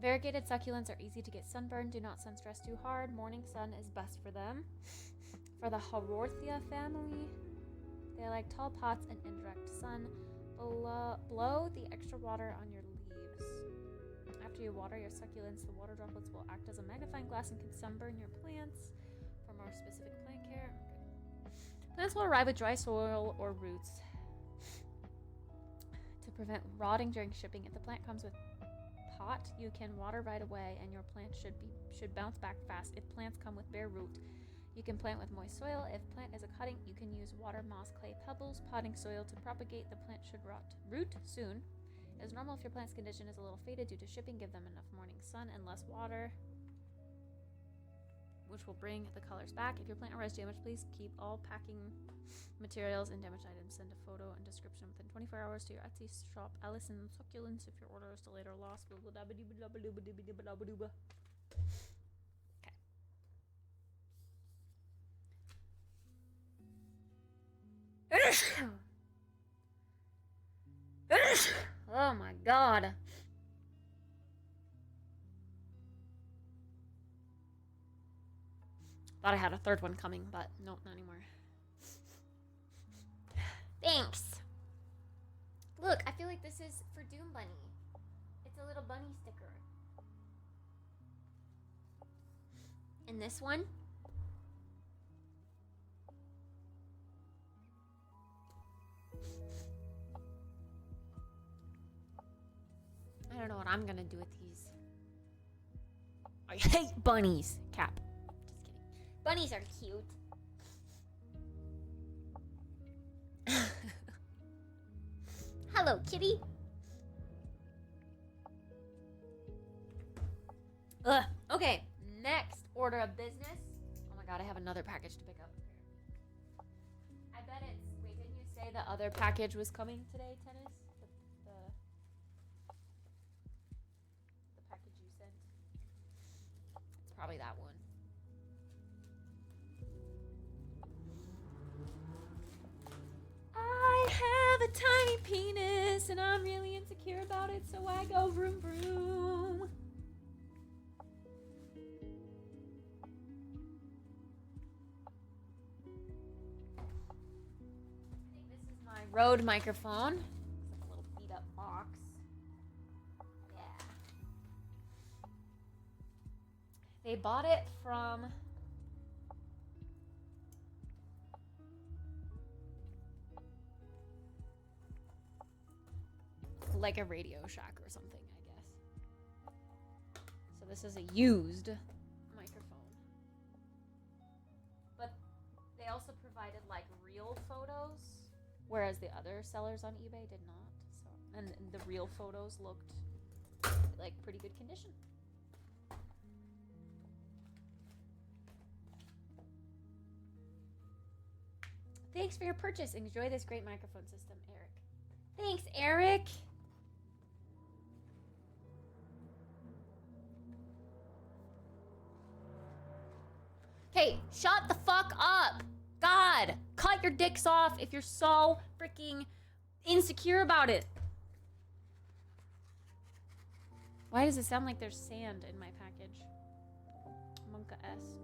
Variegated succulents are easy to get sunburned. Do not sun stress too hard. Morning sun is best for them. For the Haworthia family, they like tall pots and indirect sun. Blow the extra water on your leaves. After you water your succulents, the water droplets will act as a magnifying glass and can sunburn your plants. For more specific plant care, plants will arrive with dry soil or roots to prevent rotting during shipping. If the plant comes with pot, you can water right away and your plant should bounce back fast. If plants come with bare root, you can plant with moist soil. If plant is a cutting, you can use water, moss, clay, pebbles, potting soil to propagate. The plant should root soon. It is normal if your plant's condition is a little faded due to shipping. Give them enough morning sun and less water, which will bring the colors back. If your plant arrives damaged, please keep all packing materials and damaged items. Send a photo and description within 24 hours to your Etsy shop, Allison Succulents. If your order is delayed or lost, okay. Oh my god. Thought I had a third one coming, but nope, not anymore. Thanks. Look, I feel like this is for Doom Bunny. It's a little bunny sticker. And this one? I don't know what I'm gonna do with these. I hate bunnies. Cap. Just kidding. Bunnies are cute. Hello, kitty. Ugh. Okay, next order of business. Oh my god, I have another package to pick up. I bet it's. Wait, didn't you say the other package was coming today, Tennis? The package you sent. It's probably that one. I have a tiny penis and I'm really insecure about it, so I go vroom vroom. I think this is my Rode microphone. It's like a little beat up box. Yeah. They bought it from like a Radio Shack or something, I guess. So this is a used microphone. But they also provided like real photos Whereas the other sellers on eBay did not. So, and the real photos looked like pretty good condition. Thanks for your purchase. Enjoy this great microphone system, Eric. Thanks, Eric. Hey, shut the fuck up. God, cut your dicks off if you're so freaking insecure about it. Why does it sound like there's sand in my package? Monka S.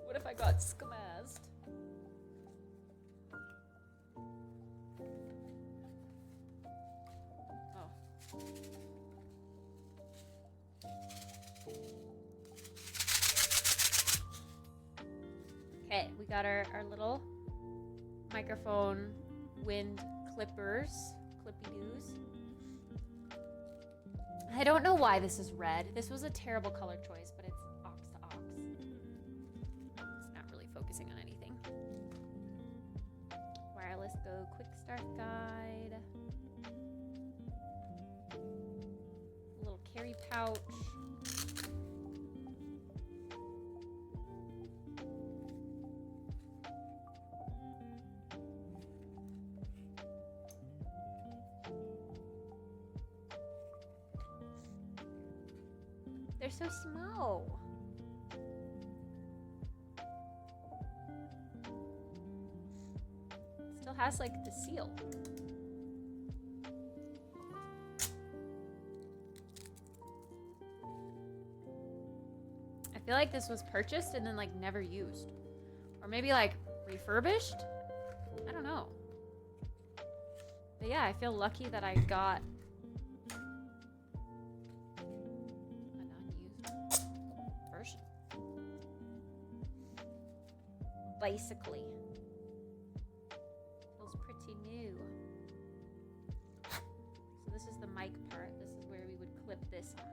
What if I got skamazed? Oh. Okay, we got our little microphone wind clippers, clippy-doos. I don't know why this is red. This was a terrible color choice, but it's ox to ox. It's not really focusing on anything. Wireless Go Quick Start Guide. A little carry pouch. They're so small. Still has like the seal. I feel like this was purchased and then like never used. Or maybe like refurbished? I don't know. But yeah, I feel lucky that I got basically. Feels pretty new. So this is the mic part. This is where we would clip this onto.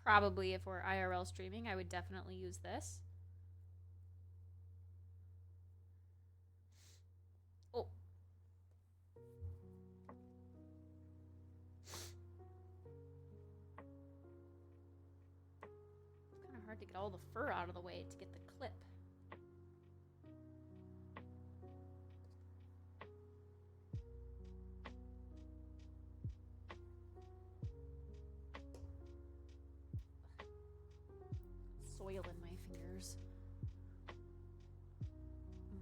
Probably if we're IRL streaming, I would definitely use this. Oh. It's kind of hard to get all the fur out of the way to get the clip. Soil in my fingers.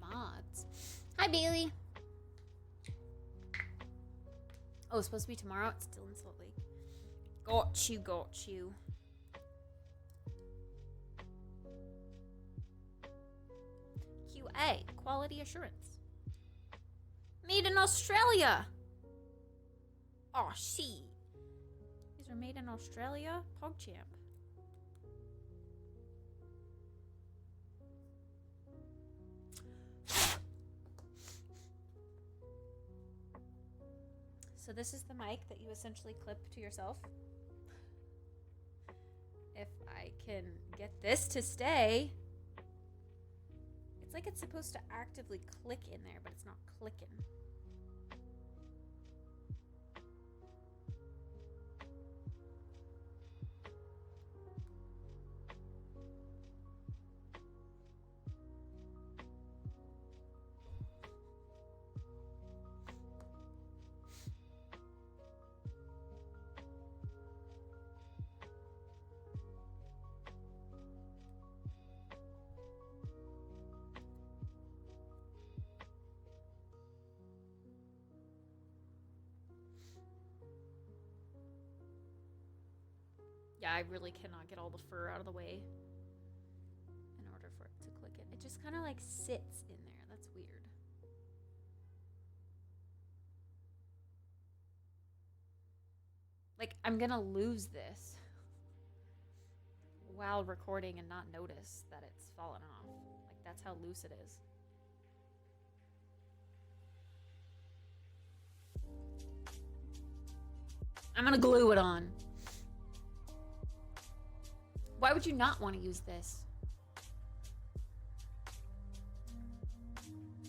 Mods. Hi, Bailey. Oh, it's supposed to be tomorrow. It's still in Salt Lake. Got you, got you. QA, quality assurance. Made in Australia. Oh, shit. These are made in Australia? PogChamp. So this is the mic that you essentially clip to yourself. If I can get this to stay. It's like it's supposed to actively click in there, but it's not clicking. Yeah, I really cannot get all the fur out of the way in order for it to click in. It just kind of like sits in there. That's weird. Like, I'm gonna lose this while recording and not notice that it's fallen off. Like, that's how loose it is. I'm gonna glue it on. Why would you not want to use this?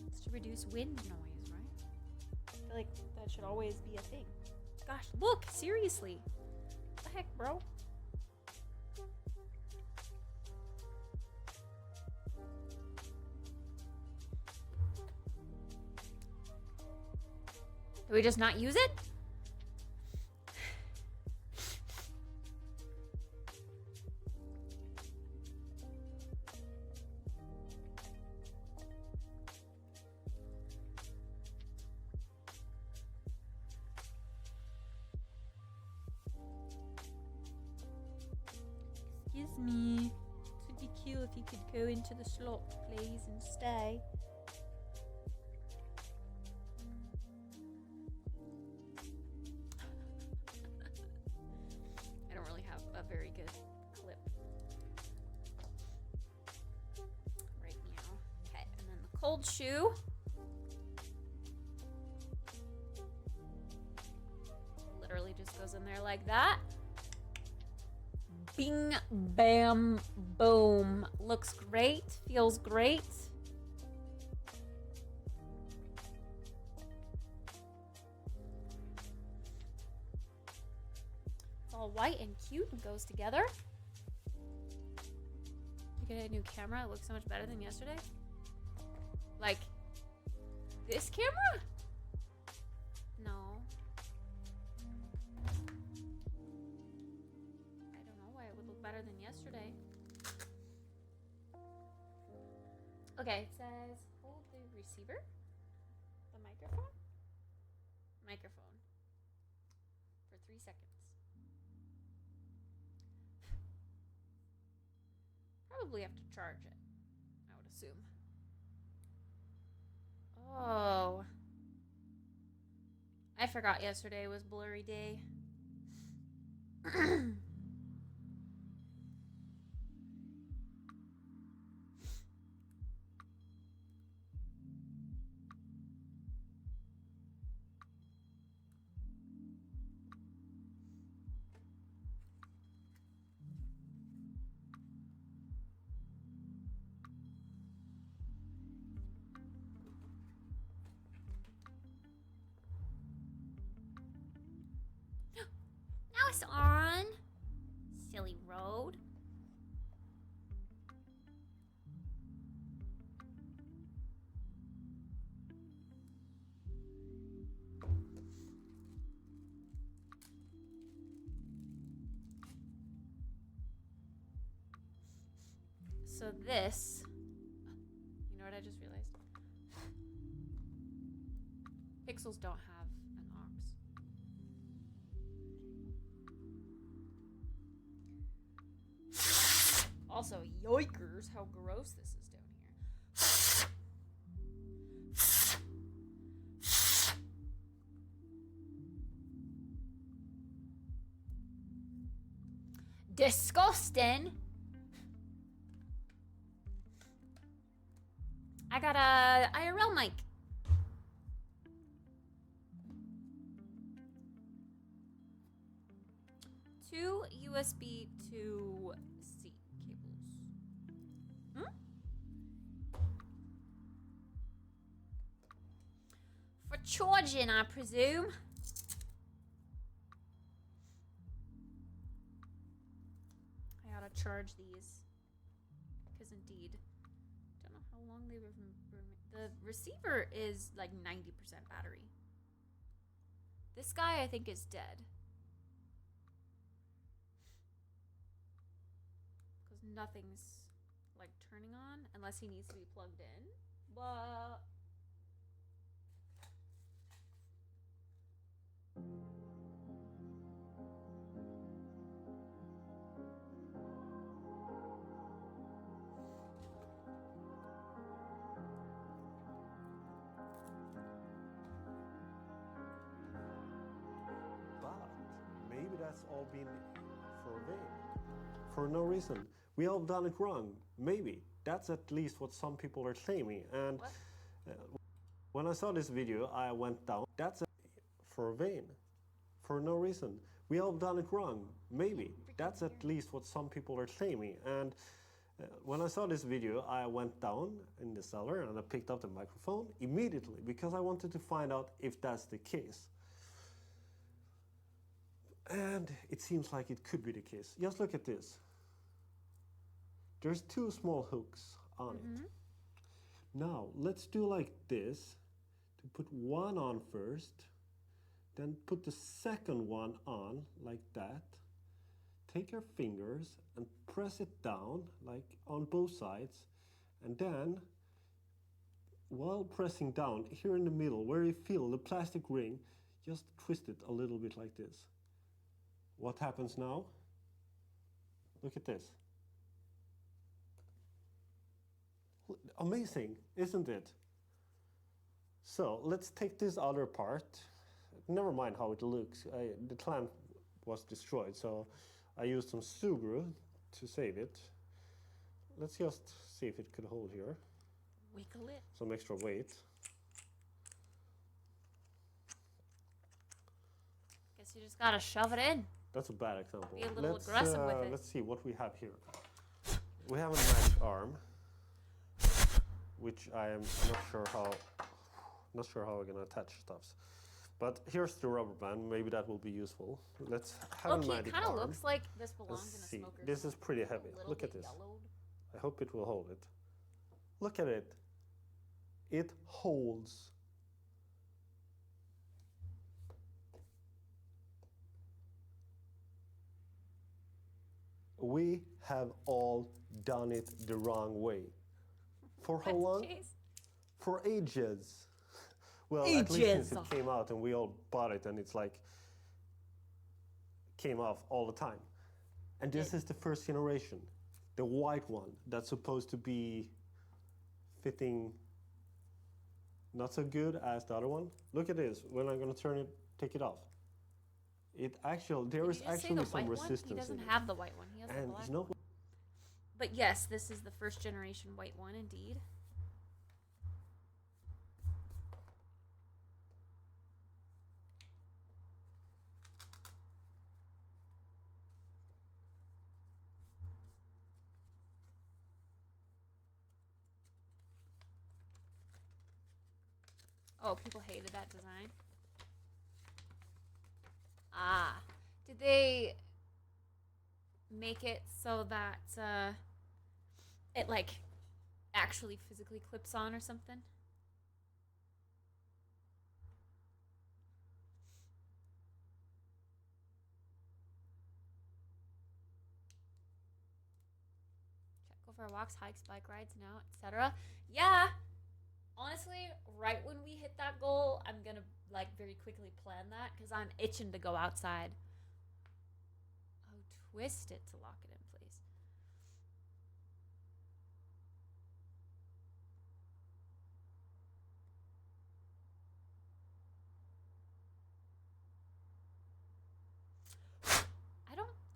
It's to reduce wind noise, right? I feel like that should always be a thing. Gosh, look, seriously. What the heck, bro? Do we just not use it? Excuse me. It would be cute if you could go into the slot, please, and stay. I don't really have a very good clip right now. Okay, and then the cold shoe. Literally just goes in there like that. Bing, bam, boom. Looks great, feels great. It's all white and cute and goes together. You get a new camera, it looks so much better than yesterday. Like, this camera? No. Better than yesterday. Okay, it says hold the receiver, the microphone for 3 seconds. Probably have to charge it, I would assume. Oh, I forgot yesterday was blurry day. Now it's on. Silly road. So this, you know what I just realized? Pixels don't have an aux. Also, yoikers, how gross this is down here. Disgusting. I got a IRL mic. Two USB to C cables. For charging, I presume. I gotta charge these. Because indeed, don't know how long they were. The receiver is like 90% battery. This guy, I think, is dead. Because nothing's like turning on unless he needs to be plugged in. But maybe that's all been for vain. For no reason. We all done it wrong. Maybe. That's at least what some people are claiming. And when I saw this video, I went down. That's for vain. For no reason. We all done it wrong. Maybe. That's at least what some people are claiming. And when I saw this video, I went down in the cellar and I picked up the microphone immediately because I wanted to find out if that's the case. And it seems like it could be the case. Just look at this. There's two small hooks on it. Now, let's do like this, to put one on first, then put the second one on like that. Take your fingers and press it down, like on both sides, and then, while pressing down, here in the middle, where you feel the plastic ring, just twist it a little bit like this. What happens now? Look at this. Amazing, isn't it? So let's take this other part. Never mind how it looks. The clamp was destroyed, so I used some Sugru to save it. Let's just see if it could hold here. Wiggle it. Some extra weight. Guess you just gotta shove it in. That's a bad example. Be a little aggressive with it. Let's see what we have here. We have a magic arm, which I am not sure how we're gonna attach stuffs. But here's the rubber band. Maybe that will be useful. Let's have a magic arm. It kind of looks like this belongs in a See, smoker's. this is pretty heavy. Look at this. I hope it will hold it. Look at it. It holds. We have all done it the wrong way. For how long? For ages. Well, at least since it came out and we all bought it and it's like came off all the time. And this is the first generation, the white one that's supposed to be fitting not so good as the other one. Look at this. When I'm going to take it off. There is actually some resistance. He doesn't have the white one. He has the black one. But yes, this is the first generation white one, indeed. Oh, people hated that design. Ah, did they make it so that it like actually physically clips on or something? Go for walks, hikes, bike rides now, etc. Yeah. Honestly, right when we hit that goal, I'm gonna like very quickly plan that because I'm itching to go outside. Oh, twist it to lock it in place.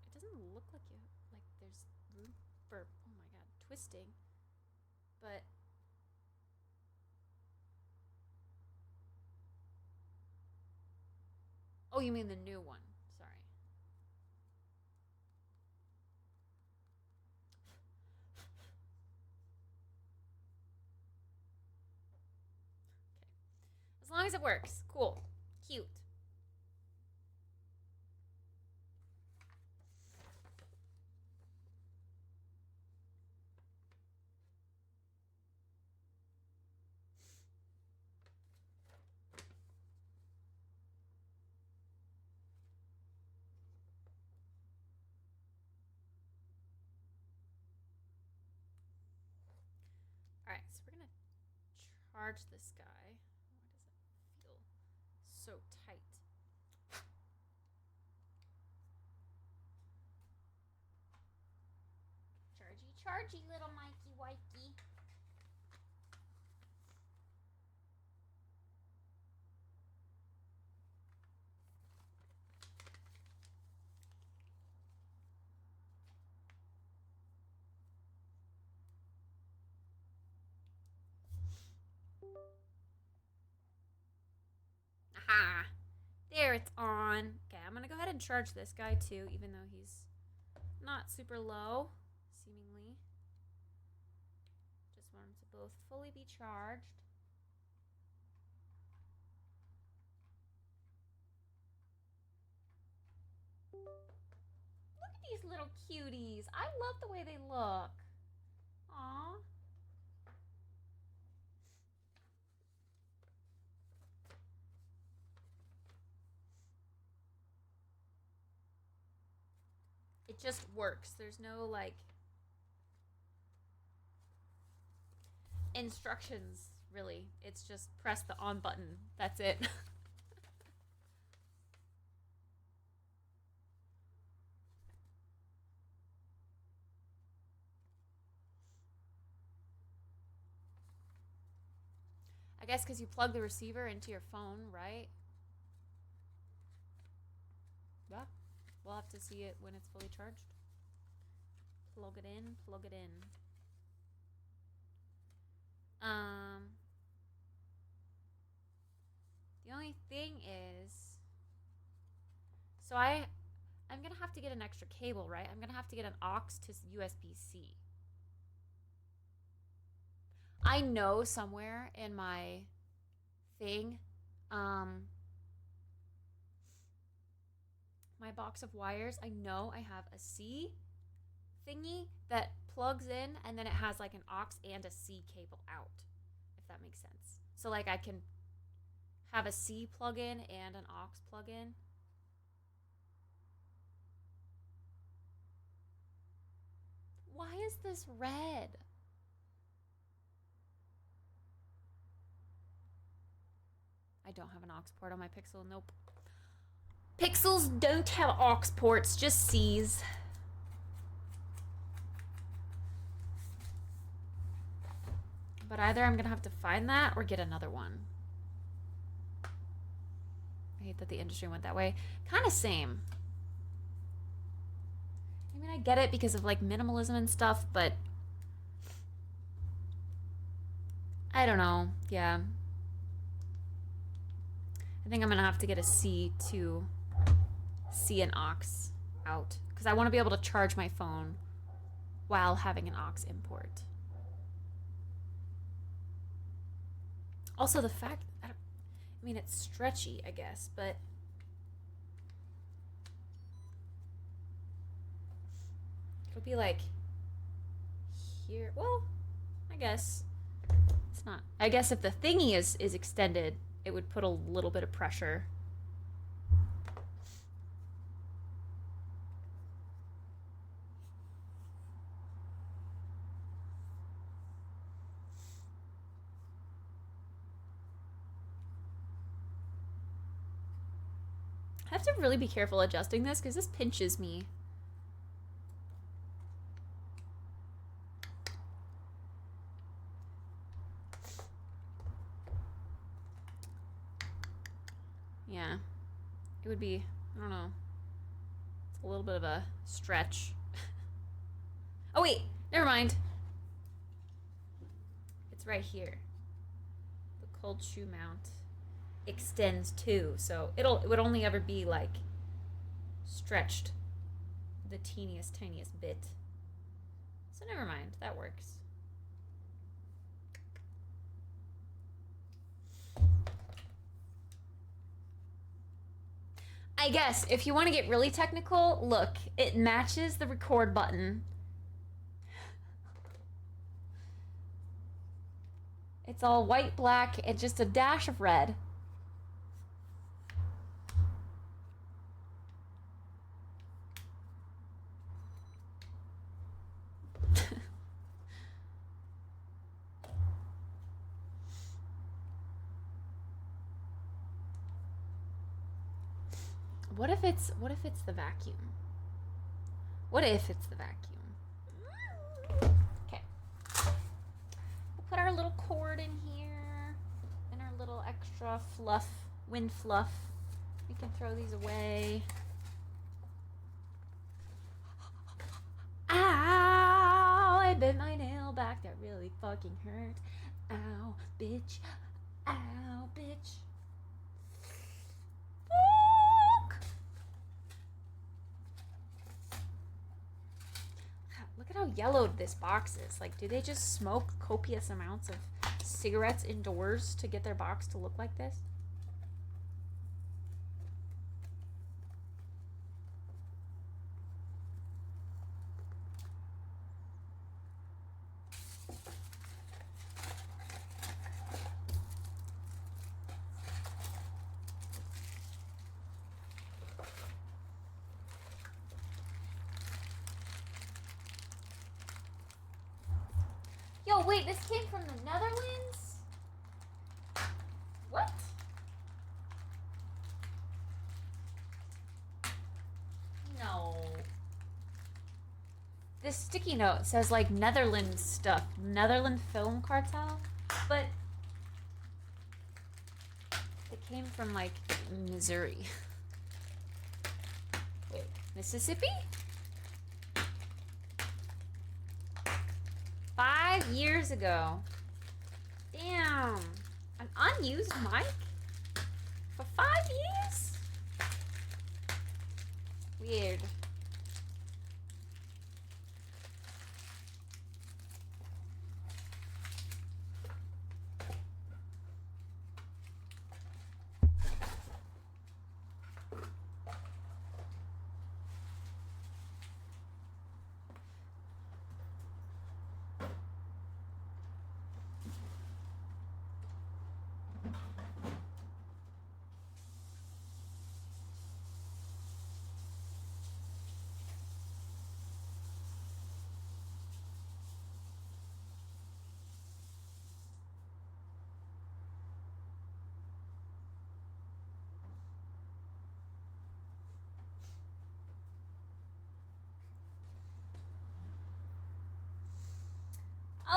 It doesn't look like there's room for, oh my god, twisting. But oh, you mean the new one? Sorry. Okay. As long as it works. Cool. Cute. Alright, so we're gonna charge this guy. Why does it feel so tight? Chargy, chargy, little Mikey Wikey. Aha! There, it's on. Okay, I'm gonna go ahead and charge this guy too, even though he's not super low, seemingly. Just want them to both fully be charged. Look at these little cuties. I love the way they look. Aww. It just works. There's no like instructions really. It's just press the on button. That's it. I guess because you plug the receiver into your phone, right? Yeah. We'll have to see it when it's fully charged. Plug it in, plug it in. The only thing is, so I'm gonna have to get an extra cable, right? I'm gonna have to get an aux to USB-C. I know somewhere in my thing, my box of wires, I know I have a C thingy that plugs in, and then it has like an aux and a C cable out, if that makes sense. So like I can have a C plug-in and an aux plug-in. Why is this red? I don't have an aux port on my Pixel. Nope. Pixels don't have aux ports, just C's. But either I'm gonna have to find that or get another one. I hate that the industry went that way. Kind of same. I mean, I get it because of like minimalism and stuff, but I don't know. Yeah. I think I'm gonna have to get a C to C an aux out because I want to be able to charge my phone while having an aux import. Also, the fact, I mean, it's stretchy, I guess, but it'll be like here. Well, I guess it's not. I guess if the thingy is extended, it would put a little bit of pressure. I have to really be careful adjusting this because this pinches me. Yeah, it would be, I don't know, it's a little bit of a stretch. Oh wait, never mind. It's right here. The cold shoe mount extends too, so it would only ever be like stretched the tiniest bit. So never mind, that works. I guess if you want to get really technical, look, it matches the record button. It's all white, black, and just a dash of red. What if it's the vacuum? What if it's the vacuum? Okay. We'll put our little cord in here and our little extra fluff, wind fluff. We can throw these away. Ow! I bit my nail back. That really fucking hurt. Ow, bitch. Ow, bitch. Fuck. yellowed this box is. Like, do they just smoke copious amounts of cigarettes indoors to get their box to look like this? Yo, wait, this came from the Netherlands? What? No. This sticky note says like Netherlands stuff, Netherlands Film Cartel, but it came from like Missouri. Wait, Mississippi? 5 years ago. Damn. An unused mic? For 5 years? Weird.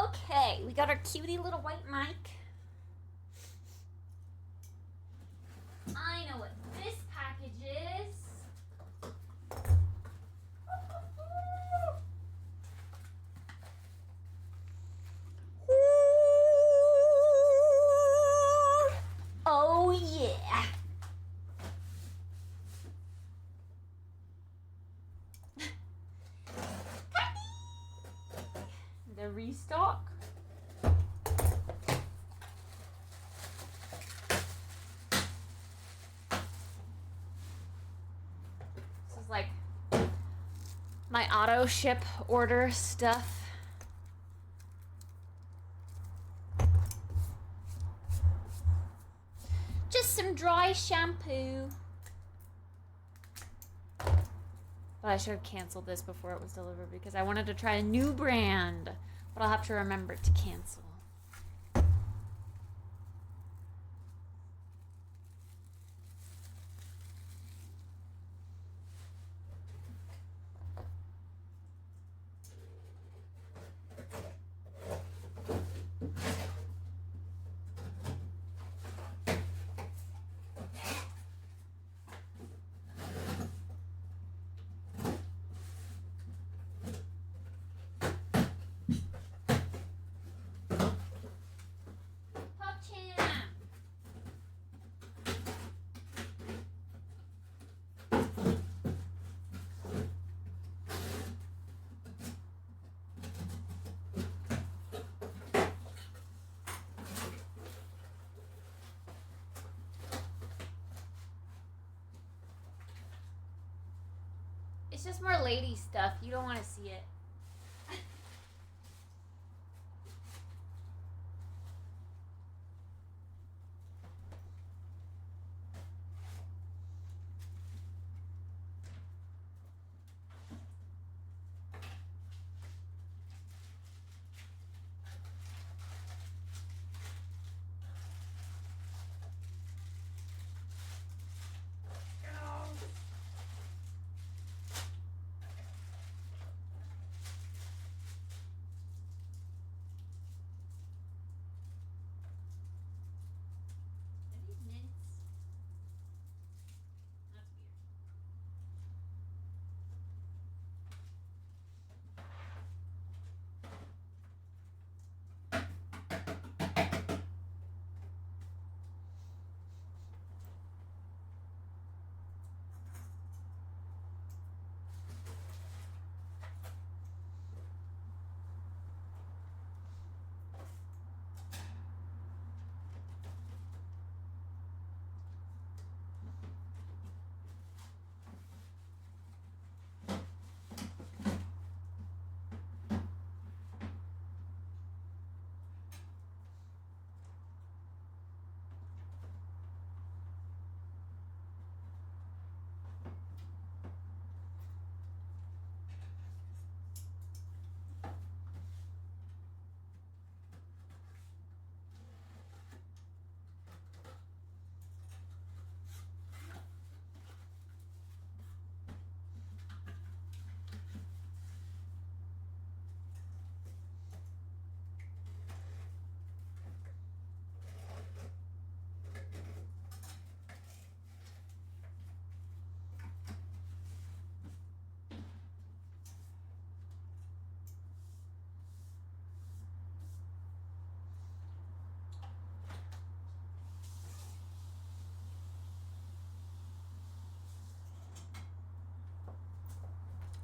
Okay, we got our cutie little white mic. I know what this package is. Oh yeah. The restock. This is like my auto ship order stuff. Just some dry shampoo. But I should have canceled this before it was delivered because I wanted to try a new brand. But I'll have to remember to cancel. It's just more lady stuff. You don't want to see it.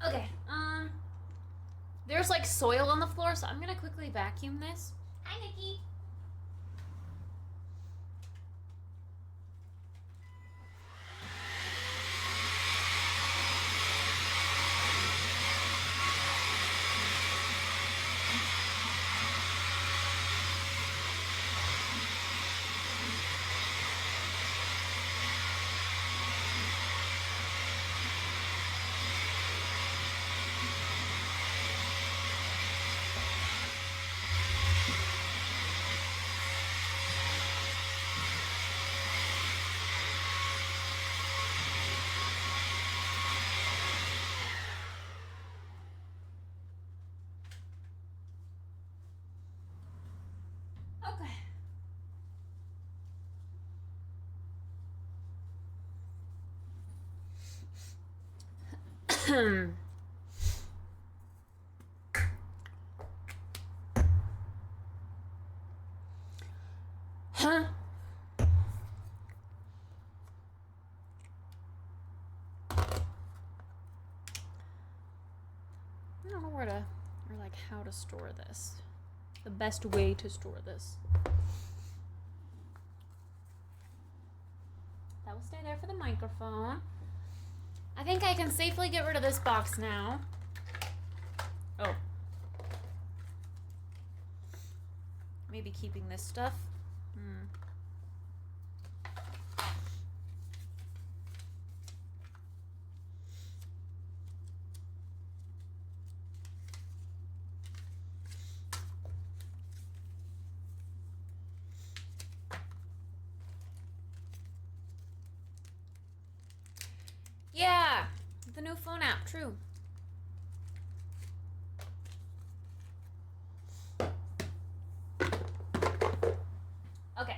Okay, there's like soil on the floor, so I'm gonna quickly vacuum this. Hi, Nikki. Okay. Huh? I don't know where to, or like how to store this. The best way to store this. That will stay there for the microphone. I think I can safely get rid of this box now. Oh. Maybe keeping this stuff. Yeah, the new phone app, true. Okay.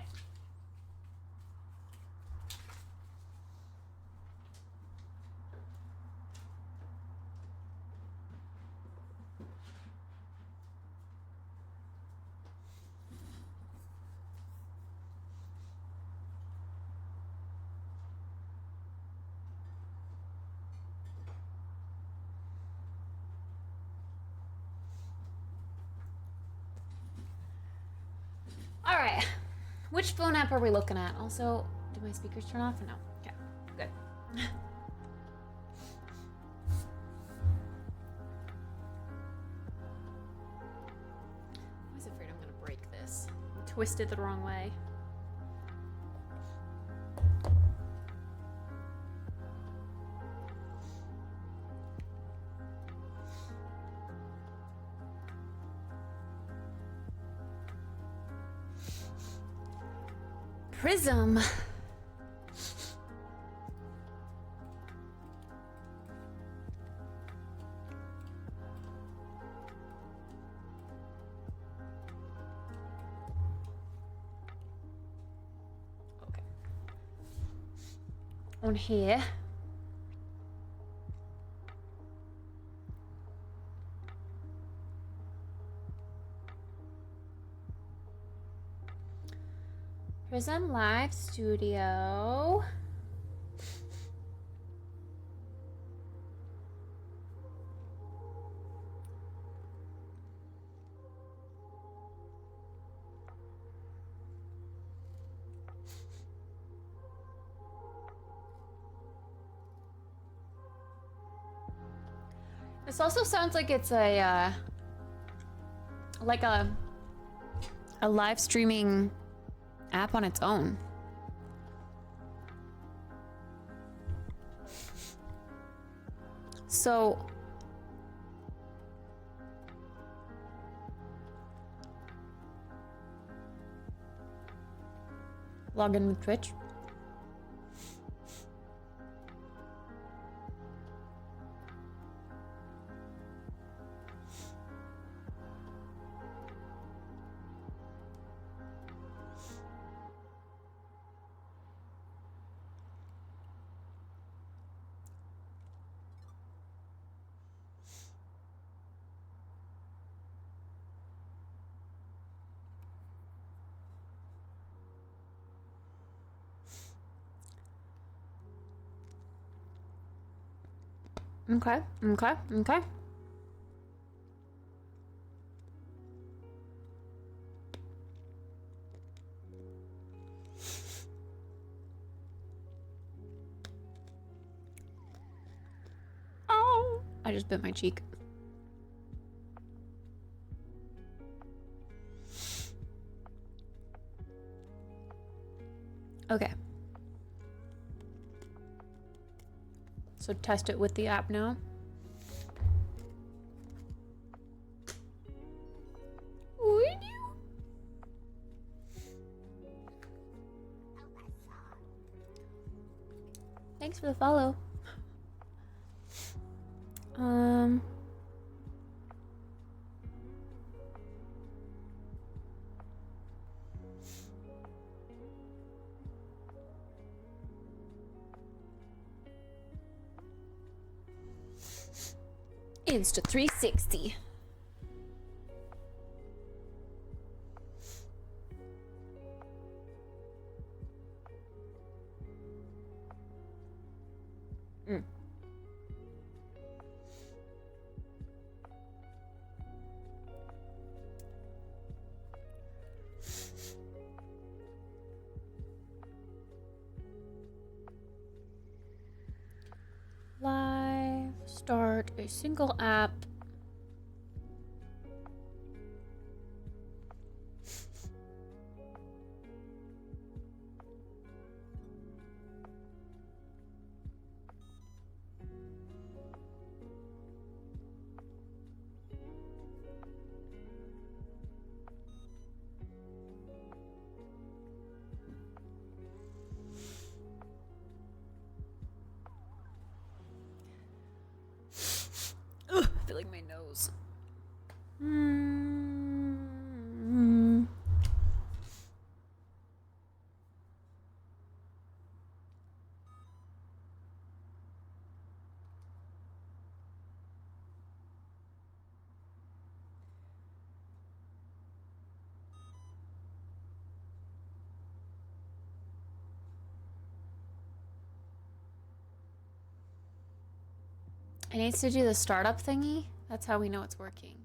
All right. Which phone app are we looking at? Also, do my speakers turn off or no? Okay, good. I was afraid I'm gonna break this. Twist it the wrong way. Prism. Okay. On here. Prism Live Studio. This also sounds like it's a live streaming app on its own. So log in with Twitch. Okay, okay, okay. Oh, I just bit my cheek. Okay. So test it with the app now. Would you? Thanks for the follow. Insta 360. Live, start a single app. Ugh, I feel like my nose. It needs to do the startup thingy. That's how we know it's working.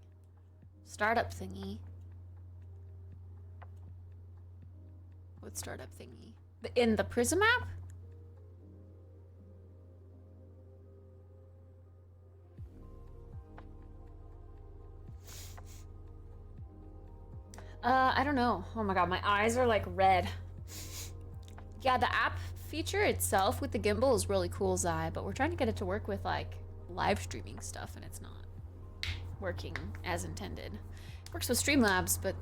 Startup thingy. What startup thingy? In the Prism app? I don't know. Oh my god, my eyes are like red. Yeah, the app feature itself with the gimbal is really cool, Zai, but we're trying to get it to work with like live streaming stuff and it's not working as intended. It works with Streamlabs, but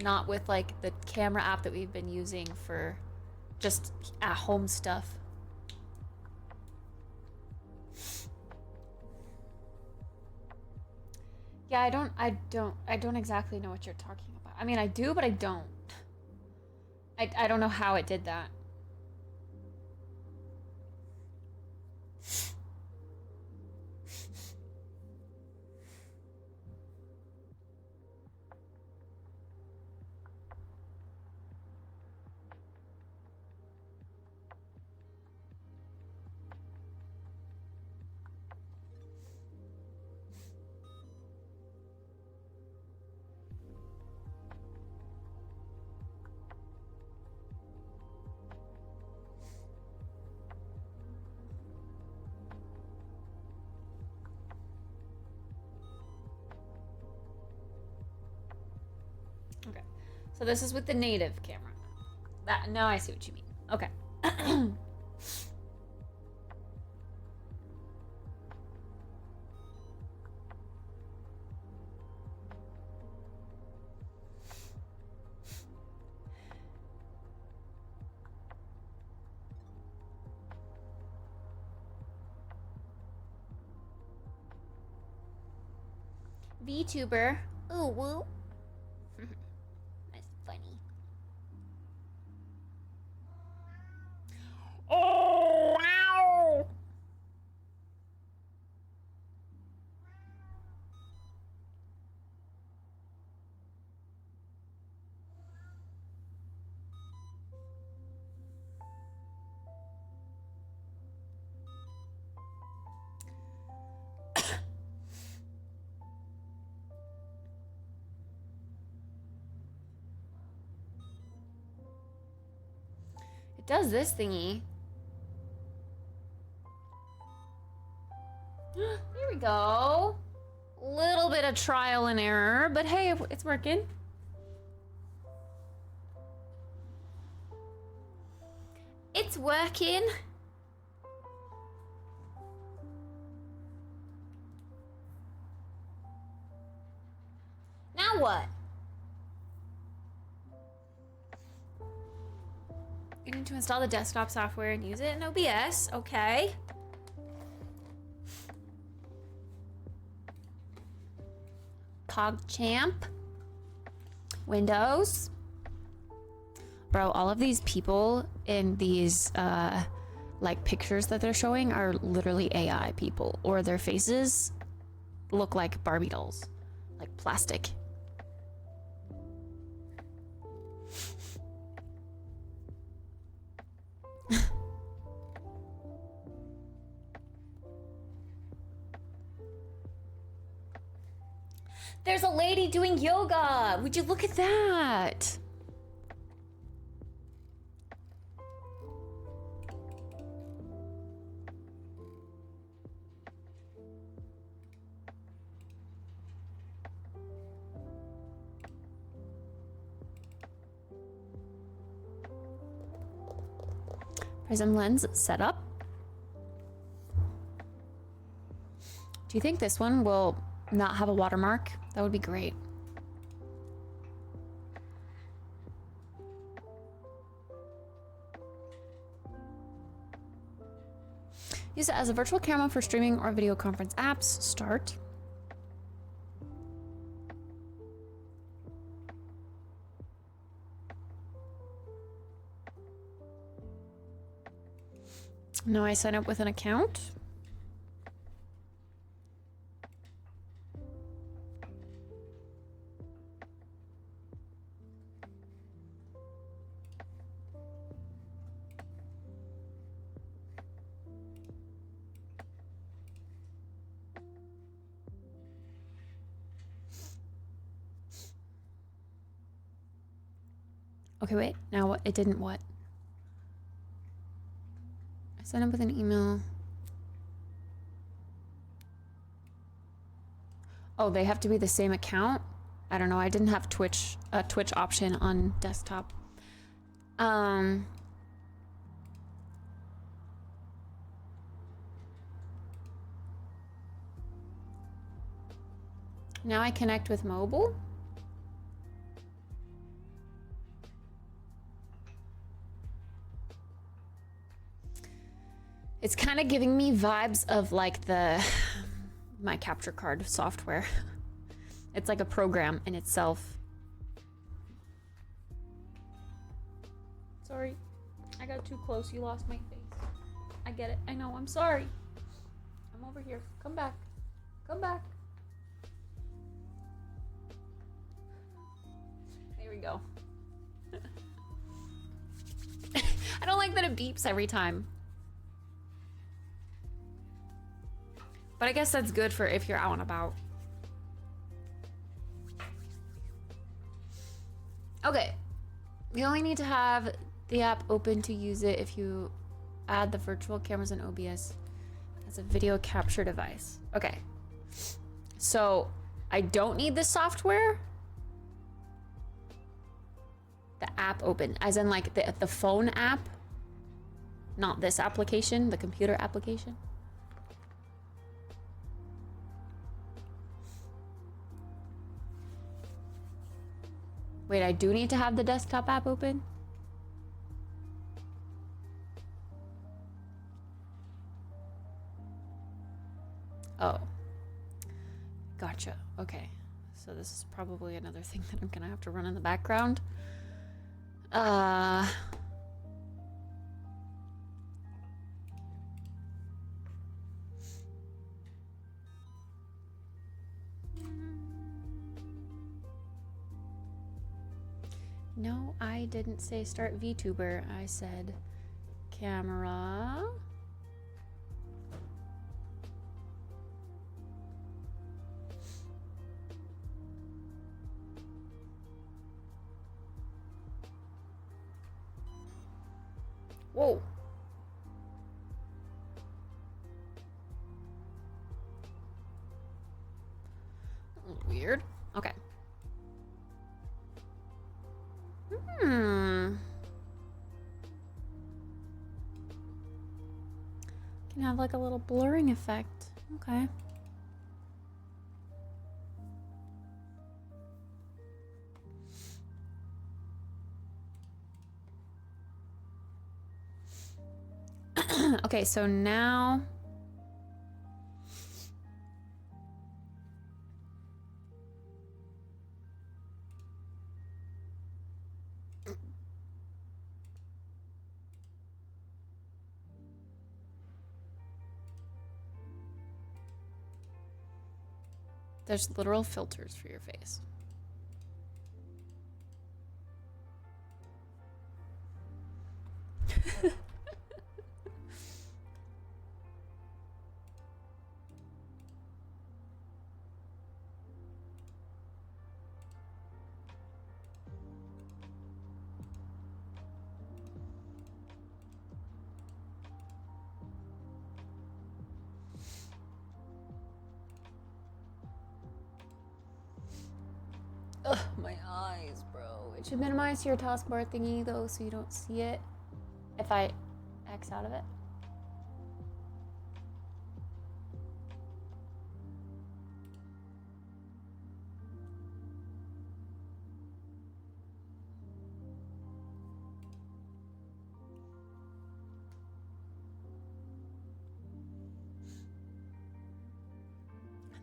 not with like the camera app that we've been using for just at home stuff. Yeah, I don't exactly know what you're talking about. I mean, I do, but I don't. I don't know how it did that. Okay, so this is with the native camera. Now I see what you mean. Okay. VTuber. Ooh, woo. That's funny. Oh, wow. does this thingy. Here we go. Little bit of trial and error, but hey, it's working. It's working. Now what? You need to install the desktop software and use it in OBS. Okay. PogChamp. Windows. Bro, all of these people in these like pictures that they're showing are literally AI people, or their faces look like Barbie dolls, like plastic. There's a lady doing yoga. Would you look at that? Prism lens setup. Do you think this one will not have a watermark? That would be great. Use it as a virtual camera for streaming or video conference apps. Start. No, I sign up with an account. Okay, wait. Now what? It didn't what? I signed up with an email. Oh, they have to be the same account? I don't know. I didn't have Twitch option on desktop. Now I connect with mobile. It's kind of giving me vibes of like my capture card software. It's like a program in itself. Sorry, I got too close. You lost my face. I get it. I know. I'm sorry. I'm over here. Come back. Come back. There we go. I don't like that it beeps every time. But I guess that's good for if you're out and about. Okay. You only need to have the app open to use it if you add the virtual cameras in OBS as a video capture device. Okay. So I don't need the software. The app open, as in like the phone app, not this application, the computer application. Wait, I do need to have the desktop app open? Oh. Gotcha. Okay. So this is probably another thing that I'm gonna have to run in the background. No, I didn't say start VTuber. I said camera. Whoa. Weird. Okay. Hmm. Can have like a little blurring effect. Okay. Okay, so now there's literal filters for your face. Ugh, my eyes, bro. It should minimize your taskbar thingy though, so you don't see it if I X out of it.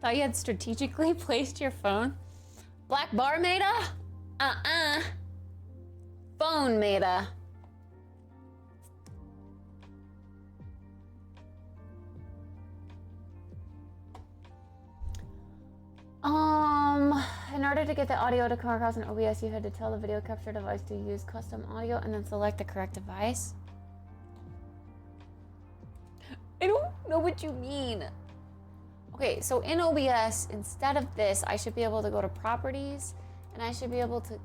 Thought you had strategically placed your phone. Black bar meta? Phone meta. In order to get the audio to come across in OBS, you had to tell the video capture device to use custom audio and then select the correct device. I don't know what you mean. Okay, so in OBS, instead of this, I should be able to go to properties and I should be able to...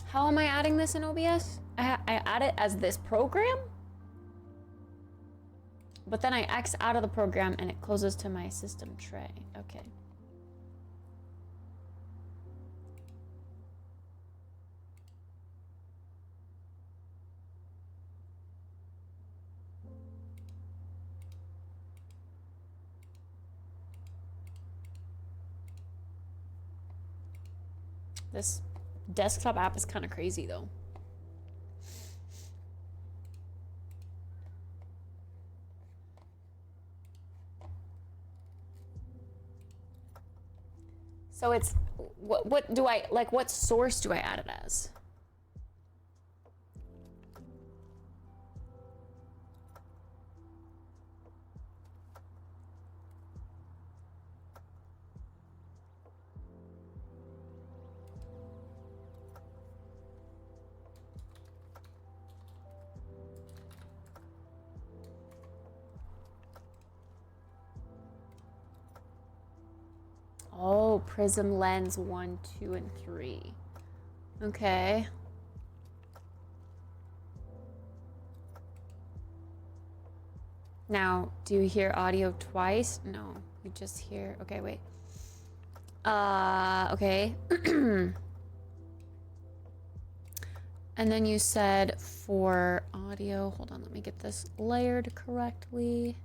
How am I adding this in OBS? I add it as this program, but then I X out of the program and it closes to my system tray. Okay. This desktop app is kind of crazy though. So it's, what do I, like what source do I add it as? Oh, prism lens 1, 2, and 3. Okay. Now, do you hear audio twice? No, you just hear, okay, wait. Okay. And then you said for audio, hold on, let me get this layered correctly.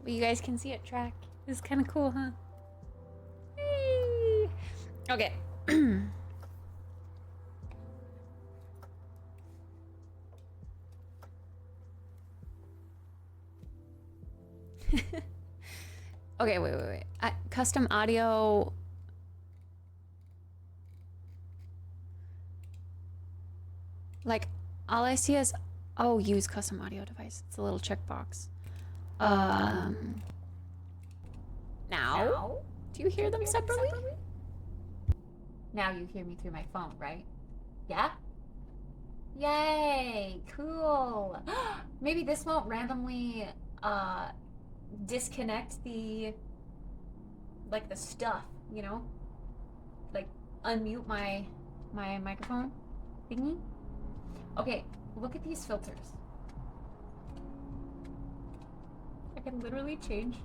But you guys can see it track. It's kind of cool, huh? Hey. Okay. Okay, wait. Custom audio. Like, all I see is, oh, use custom audio device. It's a little checkbox. Now? Do you hear them separately? Now you hear me through my phone, right? Yeah? Yay! Cool! Maybe this won't randomly, disconnect the, like, the stuff, you know? Like, unmute my microphone thingy. Okay, look at these filters. I can literally change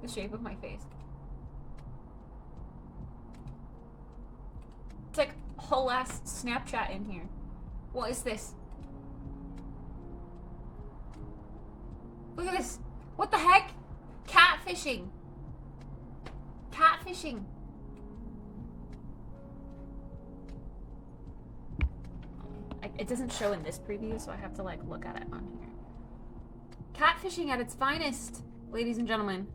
the shape of my face. It's like whole ass Snapchat in here. What is this? Look at this. What the heck? Catfishing. Catfishing. It doesn't show in this preview, so I have to like look at it on here. Catfishing at its finest, ladies and gentlemen.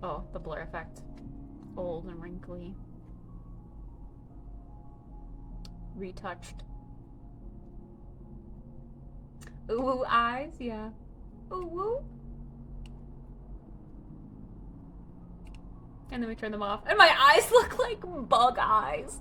Oh, the blur effect. Old and wrinkly. Retouched. Ooh, eyes, yeah. Ooh, woo. And then we turn them off. And my eyes look like bug eyes.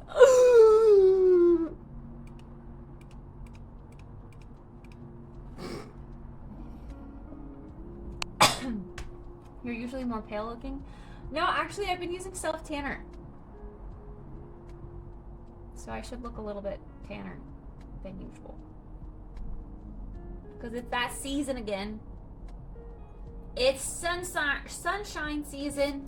You're usually more pale looking. No, actually, I've been using self-tanner. So I should look a little bit tanner than usual. Because it's that season again. It's sunshine season.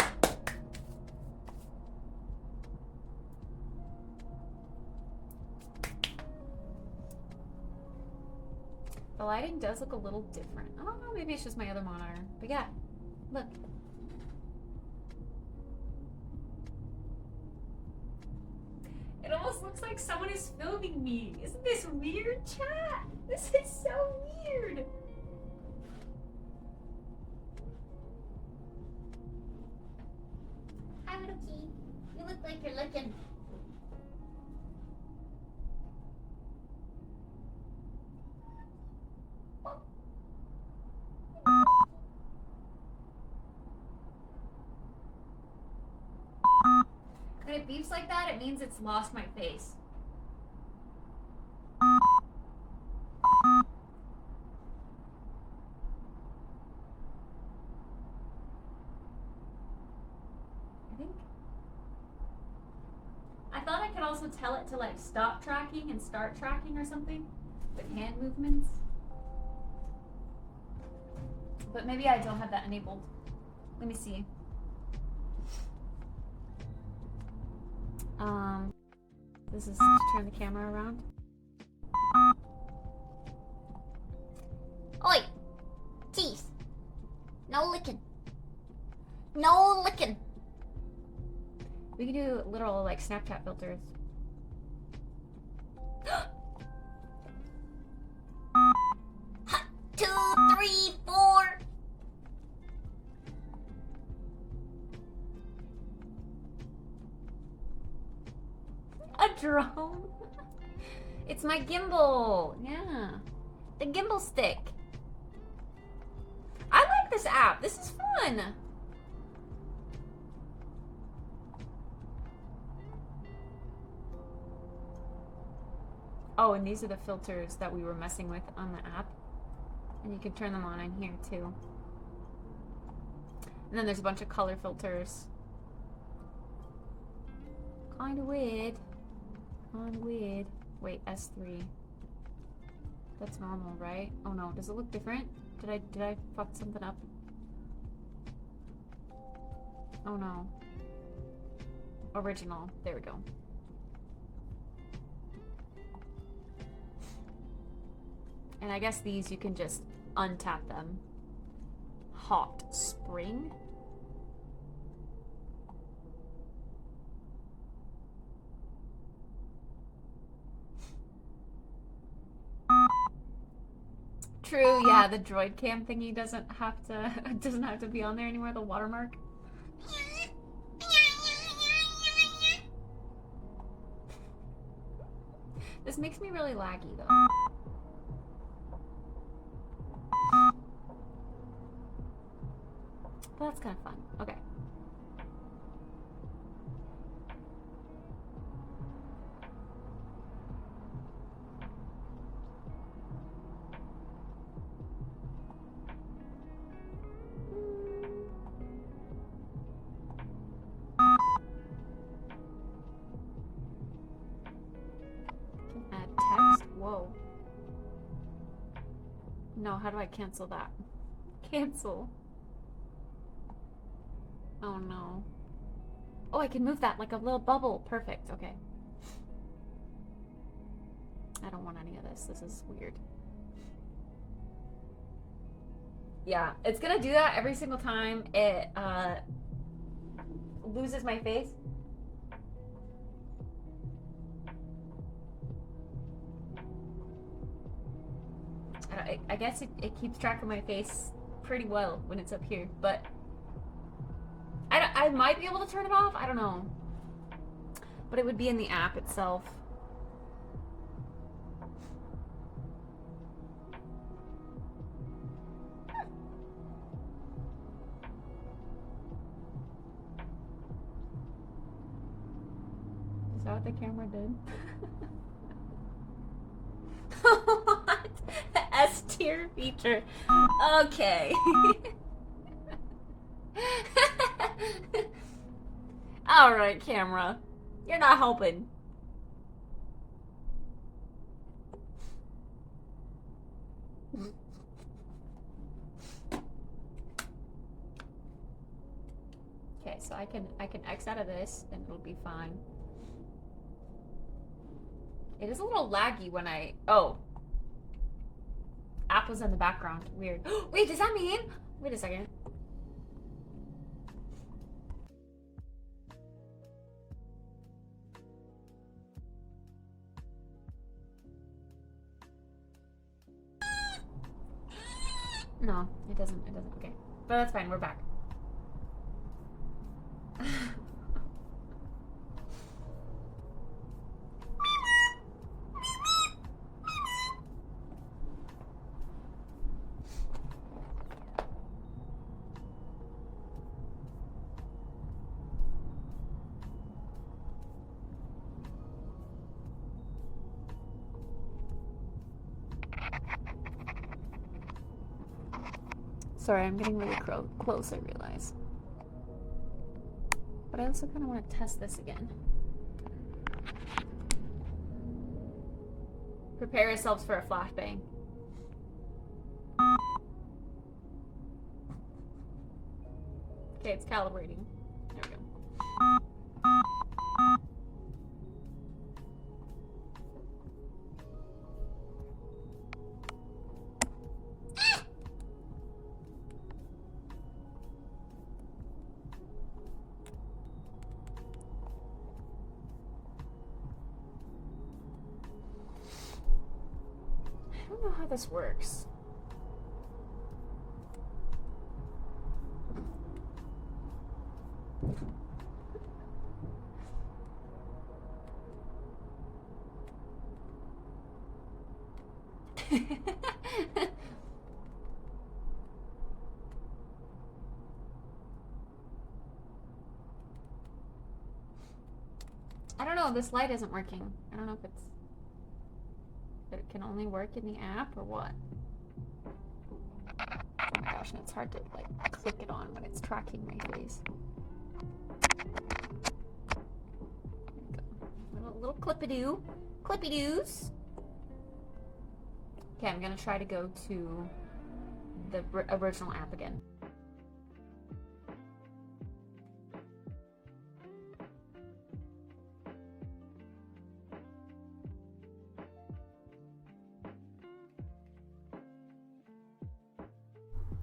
The lighting does look a little different. I don't know, maybe it's just my other monitor. But yeah, look. It almost looks like someone is filming me. Isn't this weird, chat? This is so weird. Hi, little key. You look like you're looking. When it beeps like that, it means it's lost my face. I thought I could also tell it to like stop tracking and start tracking or something with hand movements. But maybe I don't have that enabled. Let me see. This is to turn the camera around. Oi! Teeth! No licking. No licking. We can do literal like Snapchat filters. 2, 3, 4. A drone? It's my gimbal. Yeah. The gimbal stick. I like this app. This is fun. Oh, and these are the filters that we were messing with on the app. And you can turn them on in here too. And then there's a bunch of color filters. Kinda weird. Kinda weird. Wait, S3. That's normal, right? Oh no, does it look different? Did I fuck something up? Oh no. Original. There we go. And I guess these you can just untap them. Hot spring. True, yeah, the droid cam thingy doesn't have to be on there anymore, the watermark. This makes me really laggy though. But that's kind of fun. Okay. Can add text? Whoa. No, how do I cancel that? Cancel. Oh no. Oh, I can move that like a little bubble. Perfect. Okay. I don't want any of this. This is weird. Yeah, it's gonna do that every single time it loses my face. I guess it keeps track of my face pretty well when it's up here, but I might be able to turn it off. I don't know. But it would be in the app itself. Is that what the camera did? What? The S tier feature. Okay. Alright, camera. You're not helping. Okay, so I can X out of this and it'll be fine. It is a little laggy when I... Oh. Apple's in the background. Weird. Wait, does that mean... Wait a second. No, it doesn't. It doesn't. Okay. But that's fine. We're back. Sorry, I'm getting really close, I realize. But I also kind of want to test this again. Prepare yourselves for a flashbang. Okay, it's calibrating. There we go. I don't know how this works. I don't know, this light isn't working. I don't know if it's... that it can only work in the app or what. Oh my gosh, and it's hard to like click it on when it's tracking my face. There we go. Little clippy-doo. Clippy-doos. Okay, I'm gonna try to go to the original app again.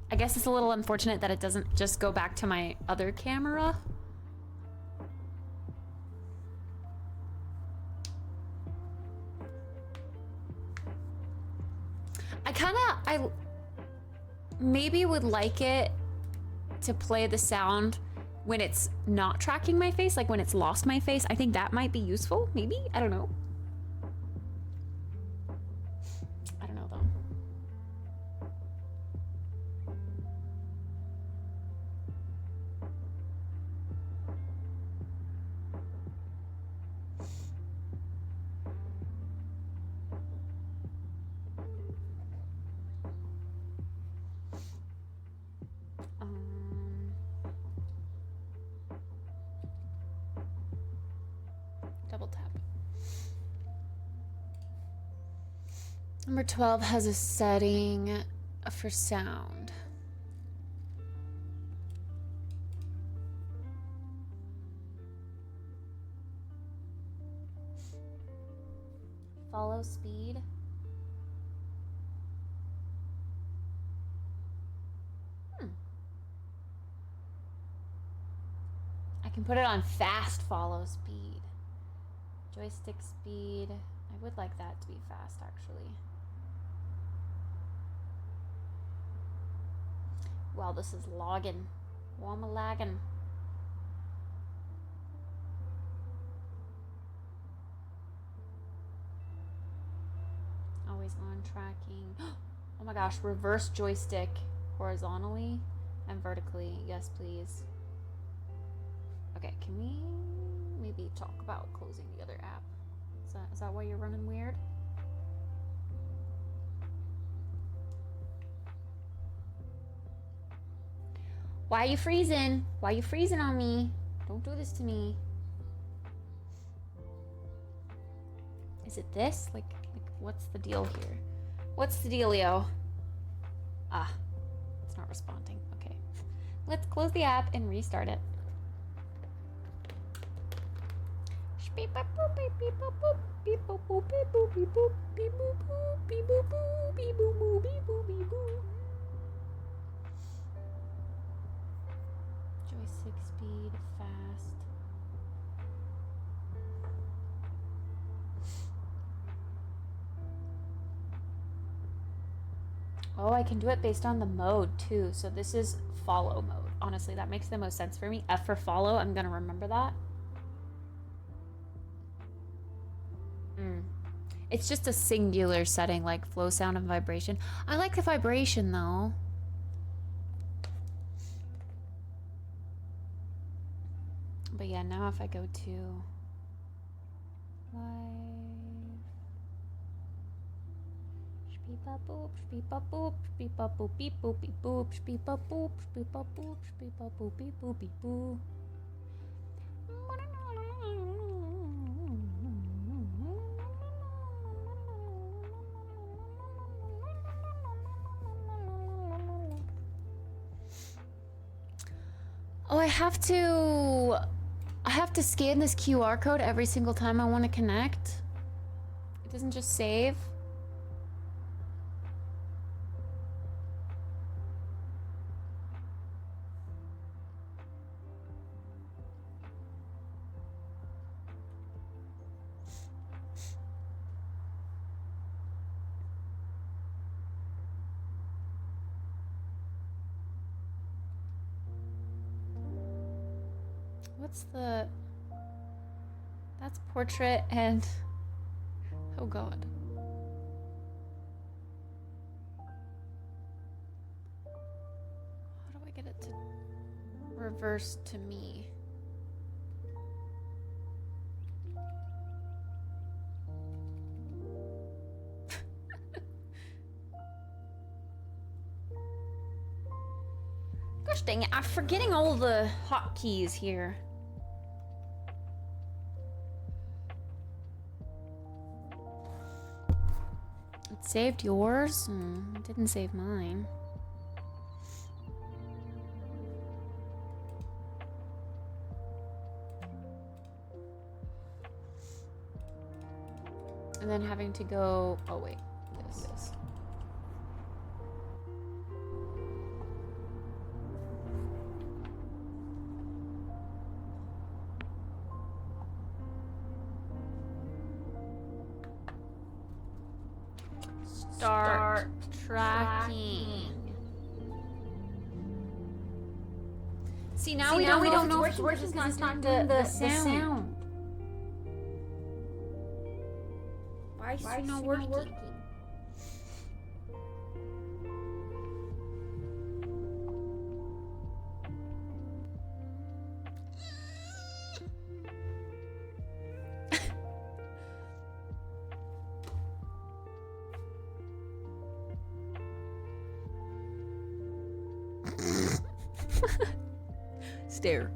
I guess it's a little unfortunate that it doesn't just go back to my other camera. maybe would like it to play the sound when it's not tracking my face, like when it's lost my face. I think that might be useful, maybe? I don't know. I don't know though. Double tap. Number 12 has a setting for sound. Follow speed. I can put it on fast follow speed. Joystick speed. I would like that to be fast, actually. Wow, this is logging. Why am I lagging? Always on tracking. Oh my gosh, reverse joystick horizontally and vertically. Yes, please. Okay, can we maybe talk about closing the other app? Is that why you're running weird? Why are you freezing? Why are you freezing on me? Don't do this to me. Is it this? Like what's the deal here? What's the dealio? Ah, it's not responding. Okay. Let's close the app and restart it. Beep boop boop beep beep boop boop beep boop boop beep boop beep boop beep boop boop beep boop boop beep boop boop beep boop beep boop. Joystick speed fast. Oh, I can do it based on the mode too. So this is follow mode. Honestly, that makes the most sense for me. F for follow. I'm gonna remember that. It's just a singular setting, like flow, sound, and vibration. I like the vibration though. But yeah, now if I go to live, beep up boop, beep up boop, beep up boop, beep boop, beep boop, beep up boop, beep up boop, beep up boop, beep boop, beep boop. Oh, I have to scan this QR code every single time I want to connect. It doesn't just save. What's the... That's portrait and... Oh god. How do I get it to reverse to me? Gosh dang it, I'm forgetting all the hotkeys here. It saved yours? It didn't save mine. And then having to go... Oh wait, this. Start tracking. See, now we don't know if it's working because it's not doing the sound. Why is it not working? Stare.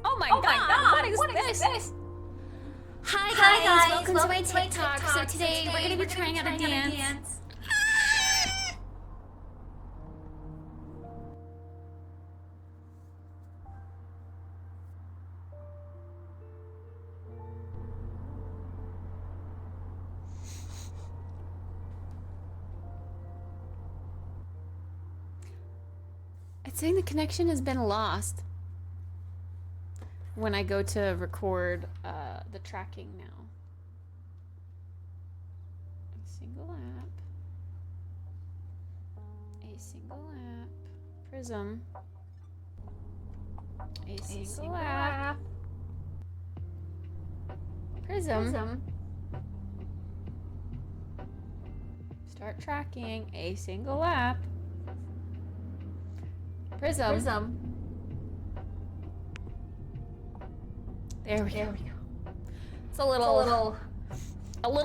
Oh my god, what is this? Hi guys, welcome to my TikTok. So today we're gonna be trying out a dance. It's saying the connection has been lost when I go to record the tracking now. A single app. A single app. Prism. A single app. Prism. Start tracking. A single app. Prism. There we go. It's a little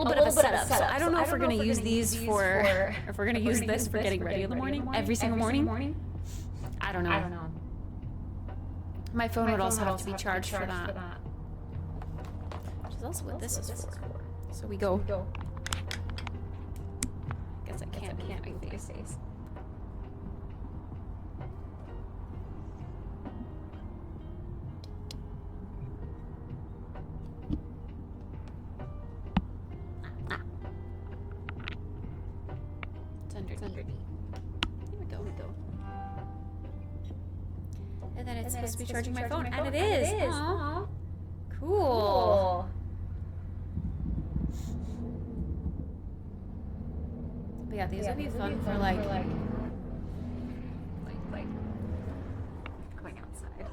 bit of a setup. So I don't know if we're gonna use these for, if we're gonna use this for getting ready in the morning, every single morning. I don't know. My phone would also have to be charged for that. Which is also what this is for. So we go. Guess I can't make face. It's under D. Here we go. And then it's supposed to be charging my phone, and it is. Aww. Cool. But yeah, these will be fun for like going outside.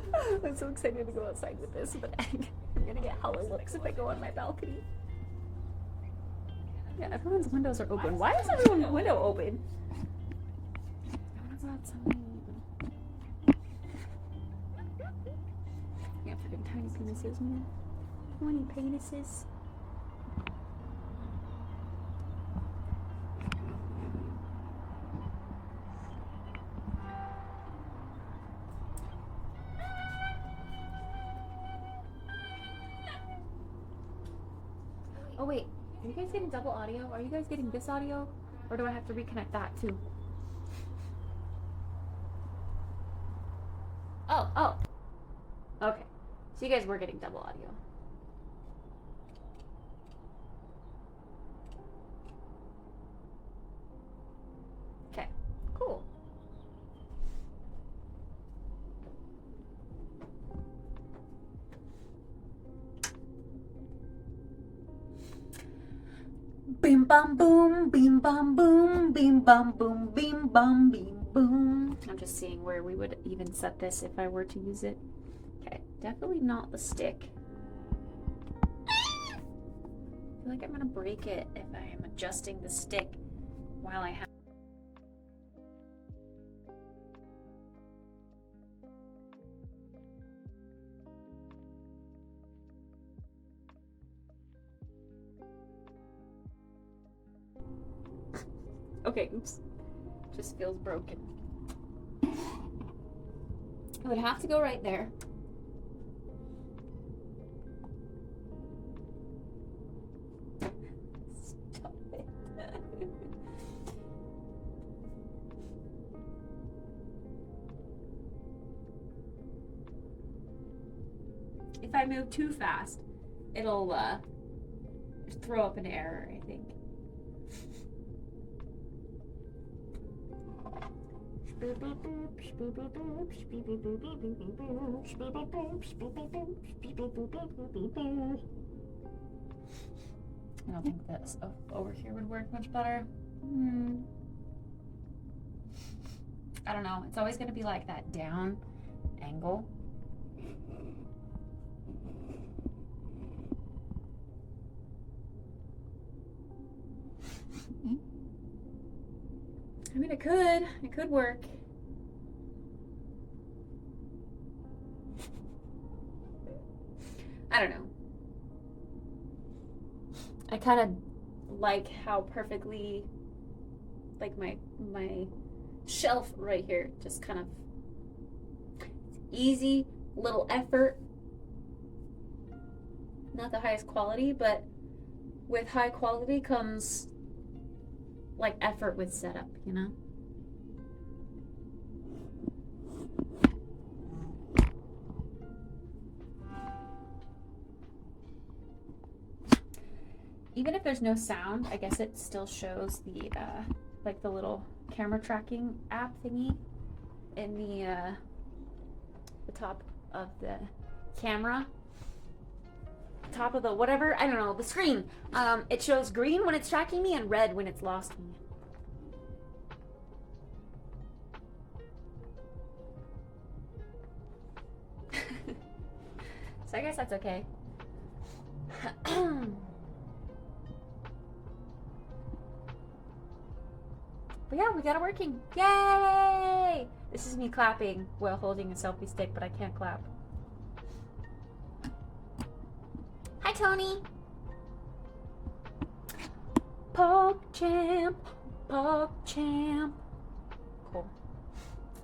I'm so excited to go outside with this, but I'm gonna get hella looks if I go on my balcony. Yeah, everyone's windows are open. Why is everyone's window open? Yeah, freaking tiny penises, man. Tiny penises. Oh wait, are you guys getting double audio? Are you guys getting this audio? Or do I have to reconnect that too? Oh. Okay. So you guys were getting double audio. Okay, cool. Bim bam boom, bim bam boom, bim bam boom, bim bam bim boom. I'm just seeing where we would even set this if I were to use it. Okay, definitely not the stick. I feel like I'm gonna break it if I am adjusting the stick while I have. Okay, oops. Just feels broken. It would have to go right there. Stop it. If I move too fast, it'll throw up an error, I think. I don't think this over here would work much better. I don't know. It's always going to be like that down angle. I mean, it could work. I don't know. I kind of like how perfectly, like my shelf right here, just kind of easy, little effort. Not the highest quality, but with high quality comes like effort with setup, you know? Even if there's no sound, I guess it still shows the like the little camera tracking app thingy in the top of the camera, top of the whatever, I don't know, the screen. It shows green when it's tracking me and red when it's lost me. So I guess that's okay. But yeah, we got it working. Yay! This is me clapping while holding a selfie stick, but I can't clap. Hi, Tony. PogChamp. PogChamp. Cool.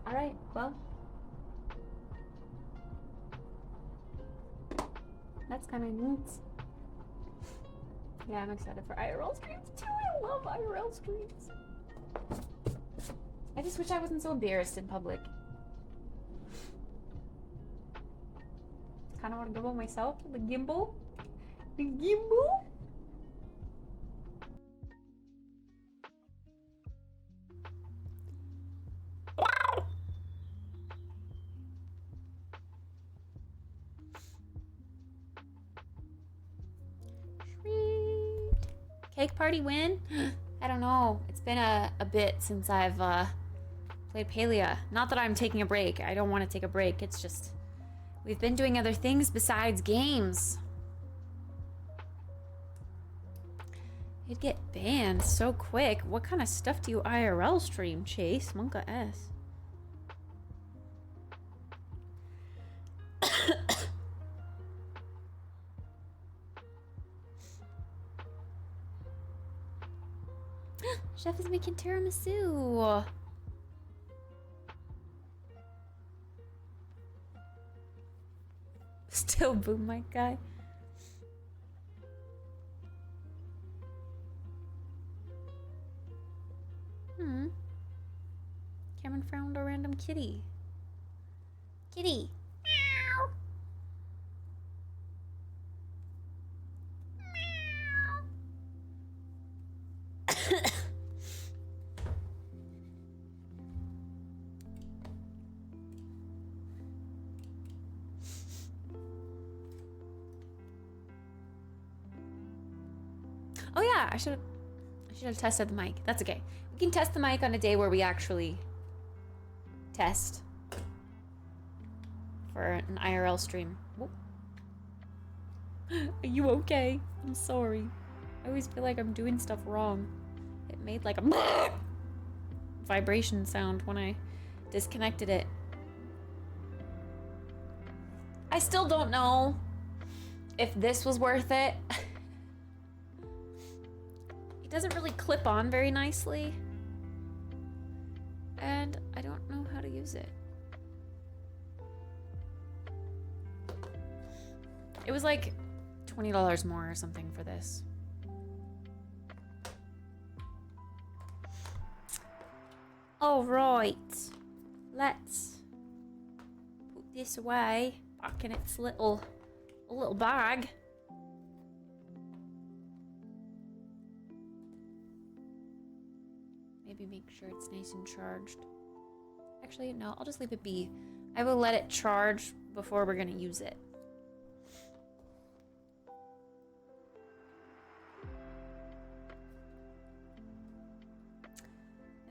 Alright, well. That's kind of neat. Yeah, I'm excited for IRL streams too. I love IRL streams. I just wish I wasn't so embarrassed in public. Kind of want to go by myself. The gimbal. The gimbal. Sweet. Cake party win? I don't know. It's been a bit since I've played Palia. Not that I'm taking a break. I don't want to take a break. It's just we've been doing other things besides games. You'd get banned so quick. What kind of stuff do you IRL stream, Chase? Monka S. Chef is making tiramisu. Still boom mic guy. Cameron found a random kitty. Kitty. Meow. Oh yeah, I should have tested the mic. That's okay. We can test the mic on a day where we actually test for an IRL stream. Whoop. Are you okay? I'm sorry. I always feel like I'm doing stuff wrong. It made like a vibration sound when I disconnected it. I still don't know if this was worth it. It doesn't really clip on very nicely. And I don't know how to use it. It was like $20 more or something for this. All right, let's put this away back in its little bag. Maybe make sure it's nice and charged. Actually, no, I'll just leave it be. I will let it charge before we're gonna use it.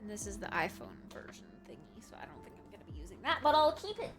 And this is the iPhone version thingy, so I don't think I'm gonna be using that, but I'll keep it.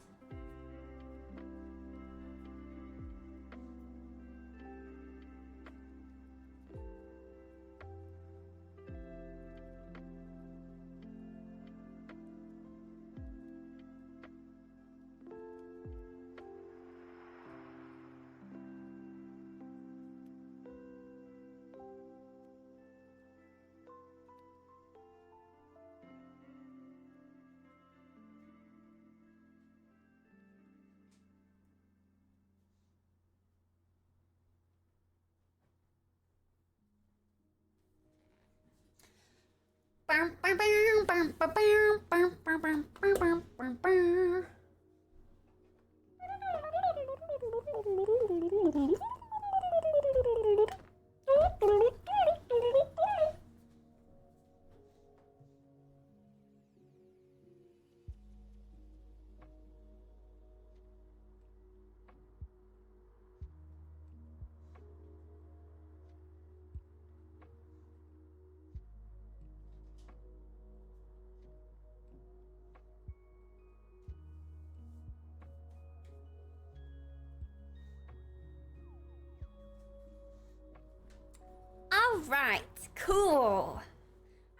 All right, cool.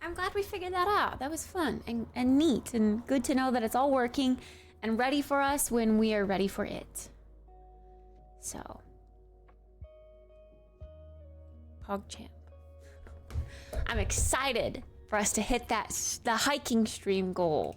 I'm glad we figured that out. That was fun and neat and good to know that it's all working and ready for us when we are ready for it. So, PogChamp. I'm excited for us to hit the hiking stream goal.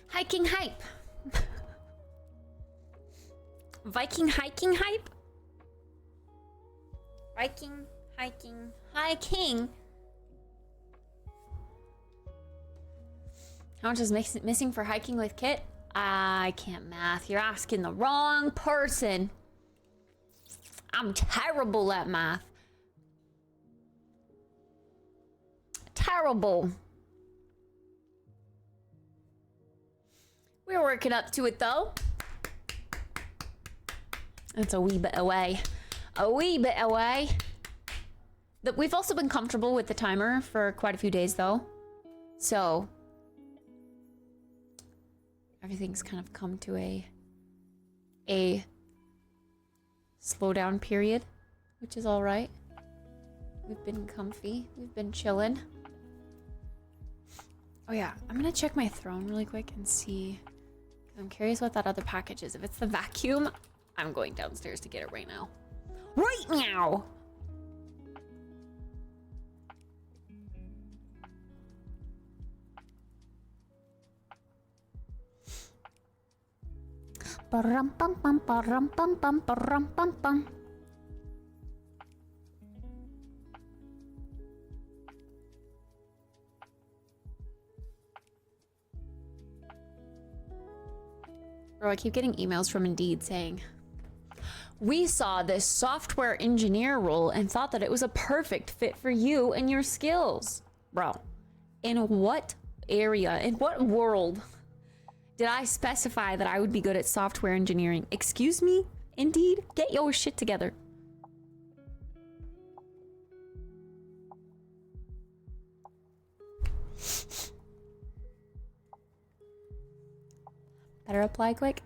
Hiking hype. Viking hiking hype? Viking hiking hiking. How much is missing for hiking with Kit? I can't math. You're asking the wrong person. I'm terrible at math. Terrible. We're working up to it though. It's a wee bit away. A wee bit away. We've also been comfortable with the timer for quite a few days though. So everything's kind of come to a slowdown period, which is all right. We've been comfy. We've been chilling. Oh yeah, I'm gonna check my throne really quick and see. I'm curious what that other package is. If it's the vacuum, I'm going downstairs to get it right now. Right now! Ba-rum bum bum ba-rum bum bum ba-rum bum bum. Bro, I keep getting emails from Indeed saying, we saw this software engineer role and thought that it was a perfect fit for you and your skills. Bro, in what area, in what world did I specify that I would be good at software engineering? Excuse me? Indeed, get your shit together. Better apply quick.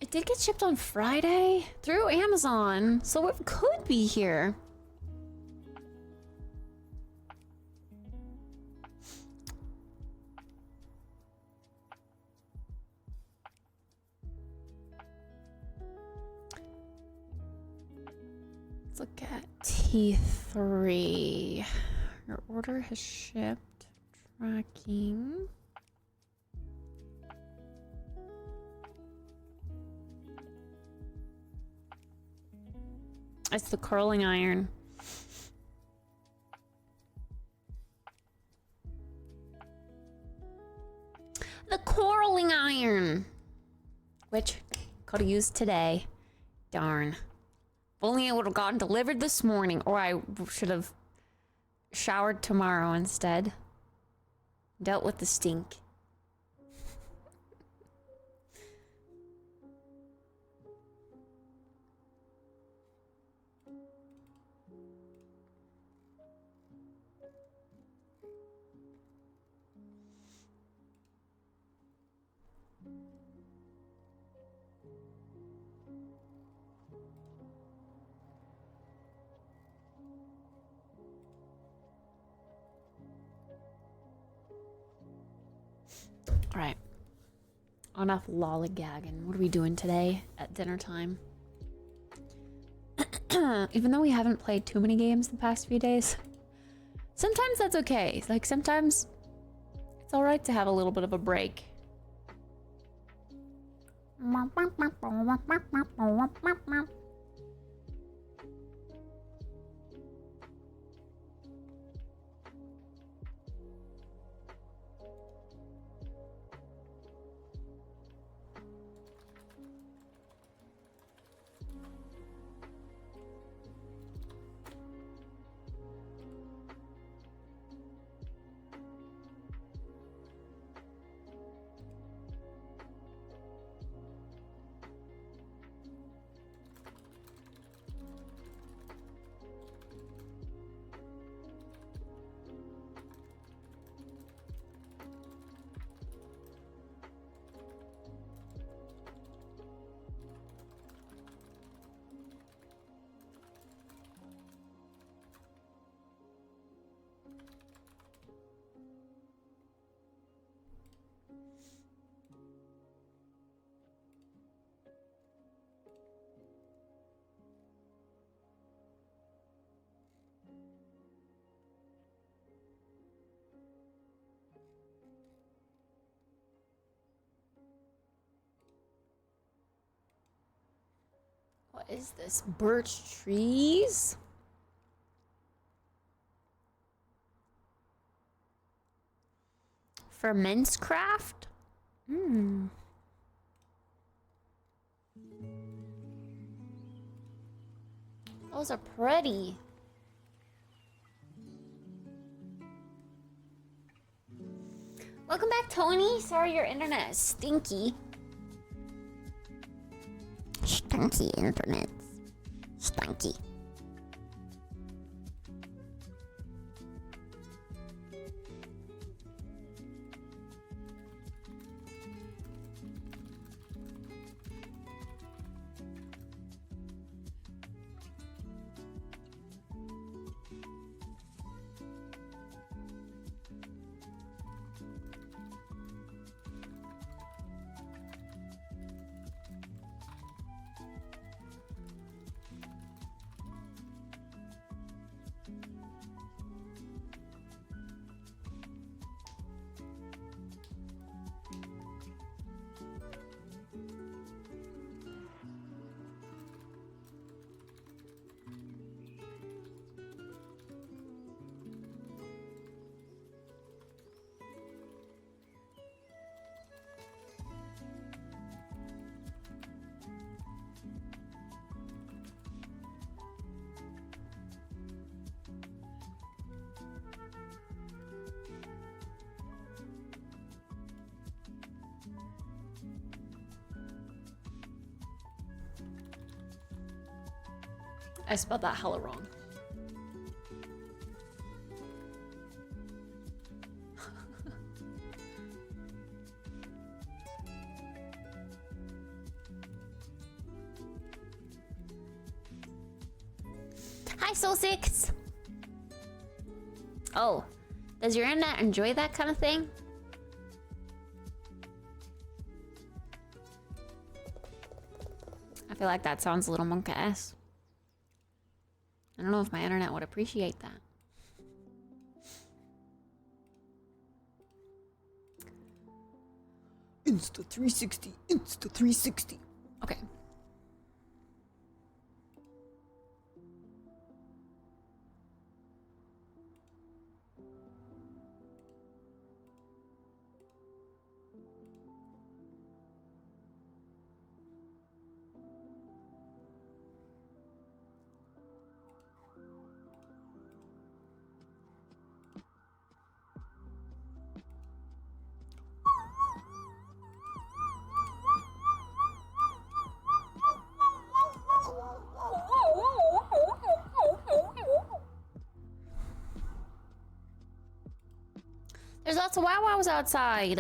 It did get shipped on Friday through Amazon, so it could be here. Let's look at T3. Your order has shipped. Tracking. It's the curling iron. The curling iron! Which could have used today. Darn. If only it would have gotten delivered this morning, or I should have showered tomorrow instead. Dealt with the stink. All right. Enough lollygagging. What are we doing today at dinner time? Even though we haven't played too many games the past few days, sometimes that's okay. Like, sometimes it's all right to have a little bit of a break. What is this? Birch trees? For men's craft? Hmm. Those are pretty. Welcome back, Tony. Sorry your internet is stinky. Stinky internet. Stinky. I spelled that hella wrong. Hi, Soul Six. Oh, does your internet enjoy that kind of thing? I feel like that sounds a little monk-ass. I don't know if my internet would appreciate that. Insta 360, Insta 360. Okay. There's lots of wow-wows outside.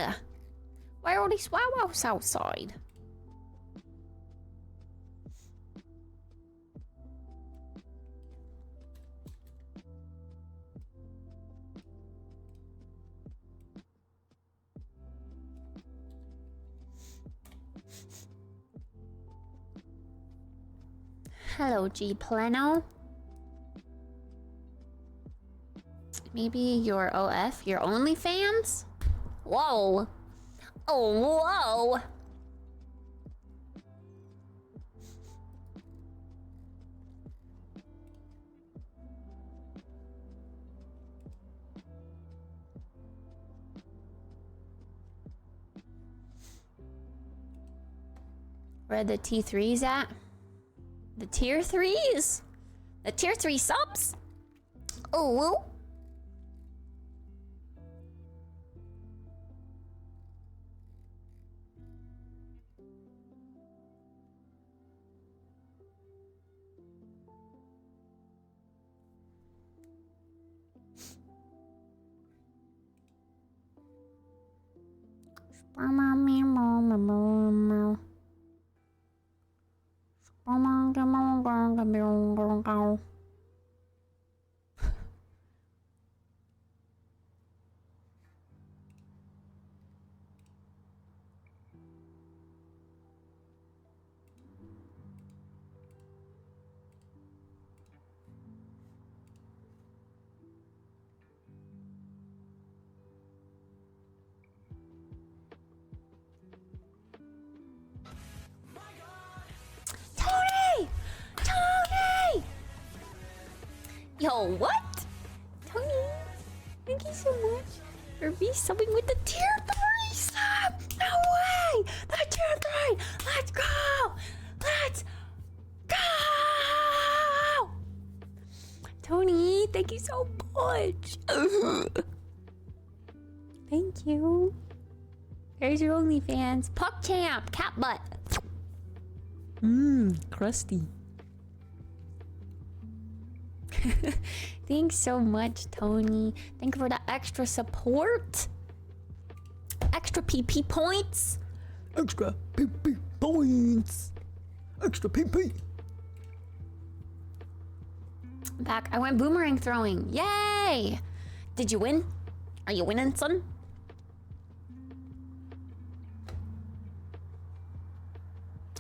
Why are all these wow-wows outside? Hello, G Plano. Maybe your OF, your OnlyFans? Whoa. Oh, whoa. Where are the T3s at? The tier 3s? The tier 3 subs? Oh, well. Tony! Tony! Yo, what? Tony, thank you so much for resubbing with the tier 3 sub! No way! The tier 3! Let's go! Let's go! Tony, thank you so much! Thank you. There's your OnlyFans. Puck Champ, cat butt. Crusty. Thanks so much, Tony. Thank you for the extra support. Extra PP points. Extra PP points. Extra PP. I'm back. I went boomerang throwing. Yay! Did you win? Are you winning, son?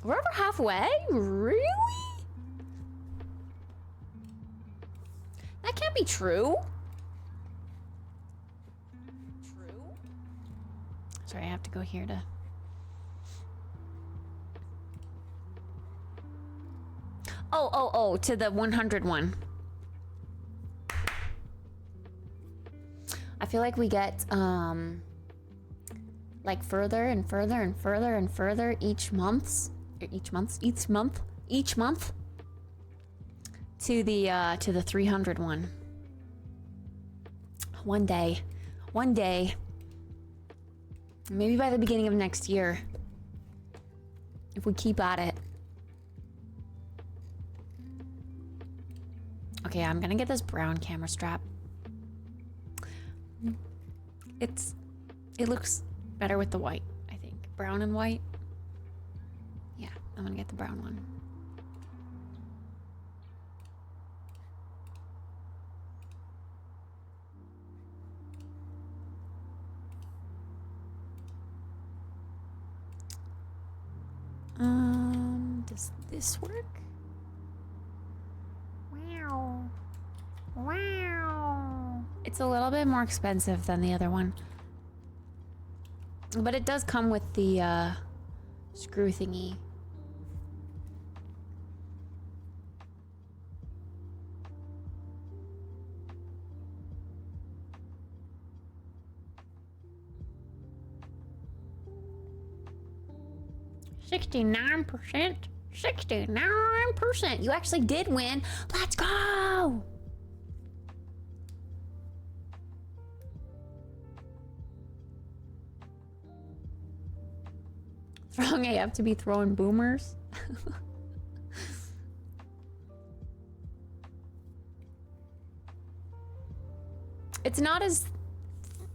We're over halfway? Really? That can't be true. True? Sorry, I have to go here to... Oh, to the 100 one. I feel like we get, like further and further and further and further each month to the 300 one. One day, maybe by the beginning of next year, if we keep at it. Okay, I'm gonna get this brown camera strap. It looks better with the white, I think. Brown and white. Yeah, I'm gonna get the brown one. Does this work? Wow. Wow. It's a little bit more expensive than the other one. But it does come with the screw thingy. $69%. 69%. You actually did win. Let's go. Strong AF to be throwing boomers. It's not as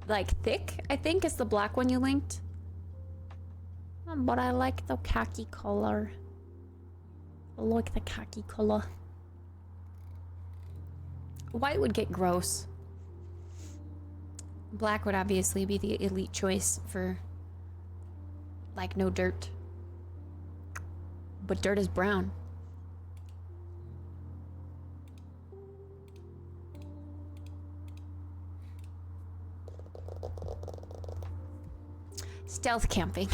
like thick, I think, as the black one you linked. But I like the khaki color. I like the khaki color. White would get gross. Black would obviously be the elite choice for like no dirt. But dirt is brown. Stealth camping.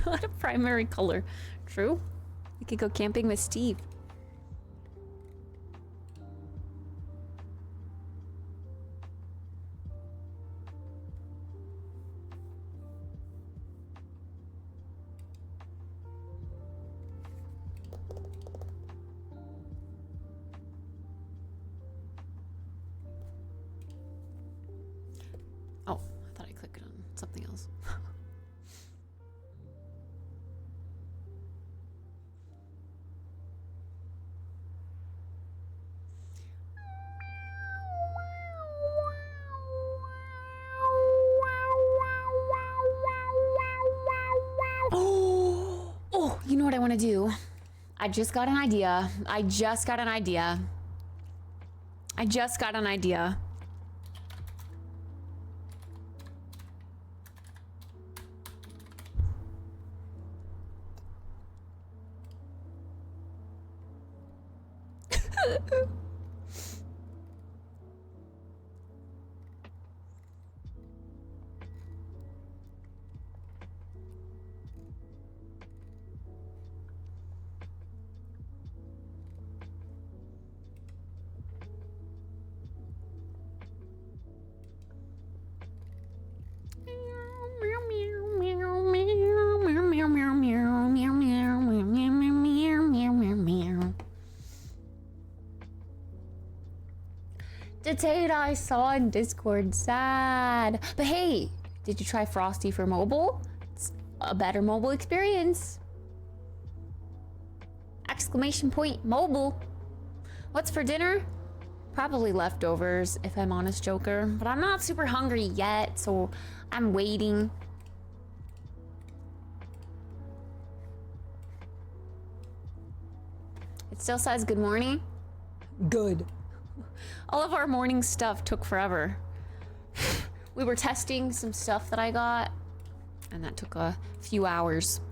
Not a primary color. True. We could go camping with Steve. Oh, I thought I clicked on something else. Oh, you know what I want to do? I just got an idea. I just got an idea. Detail I saw in Discord, sad. But hey, did you try Frosty for mobile? It's a better mobile experience. Exclamation point, mobile. What's for dinner? Probably leftovers, if I'm honest, Joker. But I'm not super hungry yet, so I'm waiting. It still says good morning. Good. All of our morning stuff took forever. We were testing some stuff that I got, and that took a few hours.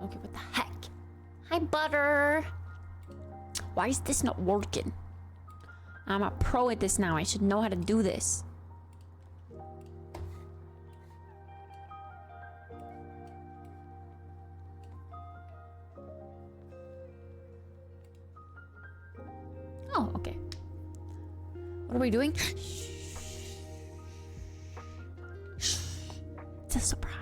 Okay, what the heck? Hi, Butter. Why is this not working? I'm a pro at this now. I should know how to do this. Oh, okay. What are we doing? It's a surprise.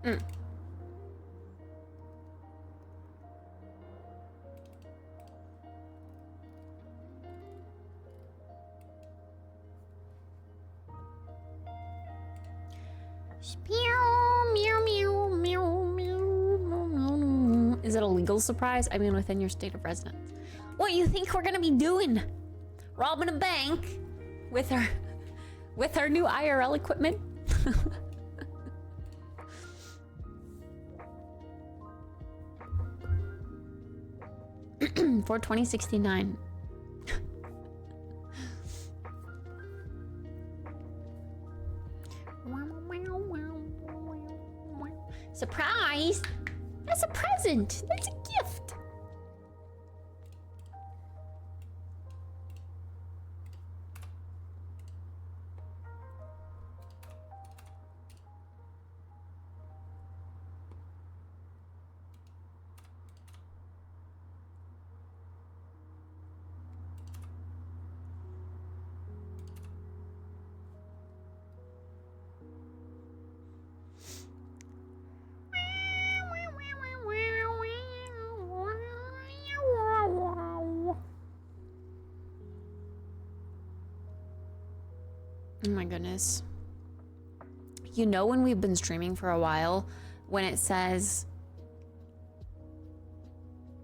Mm. Is it a legal surprise? I mean, within your state of residence. What you think we're gonna be doing? Robbing a bank with our new IRL equipment? For 2069. Surprise! That's a present. That's a gift. Oh my goodness. You know when we've been streaming for a while, when it says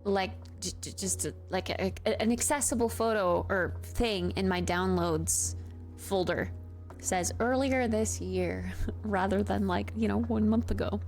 like like an accessible photo or thing in my downloads folder says earlier this year rather than like, you know, 1 month ago.